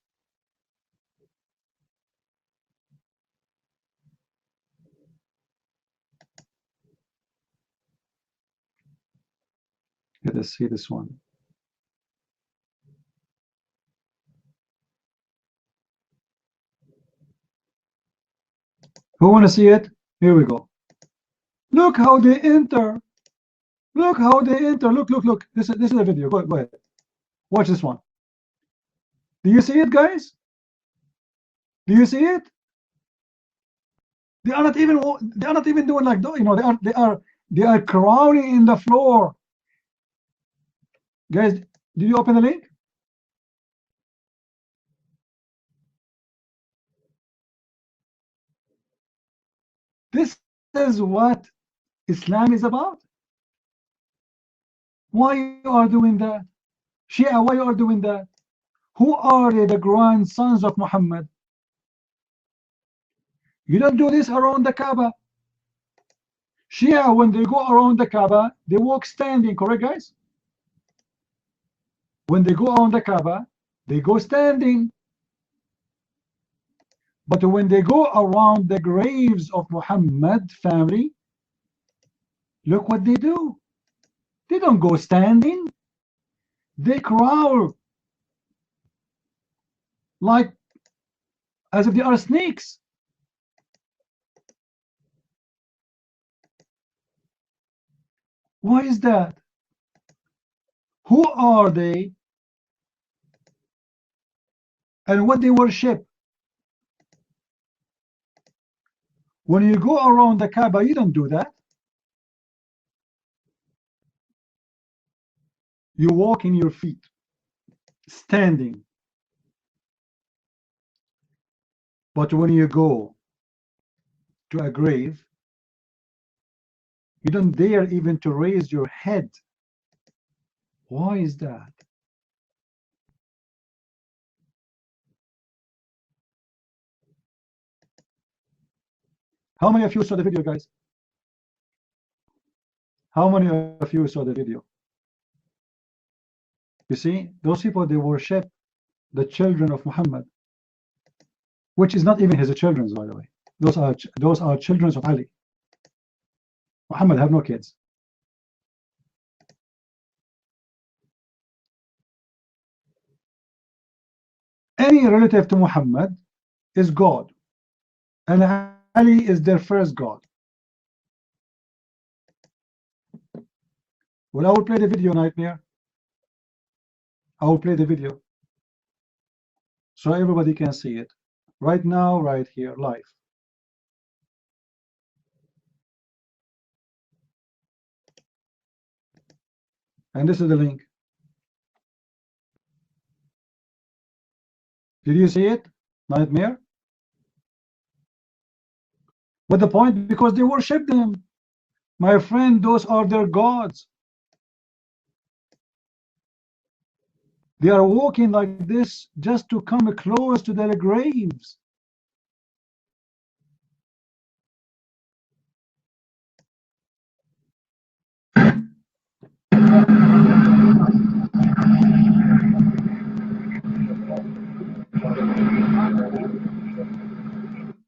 Let's see this one. Who want to see it? Here we go. Look how they enter. Look how they enter. Look. This is a video. Go ahead. Watch this one. Do you see it, guys? Do you see it? They are not even doing like, you know, they are crawling in the floor. Guys, did you open the link? This is what Islam is about. Why you are doing that? Shia, why you are doing that? Who are they, the grandsons of Muhammad? You don't do this around the Kaaba. Shia, when they go around the Kaaba, they walk standing, correct, guys? When they go around the Kaaba, they go standing. But when they go around the graves of Muhammad family, look what they do. They don't go standing. They crawl like as if they are snakes. Why is that? Who are they? And what they worship? When you go around the Kaaba, you don't do that. You walk in your feet, standing. But when you go to a grave, you don't dare even to raise your head. Why is that? How many of you saw the video, guys? How many of you saw the video? You see, those people, they worship the children of Muhammad, which is not even his children, by the way. Those are children of Ali. Muhammad have no kids. Any relative to Muhammad is God, and Ali is their first God. Well, I will play the video, Nightmare. I will play the video so everybody can see it right now, right here, live. And this is the link. Did you see it, Nightmare? What the point? Because they worship them. My friend, those are their gods. They are walking like this just to come close to their graves.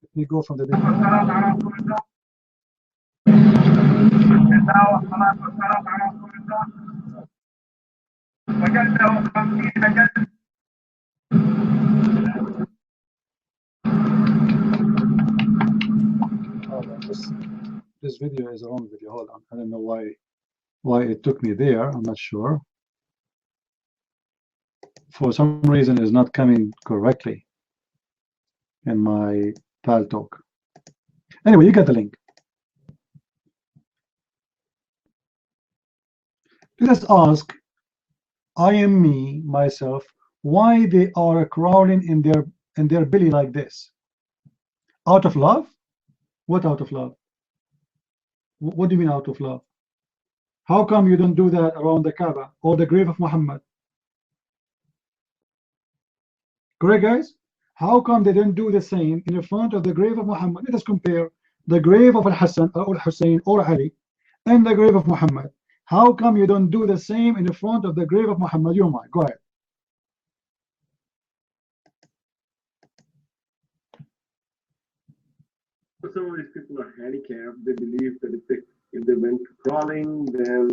Let me go from the video. This video is a wrong video. Hold on. I don't know why it took me there. I'm not sure. For some reason, it's not coming correctly in my Paltalk. Anyway, you got the link. Let us ask, I am me, myself, why they are crawling in their belly like this? Out of love? What out of love? What do you mean out of love? How come you don't do that around the Kaaba or the grave of Muhammad? Correct, guys? How come they don't do the same in front of the grave of Muhammad? Let us compare the grave of Al-Hassan or Al-Hussein or Ali and the grave of Muhammad. How come you don't do the same in front of the grave of Muhammad? You might. Go ahead. Some of these people are handicapped. They believe that if they went crawling, then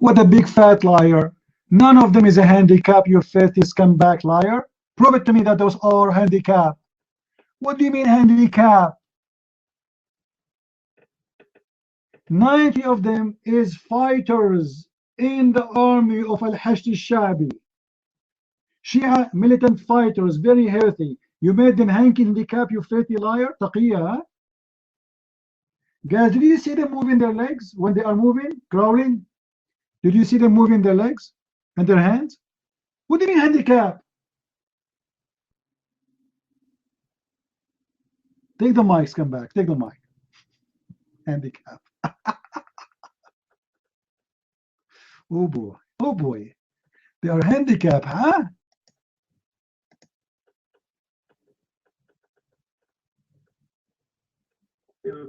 What a big fat liar. None of them is a handicap, you filthy scumbag liar. Prove it to me that those are handicapped. What do you mean handicap? 90 of them is fighters in the army of Al-Hashd al-Shabi. Shia militant fighters, very healthy. You made them handicap, you filthy liar. Taqiyya. Guys, did you see them moving their legs when they are moving, crawling? Did you see them moving their legs and their hands? What do you mean handicap? Take the mics, come back. Take the mic. Handicap. Oh boy. Oh boy. They are handicapped, huh?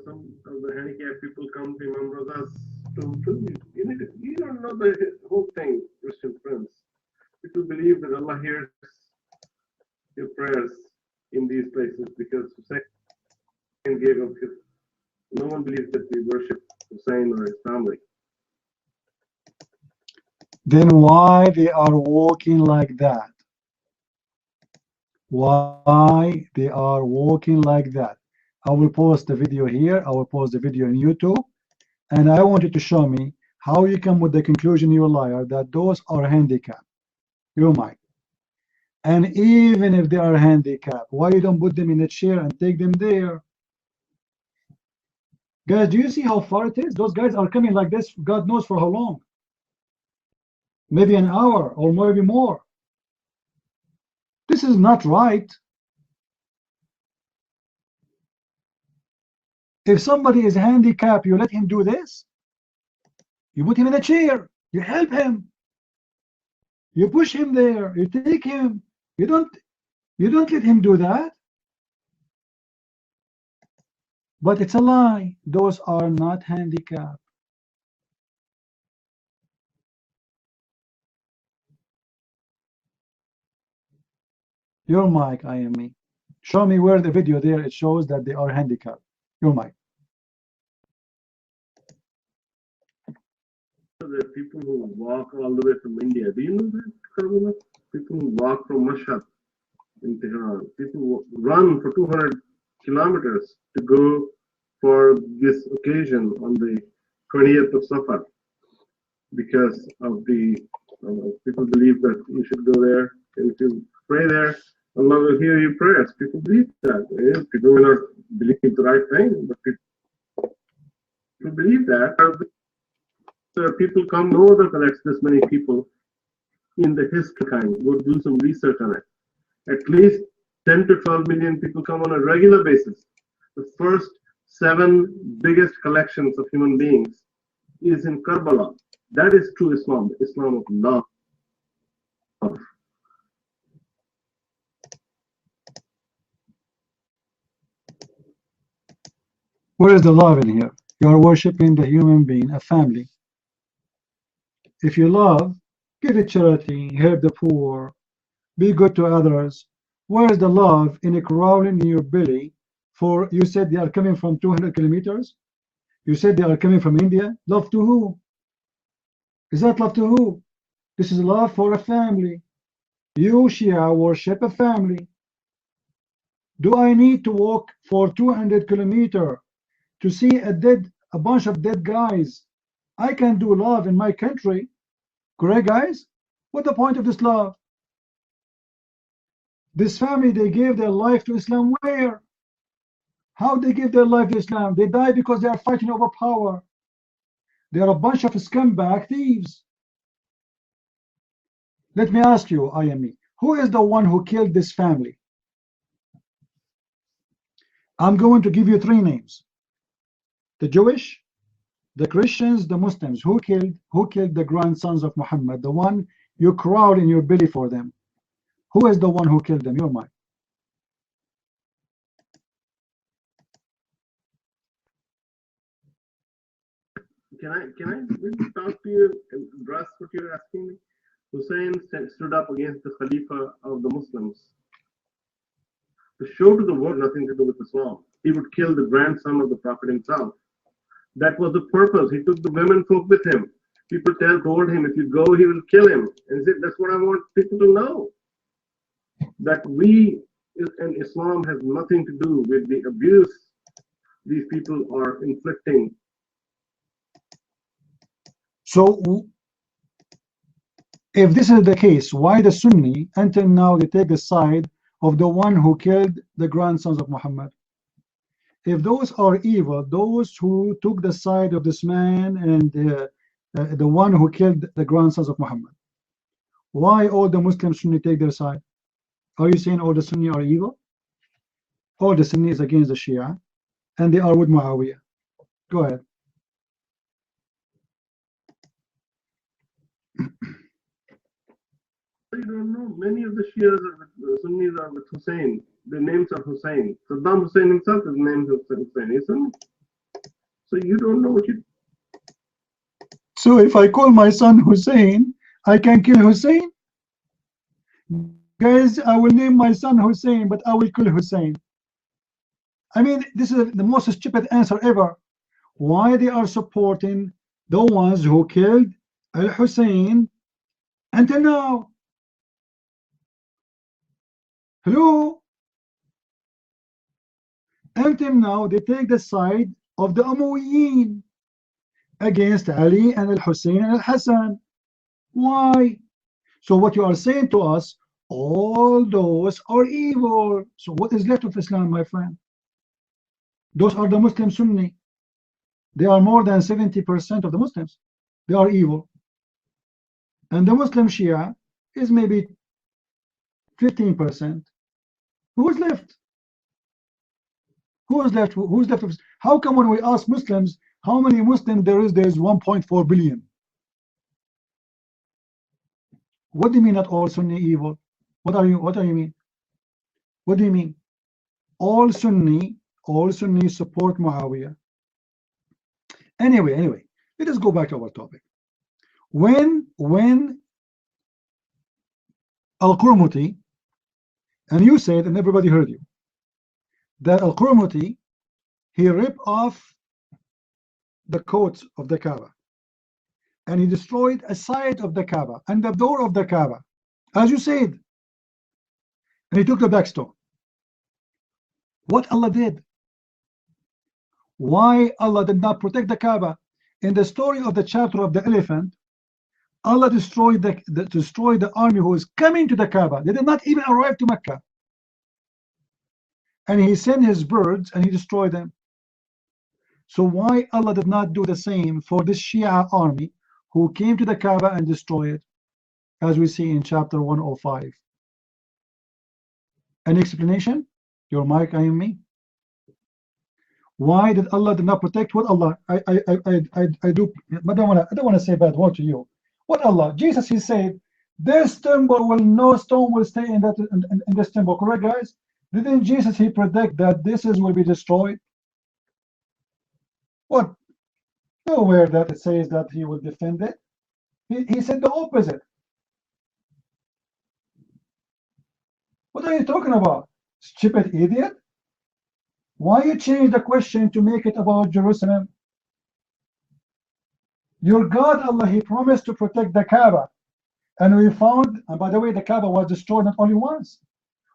some of the handicapped people come to Imam Raza's to you don't know the whole thing, Christian friends. People believe that Allah hears your prayers in these places because Hussein gave up his. No one believes that we worship Hussein or his family. Then why they are walking like that? Why they are walking like that? I will post the video here. I will post the video on YouTube. And I want you to show me how you come with the conclusion, you liar, that those are handicapped. You might. And even if they are handicapped, why you don't put them in a chair and take them there? Guys, do you see how far it is? Those guys are coming like this, God knows for how long. Maybe an hour or maybe more. This is not right. If somebody is handicapped, you let him do this. You put him in a chair. You help him. You push him there. You take him. You don't let him do that. But it's a lie. Those are not handicapped. Your mic, I am me. Show me where the video there it shows that they are handicapped. Your mic. There are people who walk all the way from India. Do you know that? People who walk from Mashhad in Tehran. People who run for 200 kilometers to go for this occasion on the 20th of Safar because of the people believe that you should go there and if you pray there, Allah will hear your prayers. People believe that. Yeah, people may not believe the right thing, but people believe that. People come, no other collects this many people in the history kind. Go do some research on it. At least 10 to 12 million people come on a regular basis. The first 7 biggest collections of human beings is in Karbala. That is true Islam, the Islam of love. Where is the love in here? You are worshiping the human being, a family. If you love, give it charity, help the poor, be good to others. Where is the love in a crawling in your belly? For you said they are coming from 200 kilometers. You said they are coming from India. Love to who? Is that love to who? This is love for a family. You Shia worship a family. Do I need to walk for 200 kilometers to see a bunch of dead guys? I can do love in my country. Correct, guys? What's the point of this love? This family, they gave their life to Islam. Where? How they give their life to Islam? They die because they are fighting over power. They are a bunch of scumbag thieves. Let me ask you, IME, who is the one who killed this family? I'm going to give you three names. The Jewish, the Christians, the Muslims. Who killed the grandsons of Muhammad? The one you crowd in your belly for them. Who is the one who killed them? You're mine. Can I really talk to you and address what you're asking me? Hussein stood up against the Khalifa of the Muslims to show to the world nothing to do with Islam. He would kill the grandson of the Prophet himself. That was the purpose. He took the women folk with him. People told him, if you go, he will kill him. And he said, that's what I want people to know. That we and Islam has nothing to do with the abuse these people are inflicting. So, if this is the case, why the Sunni, until now, they take the side of the one who killed the grandsons of Muhammad? If those are evil, those who took the side of this man and the one who killed the grandsons of Muhammad, why all the Muslims Sunni take their side? Are you saying all the Sunni are evil? All the Sunni is against the Shia, and they are with Muawiyah. Go ahead. You don't know, many of the Shias are with Sunnis are with Hussein. Their names are Hussein. Saddam Hussein himself is named Hussein, isn't it? So you don't know what you. So if I call my son Hussein, I can kill Hussein? Guys, I will name my son Hussein, but I will kill Hussein. I mean, this is the most stupid answer ever. Why they are supporting the ones who killed Al-Hussein until now? Hello? Until now, they take the side of the Umayyin against Ali and Al-Hussein and Al-Hassan. Why? So what you are saying to us, all those are evil. So what is left of Islam, my friend? Those are the Muslim Sunni. They are more than 70% of the Muslims. They are evil. And the Muslim Shia is maybe 15%. Who's left? Who's left? Who's left? How come when we ask Muslims how many Muslims there is 1.4 billion? What do you mean not all Sunni evil? What do you mean? What do you mean? All Sunni support Muawiyah. Anyway, let us go back to our topic. When Al-Qurmuti, and you said, and everybody heard you, that Al-Qurmuti, he ripped off the coat of the Kaaba, and he destroyed a side of the Kaaba and the door of the Kaaba, as you said, and he took the black stone. What Allah did? Why Allah did not protect the Kaaba? In the story of the chapter of the elephant, Allah destroyed the army who was coming to the Kaaba. They did not even arrive to Mecca. And he sent his birds and he destroyed them. So why Allah did not do the same for this Shia army who came to the Kaaba and destroyed it, as we see in chapter 105? Any explanation? Your mic, I am me. Why did Allah did not protect what Allah? I don't want to say bad word to you. What Allah? Jesus, he said, this temple will, no stone will stay in this temple. Correct, guys? Didn't Jesus, he predict that will be destroyed? What? Nowhere that it says that he will defend it. He said the opposite. What are you talking about? Stupid idiot. Why you change the question to make it about Jerusalem? Your God, Allah, he promised to protect the Kaaba. And we found, and by the way, the Kaaba was destroyed not only once,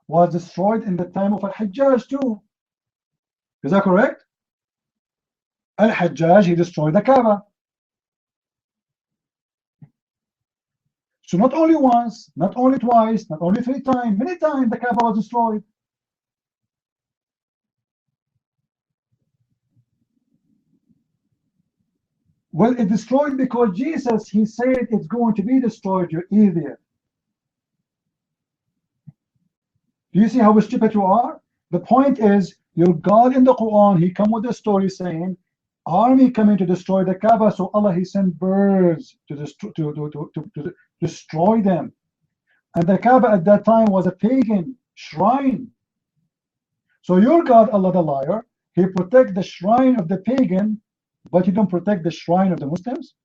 was destroyed in the time of Al-Hajjaj too. Is that correct? Al-Hajjaj, he destroyed the Kaaba. So not only once, not only twice, not only 3 times, many times the Kaaba was destroyed. Well, it destroyed because Jesus, he said it's going to be destroyed, you idiot. Do you see how stupid you are? The point is, your God in the Quran, he come with a story saying, army coming to destroy the Kaaba, so Allah, he sent birds to destroy them. And the Kaaba at that time was a pagan shrine. So your God, Allah the liar, he protect the shrine of the pagan, but he don't protect the shrine of the Muslims?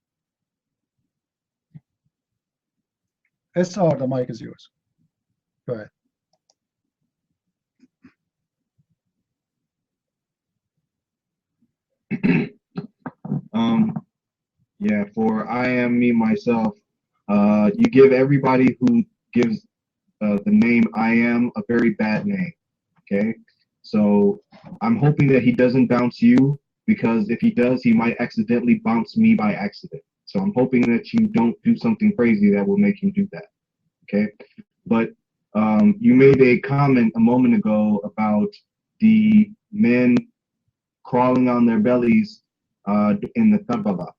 SR, the mic is yours. Go ahead. Yeah, for I am me myself, you give everybody who gives the name I am a very bad name. Okay, so I'm hoping that he doesn't bounce you, because if he does, he might accidentally bounce me by accident. So I'm hoping that you don't do something crazy that will make him do that. Okay, but you made a comment a moment ago about the men crawling on their bellies in the Karbala.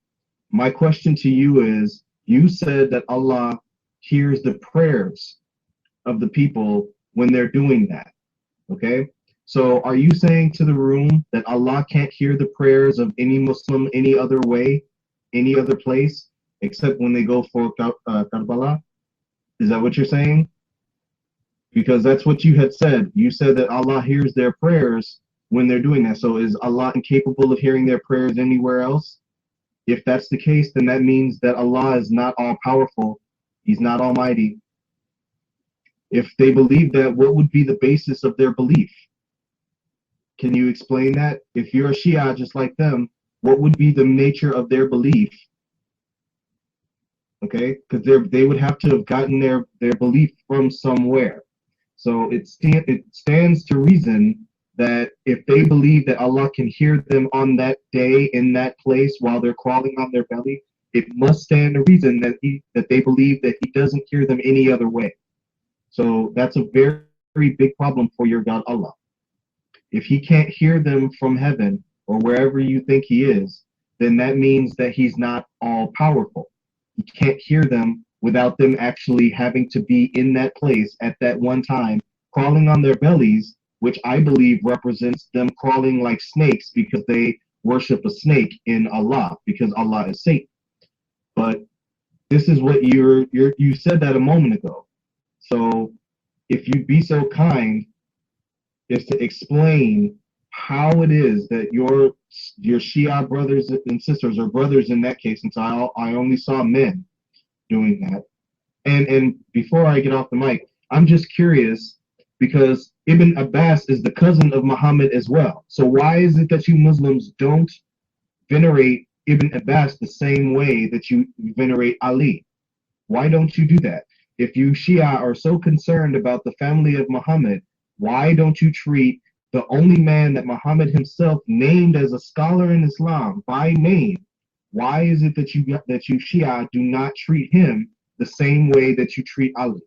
My question to you is, you said that Allah hears the prayers of the people when they're doing that. Okay? So are you saying to the room that Allah can't hear the prayers of any Muslim any other way, any other place, except when they go for Karbala? Is that what you're saying? Because that's what you had said. You said that Allah hears their prayers when they're doing that. So is Allah incapable of hearing their prayers anywhere else? If that's the case, then that means that Allah is not all-powerful. He's not almighty. If they believe that, what would be the basis of their belief? Can you explain that? If you're a Shia just like them, what would be the nature of their belief? Okay, because they would have to have gotten their belief from somewhere. So it stands to reason that if they believe that Allah can hear them on that day in that place while they're crawling on their belly, it must stand to reason that they believe that He doesn't hear them any other way. So that's a very, very big problem for your God Allah. If He can't hear them from heaven or wherever you think He is, then that means that He's not all powerful. He can't hear them without them actually having to be in that place at that one time, crawling on their bellies, which I believe represents them crawling like snakes because they worship a snake in Allah, because Allah is Satan. But this is what you said that a moment ago. So if you'd be so kind as to explain how it is that your Shia brothers and sisters, or brothers in that case, since I only saw men doing that. And before I get off the mic, I'm just curious, because Ibn Abbas is the cousin of Muhammad as well. So why is it that you Muslims don't venerate Ibn Abbas the same way that you venerate Ali? Why don't you do that? If you Shia are so concerned about the family of Muhammad, why don't you treat the only man that Muhammad himself named as a scholar in Islam by name? Why is it that you Shia do not treat him the same way that you treat Ali?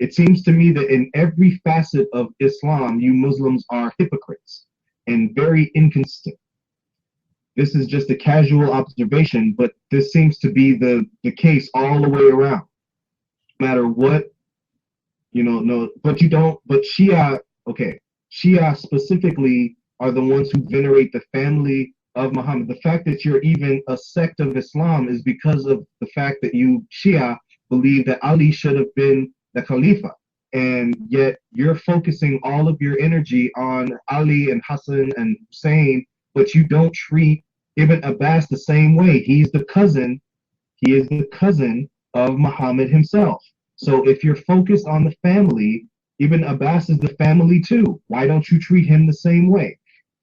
It seems to me that in every facet of Islam, you Muslims are hypocrites and very inconsistent. This is just a casual observation, but this seems to be the case all the way around. No matter what, but Shia, okay, Shia specifically are the ones who venerate the family of Muhammad. The fact that you're even a sect of Islam is because of the fact that you Shia believe that Ali should have been the Khalifa, and yet you're focusing all of your energy on Ali and Hassan and Hussein, but you don't treat Ibn Abbas the same way. He is the cousin of Muhammad himself. So if you're focused on the family, Ibn Abbas is the family too. Why don't you treat him the same way?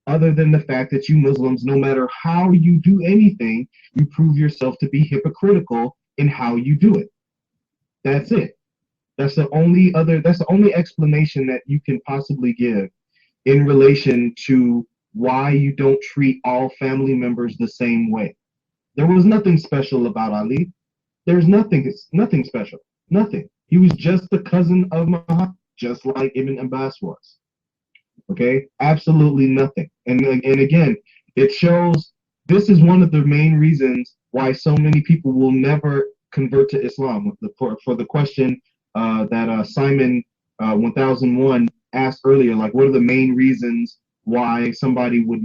Other than the fact that you Muslims, no matter how you do anything, you prove yourself to be hypocritical in how you do it. That's it. That's the only explanation that you can possibly give in relation to why you don't treat all family members the same way. There was nothing special about Ali. There's nothing special. Nothing. He was just the cousin of Muhammad, just like Ibn Abbas was. Okay? Absolutely nothing. And again, it shows this is one of the main reasons why so many people will never convert to Islam. For the question that Simon 1001 asked earlier, like what are the main reasons why somebody would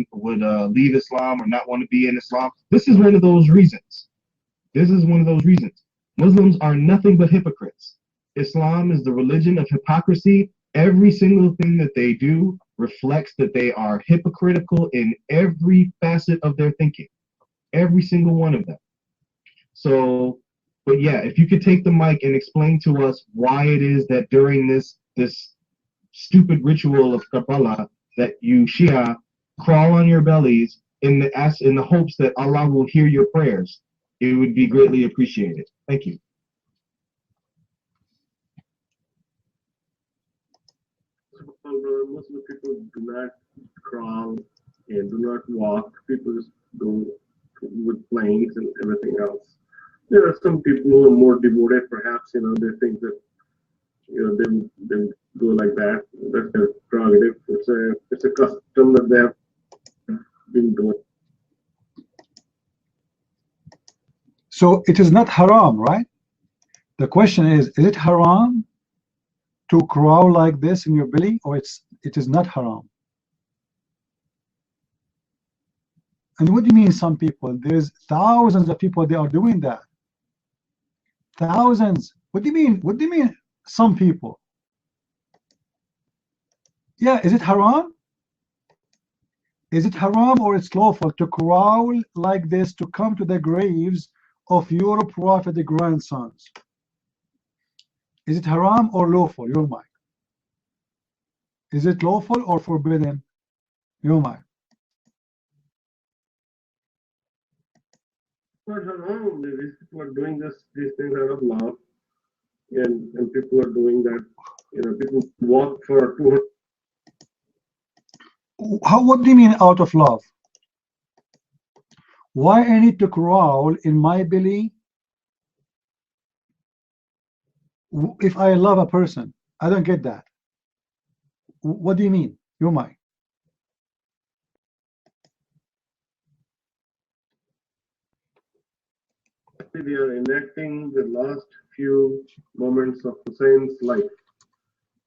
leave Islam or not want to be in Islam? This is one of those reasons. This is one of those reasons. Muslims are nothing but hypocrites. Islam is the religion of hypocrisy. Every single thing that they do reflects that they are hypocritical in every facet of their thinking. Every single one of them. So, but yeah, if you could take the mic and explain to us why it is that during this stupid ritual of Kabbalah that you Shia crawl on your bellies in the hopes that Allah will hear your prayers, it would be greatly appreciated. Thank you. Most of the people do not crawl and do not walk. People just go with planes and everything else. There are some people who are more devoted, perhaps, they think that, they go like that. That's their prerogative. It's a custom that they have been doing. So it is not haram, right? The question is it haram to crawl like this in your belly, or it is not haram? And what do you mean some people? There's thousands of people, they are doing that. Thousands. What do you mean? What do you mean some people? Yeah, is it haram? Is it haram or it's lawful to crawl like this to come to the graves of your prophet grandsons? Is it haram or lawful? Your mind. Is it lawful or forbidden? Your mind. Not haram. These people are doing these things out of love, and people are doing that. People walk for 200. What do you mean out of love? Why I need to crawl in my belly if I love a person? I don't get that. What do you mean? You're mine. They are enacting the last few moments of Hussein's life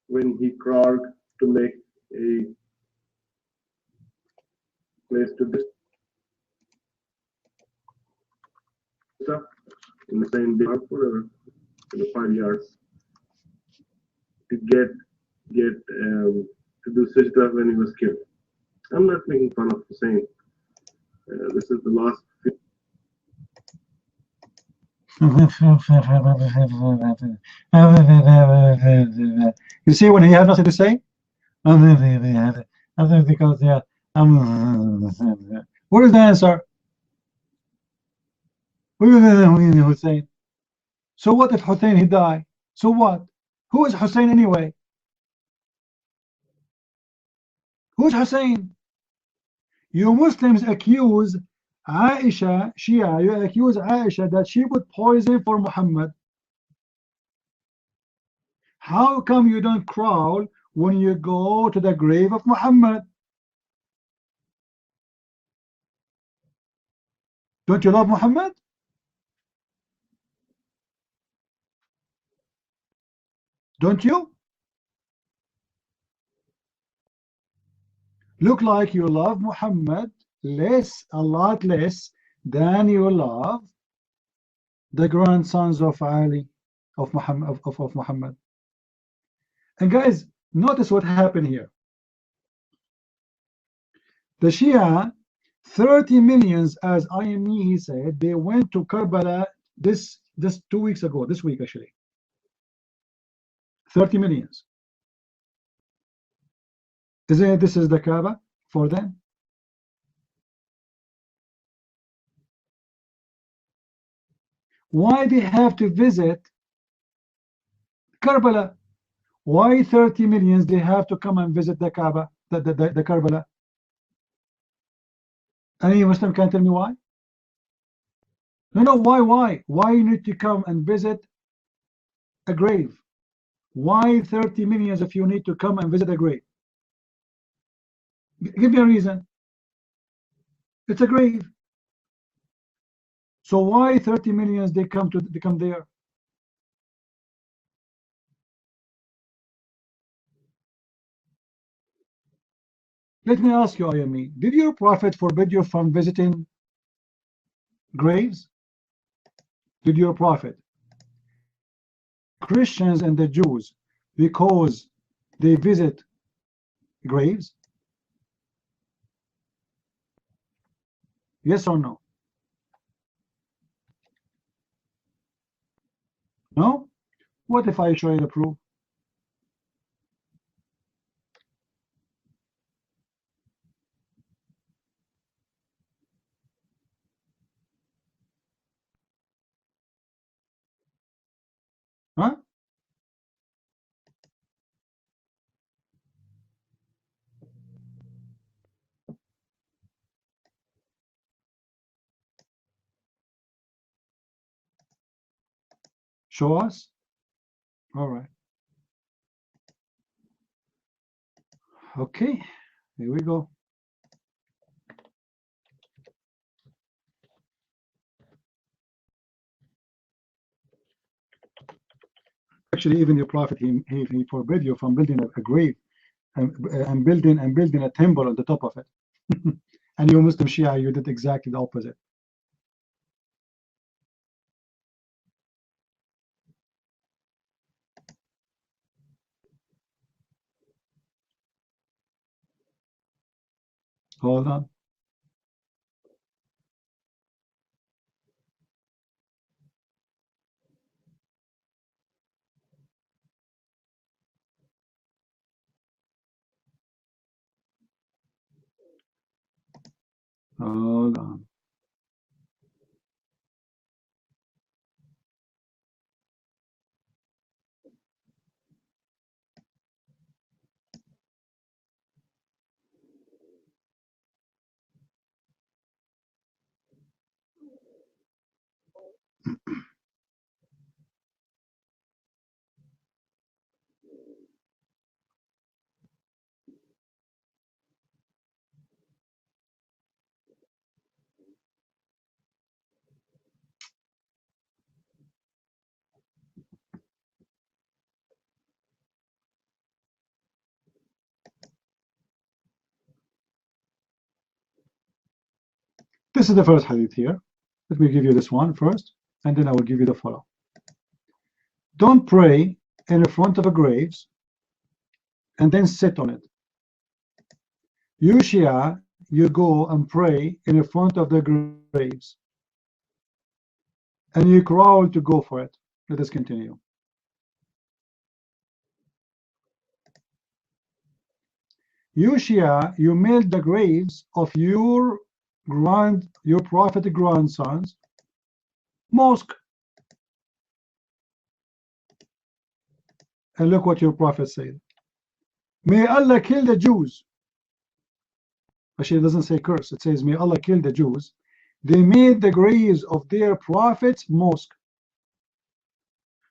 when he crawled to make a place to do stuff in the same day or whatever, in the 5 yards to get to do sajda when he was killed. I'm not making fun of Hussein. This is the last. You see when he had nothing to say? Because what is the answer? Hussein. So what if Hussein he died? So what? Who is Hussein anyway? Who's Hussein? You Muslims accuse Aisha, Shia, you accuse Aisha that she put poison for Muhammad. How come you don't crawl when you go to the grave of Muhammad? Don't you love Muhammad? Don't you? Look like you love Muhammad less, a lot less than you love the grandsons of Ali, of Muhammad, of Muhammad. And guys, notice what happened here. The Shia, 30 millions, as IME he said, they went to Karbala this 2 weeks ago, this week actually. 30 millions. Isn't it this is the Kaaba for them? Why they have to visit Karbala? Why 30 millions they have to come and visit the Kaaba, the Karbala? Any Muslim can tell me why? No, why? Why you need to come and visit a grave? Why 30 millions if you need to come and visit a grave? Give me a reason. It's a grave. So why 30 millions they come there? Let me ask you, IME, did your prophet forbid you from visiting graves? Did your prophet? Christians and the Jews, because they visit graves? Yes or no? No? What if I show you the proof? Huh? Show us? All right. Okay, here we go. Actually, even your prophet, he forbid you from building a grave and building a temple on the top of it. And you Muslim Shia, you did exactly the opposite. Hold on. Hold on. This is the first hadith here. Let me give you this one first, and then I will give you the follow. Don't pray in front of a graves and then sit on it. You Shia, you go and pray in front of the graves, and you crawl to go for it. Let us continue. You Shia, you made the graves of your prophet grandsons mosque. And look what your prophet said. May Allah kill the Jews. Actually, it doesn't say curse. It says, may Allah kill the Jews. They made the graves of their prophets mosque.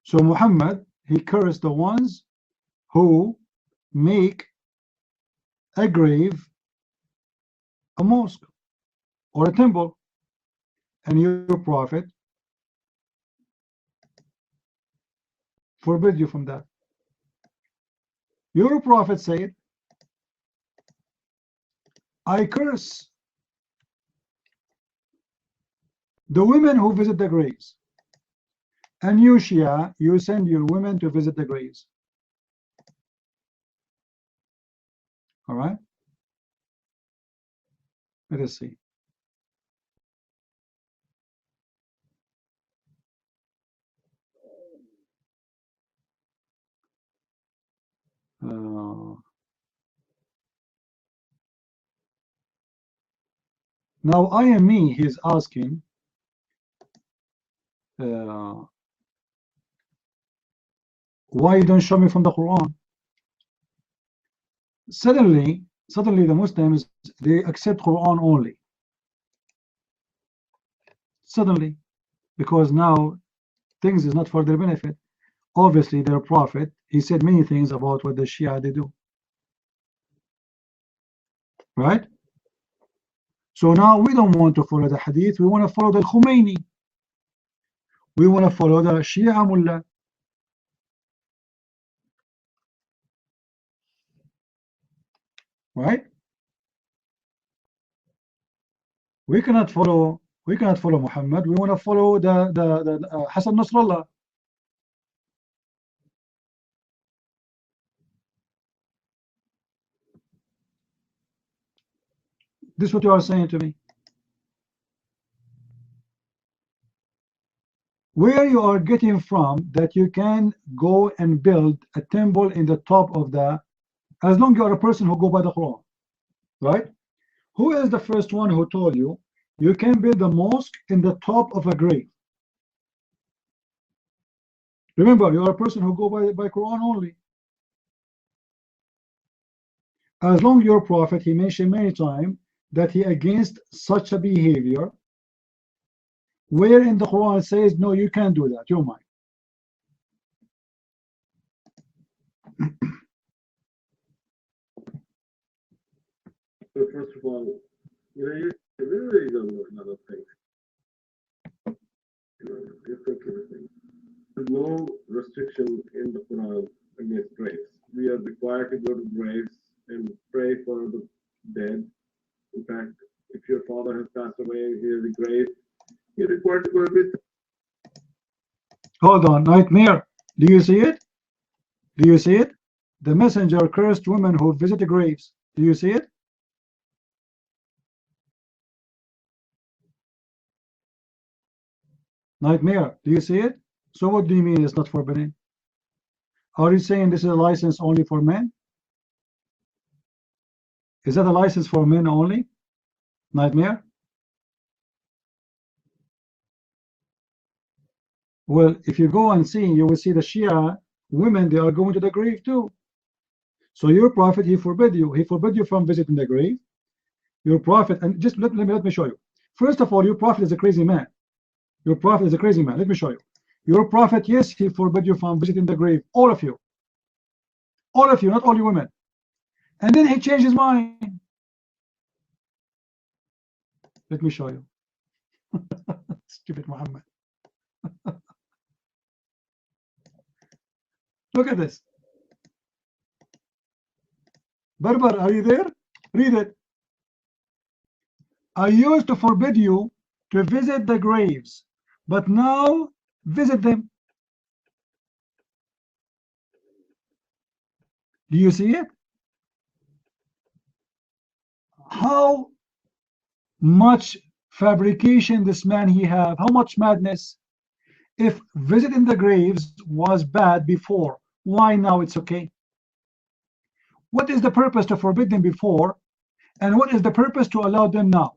So Muhammad, he cursed the ones who make a grave a mosque or a temple. And your prophet forbid you from that. Your prophet said, I curse the women who visit the graves. And you Shia, you send your women to visit the graves. All right? Let us see. Now IME, he's asking, why you don't show me from the Quran? Suddenly the Muslims, they accept Quran only. Suddenly, because now things is not for their benefit. Obviously, their prophet, he said many things about what the Shia they do. Right? So now we don't want to follow the hadith, we want to follow the Khomeini. We want to follow the Shia mullah. Right? We cannot follow Muhammad. We want to follow the Hassan Nasrallah. This is what you are saying to me. Where you are getting from that you can go and build a temple in the top of the, as long as you are a person who go by the Quran, right? Who is the first one who told you you can build a mosque in the top of a grave? Remember, you are a person who go by Quran only. As long as your prophet, he mentioned many times that he against such a behavior. Where in the Quran it says, no, you can't do that, you're mine. So first of all, you really don't know another thing. You think everything. There's no restriction in the Quran against graves. We are required to go to graves and pray for the dead. In fact, if your father has passed away and he has a grave, you're required to go to visit. Hold on, Nightmare. Do you see it? Do you see it? The messenger cursed women who visit the graves. Do you see it? Nightmare, do you see it? So what do you mean it's not forbidden? Are you saying this is a license only for men? Is that a license for men only? Nightmare? Well, if you go and see, you will see the Shia women, they are going to the grave too. So your prophet, he forbid you. He forbid you from visiting the grave. Your prophet, and just let me show you. First of all, your prophet is a crazy man. Your prophet is a crazy man. Let me show you. Your prophet, yes, he forbid you from visiting the grave. All of you. All of you, not all you women. And then he changed his mind. Let me show you. Stupid Muhammad. Look at this. Barbar, are you there? Read it. I used to forbid you to visit the graves, but now visit them. Do you see it? How much fabrication this man he have, how much madness. If visiting the graves was bad before, why now it's okay? What is the purpose to forbid them before, and what is the purpose to allow them now?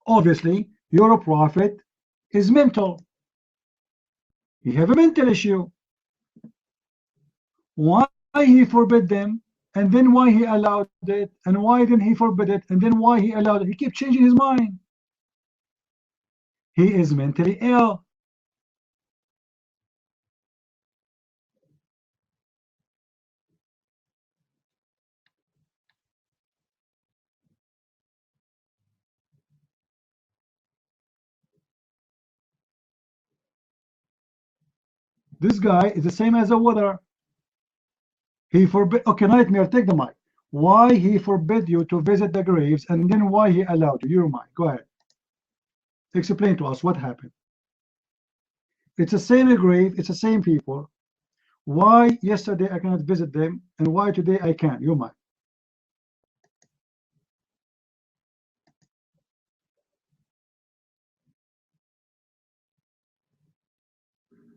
Obviously, your prophet is mental. He have a mental issue. Why he forbid them, and then why he allowed it, and why didn't he forbid it, and then why he allowed it? He keeps changing his mind. He is mentally ill. This guy is the same as a weather. He forbid. Okay, Nightmare, take the mic. Why he forbid you to visit the graves, and then why he allowed you? Your mic. Go ahead. Explain to us what happened. It's the same grave. It's the same people. Why yesterday I cannot visit them, and why today I can? Your mic.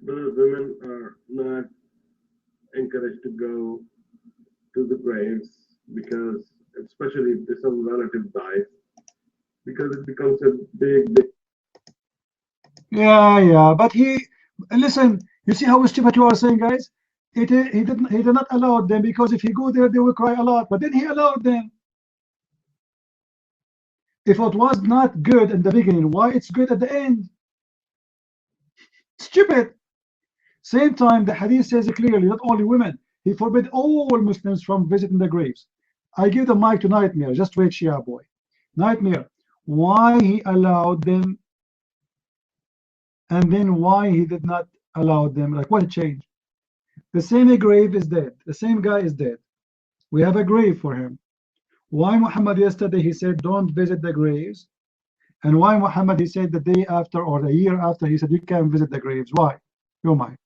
The women are not encouraged to go to the graves because, especially if some relative dies, because it becomes a big. Yeah, but listen. You see how stupid you are saying, guys? He did not allow them because if he go there, they will cry a lot. But then he allowed them. If it was not good in the beginning, why it's good at the end? Stupid. Same time, the hadith says clearly, not only women, he forbid all Muslims from visiting the graves. I give the mic to Nightmare. Just wait, Shia boy. Nightmare, why he allowed them, and then why he did not allow them. Like, what changed? The same grave is dead. The same guy is dead. We have a grave for him. Why Muhammad yesterday he said don't visit the graves, and why Muhammad he said the day after or the year after he said you can visit the graves? Why? You might.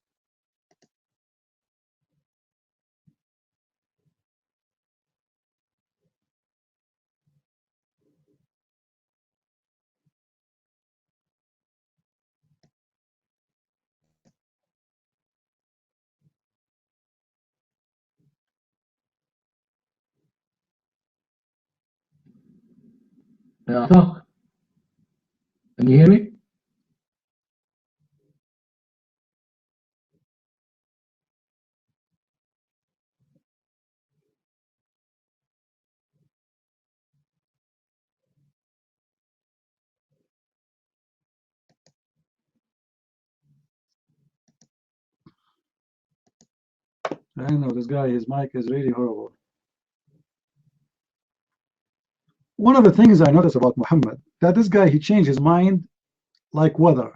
Talk. Can you hear me? I know this guy, his mic is really horrible. One of the things I noticed about Muhammad, that this guy, he changed his mind like weather.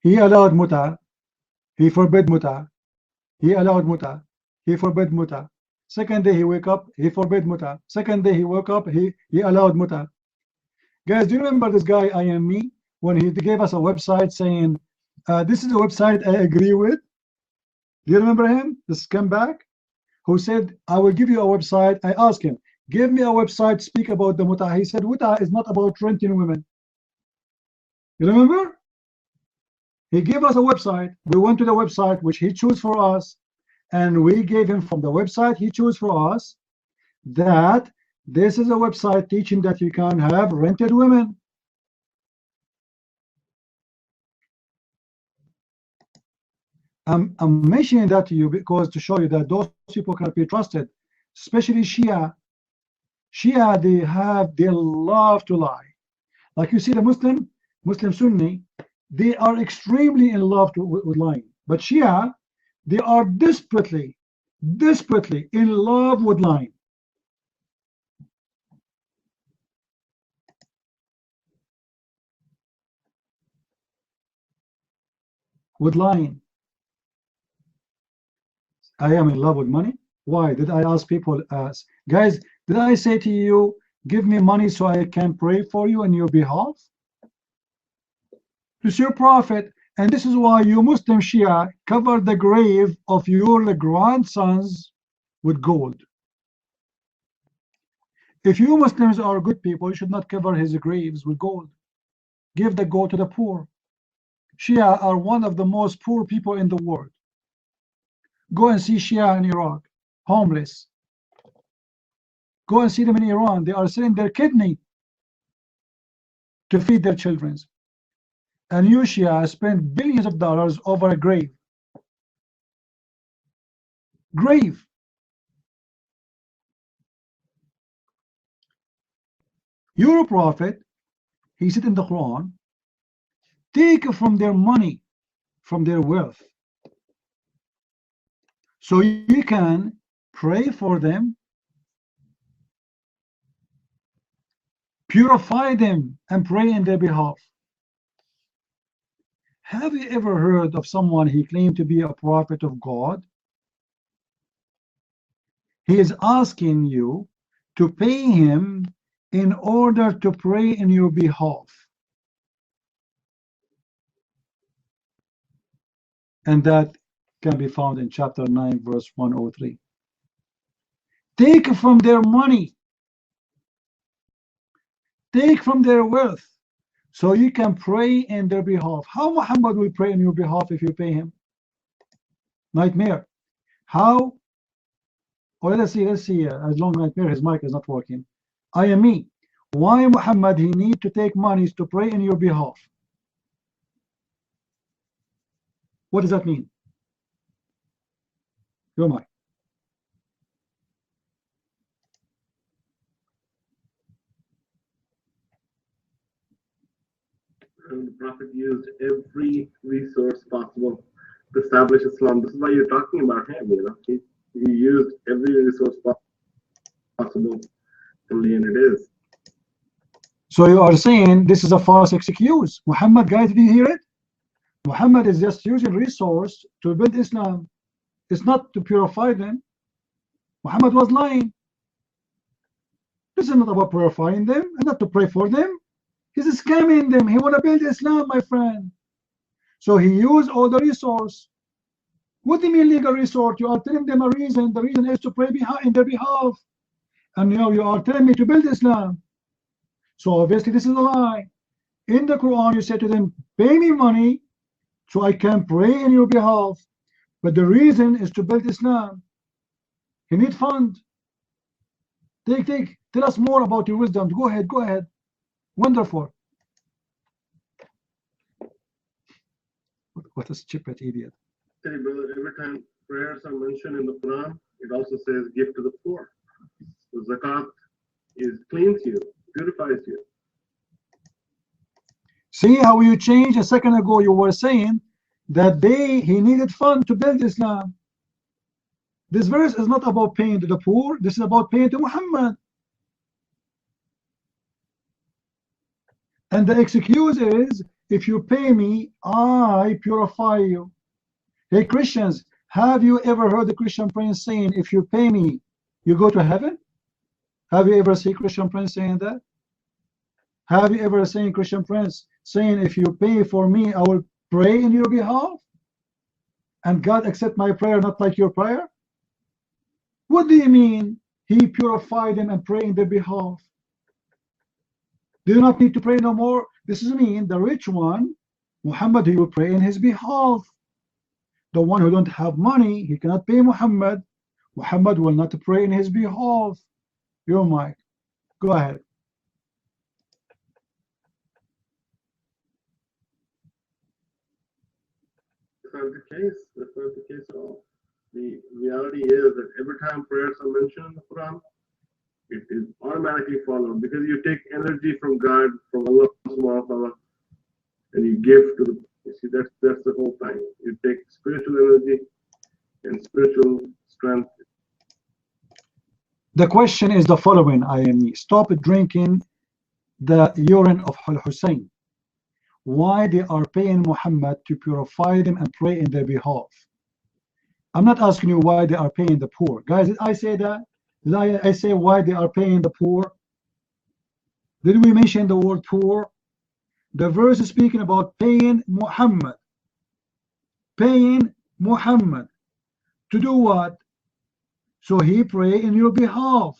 He allowed muta, he forbid muta, he allowed muta, he forbid muta. Second day he wake up, he forbid muta. Second day he woke up, he allowed muta. Guys, do you remember this guy, I am me, when he gave us a website saying, this is a website I agree with? Do you remember him, this scumbag, who said, I will give you a website? I asked him, give me a website, speak about the muta. He said, muta is not about renting women. You remember? He gave us a website. We went to the website, which he chose for us, and we gave him from the website he chose for us that this is a website teaching that you can have rented women. I'm mentioning that to you because to show you that those people cannot be trusted, especially Shia. Shia, they love to lie. Like you see the Muslim Sunni, they are extremely in love with lying. But Shia, they are desperately in love with lying. With lying. I am in love with money. Why did I ask people, guys, did I say to you, give me money so I can pray for you on your behalf? To your prophet. And this is why you Muslim Shia cover the grave of your grandsons with gold. If you Muslims are good people, you should not cover his graves with gold. Give the gold to the poor. Shia are one of the most poor people in the world. Go and see Shia in Iraq, homeless. Go and see them in Iran. They are selling their kidney to feed their children. And you Shia spend billions of dollars over a grave. Grave. Your prophet, he said in the Quran, take from their money, from their wealth, so you can pray for them, purify them, and pray in their behalf. Have you ever heard of someone he claimed to be a prophet of God? He is asking you to pay him in order to pray in your behalf. And that can be found in chapter 9, verse 103. Take from their money, take from their wealth, so you can pray in their behalf. How Muhammad will pray in your behalf if you pay him? Nightmare. How? Or let's see, as long as Nightmare, his mic is not working. I am me. Why Muhammad he need to take monies to pray in your behalf? What does that mean? Your mic. The Prophet used every resource possible to establish Islam. This is why you're talking about him, you know. He used every resource possible, and it is. So you are saying this is a false excuse. Muhammad, guys, did you hear it? Muhammad is just using resource to build Islam. It's not to purify them. Muhammad was lying. This is not about purifying them and not to pray for them. He's scamming them. He want to build Islam, my friend. So he used all the resource. What do you mean legal resource? You are telling them a reason. The reason is to pray in their behalf. And now you are telling me to build Islam. So obviously this is a lie. In the Quran, you say to them, pay me money so I can pray in your behalf. But the reason is to build Islam. You need fund. Take. Tell us more about your wisdom. Go ahead. Wonderful. What a stupid idiot. Hey, brother, every time prayers are mentioned in the Quran, it also says give to the poor. So zakat cleans you, purifies you. See how you changed? A second ago you were saying that he needed fund to build Islam. This verse is not about paying to the poor. This is about paying to Muhammad. And the excuse is, if you pay me, I purify you. Hey Christians, have you ever heard the Christian prince saying, if you pay me, you go to heaven? Have you ever seen Christian prince saying that? Have you ever seen Christian prince saying, if you pay for me, I will pray in your behalf? And God accept my prayer, not like your prayer? What do you mean? He purified them and pray in their behalf. Do you not need to pray no more? This is mean the rich one, Muhammad, he will pray in his behalf. The one who don't have money, he cannot pay Muhammad. Muhammad will not pray in his behalf. Your mic. Go ahead. That's not the case. That's not the case at all. The reality is that every time prayers are mentioned in the Quran, it is automatically followed because you take energy from God, from Allah subhanahu wa ta'ala, and you give to the. You see, that's the whole thing. You take spiritual energy and spiritual strength. The question is the following, IME. Stop drinking the urine of Hussein. Why they are paying Muhammad to purify them and pray in their behalf? I'm not asking you why they are paying the poor. Guys, did I say that? Did I say why they are paying the poor? Did we mention the word poor? The verse is speaking about paying Muhammad. Paying Muhammad. To do what? So he pray in your behalf.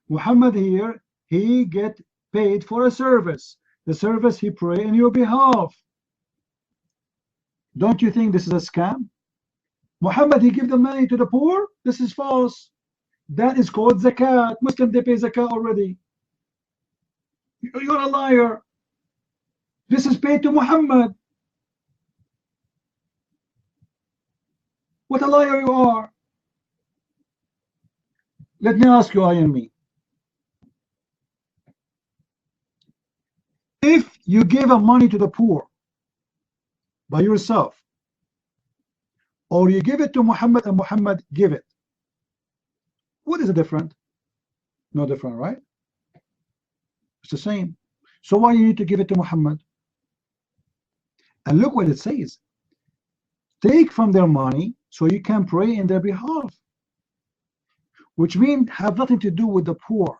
Muhammad here, he get paid for a service. The service he pray in your behalf. Don't you think this is a scam? Muhammad, he give the money to the poor? This is false. That is called zakat. Muslim, they pay zakat already. You're a liar. This is paid to Muhammad. What a liar you are. Let me ask you, IME. If you give a money to the poor by yourself, or you give it to Muhammad and Muhammad give it, what is the difference? No different, right? It's the same. So why you need to give it to Muhammad? And look what it says. Take from their money so you can pray in their behalf. Which means have nothing to do with the poor.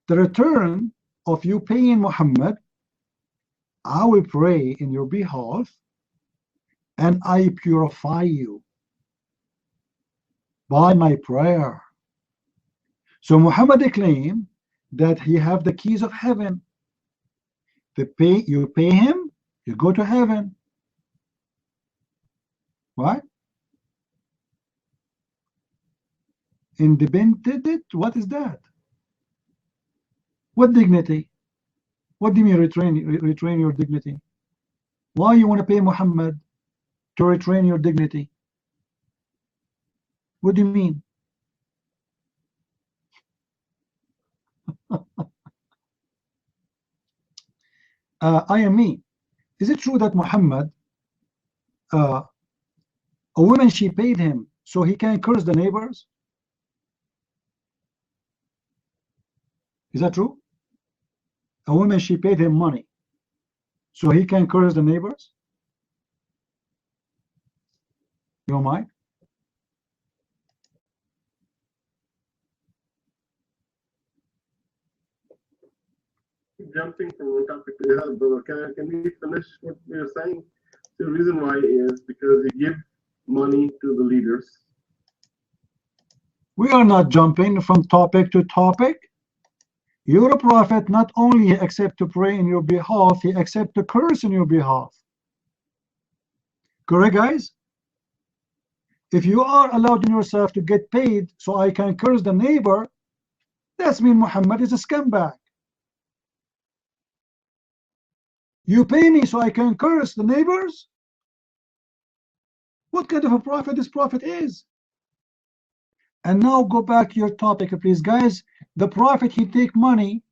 The return of you paying Muhammad, I will pray in your behalf and I purify you by my prayer. So Muhammad claimed that he have the keys of heaven. You pay him, you go to heaven. What? Independent? What is that? What dignity? What do you mean retrain your dignity? Why you want to pay Muhammad to retrain your dignity? What do you mean? IME, is it true that Muhammad, a woman, she paid him so he can curse the neighbors? Is that true? A woman, she paid him money so he can curse the neighbors? You don't mind? Jumping from one topic to the other, brother. Can we finish what we are saying? The reason why is because you give money to the leaders. We are not jumping from topic to topic. Your prophet not only accept to pray in your behalf, he accept to curse in your behalf. Correct, guys? If you are allowed in yourself to get paid so I can curse the neighbor, that's mean Muhammad is a scumbag. You pay me so I can curse the neighbors? What kind of a prophet this prophet is? And now go back to your topic, please, guys. The prophet, he take money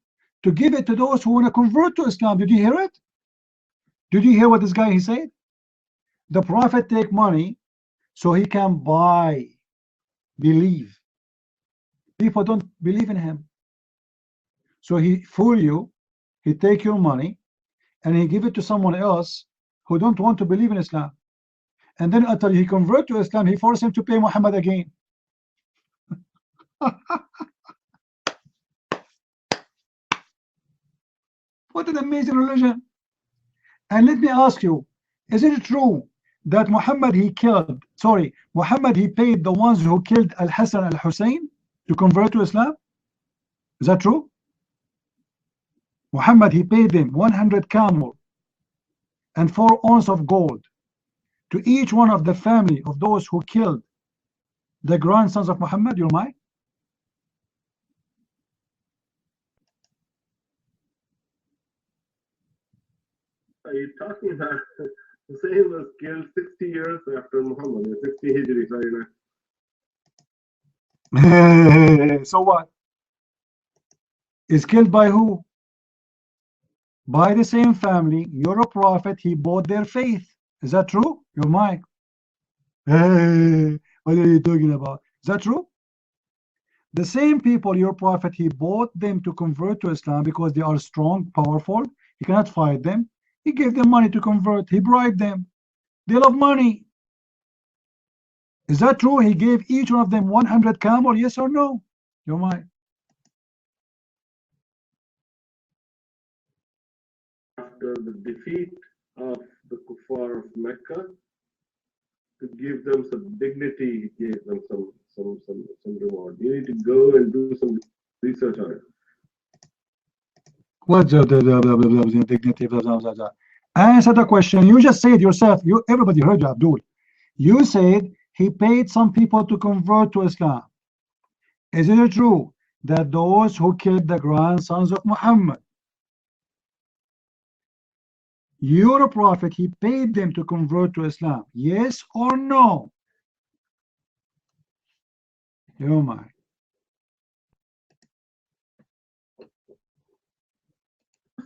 to give it to those who want to convert to Islam. Did you hear it? Did you hear what this guy he said? The prophet take money so he can buy believe. People don't believe in him. So he fool you, he take your money, and he give it to someone else who don't want to believe in Islam. And then after he convert to Islam, he force him to pay Muhammad again. What an amazing religion. And let me ask you, is it true that Muhammad he paid the ones who killed Al-Hassan al-Hussein to convert to Islam? Is that true? Muhammad he paid them 100 camel and 4 ounces of gold to each one of the family of those who killed the grandsons of Muhammad. You're mine? Are you talking about Hussein was killed 60 years after Muhammad, 60 Hijri, sorry. So what? Is killed by who? By the same family. You're a prophet, he bought their faith. Is that true? You're mine. What are you talking about? Is that true? The same people, your prophet, he bought them to convert to Islam because they are strong, powerful. He cannot fight them. He gave them money to convert. He bribed them. They love money. Is that true? He gave each one of them 100 camel, yes or no? You're mine. After the defeat of the kuffar of Mecca, to give them some dignity, he gave them some reward. You need to go and do some research on it. What's the dignity? Answer the question. You just said yourself. Everybody heard you, Abdul. You said he paid some people to convert to Islam. Is it true that those who killed the grandsons of Muhammad, your prophet, he paid them to convert to Islam? Yes or no? Oh my.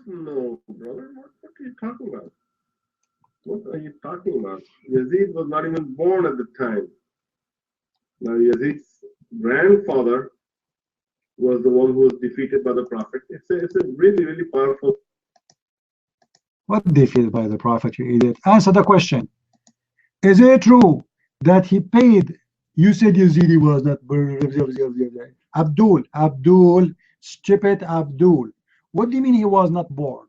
No, brother. What are you talking about? What are you talking about? Yazid was not even born at the time. Now, Yazid's grandfather was the one who was defeated by the Prophet. It's a really, really powerful. What defeated by the Prophet, you idiot? Answer the question. Is it true that he paid? You said Yazidi was not. Abdul, stupid Abdul. What do you mean he was not born?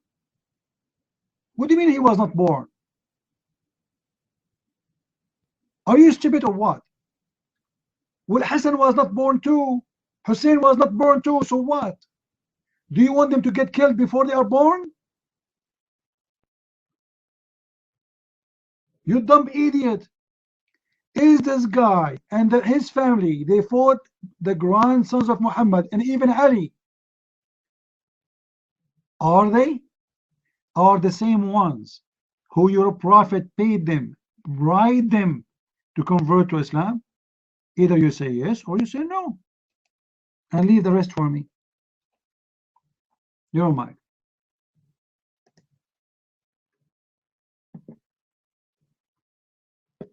What do you mean he was not born? Are you stupid or what? Well, Hassan was not born too. Hussein was not born too, so what? Do you want them to get killed before they are born? You dumb idiot. Is this guy and his family, they fought the grandsons of Muhammad and even Ali. Are they? Are the same ones who your prophet paid them, bribed them to convert to Islam? Either you say yes or you say no. And leave the rest for me. You're mine.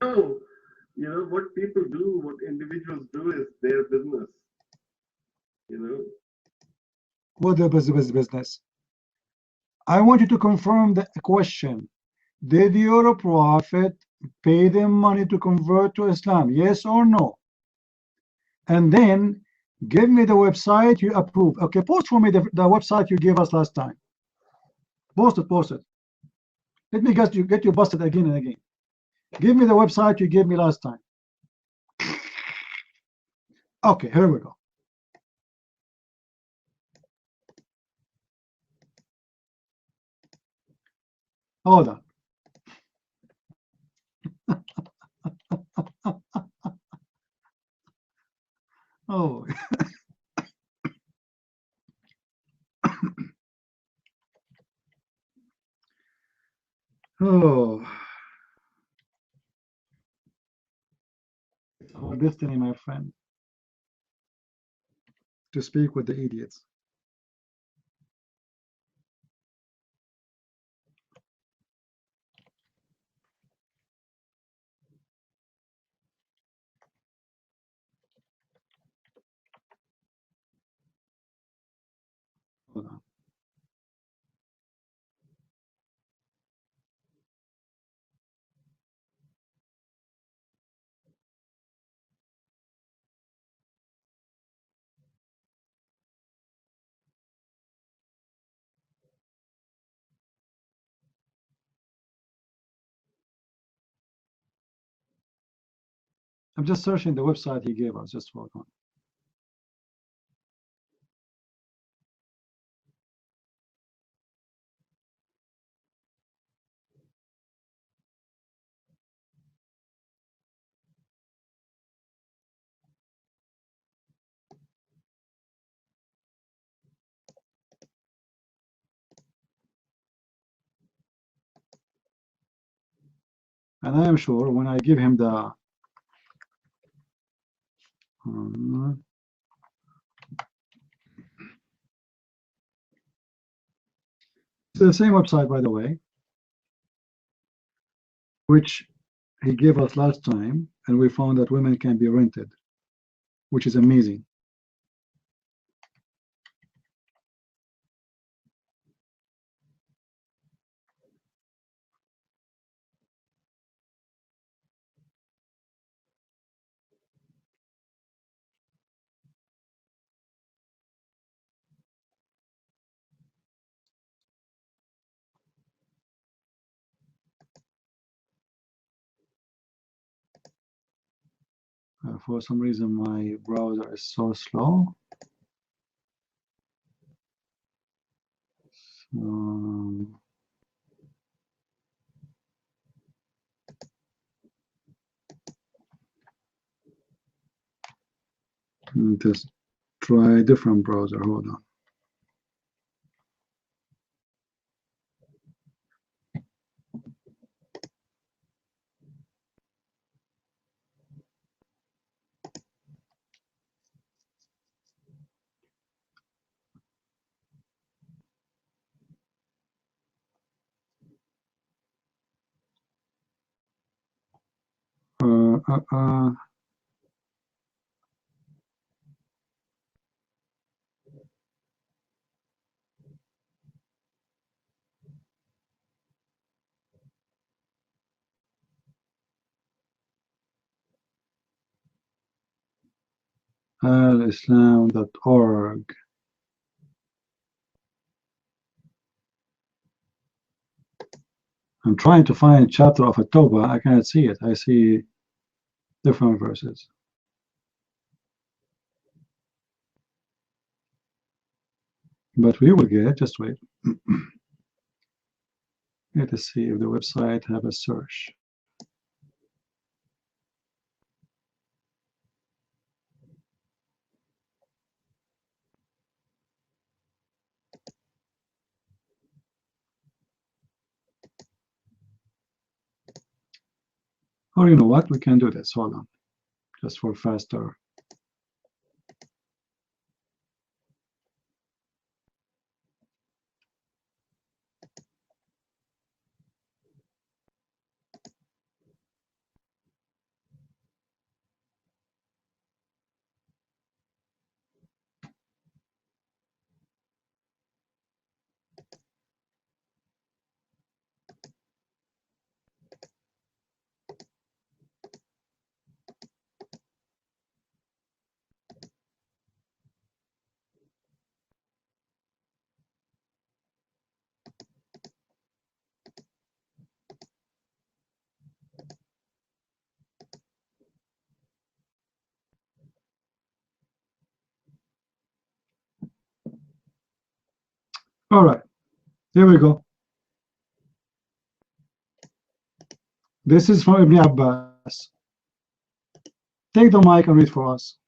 No, you know what people do, what individuals do is their business. You know. What the business? I want you to confirm the question. Did your prophet pay them money to convert to Islam? Yes or no? And then give me the website you approve. Okay, post for me the website you gave us last time. Post it. Let me get you busted again and again. Give me the website you gave me last time. Okay, here we go. Hold on. Oh. Oh. Our destiny, my friend, to speak with the idiots. Hold on. I'm just searching the website he gave us. Just hold on. And I am sure when I give him the it's the same website, by the way, which he gave us last time, and we found that women can be rented, which is amazing. For some reason, my browser is so slow. Just try a different browser. Hold on. alislam.org. I'm trying to find a chapter of a Tawbah. I cannot see it. I see different verses. But we will get it. Just wait. Let us see if the website have a search. Or you know what? We can do this. Hold on. Just for faster. All right, here we go. This is from Ibn Abbas. Take the mic and read for us.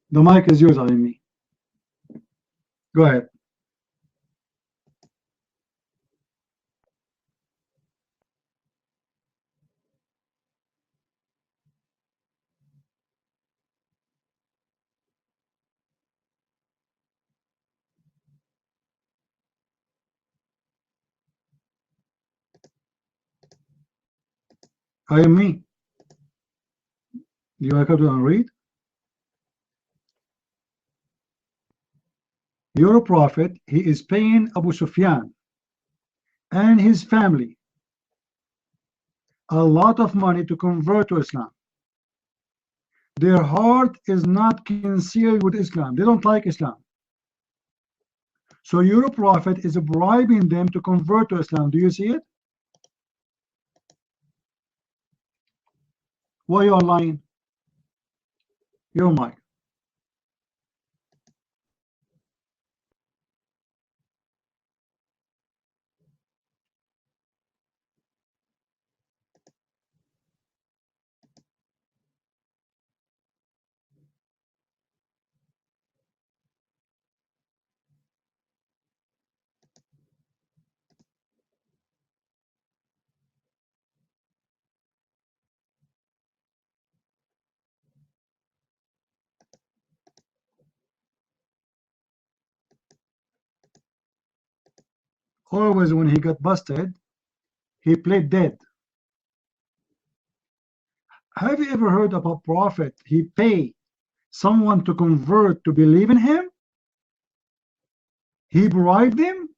The mic is yours, Alimi. Go ahead. Alimi, do you want to come to and read? Your prophet, he is paying Abu Sufyan and his family a lot of money to convert to Islam. Their heart is not concealed with Islam. They don't like Islam. So your prophet is bribing them to convert to Islam. Do you see it? Why you are lying? Your mic. Always when he got busted, he played dead. Have you ever heard of a prophet? He paid someone to convert to believe in him? He bribed them?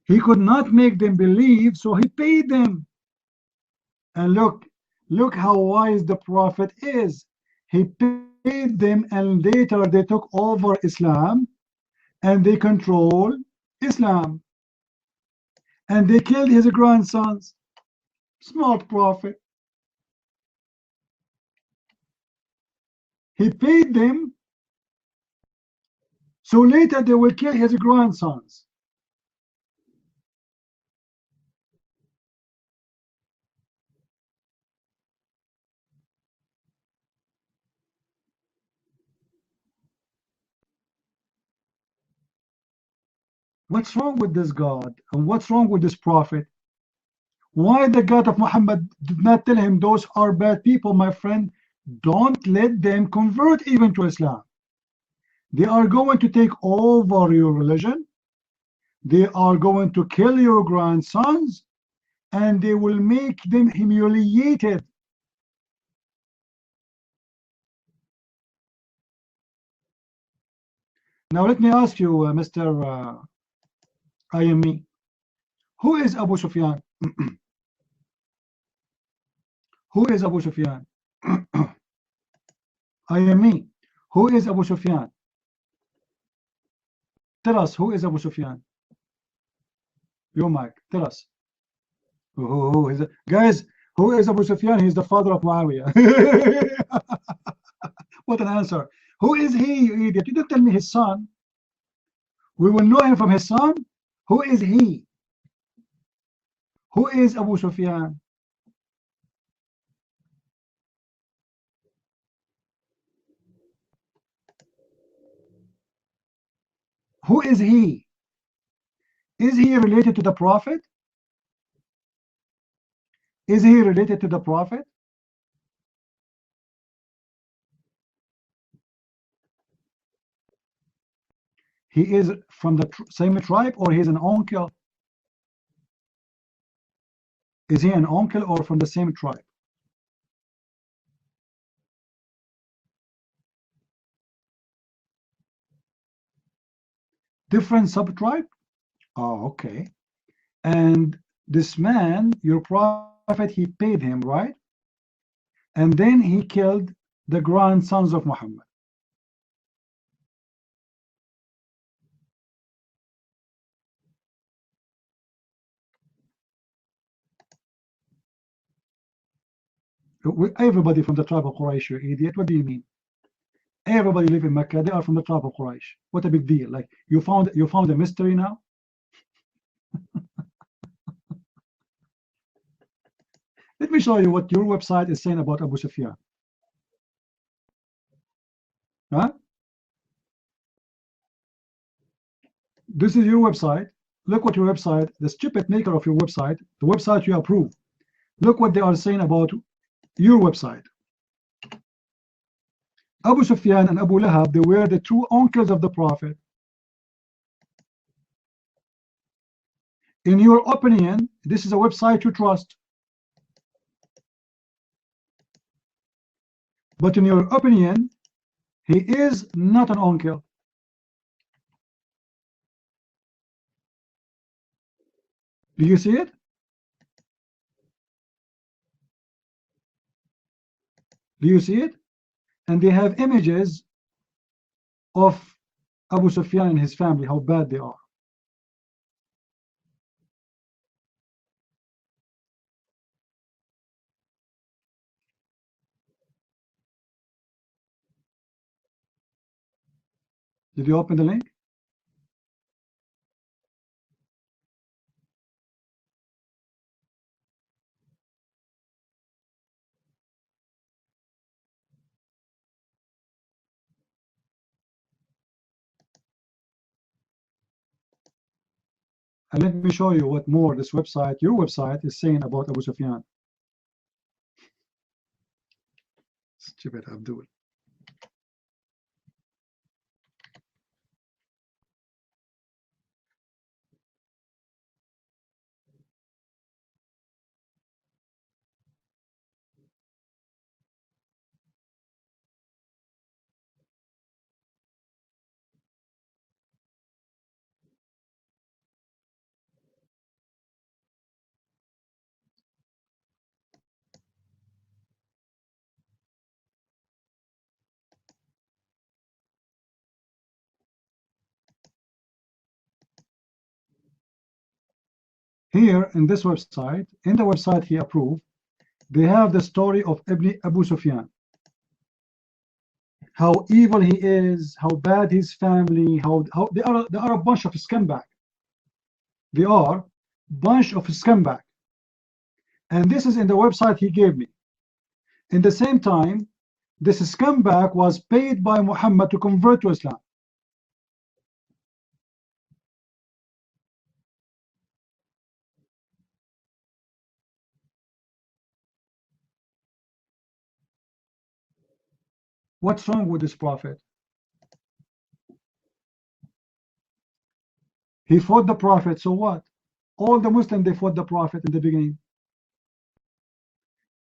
He could not make them believe, so he paid them. And look how wise the prophet is. He paid them, and later they took over Islam, and they control Islam. And they killed his grandsons. Smart prophet. He paid them, so later they will kill his grandsons. What's wrong with this God? And what's wrong with this prophet? Why the God of Muhammad did not tell him those are bad people, my friend? Don't let them convert even to Islam. They are going to take over your religion. They are going to kill your grandsons, and they will make them humiliated. Now let me ask you, Mr. IME, who is Abu Sufyan? Who is Abu Sufyan? IME, who is Abu Sufyan? Tell us, who is Abu Sufyan? Your mic, tell us. Who is it? Guys, who is Abu Sufyan? He's the father of Muawiyah. What an answer. Who is he, you idiot? You don't tell me his son. We will know him from his son. Who is he? Who is Abu Sufyan? Who is he? Is he related to the prophet? Is he related to the prophet? He is from the same tribe, or he's an uncle? Is he an uncle or from the same tribe? Different sub-tribe? Oh, okay. And this man, your prophet, he paid him, right? And then he killed the grandsons of Muhammad. Everybody from the tribe of Quraysh, you idiot. What do you mean? Everybody live in Mecca. They are from the tribe of Quraysh. What a big deal! Like you found a mystery now. Let me show you what your website is saying about Abu Sufyan. Huh? This is your website. Look what your website, the stupid maker of your website, the website you approve. Look what they are saying about your website. Abu Sufyan and Abu Lahab, they were the true uncles of the Prophet. In your opinion, this is a website you trust. But in your opinion, he is not an uncle. Do you see it? Do you see it? And they have images of Abu Sufyan and his family, how bad they are. Did you open the link? And let me show you what more this website, your website, is saying about Abu Sufyan. Stupid Abdul. Here in this website, in the website he approved, they have the story of Abu Sufyan. How evil he is, how bad his family, how they are a bunch of scumbag. They are a bunch of scumbag. And this is in the website he gave me. In the same time, this scumbag was paid by Muhammad to convert to Islam. What's wrong with this prophet? He fought the prophet, so what? All the Muslims, they fought the prophet in the beginning.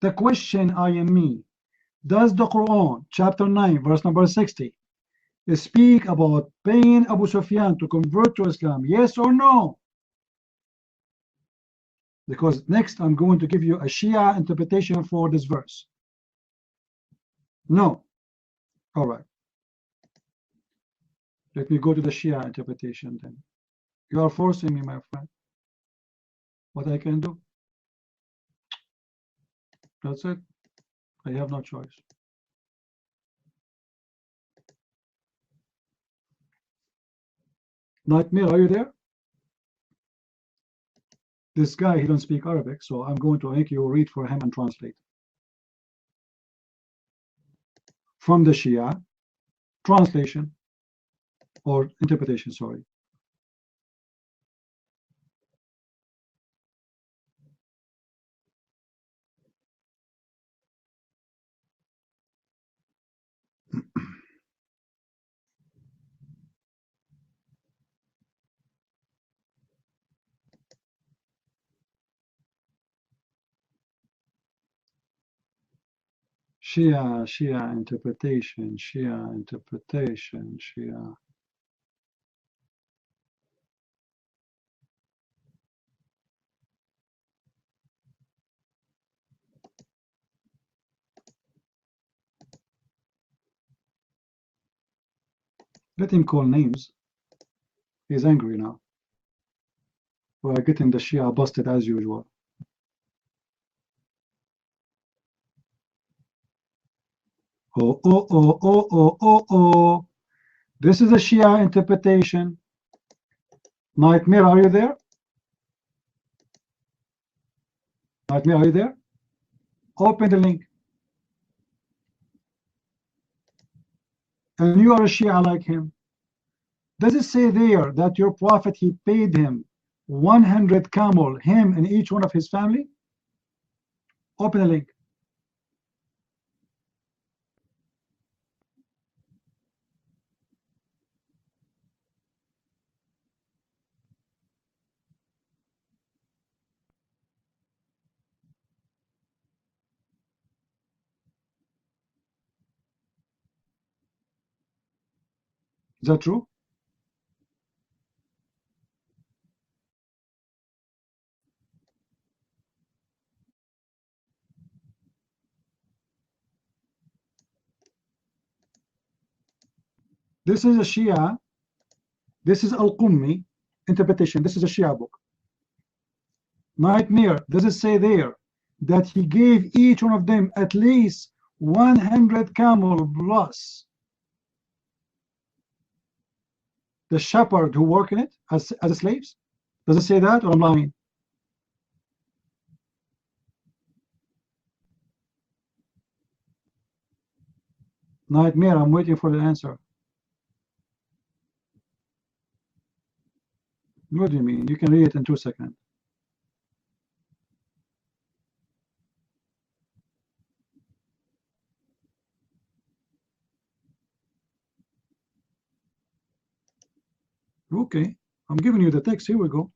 The question I am me, does the Quran, chapter 9, verse number 60, speak about paying Abu Sufyan to convert to Islam, yes or no? Because next I'm going to give you a Shia interpretation for this verse. No. All right. Let me go to the Shia interpretation then. You are forcing me, my friend. What I can do? That's it. I have no choice. Nightmare, are you there? This guy, he don't speak Arabic, so I'm going to make you read for him and translate. From the Shia, translation, or interpretation, sorry. Shia interpretation, Shia. Let him call names. He's angry now. We're getting the Shia busted as usual. Oh, oh, oh, oh, oh, oh, oh. This is a Shia interpretation. Nightmare, are you there? Nightmare, are you there? Open the link. And you are a Shia like him. Does it say there that your prophet, he paid him 100 camel, him and each one of his family? Open the link. Is that true? This is a Shia. This is Al-Qummi interpretation. This is a Shia book. Nightmare, does it say there that he gave each one of them at least 100 camel plus the shepherd who work in it as slaves? Does it say that, or I'm lying? Nightmare, I'm waiting for the answer. What do you mean? You can read it in 2 seconds. Okay, I'm giving you the text. Here we go.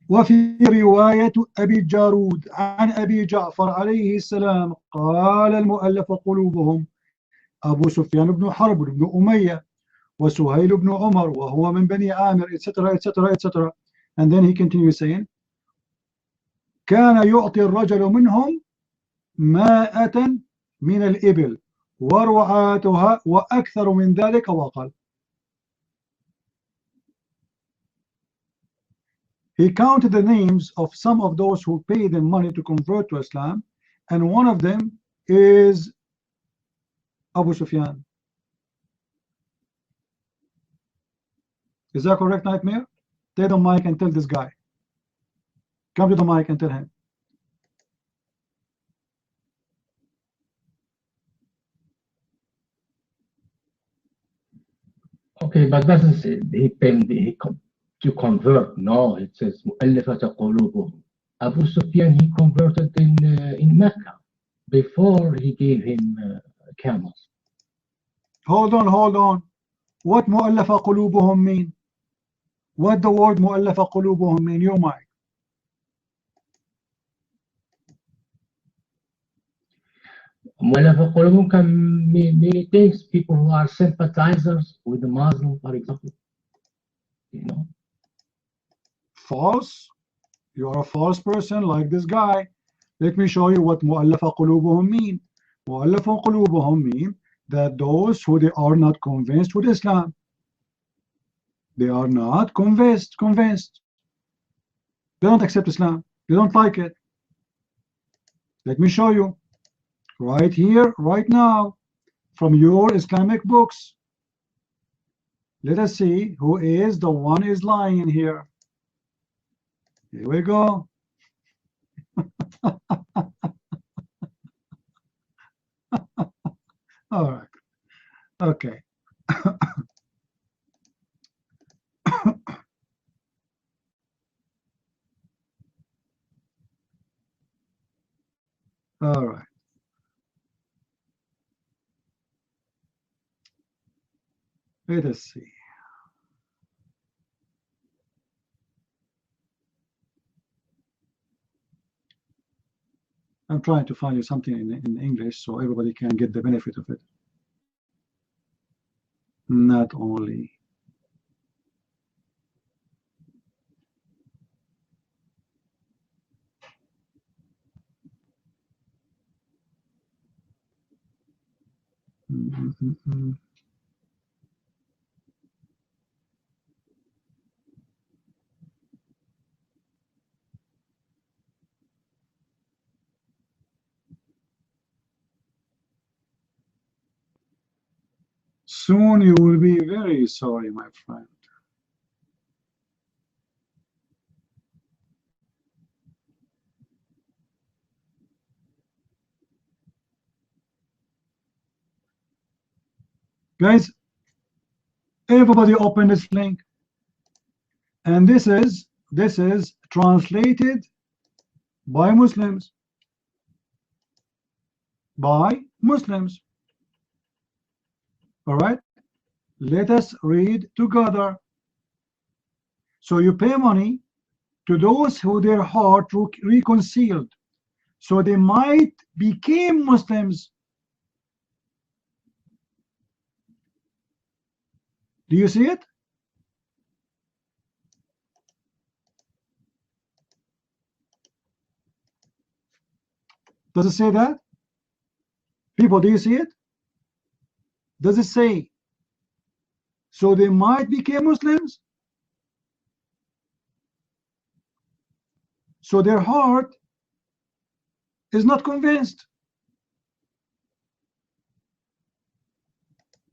وفي رواية أبي الجارود عن أبي جعفر عليه السلام قال المؤلف قلوبهم أبو سفيان بن حرب بن أمية وسهيل بن عمر وهو من بني عامر etc etc etc. And then he continues saying كان يعطي الرجل منهم 100 من الإبل ورعاتها وأكثر من ذلك وقال. He counted the names of some of those who paid him money to convert to Islam, and one of them is Abu Sufyan. Is that correct, Nightmare? Take the mic and tell this guy. Come to the mic and tell him. Okay, but doesn't say he paid to convert. No, it says مؤلفة قلوبهم. Abu Sufyan, he converted in Mecca before he gave him camels. Hold on. What مؤلفة قلوبهم mean? What the word مؤلفة قلوبهم mean? Your mic. مؤلفة قلوبهم can mean many things. People who are sympathizers with the Muslim, for example. You know. False. You are a false person like this guy. Let me show you what مؤلفة قلوبهم mean. مؤلفة قلوبهم mean that those who they are not convinced with Islam. They are not convinced. They don't accept Islam. They don't like it. Let me show you. Right here, right now, from your Islamic books. Let us see who is the one is lying here. Here we go. All right. Okay. All right. Let us see. I'm trying to find you something in English so everybody can get the benefit of it. Not only. Soon you will be very sorry, my friend. Guys, everybody open this link. And this is translated by Muslims. By Muslims. All right? Let us read together. So you pay money to those who their heart reconciled, so they might become Muslims. Do you see it? Does it say that? People, do you see it? Does it say, so they might become Muslims? So their heart is not convinced.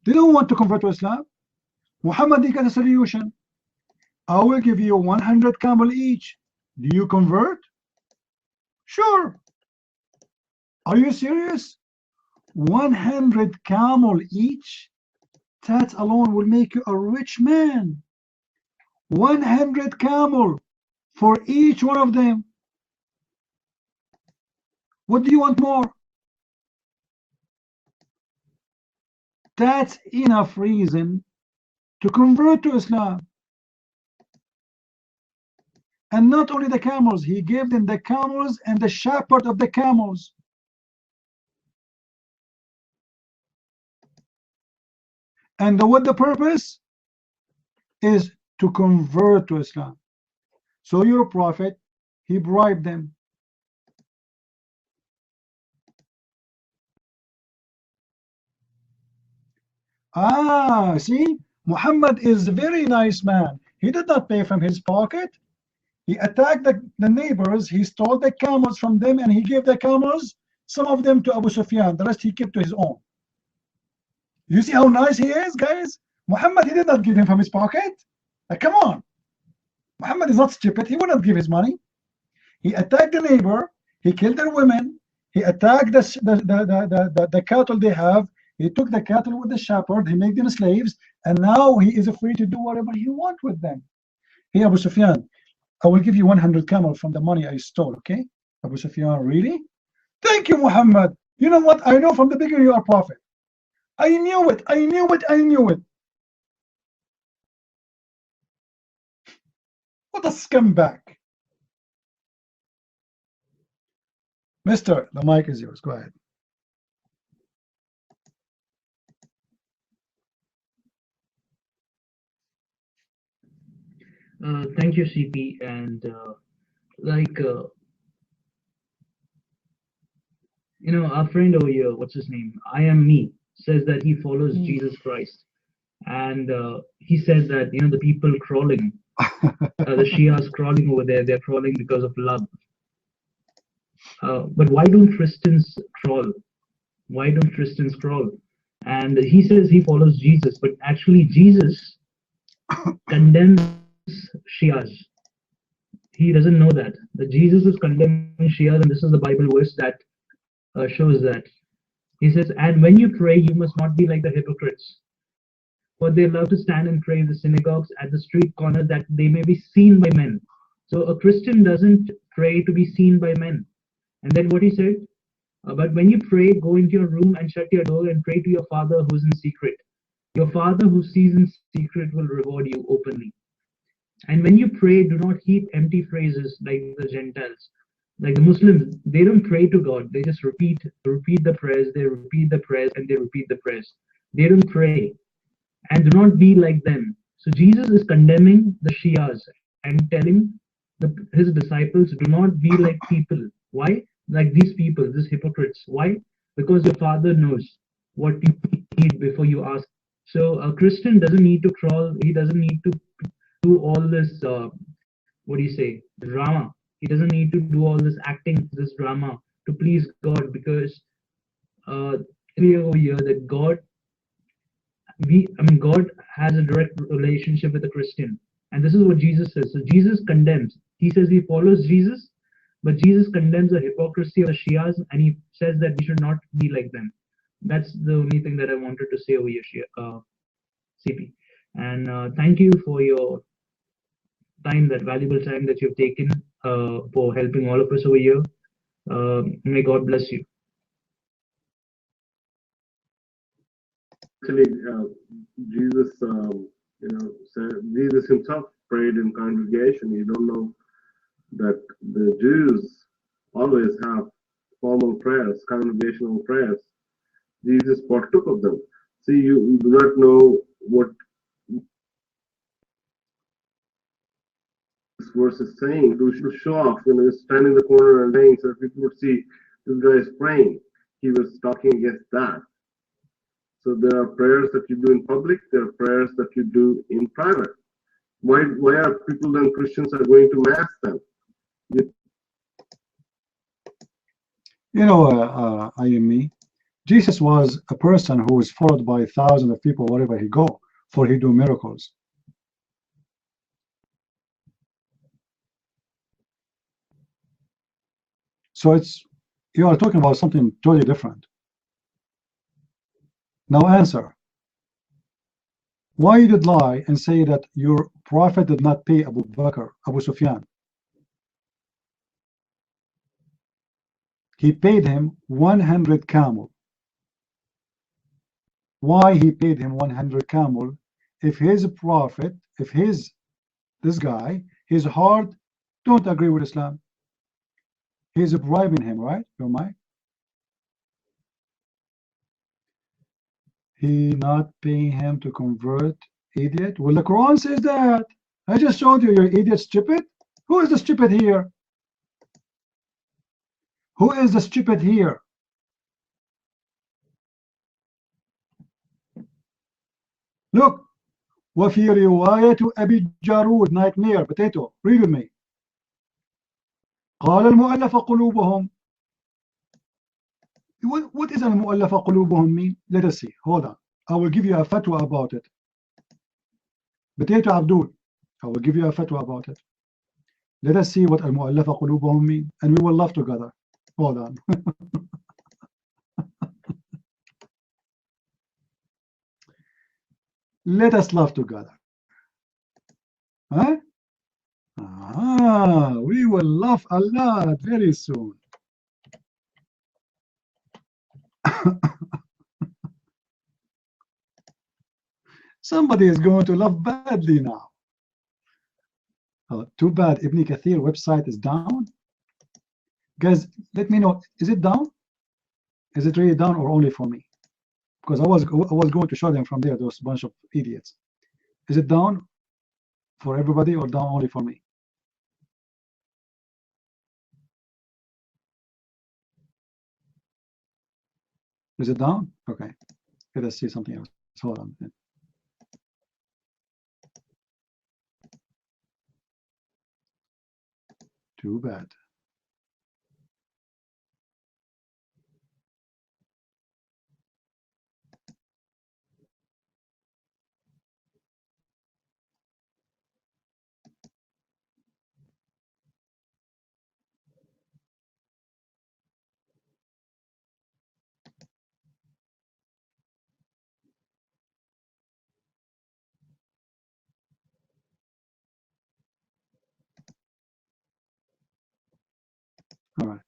They don't want to convert to Islam. Muhammad, he got a solution. I will give you 100 camel each. Do you convert? Sure. Are you serious? 100 camel each? That alone will make you a rich man. 100 camel for each one of them. What do you want more? That's enough reason to convert to Islam. And not only the camels, he gave them the camels and the shepherd of the camels. And what the purpose is to convert to Islam. So your prophet, he bribed them. Ah, see, Muhammad is a very nice man. He did not pay from his pocket. He attacked the neighbors. He stole the camels from them, and he gave the camels, some of them to Abu Sufyan. The rest he kept to his own. You see how nice he is, guys? Muhammad, he did not give him from his pocket. Come on. Muhammad is not stupid. He would not give his money. He attacked the neighbor. He killed their women. He attacked the cattle they have. He took the cattle with the shepherd. He made them slaves. And now he is free to do whatever he wants with them. Hey, Abu Sufyan, I will give you 100 camel from the money I stole, okay? Abu Sufyan, really? Thank you, Muhammad. You know what? I know from the beginning you are prophet. I knew it. I knew it. I knew it. What a scumbag. Mister, the mic is yours. Go ahead. Thank you, CP. And our friend over here, what's his name? I am me, says that he follows Jesus Christ. And he said that, the people crawling, the Shias crawling over there, they're crawling because of love. But why don't Christians crawl? Why don't Christians crawl? And he says he follows Jesus, but actually Jesus condemns Shias. He doesn't know that Jesus is condemning Shias, and this is the Bible verse that shows that. He says, and when you pray, you must not be like the hypocrites, for they love to stand and pray in the synagogues at the street corner, that they may be seen by men. So a Christian doesn't pray to be seen by men. And then what he said, but when you pray, go into your room and shut your door and pray to your Father who's in secret. Your Father who sees in secret will reward you openly. And when you pray, do not heap empty phrases like the Gentiles. Like the Muslims, they don't pray to God. They just repeat the prayers. They repeat the prayers and they repeat the prayers. They don't pray. And do not be like them. So Jesus is condemning the Shias and telling his disciples, do not be like people. Why? Like these people, these hypocrites. Why? Because your Father knows what you need before you ask. So a Christian doesn't need to crawl. He doesn't need to do all this, drama. He doesn't need to do all this acting, this drama to please God, because clear over here that God God has a direct relationship with a Christian, and this is what Jesus says. So Jesus condemns. He says he follows Jesus, but Jesus condemns the hypocrisy of the Shias, and he says that we should not be like them. That's the only thing that I wanted to say over here, CP. And thank you for your time, that valuable time that you've taken for helping all of us over here. May God bless you. Actually, Jesus, said, Jesus himself prayed in congregation. You don't know that the Jews always have formal prayers, congregational prayers. Jesus partook of them. See, you do not know what this verse is saying. To show off, stand in the corner and saying, so that people would see this guy is praying. He was talking against that. So there are prayers that you do in public, there are prayers that you do in private. Why are people then Christians are going to mass then? I am me. Jesus was a person who was followed by thousands of people wherever he go, for he do miracles. So you are talking about something totally different. Now answer. Why you did lie and say that your prophet did not pay Abu Bakr, Abu Sufyan? He paid him 100 camel. Why he paid him 100 camel? If his prophet, this guy, his heart don't agree with Islam, he's bribing him, right? Your mind? He not paying him to convert, idiot? Well, the Quran says that. I just showed you, you're idiot, stupid. Who is the stupid here? Who is the stupid here? Look, وفي رواية أبي جارود, nightmare, potato, read with me. قال المؤلف قلوبهم. What is المؤلف قلوبهم mean? Let us see. Hold on. I will give you a fatwa about it. Potato Abdul, I will give you a fatwa about it. Let us see what المؤلف قلوبهم mean, and we will laugh together. Hold on. Let us laugh together. Huh? We will laugh a lot very soon. Somebody is going to laugh badly now. Too bad Ibn Kathir website is down. Guys, let me know, is it down? Is it really down or only for me? Because I was going to show them from there, those bunch of idiots. Is it down for everybody or down only for me? Is it down? Okay. Let us see something else. Hold on. Too bad. All right.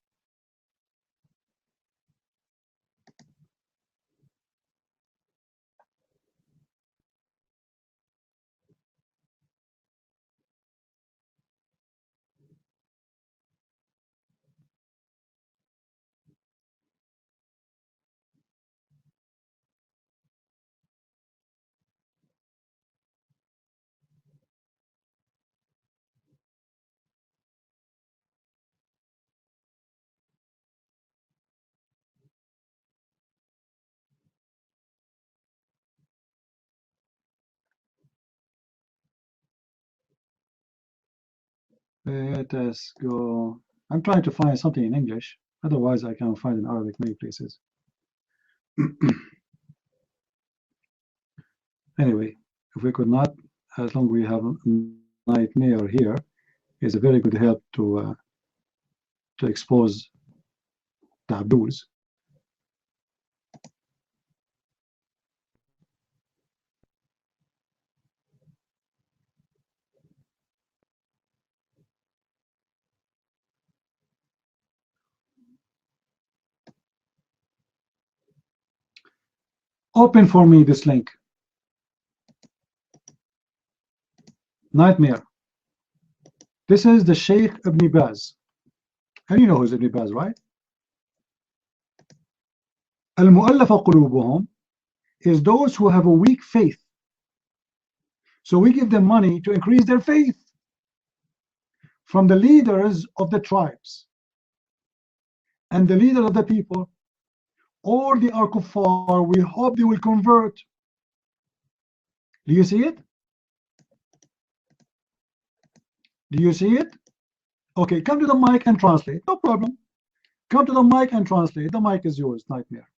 Let us go. I'm trying to find something in English. Otherwise, I can find in Arabic many places. Anyway, if we could not, as long as we have nightmare here, is a very good help to expose the abuse. Open for me this link. Nightmare. This is the Sheikh Ibn Baz. And you know who's Ibn Baz, right? Al-Mu'allafa qulubuhum is those who have a weak faith. So we give them money to increase their faith from the leaders of the tribes and the leaders of the people, or they are kuffar. We hope they will convert. Do you see it? Do you see it? Okay, come to the mic and translate. No problem. Come to the mic and translate. The mic is yours, Nightmare.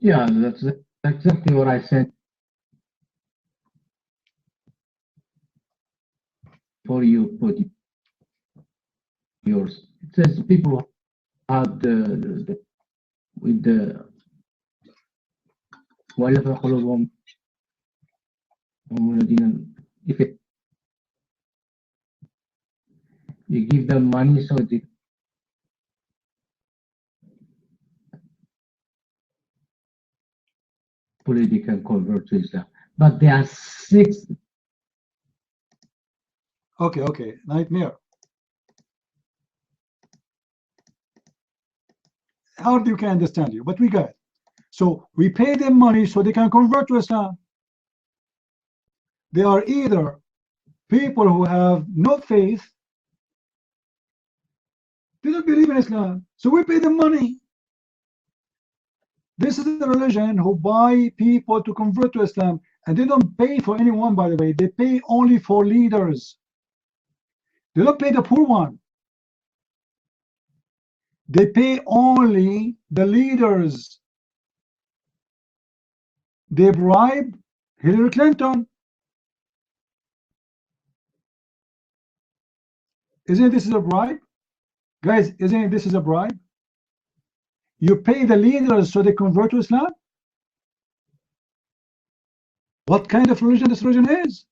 Yeah, that's exactly what I said for you put yours. It says people have with the if you give them money so they can convert to Islam. But there are 6. Okay, Nightmare. Hardly you can understand you, but we got it. So we pay them money so they can convert to Islam. They are either people who have no faith, they don't believe in Islam, so we pay them money. This is the religion who buy people to convert to Islam, and they don't pay for anyone, by the way. They pay only for leaders. They don't pay the poor one. They pay only the leaders. They bribe Hillary Clinton. Isn't this a bribe? Guys, isn't this a bribe? You pay the leaders so they convert to Islam? What kind of religion this religion is?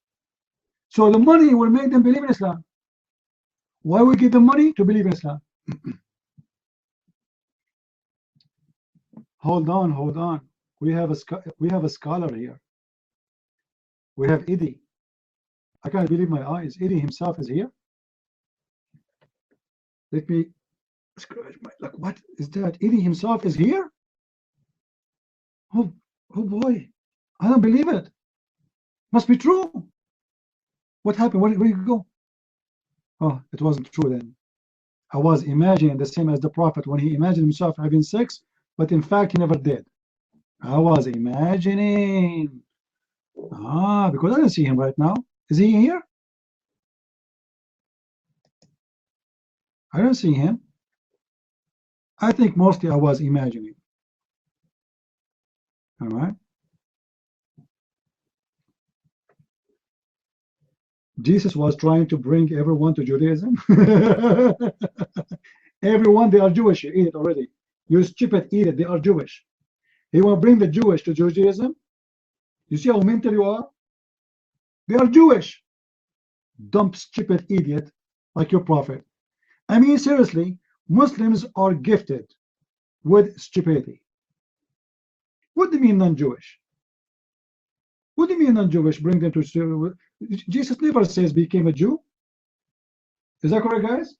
So the money will make them believe in Islam. Why we give them money? To believe in Islam. Hold on. We have a scholar here. We have Eddie. I can't believe my eyes. Eddie himself is here. Let me scratch my look. What is that? Eddie himself is here? Oh boy. I don't believe it. Must be true. What happened? Where did you go? Oh, it wasn't true then. I was imagining the same as the Prophet when he imagined himself having sex, but in fact he never did. I was imagining. Because I don't see him right now. Is he here? I don't see him. I think mostly I was imagining. All right. Jesus was trying to bring everyone to Judaism. Everyone, they are Jewish. You eat it already. You stupid, eat it. They are Jewish. He will bring the Jewish to Judaism. You see how mental you are? They are Jewish. Dumb, stupid idiot like your prophet. I mean, seriously, Muslims are gifted with stupidity. What do you mean non-Jewish? What do you mean non-Jewish? Bring them to Jesus never says became a Jew. Is that correct, guys?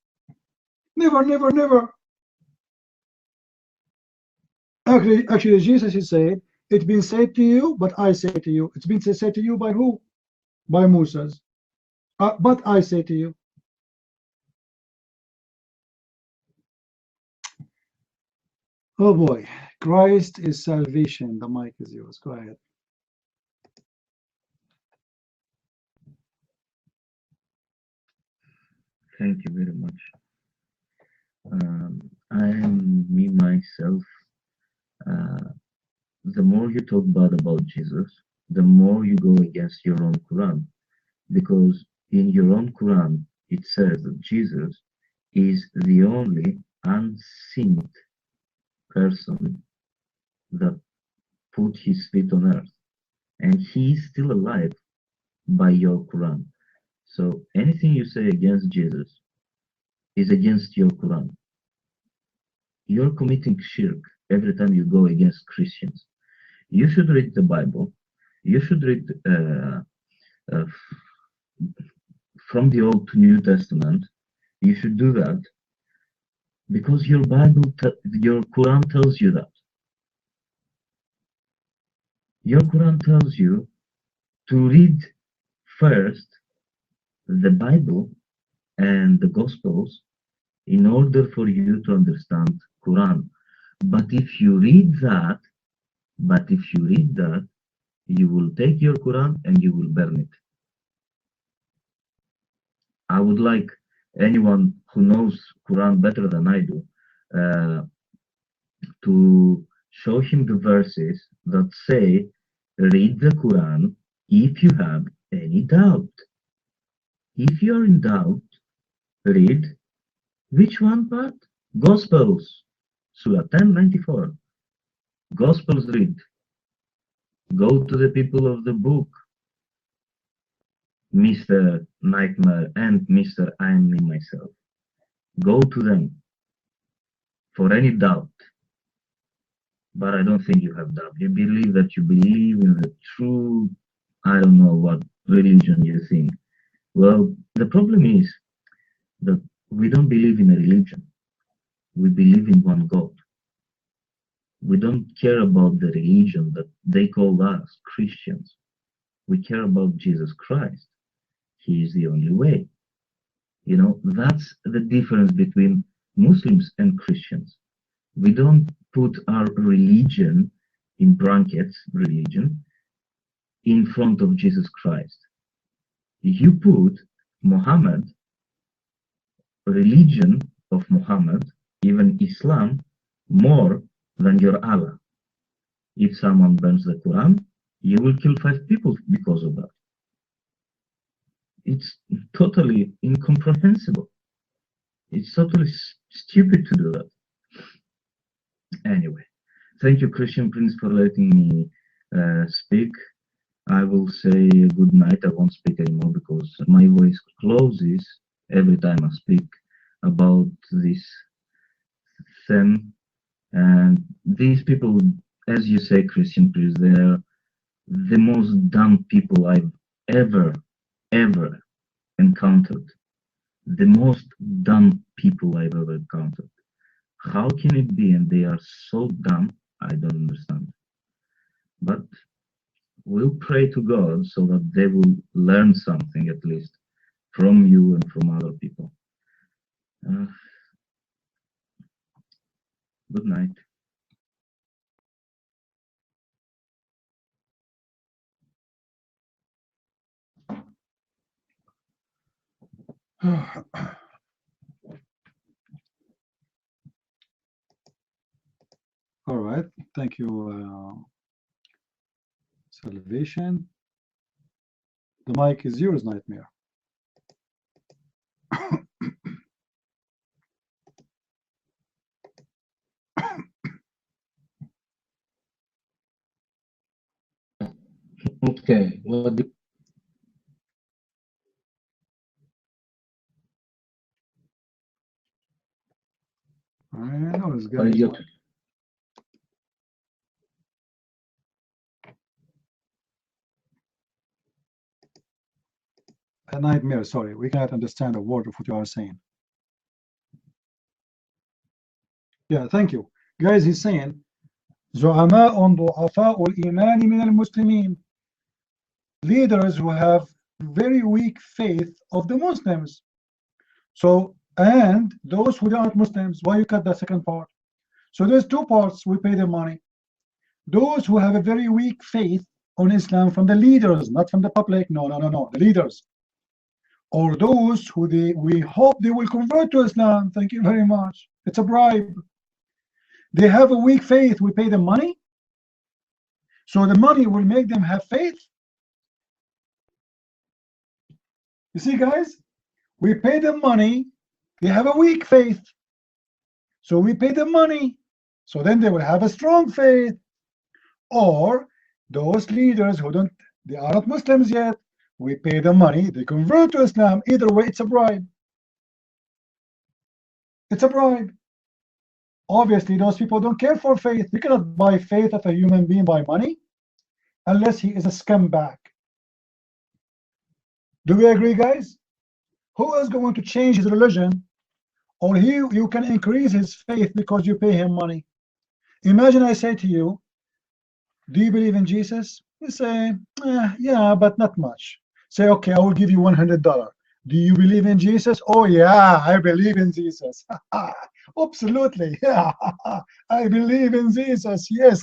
Never. Actually, Jesus is saying, it's been said to you, but I say to you. It's been said to you by who? By Moses. But I say to you. Oh boy. Christ is salvation. The mic is yours. Go ahead. Thank you very much. I am me myself the more you talk bad about Jesus, the more you go against your own Quran. Because in your own Quran, it says that Jesus is the only unseen person that put his feet on earth. And he is still alive by your Quran. So anything you say against Jesus is against your Quran. You're committing shirk every time you go against Christians. You should read the Bible. You should read from the Old to New Testament. You should do that because your your Quran tells you that. Your Quran tells you to read first the Bible and the Gospels in order for you to understand Quran. But if you read that, you will take your Quran and you will burn it. I would like anyone who knows Quran better than I do to show him the verses that say, read the Quran if you have any doubt. If you're in doubt, read which one part? Gospels, Surah 1094. Gospels read. Go to the people of the book, Mr. Nightmare and Mr. I'm Me Myself. Go to them for any doubt. But I don't think you have doubt. You believe that you believe in the true, I don't know what religion you think. Well, the problem is that we don't believe in a religion. We believe in one God. We don't care about the religion that they call us, Christians. We care about Jesus Christ. He is the only way. You know, that's the difference between Muslims and Christians. We don't put our religion, in brackets, religion, in front of Jesus Christ. You put Muhammad, religion of Muhammad, even Islam, more than your Allah. If someone burns the Quran, you will kill 5 people because of that. It's totally incomprehensible. It's totally stupid to do that. Anyway, thank you, Christian Prince, for letting me speak. I will say good night. I won't speak anymore because my voice closes every time I speak about this theme. And these people, as you say, Christian Prince, they're the most dumb people I've ever encountered. The most dumb people I've ever encountered. How can it be? And they are so dumb, I don't understand. But we'll pray to God so that they will learn something at least from you and from other people. Good night. All right, thank you, Salvation. The mic is yours, Nightmare. Okay, well, I know this guy. what is your A Nightmare, sorry, we cannot understand a word of what you are saying. Yeah, thank you. Guys, he's saying زعماء ضعفاء الإيمان من المسلمين, leaders who have very weak faith of the Muslims. So, and those who are not Muslims, why you cut the second part? So there's 2 parts we pay them money. Those who have a very weak faith on Islam from the leaders, not from the public, no, the leaders. Or those who we hope they will convert to Islam, thank you very much. It's a bribe. They have a weak faith. We pay them money. So the money will make them have faith. You see, guys, we pay them money. They have a weak faith. So we pay them money. So then they will have a strong faith. Or those leaders who don't, they are not Muslims yet, we pay them money, they convert to Islam. Either way, it's a bribe. It's a bribe. Obviously, those people don't care for faith. You cannot buy faith of a human being by money unless he is a scumbag. Do we agree, guys? Who is going to change his religion? Or you can increase his faith because you pay him money. Imagine I say to you, do you believe in Jesus? You say, yeah, but not much. Say, okay, I will give you $100. Do you believe in Jesus? Oh yeah, I believe in Jesus. Absolutely, yeah. I believe in Jesus, yes.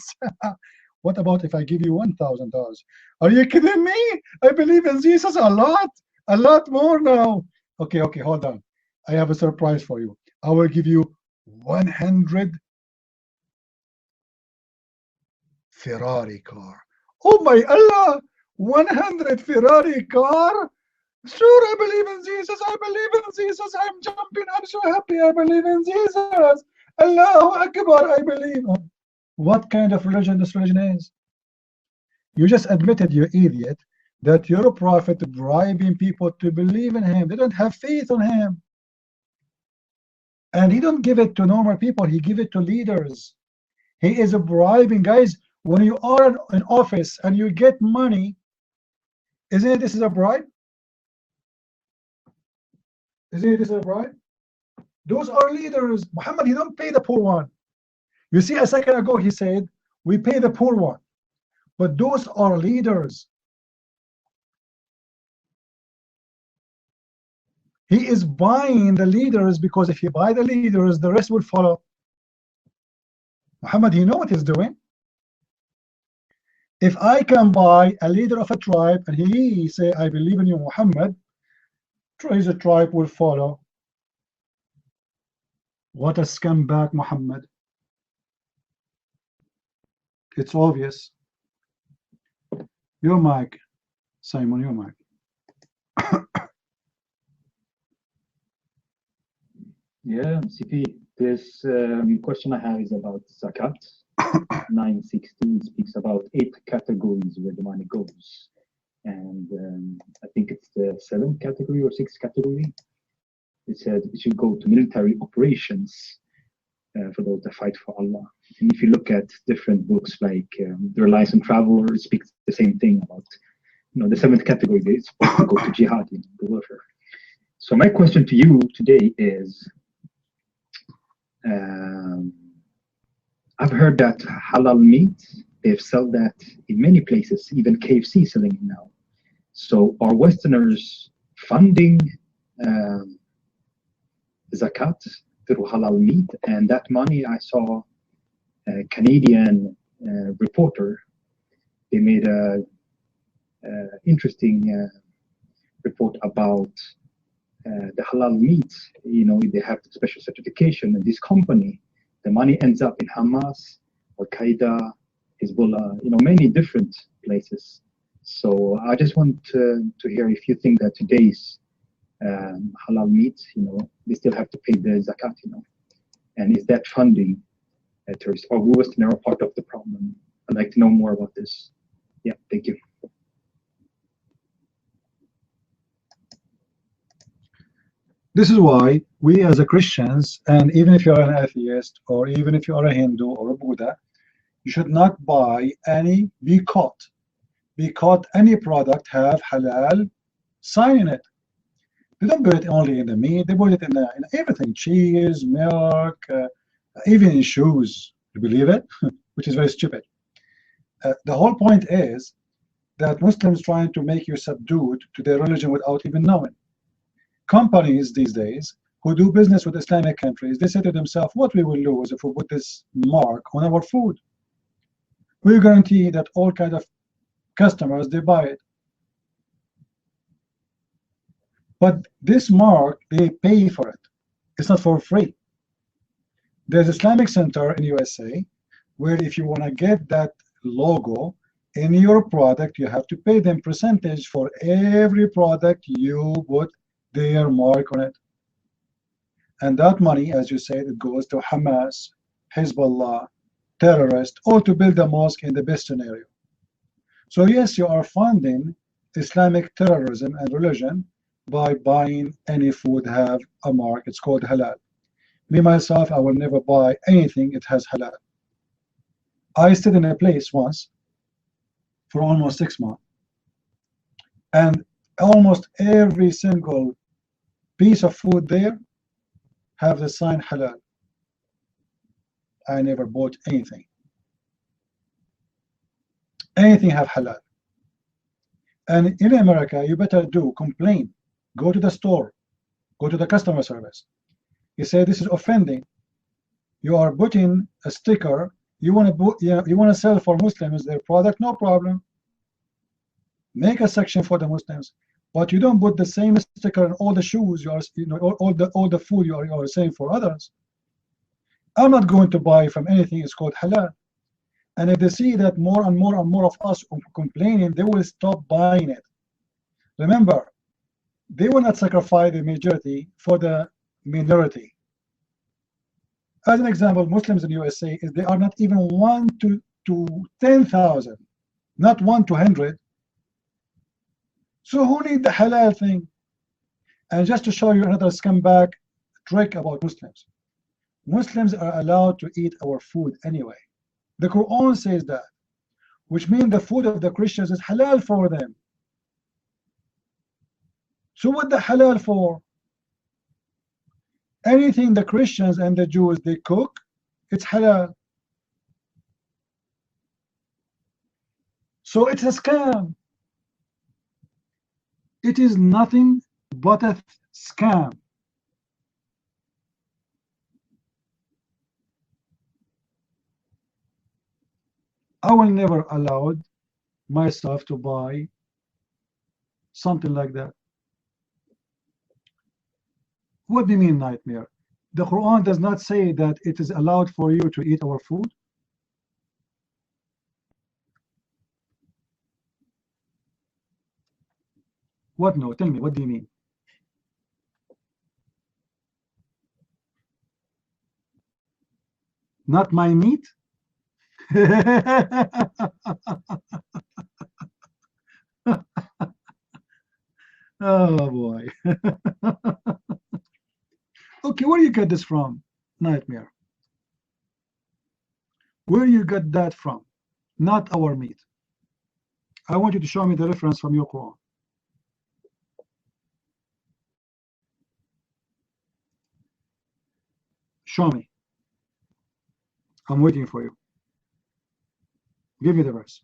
What about if I give you $1,000? Are you kidding me? I believe in Jesus a lot more now. Okay, hold on. I have a surprise for you. I will give you 100 Ferrari car. Oh my Allah, 100 Ferrari car? Sure, I believe in Jesus. I believe in Jesus. I'm jumping. I'm so happy. I believe in Jesus. Allahu Akbar. I believe. What kind of religion this religion is? You just admitted, you idiot, that you're a prophet bribing people to believe in him. They don't have faith on him. And he don't give it to normal people. He give it to leaders. He is bribing. Guys, when you are in office and you get money, isn't it this is a bribe? Isn't it this is a bribe? Those are leaders. Muhammad, he don't pay the poor one. You see, a second ago he said, we pay the poor one. But those are leaders. He is buying the leaders because if he buy the leaders, the rest will follow. Muhammad, you know what he's doing? If I can buy a leader of a tribe and he say, I believe in you, Muhammad, his tribe will follow. What a scumbag, Muhammad. It's obvious. Your mic, Simon, your mic. Yeah, CP, this question I have is about zakat. 916 speaks about 8 categories where the money goes. And I think it's the 7th category or 6th category. It said it should go to military operations for those that fight for Allah. And if you look at different books like The Reliance on Travel, it speaks the same thing about, the 7th category is supposed to go to jihad, the warfare. So my question to you today is, I've heard that halal meat, they've sold that in many places, even KFC selling it now. So are Westerners funding zakat through halal meat? And that money, I saw a Canadian reporter, they made a interesting report about the halal meat. They have the special certification, and this company, the money ends up in Hamas, Al-Qaeda, Hezbollah, many different places. So I just want to hear if you think that today's halal meat, they still have to pay the zakat, and is that funding terrorists, or Western are part of the problem? I'd like to know more about this. Yeah, thank you. This is why we as a Christians, and even if you're an atheist, or even if you are a Hindu or a Buddha, you should not buy any, be caught any product have halal sign in it. They don't put it only in the meat, they put it in everything, cheese, milk, even in shoes. You believe it? Which is very stupid. The whole point is that Muslims trying to make you subdued to their religion without even knowing. Companies these days who do business with Islamic countries, they say to themselves, what we will lose if we put this mark on our food? We guarantee that all kinds of customers, they buy it. But this mark, they pay for it. It's not for free. There's Islamic Center in USA where if you want to get that logo in your product, you have to pay them percentage for every product you put their mark on it. And that money, as you said, it goes to Hamas, Hezbollah, terrorists, or to build a mosque in the best scenario. So yes, you are funding Islamic terrorism and religion by buying any food have a mark. It's called halal. Me myself, I will never buy anything it has halal. I stayed in a place once for almost 6 months, and almost every single piece of food there have the sign halal. I never bought anything. Anything have halal. And in America, you better do complain. Go to the store. Go to the customer service. You say this is offending. You are putting a sticker. You want to sell for Muslims their product, no problem. Make a section for the Muslims, but you don't put the same sticker on all the shoes you are, all the food you are selling for others. I'm not going to buy from anything. It's called halal. And if they see that more and more and more of us complaining, they will stop buying it. Remember, they will not sacrifice the majority for the minority. As an example, Muslims in USA, they are not even 1 to 10,000, not 1 to 100. So who need the halal thing? And just to show you another scumbag trick about Muslims. Muslims are allowed to eat our food anyway. The Quran says that, which means the food of the Christians is halal for them. So what the halal for? Anything the Christians and the Jews they cook, it's halal. So it's a scam. It is nothing but a scam. I will never allow myself to buy something like that. What do you mean nightmare? The Quran does not say that it is allowed for you to eat our food. What no? Tell me, what do you mean? Not my meat? Oh boy. Okay, where you get this from? Nightmare. Where you got that from? Not our meat. I want you to show me the reference from your Quran. Show me. I'm waiting for you. Give me the verse.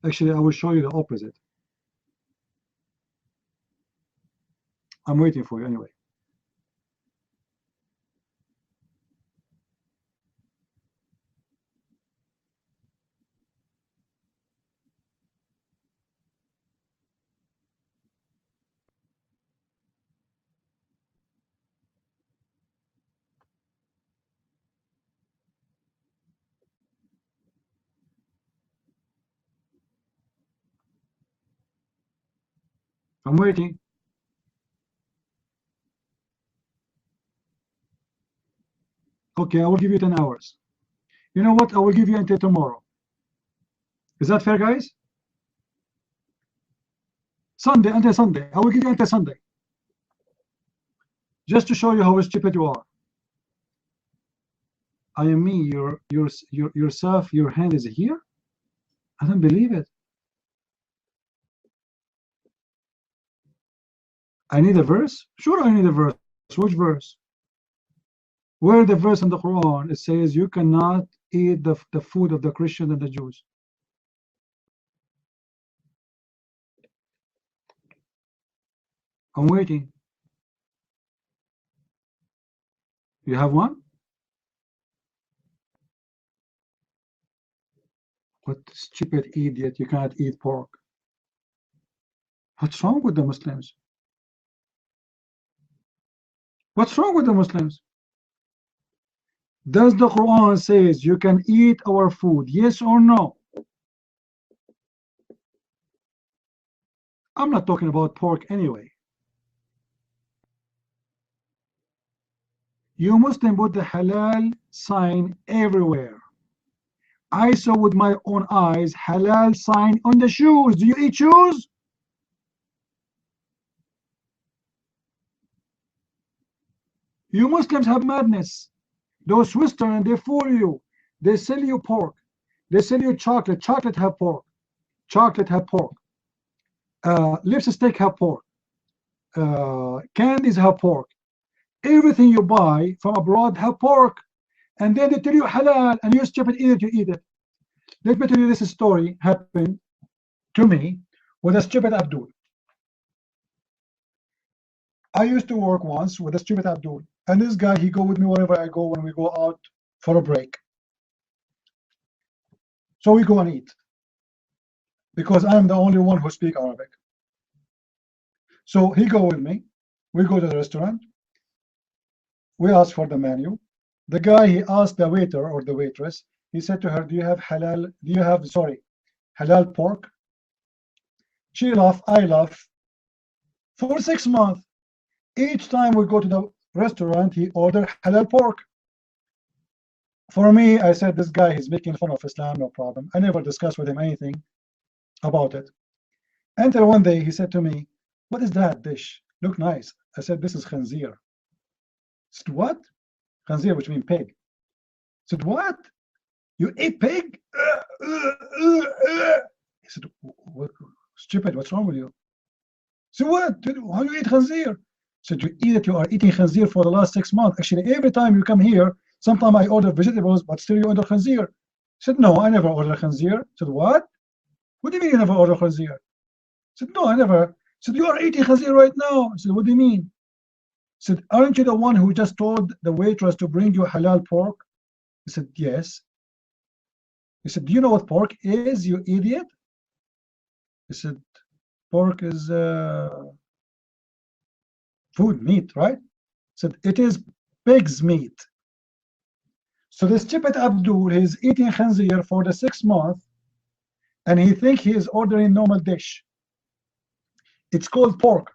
Actually, I will show you the opposite. I'm waiting for you anyway. I'm waiting. Okay, I will give you 10 hours. You know what? I will give you until tomorrow. Is that fair, guys? Sunday, until Sunday. I will give you until Sunday. Just to show you how stupid you are. I am me, yourself, your hand is here? I don't believe it. I need a verse? Sure, I need a verse. Which verse? Where the verse in the Quran it says you cannot eat the food of the Christians and the Jews? I'm waiting. You have one? What stupid idiot, you cannot eat pork. What's wrong with the Muslims? What's wrong with the Muslims? Does the Quran says you can eat our food, yes or no? I'm not talking about pork anyway. You Muslim put the halal sign everywhere. I saw with my own eyes halal sign on the shoes. Do you eat shoes? You Muslims have madness. Those Western, they fool you. They sell you pork. They sell you chocolate. Chocolate have pork. Chocolate have pork. Lipstick have pork. Candies have pork. Everything you buy from abroad have pork. And then they tell you halal, and you stupid idiot, you eat it. Let me tell you this story happened to me with a stupid Abdul. I used to work once with a stupid Abdul, and this guy, he go with me wherever I go when we go out for a break. So we go and eat, because I'm the only one who speak Arabic. So he go with me, we go to the restaurant, we ask for the menu. The guy, he asked the waiter or the waitress, he said to her, do you have halal pork? She laughed, I laugh. For 6 months, each time we go to the restaurant, he ordered halal pork. For me, I said, this guy is making fun of Islam, no problem. I never discussed with him anything about it. Until one day, he said to me, what is that dish? Look nice. I said, this is khanzir. He said, what? Khanzir, which means pig. I said, what? You eat pig? He said, what? Stupid, what's wrong with you? So what? How do you eat khanzir? So you eat it, you are eating khanzir for the last 6 months. Actually, every time you come here, sometimes I order vegetables, but still you order khanzir. I said, no, I never order khanzir. I said, what? What do you mean you never order khanzir? I said, no, I never. I said, you are eating khanzir right now. I said, what do you mean? I said, aren't you the one who just told the waitress to bring you halal pork? He said, yes. He said, do you know what pork is, you idiot? He said, pork is food, meat, right? Said, it is pig's meat. So the stupid Abdul is eating khanzir for the 6 months, and he think he is ordering normal dish. It's called pork.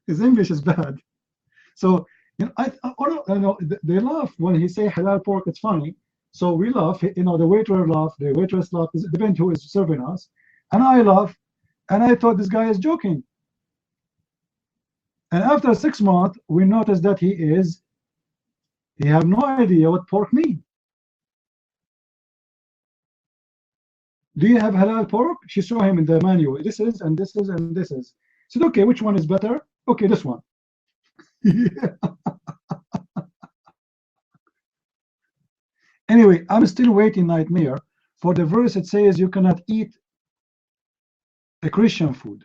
His English is bad. So you know, they laugh when he say halal pork. It's funny. So we laugh. You know, the waiter laugh, the waitress laugh. It depends who is serving us. And I laugh, and I thought this guy is joking. And after 6 months, we noticed that he have no idea what pork means. Do you have halal pork? She saw him in the menu. This is, and this is, and this is. Said, okay, which one is better? Okay, this one. Anyway, I'm still waiting, Nightmare, for the verse that says you cannot eat a Christian food.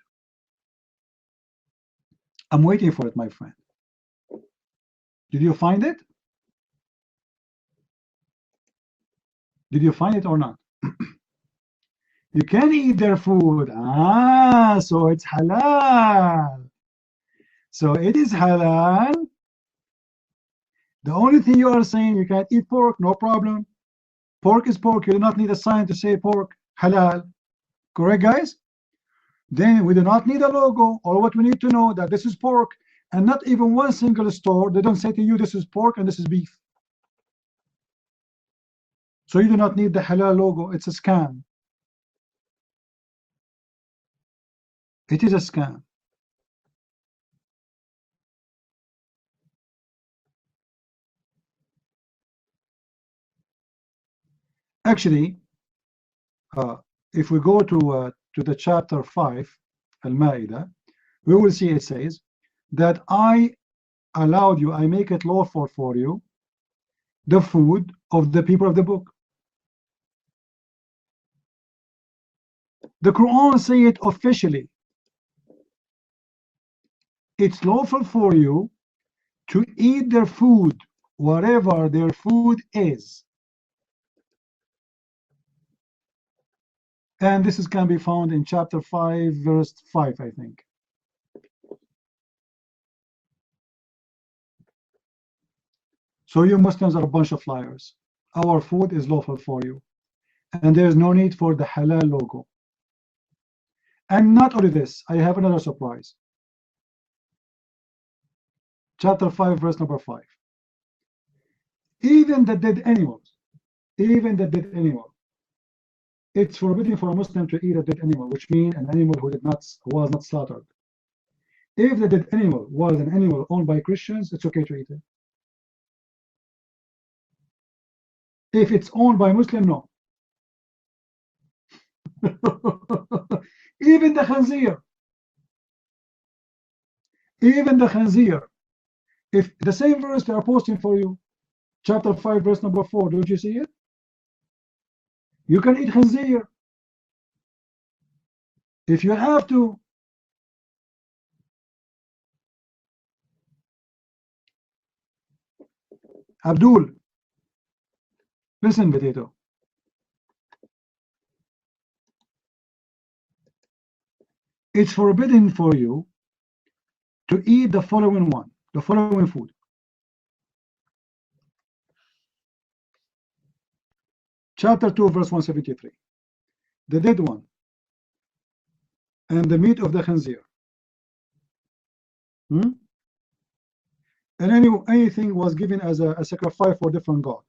I'm waiting for it, my friend. Did you find it? Did you find it or not? You can eat their food. Ah, so it's halal. So it is halal. The only thing you are saying, you can't eat pork, no problem. Pork is pork. You do not need a sign to say pork, halal. Correct, guys? Then we do not need a logo. Or what we need to know that this is pork, and not even one single store, they don't say to you this is pork and this is beef. So you do not need the halal logo. It's a scam. It is a scam. Actually, if we go to the chapter 5, Al-Ma'idah, we will see it says that I allowed you, I make it lawful for you, the food of the people of the book. The Quran say it officially. It's lawful for you to eat their food, whatever their food is. And this can be found in chapter 5, verse 5, I think. So you Muslims are a bunch of liars. Our food is lawful for you. And there is no need for the halal logo. And not only this, I have another surprise. Chapter 5, verse number 5. Even the dead animals, it's forbidden for a Muslim to eat a dead animal, which means an animal who was not slaughtered. If the dead animal was an animal owned by Christians, it's okay to eat it. If it's owned by Muslim, no. Even the khanzir. Even the khanzir. If the same verse they are posting for you, chapter 5, verse number 4, don't you see it? You can eat khanzir if you have to. Abdul, listen, potato. It's forbidden for you to eat the following food. Chapter 2, verse 173. The dead one and the meat of the khanzir. And anything was given as a sacrifice for different god.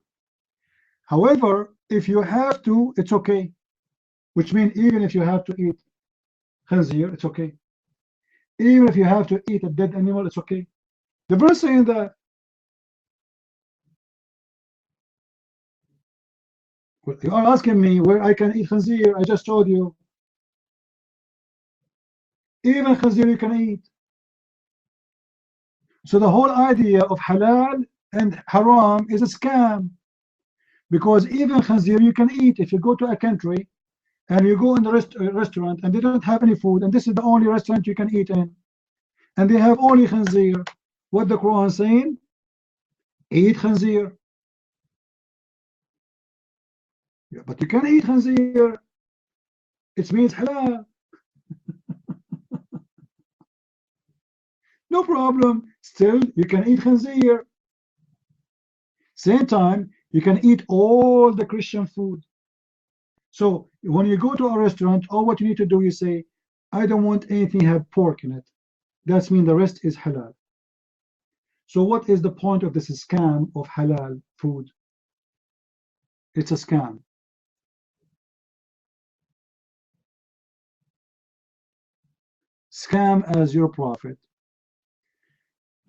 However, if you have to, it's okay. Which means even if you have to eat khanzir, it's okay. Even if you have to eat a dead animal, it's okay. The verse saying that. You are asking me where I can eat khanzir. I just told you. Even khanzir you can eat. So the whole idea of halal and haram is a scam. Because even khanzir you can eat. If you go to a country and you go in the restaurant and they don't have any food, and this is the only restaurant you can eat in, and they have only khanzir, what the Quran is saying? Eat khanzir. Yeah, but you can eat khanzir. It means halal. No problem. Still, you can eat khanzir. Same time, you can eat all the Christian food. So when you go to a restaurant, all what you need to do is say, I don't want anything have pork in it. That means the rest is halal. So what is the point of this scam of halal food? It's a scam. Scam as your prophet.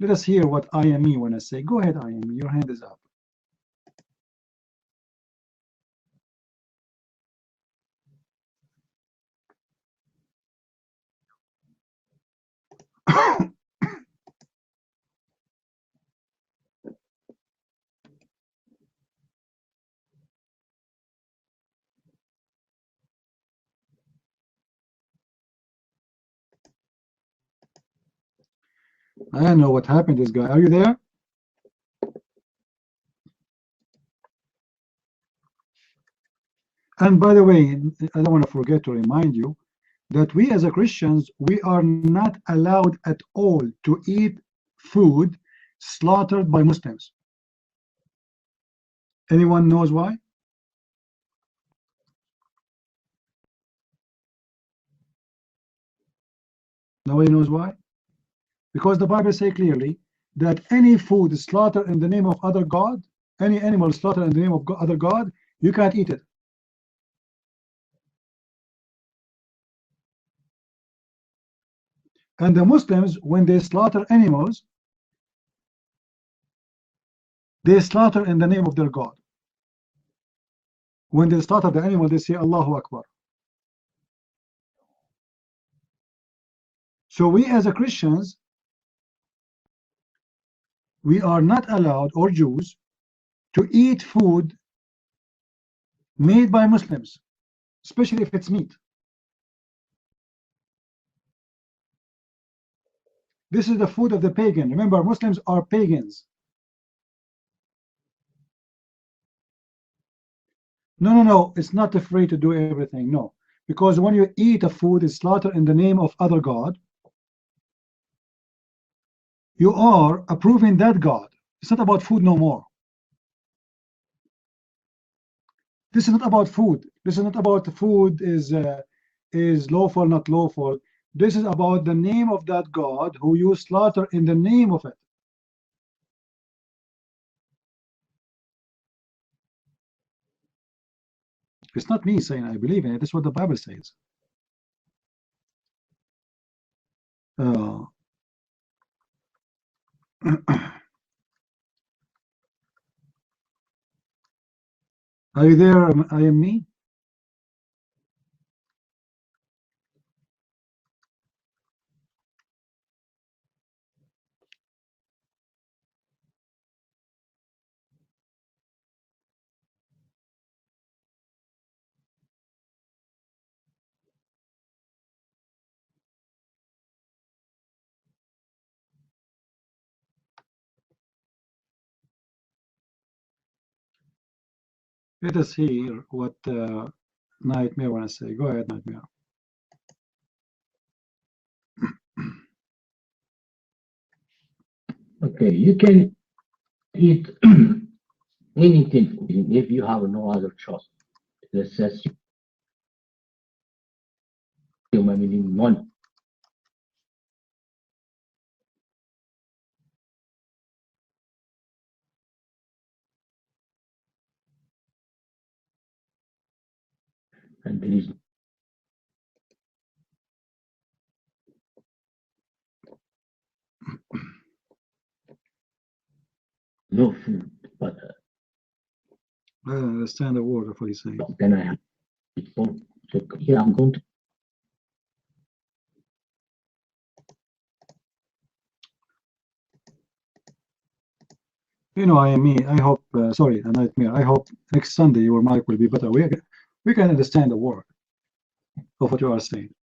Let us hear what IME want to say. Go ahead, IME. Your hand is up. I don't know what happened to this guy. Are you there? And by the way, I don't want to forget to remind you that we as a Christians, we are not allowed at all to eat food slaughtered by Muslims. Anyone knows why? Nobody knows why? Because the Bible says clearly that any food slaughtered in the name of other God, any animal slaughtered in the name of other God, you can't eat it. And the Muslims, when they slaughter animals, they slaughter in the name of their God. When they slaughter the animal, they say Allahu Akbar. So we as a Christians, we are not allowed, or Jews, to eat food made by Muslims, especially if it's meat. This is the food of the pagan. Remember, Muslims are pagans. No, it's not afraid to do everything. No, Because when you eat a food is slaughtered in the name of other God, you are approving that God. It's not about food no more. This is not about food. This is not about the food is lawful, not lawful. This is about the name of that God who you slaughter in the name of it. It's not me saying I believe in it. That's what the Bible says. Are you there? I am me. Let us hear what Nightmare want to say. Go ahead, Nightmare. Okay, you can eat anything if you have no other choice. Let's just meaning none. And there is no food, but I don't understand a word of what he's saying. then I have it for. So here I'm going to. You know, I mean, I hope, sorry, a Nightmare. I hope next Sunday your mic will be better. We can understand the word of what you are saying.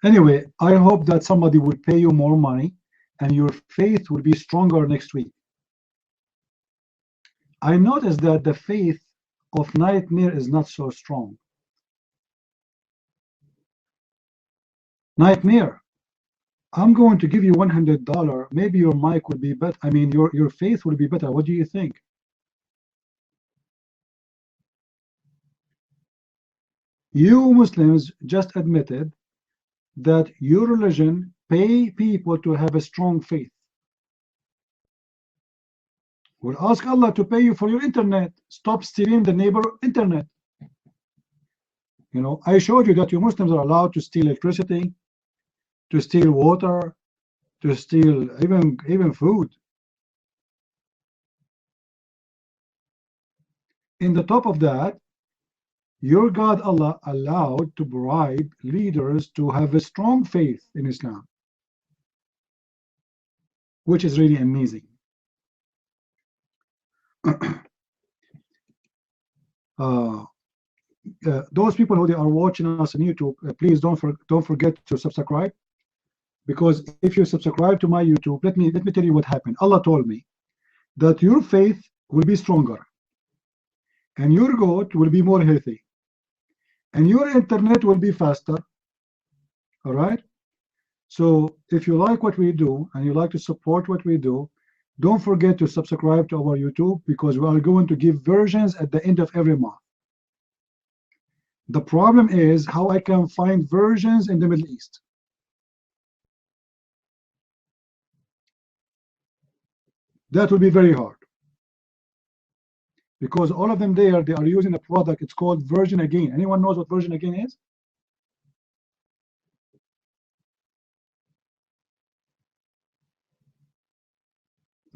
Anyway, I hope that somebody will pay you more money and your faith will be stronger next week. I noticed that the faith of Nightmare is not so strong. Nightmare, I'm going to give you $100. Maybe your mic will be better. I mean, your faith will be better. What do you think? You Muslims just admitted that your religion pay people to have a strong faith. Well, ask Allah to pay you for your internet. Stop stealing the neighbor internet. You know, I showed you that you Muslims are allowed to steal electricity, to steal water, to steal even food. In the top of that, your God Allah allowed to bribe leaders to have a strong faith in Islam, which is really amazing. Those people who are watching us on YouTube, please don't forget to subscribe, because if you subscribe to my YouTube, let me tell you what happened. Allah told me that your faith will be stronger, and your goat will be more healthy, and your internet will be faster. All right. So if you like what we do and you like to support what we do, don't forget to subscribe to our YouTube, because we are going to give versions at the end of every month. The problem is how I can find versions in the Middle East. That will be very hard, because all of them there, they are using a product. It's called Version Again. Anyone knows what Version Again is?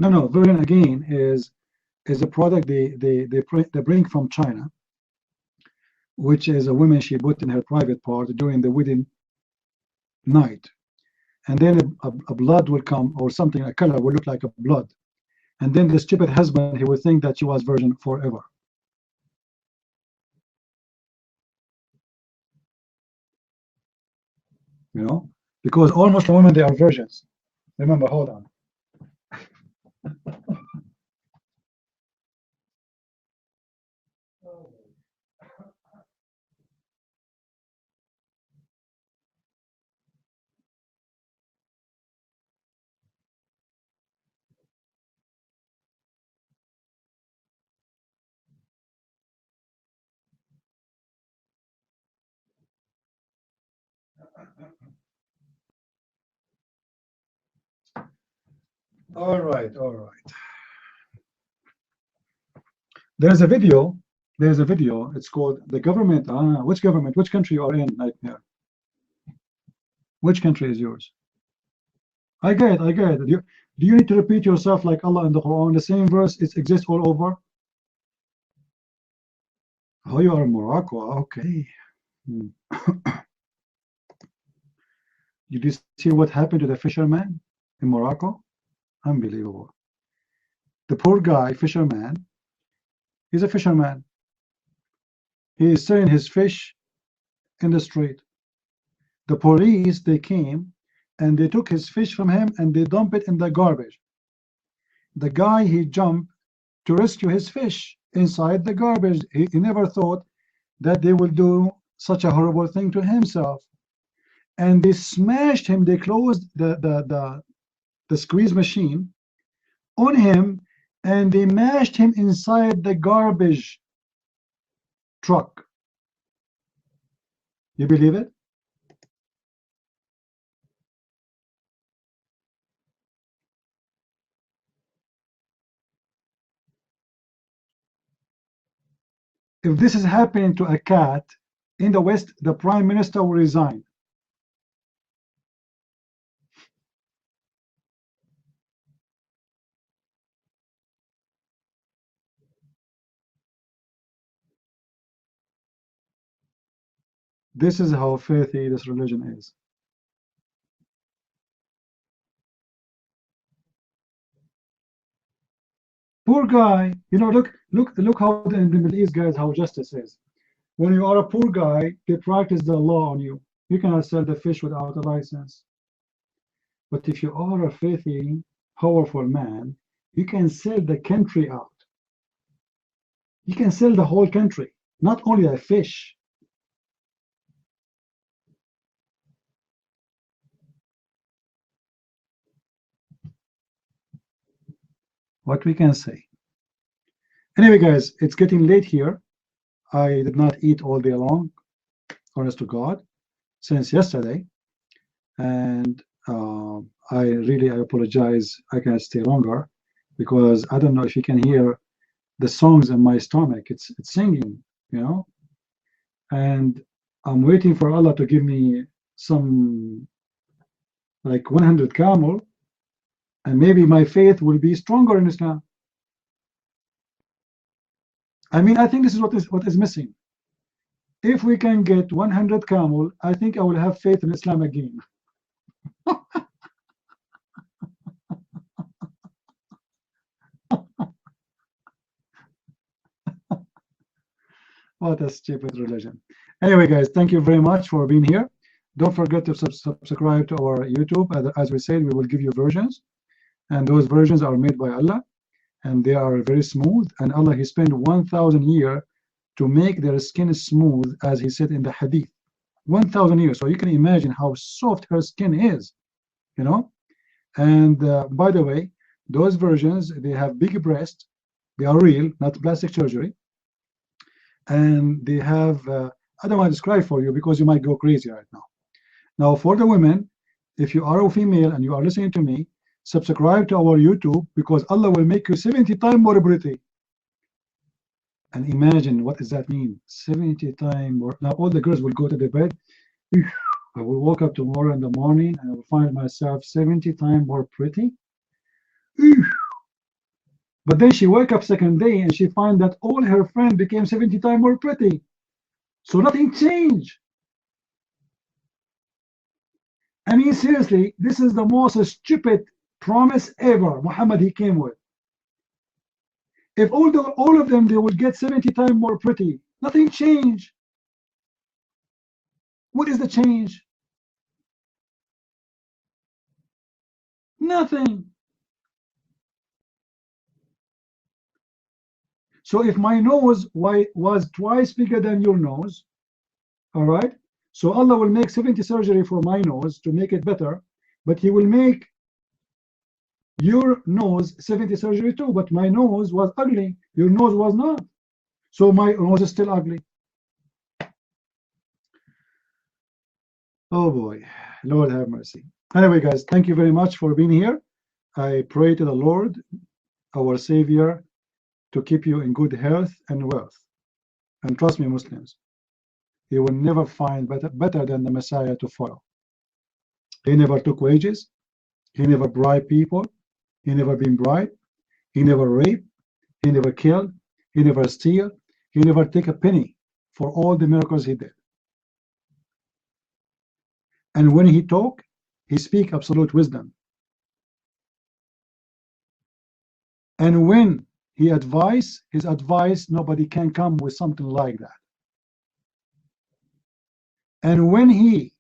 No, Version Again is a product they bring from China, which is a woman she put in her private part during the wedding night, and then a blood will come, or something, a color will look like a blood, and then the stupid husband, he will think that she was virgin forever. You know, because all Muslim women, they are virgins. Remember, hold on. All right, all right. There's a video. There's a video. It's called the government. Which government? Which country you are in right here? Which country is yours? I get it. I get it. Do you need to repeat yourself like Allah in the Quran? The same verse it exists all over. Oh, you are in Morocco. Okay. Did you see what happened to the fisherman in Morocco? Unbelievable. The poor guy, fisherman, he's a fisherman. He is selling his fish in the street. The police, they came and they took his fish from him and they dumped it in the garbage. The guy, he jumped to rescue his fish inside the garbage. He never thought that they will do such a horrible thing to himself. And they smashed him. They closed the squeeze machine on him and they mashed him inside the garbage truck. You believe it? If this is happening to a cat in the West, the Prime Minister will resign. This is how filthy this religion is. Poor guy, you know, look how in the Middle East, guys, how justice is. When you are a poor guy, they practice the law on you. You cannot sell the fish without a license. But if you are a filthy, powerful man, you can sell the country out. You can sell the whole country, not only a fish. What we can say. Anyway, guys, it's getting late here. I did not eat all day long, honest to God, since yesterday. And I apologize. I cannot stay longer because I don't know if you can hear the songs in my stomach. It's singing, you know. And I'm waiting for Allah to give me some like 100 camel, and maybe my faith will be stronger in Islam. I mean, I think this is what is missing. If we can get 100 camel, I think I will have faith in Islam again. What a stupid religion. Anyway, guys, thank you very much for being here. Don't forget to subscribe to our YouTube. As we said, we will give you versions, and those versions are made by Allah, and they are very smooth. And Allah, He spent 1,000 years to make their skin smooth, as He said in the Hadith. 1,000 years. So you can imagine how soft her skin is, you know. And by the way, those versions, they have big breasts. They are real, not plastic surgery. And they have, I don't want to describe for you because you might go crazy right now. Now, for the women, if you are a female and you are listening to me, subscribe to our YouTube because Allah will make you 70 times more pretty. And imagine, what does that mean? 70 times more. Now, all the girls will go to the bed. I will wake up tomorrow in the morning and I will find myself 70 times more pretty. But then she wake up second day and she find that all her friends became 70 times more pretty. So nothing changed. I mean, seriously, this is the most stupid promise ever Muhammad he came with. If all of them, they will get 70 times more pretty, nothing changed. What is the change? Nothing. So if my nose was twice bigger than your nose, all right, so Allah will make 70 surgery for my nose to make it better, but He will make your nose 70 surgery too, but my nose was ugly, your nose was not. So my nose is still ugly. Oh boy, Lord have mercy. Anyway, guys, thank you very much for being here. I pray to the Lord, our Savior, to keep you in good health and wealth. And trust me, Muslims, you will never find better than the Messiah to follow. He never took wages. He never bribed people. He never been bribed. He never raped. He never killed. He never steal. He never take a penny for all the miracles he did. And when he talk, he speak absolute wisdom. And when he advise, his advice, nobody can come with something like that. And when he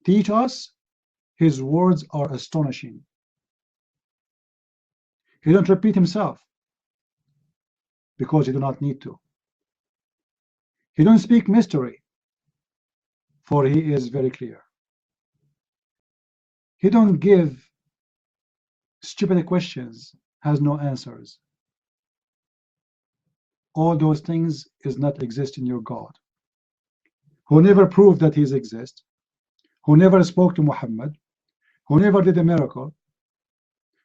teach us, his words are astonishing. He don't repeat himself because he do not need to. He don't speak mystery, for he is very clear. He don't give stupid questions, has no answers. All those things is not exist in your God, who never proved that he exists, who never spoke to Muhammad, who never did a miracle,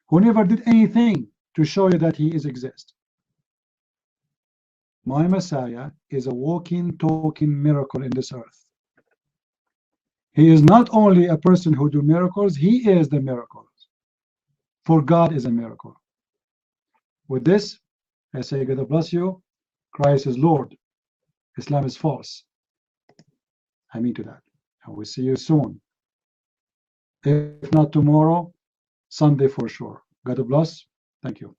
who never did anything to show you that he exists. My Messiah is a walking, talking miracle in this earth. He is not only a person who do miracles, he is the miracles. For God is a miracle. With this, I say God bless you. Christ is Lord. Islam is false. I mean to that. And we'll see you soon. If not tomorrow, Sunday for sure. God bless. Thank you.